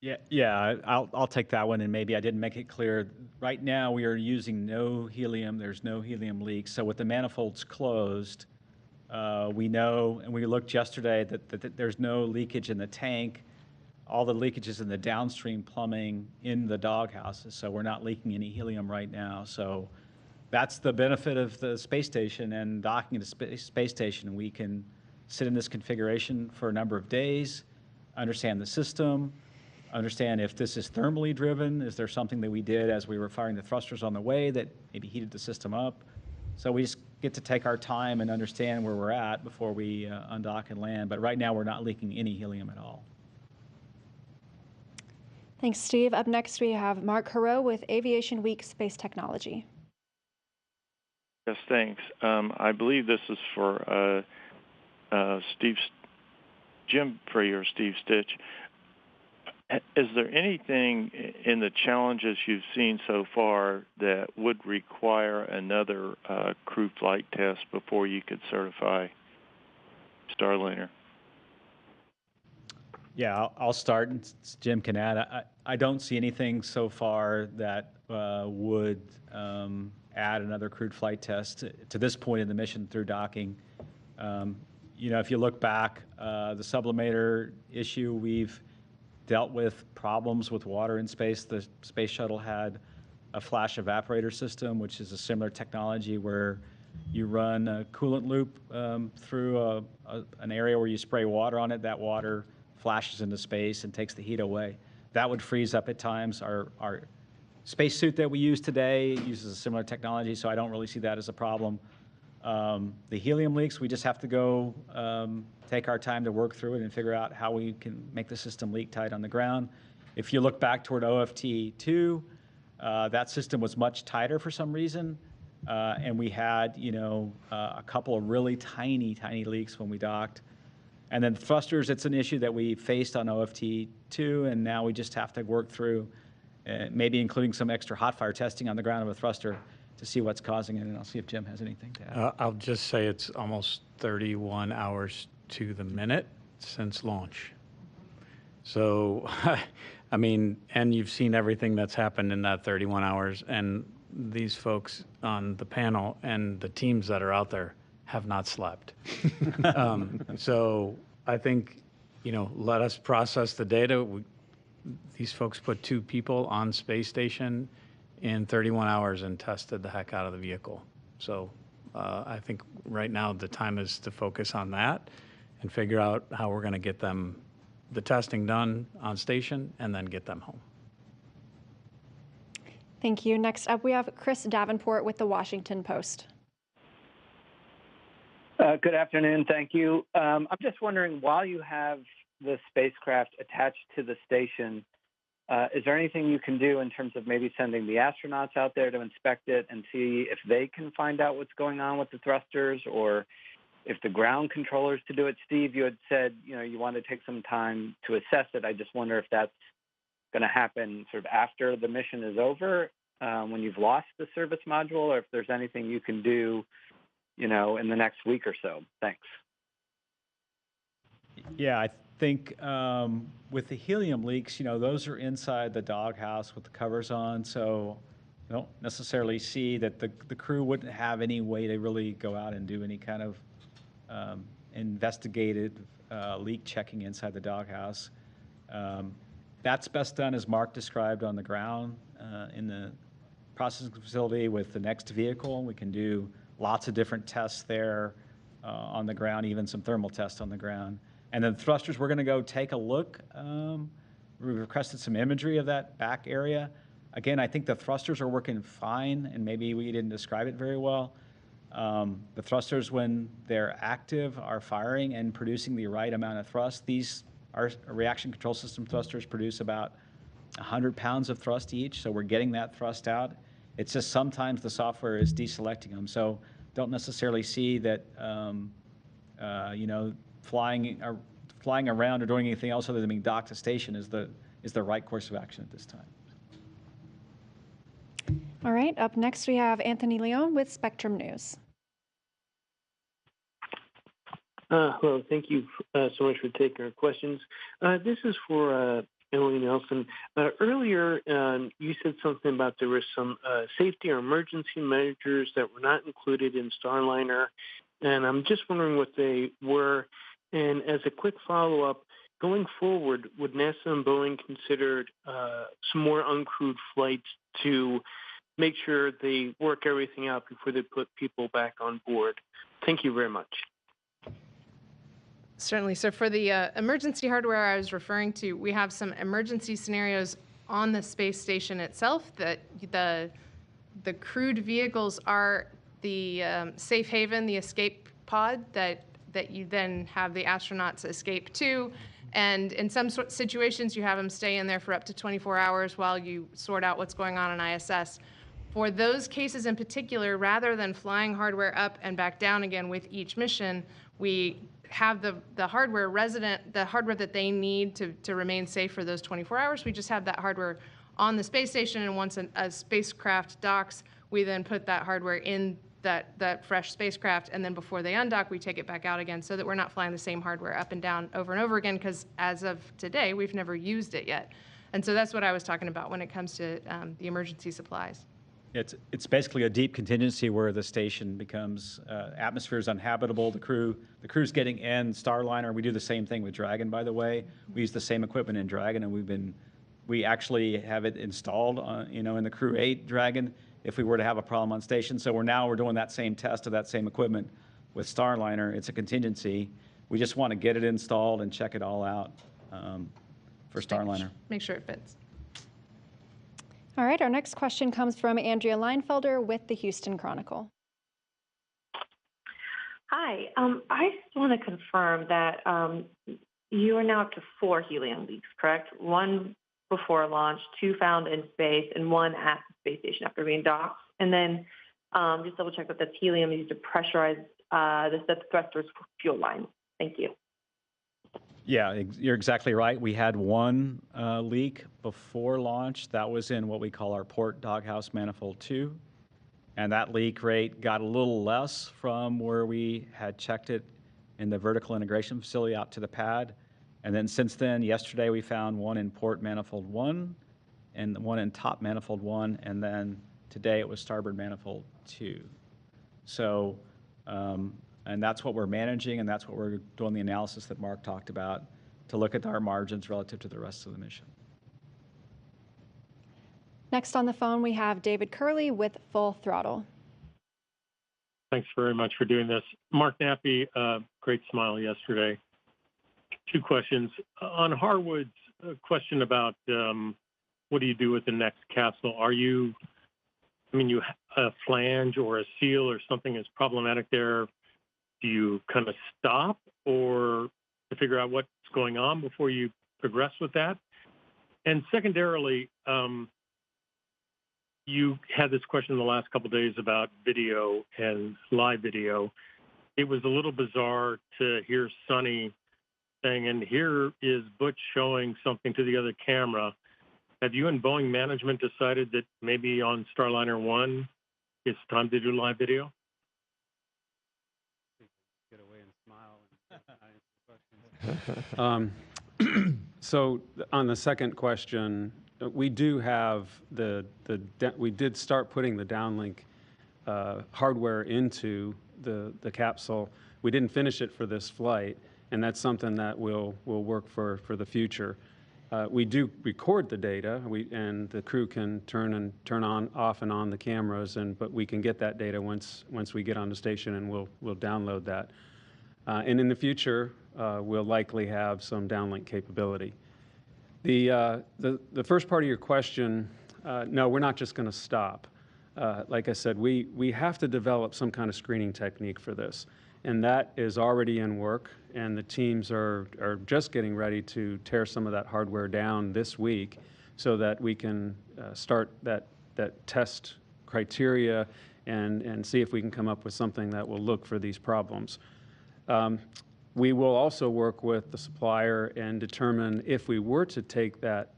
Yeah, I'll take that one, and maybe I didn't make it clear. Right now, we are using no helium. There's no helium leaks. So with the manifolds closed, we know, and we looked yesterday, that there's no leakage in the tank. All the leakages in the downstream plumbing in the doghouses, so we're not leaking any helium right now. So that's the benefit of the space station and docking to the space station. We can sit in this configuration for a number of days, understand the system, understand if this is thermally driven. Is there something that we did as we were firing the thrusters on the way that maybe heated the system up? So we just get to take our time and understand where we're at before we undock and land. But right now, we're not leaking any helium at all. Thanks, Steve. Up next, we have Mark Harrow with Aviation Week Space Technology. Yes, thanks. I believe this is for Jim Free or Steve Stitch. Is there anything in the challenges you've seen so far that would require another crew flight test before you could certify Starliner? Yeah, I'll start, and Jim can add. I don't see anything so far that would add another crewed flight test to this point in the mission through docking. If you look back, the sublimator issue, we've dealt with problems with water in space. The space shuttle had a flash evaporator system, which is a similar technology where you run a coolant loop through an area where you spray water on it. That water flashes into space and takes the heat away. That would freeze up at times. Our spacesuit that we use today uses a similar technology, so I don't really see that as a problem. The helium leaks, we just have to go take our time to work through it and figure out how we can make the system leak tight on the ground. If you look back toward OFT2, that system was much tighter for some reason, and we had a couple of really tiny leaks when we docked. And then the thrusters, it's an issue that we faced on OFT2, and now we just have to work through, maybe including some extra hot fire testing on the ground of a thruster to see what's causing it. And I'll see if Jim has anything to add. I'll just say it's almost 31 hours to the minute since launch. So, I mean, and you've seen everything that's happened in that 31 hours, and these folks on the panel and the teams that are out there have not slept. So I think, let us process the data. These folks put 2 people on space station in 31 hours and tested the heck out of the vehicle. So I think right now the time is to focus on that and figure out how we're going to get them the testing done on station and then get them home. Thank you. Next up, we have Chris Davenport with the Washington Post. Good afternoon. Thank you. I'm just wondering, while you have the spacecraft attached to the station, is there anything you can do in terms of maybe sending the astronauts out there to inspect it and see if they can find out what's going on with the thrusters, or if the ground controllers to do it? Steve, you had said, you want to take some time to assess it. I just wonder if that's going to happen sort of after the mission is over, when you've lost the service module, or if there's anything you can do, in the next week or so. Thanks. Yeah, I think with the helium leaks, those are inside the doghouse with the covers on, so I don't necessarily see that the crew wouldn't have any way to really go out and do any kind of investigative leak checking inside the doghouse. That's best done, as Mark described, on the ground in the processing facility with the next vehicle. We can do lots of different tests there on the ground, even some thermal tests on the ground. And then thrusters, we're going to go take a look. We requested some imagery of that back area. Again, I think the thrusters are working fine, and maybe we didn't describe it very well. The thrusters, when they're active, are firing and producing the right amount of thrust. Our reaction control system thrusters produce about 100 pounds of thrust each, so we're getting that thrust out. It's just sometimes the software is deselecting them, so don't necessarily see that flying around or doing anything else other than being docked to station is the right course of action at this time. All right, up next we have Anthony Leon with Spectrum News. Hello, thank you so much for taking our questions. This is for Emily Nelson. Earlier, you said something about there were some safety or emergency measures that were not included in Starliner, and I'm just wondering what they were. And as a quick follow-up, going forward, would NASA and Boeing consider some more uncrewed flights to make sure they work everything out before they put people back on board? Thank you very much. Certainly. So for the emergency hardware I was referring to, we have some emergency scenarios on the space station itself that the crewed vehicles are the safe haven, the escape pod that you then have the astronauts escape to. And in some situations, you have them stay in there for up to 24 hours while you sort out what's going on in ISS. For those cases in particular, rather than flying hardware up and back down again with each mission, we have the hardware the hardware that they need to remain safe for those 24 hours. We just have that hardware on the space station, and once a spacecraft docks, we then put that hardware in that fresh spacecraft, and then before they undock, we take it back out again so that we're not flying the same hardware up and down over and over again, because as of today, we've never used it yet. And so that's what I was talking about when it comes to the emergency supplies. It's basically a deep contingency where the station becomes atmosphere is uninhabitable. The crew's getting in. Starliner, we do the same thing with Dragon, by the way. We use the same equipment in Dragon, and we actually have it installed in the Crew 8 Dragon if we were to have a problem on station. So we're doing that same test of that same equipment with Starliner. It's a contingency. We just want to get it installed and check it all out for Starliner. Make sure it fits. All right, our next question comes from Andrea Leinfelder with the Houston Chronicle. Hi, I just want to confirm that you are now up to 4 helium leaks, correct? 1 before launch, 2 found in space, and 1 at the space station after being docked. And then just double check that that's helium used to pressurize the thrusters for fuel lines. Thank you. Yeah, you're exactly right. We had 1 leak before launch. That was in what we call our port doghouse manifold 2. And that leak rate got a little less from where we had checked it in the vertical integration facility out to the pad. And then since then, yesterday we found 1 in port manifold 1 and 1 in top manifold 1. And then today it was starboard manifold 2. So, and that's what we're managing, and that's what we're doing the analysis that Mark talked about to look at our margins relative to the rest of the mission. Next on the phone, we have David Curley with Full Throttle. Thanks very much for doing this. Mark Nappy, great smile yesterday. 2 questions. On Harwood's question about what do you do with the next capsule? You a flange or a seal or something is problematic there. Do you kind of stop or to figure out what's going on before you progress with that? And secondarily, you had this question in the last couple of days about video and live video. It was a little bizarre to hear Sonny saying, and here is Butch showing something to the other camera. Have you and Boeing management decided that maybe on Starliner 1 it's time to do live video? Get away and smile. So on the second question, we do have we did start putting the downlink hardware into the capsule. We didn't finish it for this flight, and that's something that will work for the future. We do record the data, and the crew can turn off and on the cameras, but we can get that data once we get on the station, and we'll download that. And in the future, we'll likely have some downlink capability. The first part of your question, no, we're not just going to stop. Like I said, we have to develop some kind of screening technique for this, and that is already in work, and the teams are just getting ready to tear some of that hardware down this week so that we can start that test criteria and see if we can come up with something that will look for these problems. We will also work with the supplier and determine if we were to take that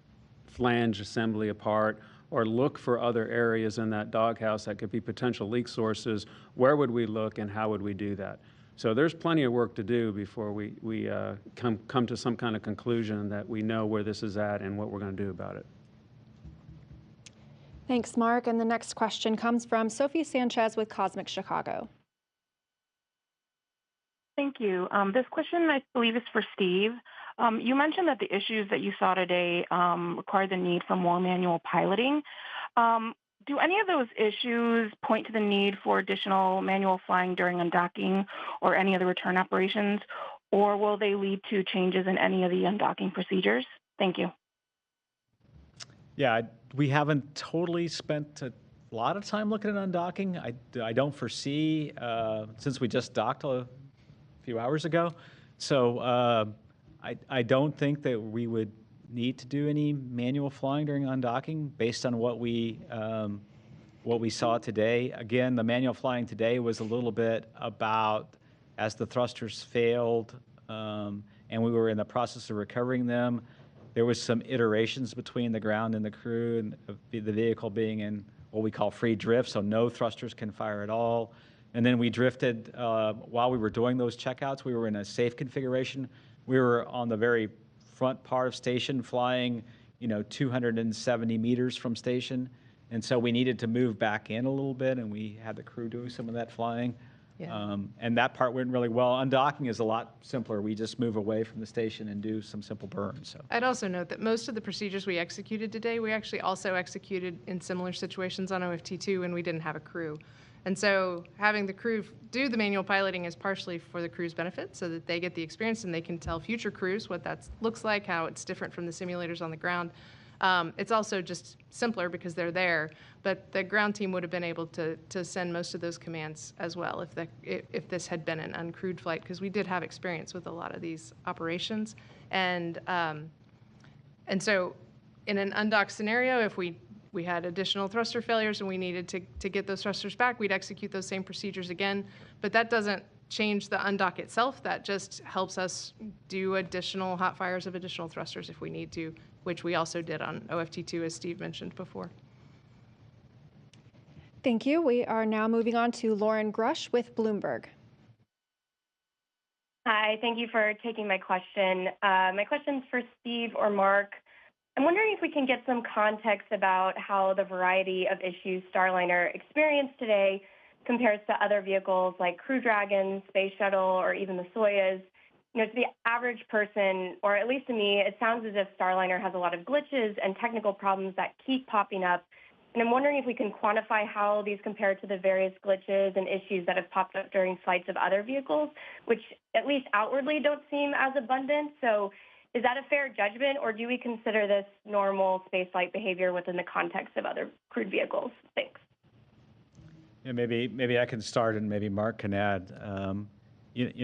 flange assembly apart or look for other areas in that doghouse that could be potential leak sources, where would we look and how would we do that? So there's plenty of work to do before we come to some kind of conclusion that we know where this is at and what we're going to do about it. Thanks, Mark. And the next question comes from Sophie Sanchez with Cosmic Chicago. Thank you. This question, I believe, is for Steve. You mentioned that the issues that you saw today require the need for more manual piloting. Do any of those issues point to the need for additional manual flying during undocking or any other return operations? or will they lead to changes in any of the undocking procedures? Thank you. Yeah, we haven't totally spent a lot of time looking at undocking. I don't foresee, since we just docked a few hours ago, so I don't think that we would need to do any manual flying during undocking based on what we saw today. Again, the manual flying today was a little bit about as the thrusters failed and we were in the process of recovering them. There was some iterations between the ground and the crew, and the vehicle being in what we call free drift, so no thrusters can fire at all. And then we drifted while we were doing those checkouts. We were in a safe configuration. We were on the very front part of station, flying, 270 meters from station, and so we needed to move back in a little bit, and we had the crew doing some of that flying. Yeah. And that part went really well. Undocking is a lot simpler. We just move away from the station and do some simple burns. So I'd also note that most of the procedures we executed today, we actually also executed in similar situations on OFT2 when we didn't have a crew. And so having the crew do the manual piloting is partially for the crew's benefit so that they get the experience and they can tell future crews what that looks like, how it's different from the simulators on the ground. It's also just simpler because they're there, but the ground team would have been able to send most of those commands as well if this had been an uncrewed flight, because we did have experience with a lot of these operations. And so in an undocked scenario, if we had additional thruster failures and we needed to get those thrusters back, we'd execute those same procedures again, but that doesn't change the undock itself. That just helps us do additional hot fires of additional thrusters if we need to, which we also did on OFT2, as Steve mentioned before. Thank you. We are now moving on to Lauren Grush with Bloomberg. Hi, thank you for taking my question. My question's for Steve or Mark. I'm wondering if we can get some context about how the variety of issues Starliner experienced today compares to other vehicles like Crew Dragon, Space Shuttle, or even the Soyuz. To the average person, or at least to me, it sounds as if Starliner has a lot of glitches and technical problems that keep popping up. And I'm wondering if we can quantify how these compare to the various glitches and issues that have popped up during flights of other vehicles, which at least outwardly don't seem as abundant. So is that a fair judgment, or do we consider this normal spaceflight behavior within the context of other crewed vehicles? Thanks. Yeah, maybe I can start and maybe Mark can add.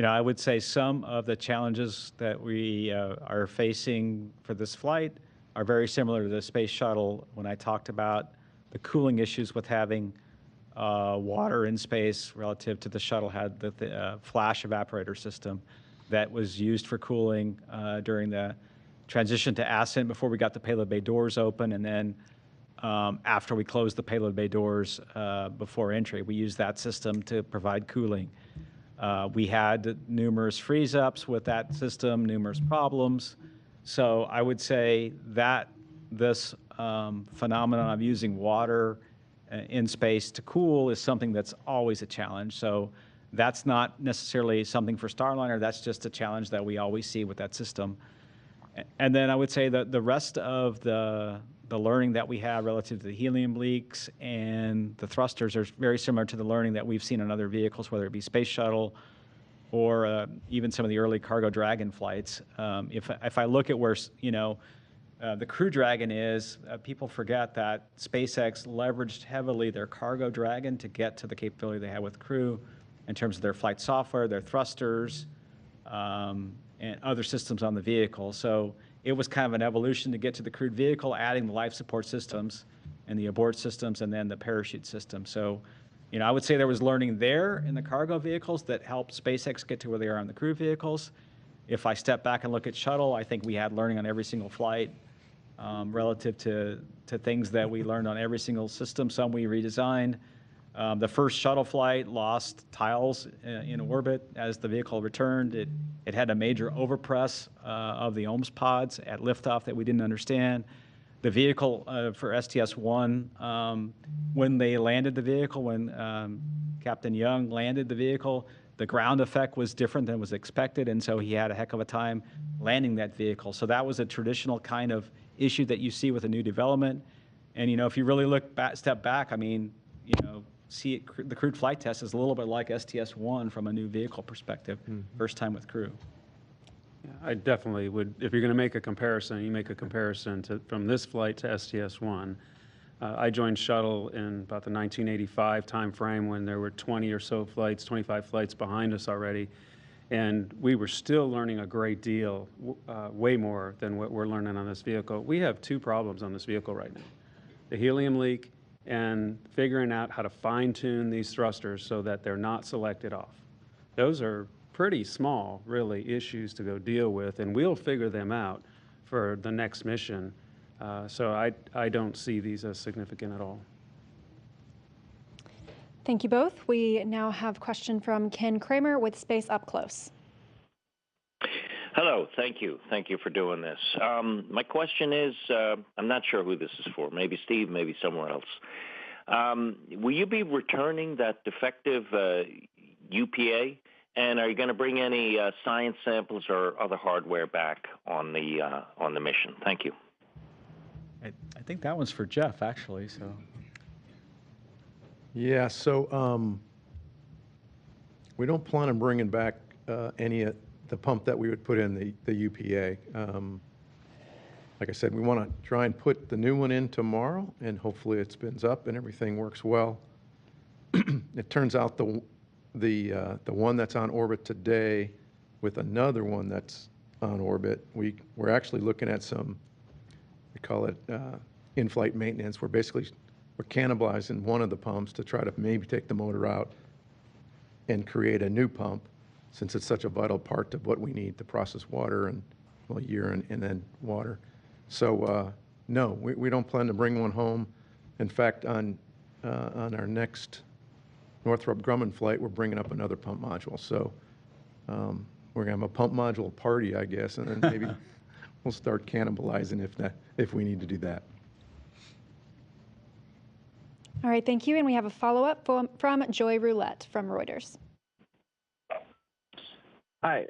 I would say some of the challenges that we are facing for this flight are very similar to the Space Shuttle when I talked about the cooling issues with having water in space relative to the shuttle had the flash evaporator system that was used for cooling during the transition to ascent before we got the payload bay doors open, and then after we closed the payload bay doors before entry. We used that system to provide cooling. We had numerous freeze-ups with that system, numerous problems. So I would say that this phenomenon of using water in space to cool is something that's always a challenge. So that's not necessarily something for Starliner. That's just a challenge that we always see with that system. And then I would say that the rest of the learning that we have relative to the helium leaks and the thrusters are very similar to the learning that we've seen on other vehicles, whether it be Space Shuttle or even some of the early Cargo Dragon flights. If I look at where the Crew Dragon is, people forget that SpaceX leveraged heavily their Cargo Dragon to get to the capability they had with Crew in terms of their flight software, their thrusters, and other systems on the vehicle. So it was kind of an evolution to get to the crewed vehicle, adding the life support systems and the abort systems and then the parachute system. So, I would say there was learning there in the cargo vehicles that helped SpaceX get to where they are on the crew vehicles. If I step back and look at shuttle, I think we had learning on every single flight relative to things that we learned on every single system. Some we redesigned. The first shuttle flight lost tiles in orbit as the vehicle returned. It had a major overpress of the OMS pods at liftoff that we didn't understand. The vehicle for STS-1, when they landed the vehicle, when Captain Young landed the vehicle, the ground effect was different than was expected, and so he had a heck of a time landing that vehicle. So that was a traditional kind of issue that you see with a new development. And, if you really step back, the crewed flight test is a little bit like STS-1 from a new vehicle perspective, first time with crew. I definitely would. If you're going to make a comparison, you make a comparison from this flight to STS-1. I joined shuttle in about the 1985 timeframe when there were 20 or so flights, 25 flights behind us already. And we were still learning a great deal, way more than what we're learning on this vehicle. We have two problems on this vehicle right now. The helium leak and figuring out how to fine-tune these thrusters so that they're not selected off. Those are pretty small, really, issues to go deal with, and we'll figure them out for the next mission. So I don't see these as significant at all. Thank you both. We now have a question from Ken Kramer with Space Up Close. Hello, thank you. Thank you for doing this. My question is, I'm not sure who this is for, maybe Steve, maybe somewhere else. Will you be returning that defective UPA? And are you going to bring any science samples or other hardware back on the mission? Thank you. I think that one's for Jeff, actually. So. Yeah. So we don't plan on bringing back any of the pump that we would put in the UPA. Like I said, we want to try and put the new one in tomorrow, and hopefully it spins up and everything works well. It turns out the one that's on orbit today with another one that's on orbit, we're actually looking at some, we call it in-flight maintenance. We're cannibalizing one of the pumps to try to maybe take the motor out and create a new pump, since it's such a vital part of what we need to process water and, well, urine and then water. So no, we don't plan to bring one home. In fact, on our next Northrop Grumman flight, we're bringing up another pump module. So we're going to have a pump module party, I guess, and then maybe we'll start cannibalizing if we need to do that. All right, thank you. And we have a follow-up from Joy Roulette from Reuters. Hi,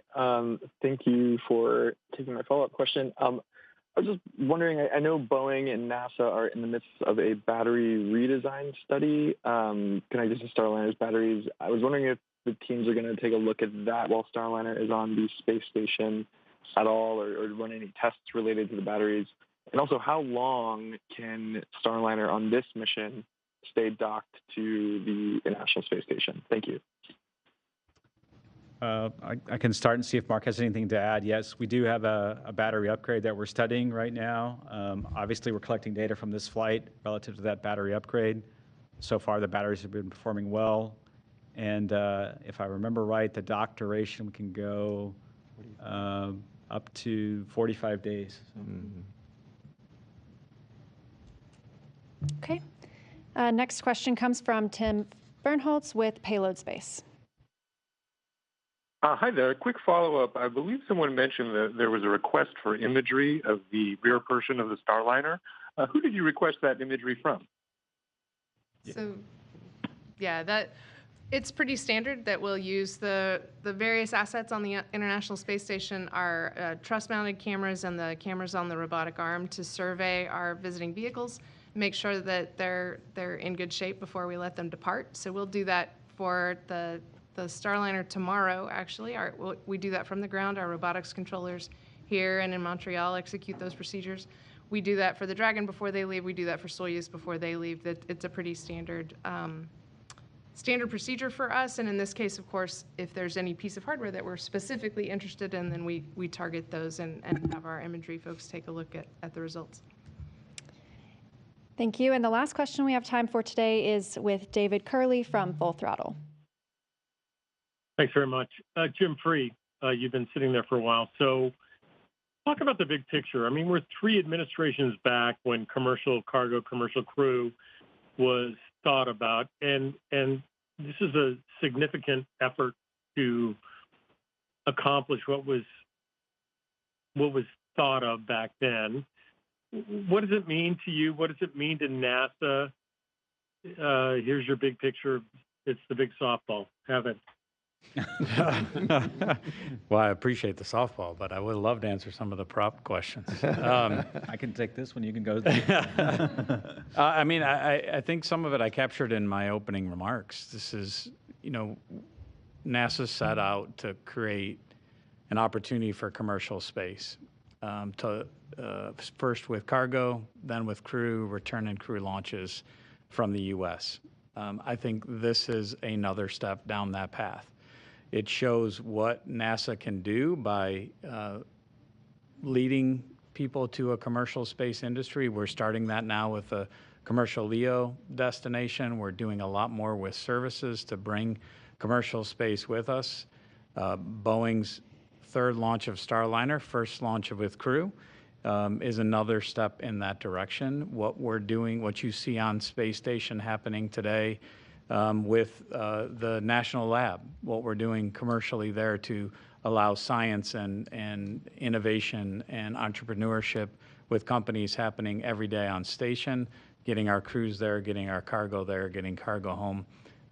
thank you for taking my follow-up question. I was just wondering, I know Boeing and NASA are in the midst of a battery redesign study connected to Starliner's batteries. I was wondering if the teams are going to take a look at that while Starliner is on the space station at all, or run any tests related to the batteries. And also, how long can Starliner on this mission stay docked to the International Space Station? Thank you. I can start and see if Mark has anything to add. Yes, we do have a battery upgrade that we're studying right now. Obviously, we're collecting data from this flight relative to that battery upgrade. So far, the batteries have been performing well. And if I remember right, the dock duration can go up to 45 days. Mm-hmm. Okay. Next question comes from Tim Bernholtz with Payload Space. Hi there. A quick follow-up. I believe someone mentioned that there was a request for imagery of the rear portion of the Starliner. Who did you request that imagery from? So, yeah, it's pretty standard that we'll use the various assets on the International Space Station, our truss-mounted cameras and the cameras on the robotic arm, to survey our visiting vehicles, make sure that they're in good shape before we let them depart. So we'll do that for the Starliner tomorrow, actually. We do that from the ground. Our robotics controllers here and in Montreal execute those procedures. We do that for the Dragon before they leave. We do that for Soyuz before they leave. It's a pretty standard procedure for us. And in this case, of course, if there's any piece of hardware that we're specifically interested in, then we target those and have our imagery folks take a look at the results. Thank you. And the last question we have time for today is with David Curley from Full Throttle. Thanks very much. Jim Free, you've been sitting there for a while. So talk about the big picture. I mean, we're 3 administrations back when commercial cargo, commercial crew was thought about. And this is a significant effort to accomplish what was thought of back then. What does it mean to you? What does it mean to NASA? Here's your big picture. It's the big softball. Have it. Well, I appreciate the softball, but I would love to answer some of the prop questions. I can take this one. You can go. I mean, I think some of it I captured in my opening remarks. This is, NASA set out to create an opportunity for commercial space, first with cargo, then with crew, return and crew launches from the U.S. I think this is another step down that path. It shows what NASA can do by leading people to a commercial space industry. We're starting that now with a commercial LEO destination. We're doing a lot more with services to bring commercial space with us. Boeing's third launch of Starliner, first launch with crew, is another step in that direction. What we're doing, what you see on Space Station happening today with the National Lab, what we're doing commercially there to allow science and innovation and entrepreneurship with companies happening every day on station, getting our crews there, getting our cargo there, getting cargo home.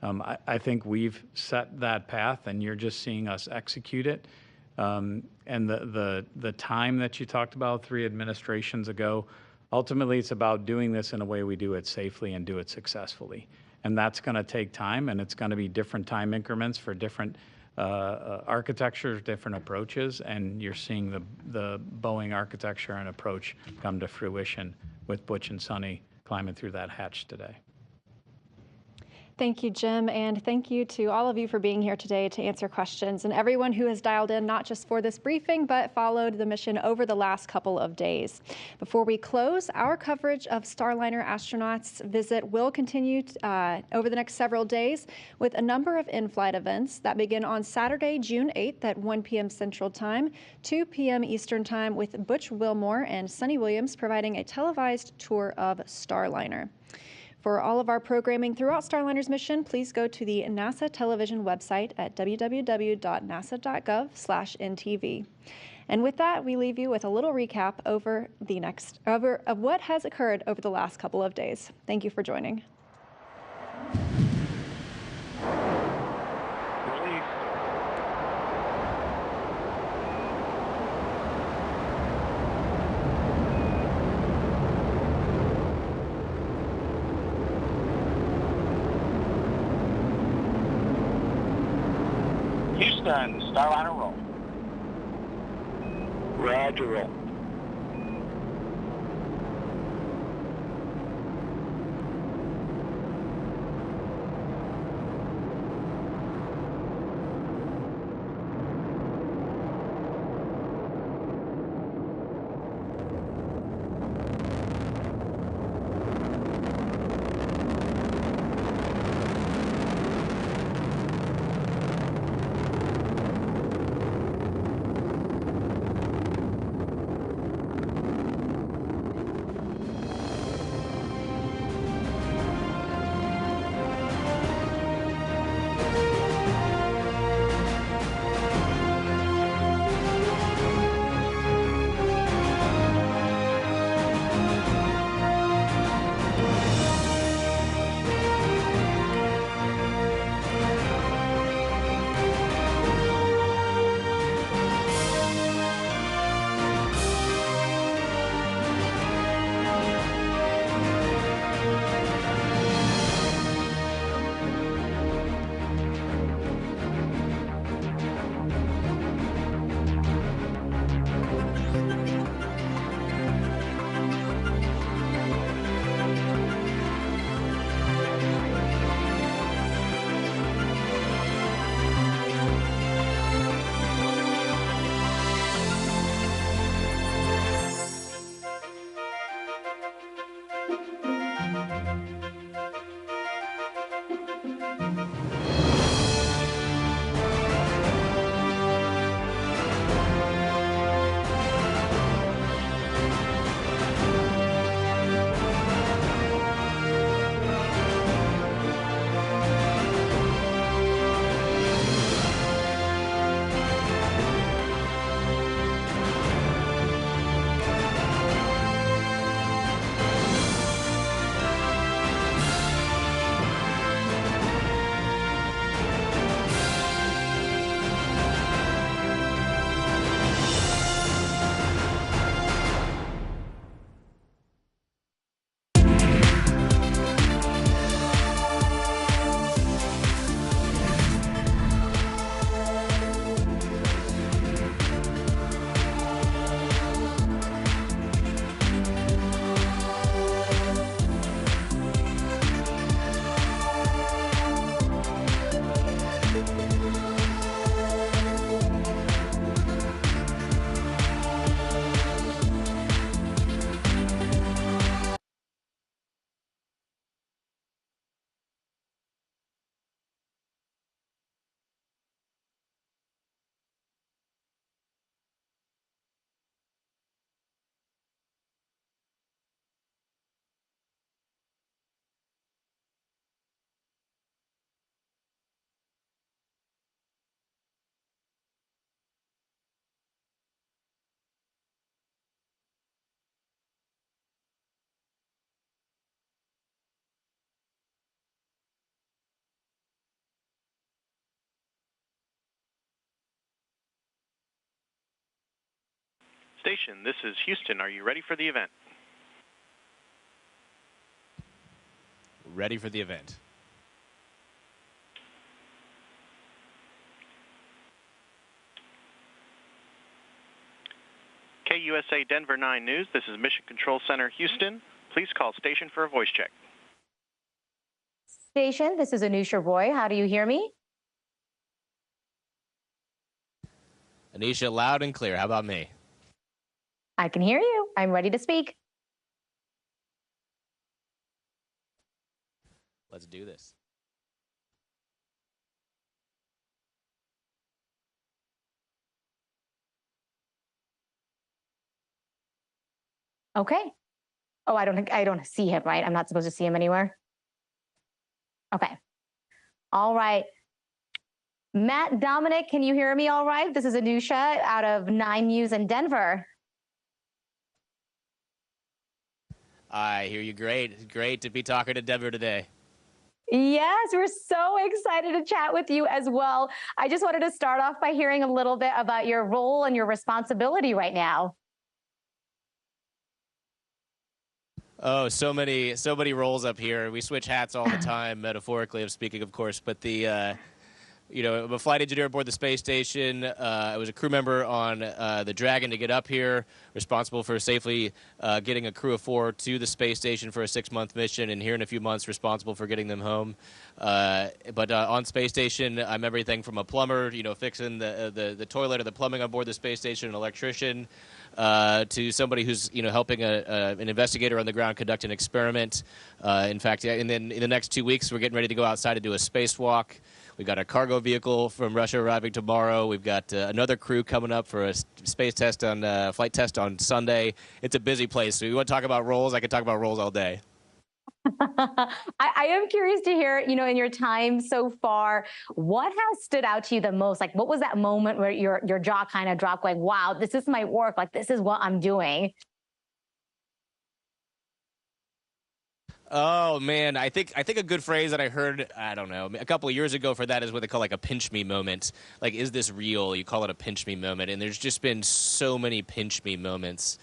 I think we've set that path, and you're just seeing us execute it. And the time that you talked about 3 administrations ago, ultimately it's about doing this in a way we do it safely and do it successfully. And that's going to take time, and it's going to be different time increments for different architectures, different approaches, and you're seeing the Boeing architecture and approach come to fruition with Butch and Sunny climbing through that hatch today. Thank you, Jim, and thank you to all of you for being here today to answer questions, and everyone who has dialed in not just for this briefing, but followed the mission over the last couple of days. Before we close, our coverage of Starliner astronauts visit will continue over the next several days with a number of in-flight events that begin on Saturday, June 8th at 1 p.m. Central Time, 2 p.m. Eastern Time, with Butch Wilmore and Sunny Williams providing a televised tour of Starliner. For all of our programming throughout Starliner's mission, please go to the NASA television website at www.nasa.gov/NTV. And with that, we leave you with a little recap of what has occurred over the last couple of days. Thank you for joining. Houston, Starliner roll. Roger, roll. Station, this is Houston. Are you ready for the event? Ready for the event. KUSA Denver 9 News, this is Mission Control Center, Houston. Please call station for a voice check. Station, this is Anusha Roy. How do you hear me? Anisha, loud and clear. How about me? I can hear you. I'm ready to speak. Let's do this. Okay. Oh, I don't see him, right? I'm not supposed to see him anywhere. Okay. All right. Matt, Dominic, can you hear me all right? This is Anusha out of 9 News in Denver. I hear you great. It's great to be talking to Denver today. Yes, we're so excited to chat with you as well. I just wanted to start off by hearing a little bit about your role and your responsibility right now. Oh, so many roles up here. We switch hats all the time, metaphorically, I'm speaking, of course. But I'm a flight engineer aboard the space station. I was a crew member on the Dragon to get up here, responsible for safely getting a crew of 4 to the space station for a 6-month mission, and here in a few months, responsible for getting them home. But on space station, I'm everything from a plumber, fixing the toilet or the plumbing on board the space station, an electrician, to somebody who's helping an investigator on the ground conduct an experiment. In fact, and then in the next 2 weeks, we're getting ready to go outside and do a spacewalk. We've got a cargo vehicle from Russia arriving tomorrow. We've got another crew coming up for a flight test on Sunday. It's a busy place. So you want to talk about roles? I could talk about roles all day. I am curious to hear, in your time so far, what has stood out to you the most? Like, what was that moment where your jaw kind of dropped, like, wow, this is my work, like, this is what I'm doing? Oh man, I think a good phrase that I heard, I don't know, a couple of years ago for that is what they call like a pinch me moment. Like, is this real? You call it a pinch me moment, and there's just been so many pinch me moments.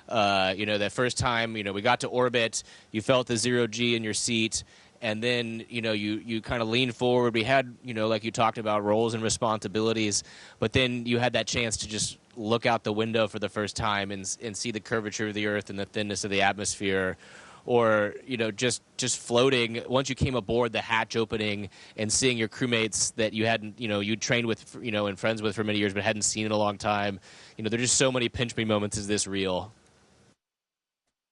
That first time, we got to orbit, you felt the 0G in your seat, and then, you kind of leaned forward. We had, like you talked about, roles and responsibilities, but then you had that chance to just look out the window for the first time and see the curvature of the Earth and the thinness of the atmosphere. Or, just floating. Once you came aboard, the hatch opening and seeing your crewmates that you hadn't, you trained with, and friends with for many years but hadn't seen in a long time. There's just so many pinch me moments. Is this real?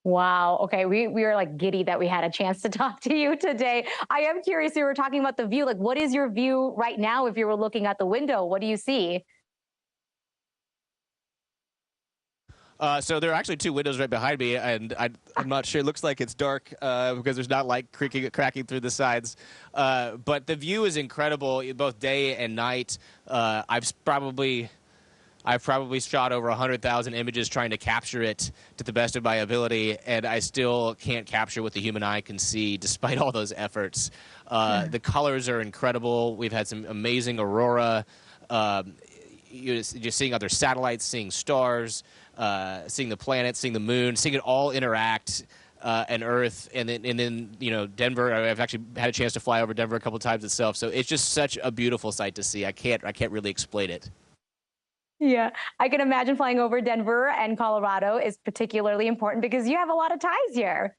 Wow. Okay. We are like giddy that we had a chance to talk to you today. I am curious, you were talking about the view. Like, what is your view right now if you were looking out the window? What do you see? So there are actually 2 windows right behind me, and I'm not sure. It looks like it's dark because there's not light cracking through the sides. But the view is incredible, both day and night. I've probably shot over 100,000 images trying to capture it to the best of my ability, and I still can't capture what the human eye can see, despite all those efforts. The colors are incredible. We've had some amazing aurora. You're seeing other satellites, seeing stars, seeing the planets, seeing the moon, seeing it all interact, and Earth, and then Denver. I've actually had a chance to fly over Denver a couple times itself, so it's just such a beautiful sight to see. I can't really explain it. Yeah, I can imagine flying over Denver and Colorado is particularly important because you have a lot of ties here.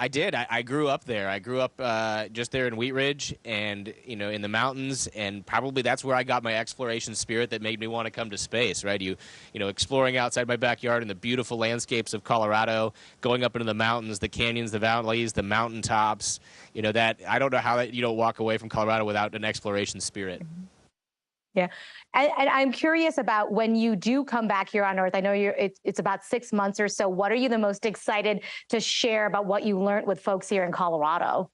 I did. I grew up there. I grew up just there in Wheat Ridge and, in the mountains. And probably that's where I got my exploration spirit that made me want to come to space, right? Exploring outside my backyard in the beautiful landscapes of Colorado, going up into the mountains, the canyons, the valleys, the mountaintops. That I don't know how that you don't walk away from Colorado without an exploration spirit. Yeah. And I'm curious about when you do come back here on Earth. I know it's about 6 months or so. What are you the most excited to share about what you learned with folks here in Colorado?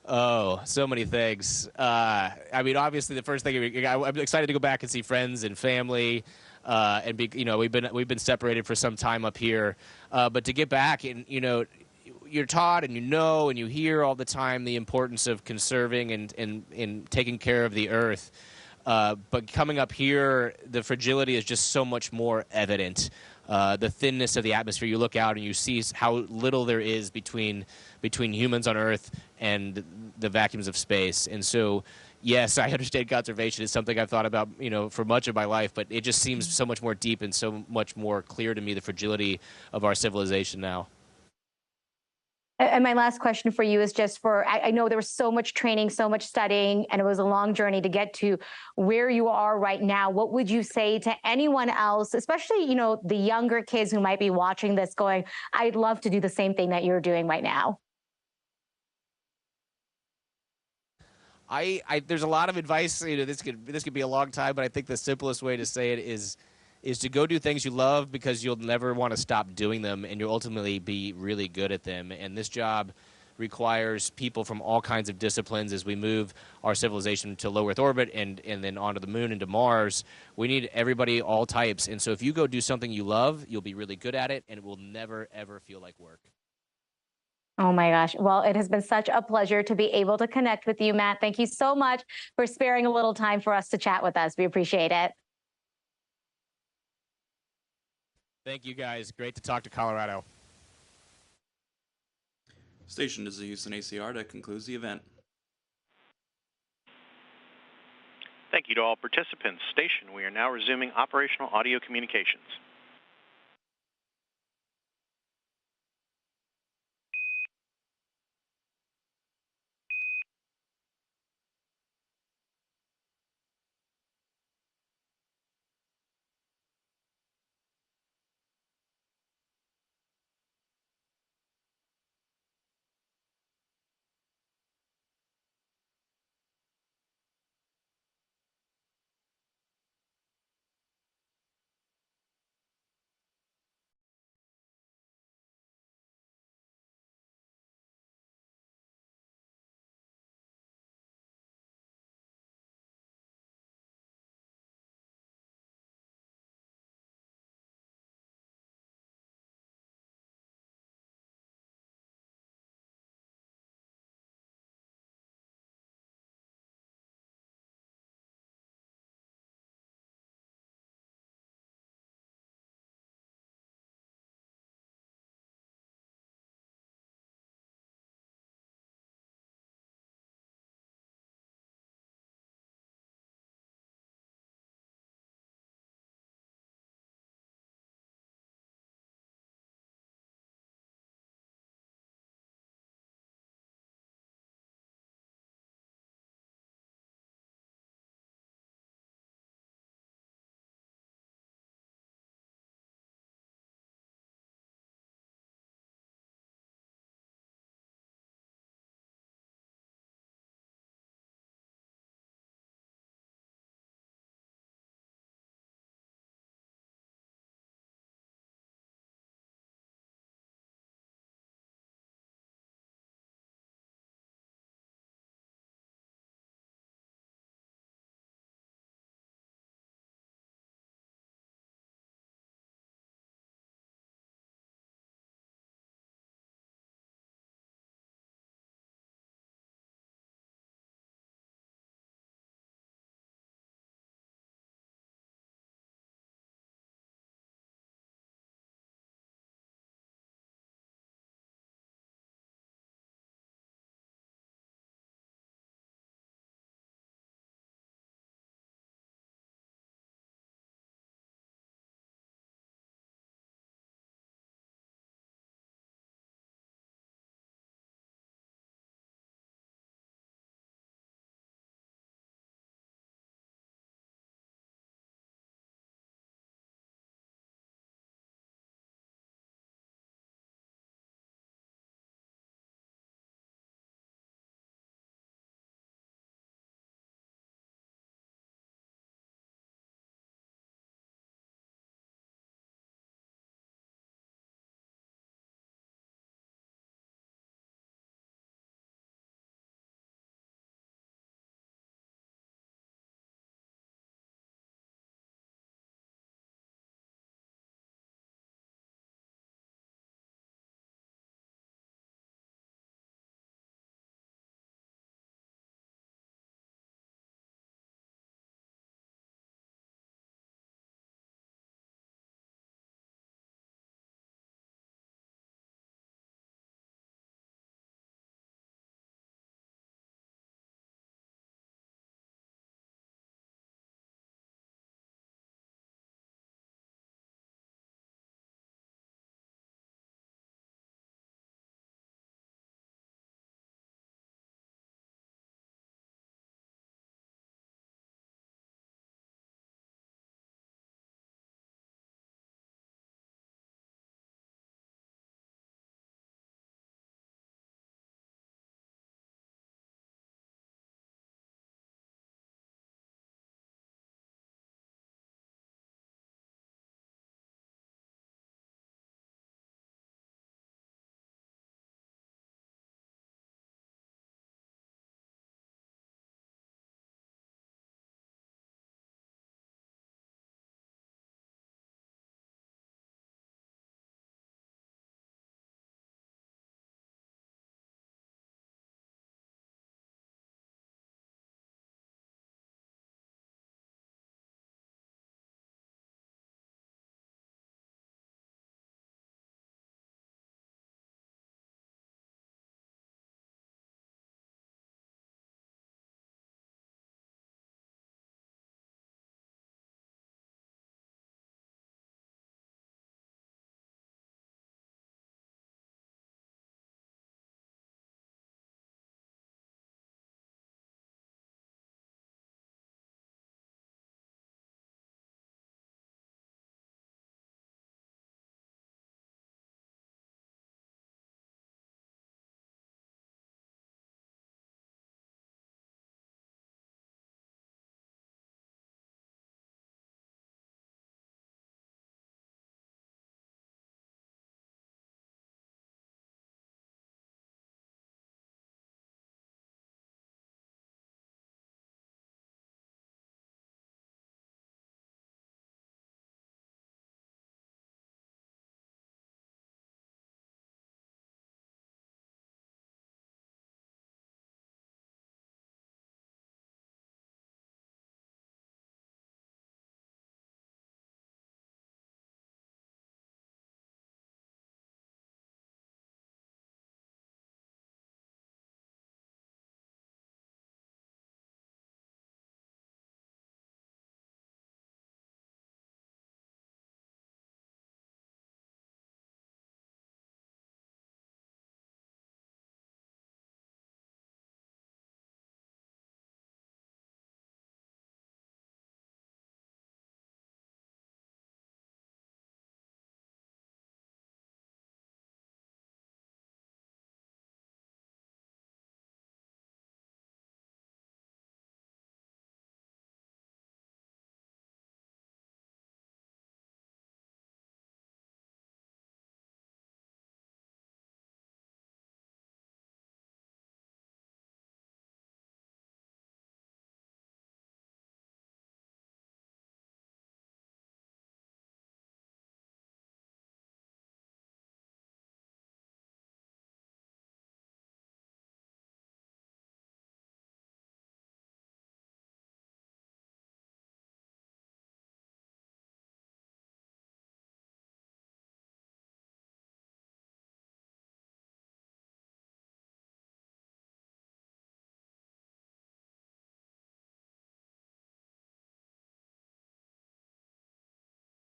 Oh, so many things. Obviously, the first thing I'm excited to go back and see friends and family, we've been separated for some time up here, but to get back and you're taught and you know and you hear all the time the importance of conserving and taking care of the earth. But coming up here, the fragility is just so much more evident. The thinness of the atmosphere, you look out and you see how little there is between humans on Earth and the vacuums of space. And so, yes, I understand conservation is something I've thought about, for much of my life, but it just seems so much more deep and so much more clear to me, the fragility of our civilization now. And my last question for you is just I know there was so much training, so much studying, and it was a long journey to get to where you are right now. What would you say to anyone else, especially, the younger kids who might be watching this going, I'd love to do the same thing that you're doing right now? There's a lot of advice. This could be a long time, but I think the simplest way to say it is to go do things you love, because you'll never want to stop doing them, and you'll ultimately be really good at them. And this job requires people from all kinds of disciplines as we move our civilization to low Earth orbit and then onto the moon and to Mars. We need everybody, all types. And so if you go do something you love, you'll be really good at it, and it will never, ever feel like work. Oh my gosh. Well, it has been such a pleasure to be able to connect with you, Matt. Thank you so much for sparing a little time for us to chat with us. We appreciate it. Thank you, guys. Great to talk to Colorado. Station is the Houston ACR. That concludes the event. Thank you to all participants. Station, we are now resuming operational audio communications.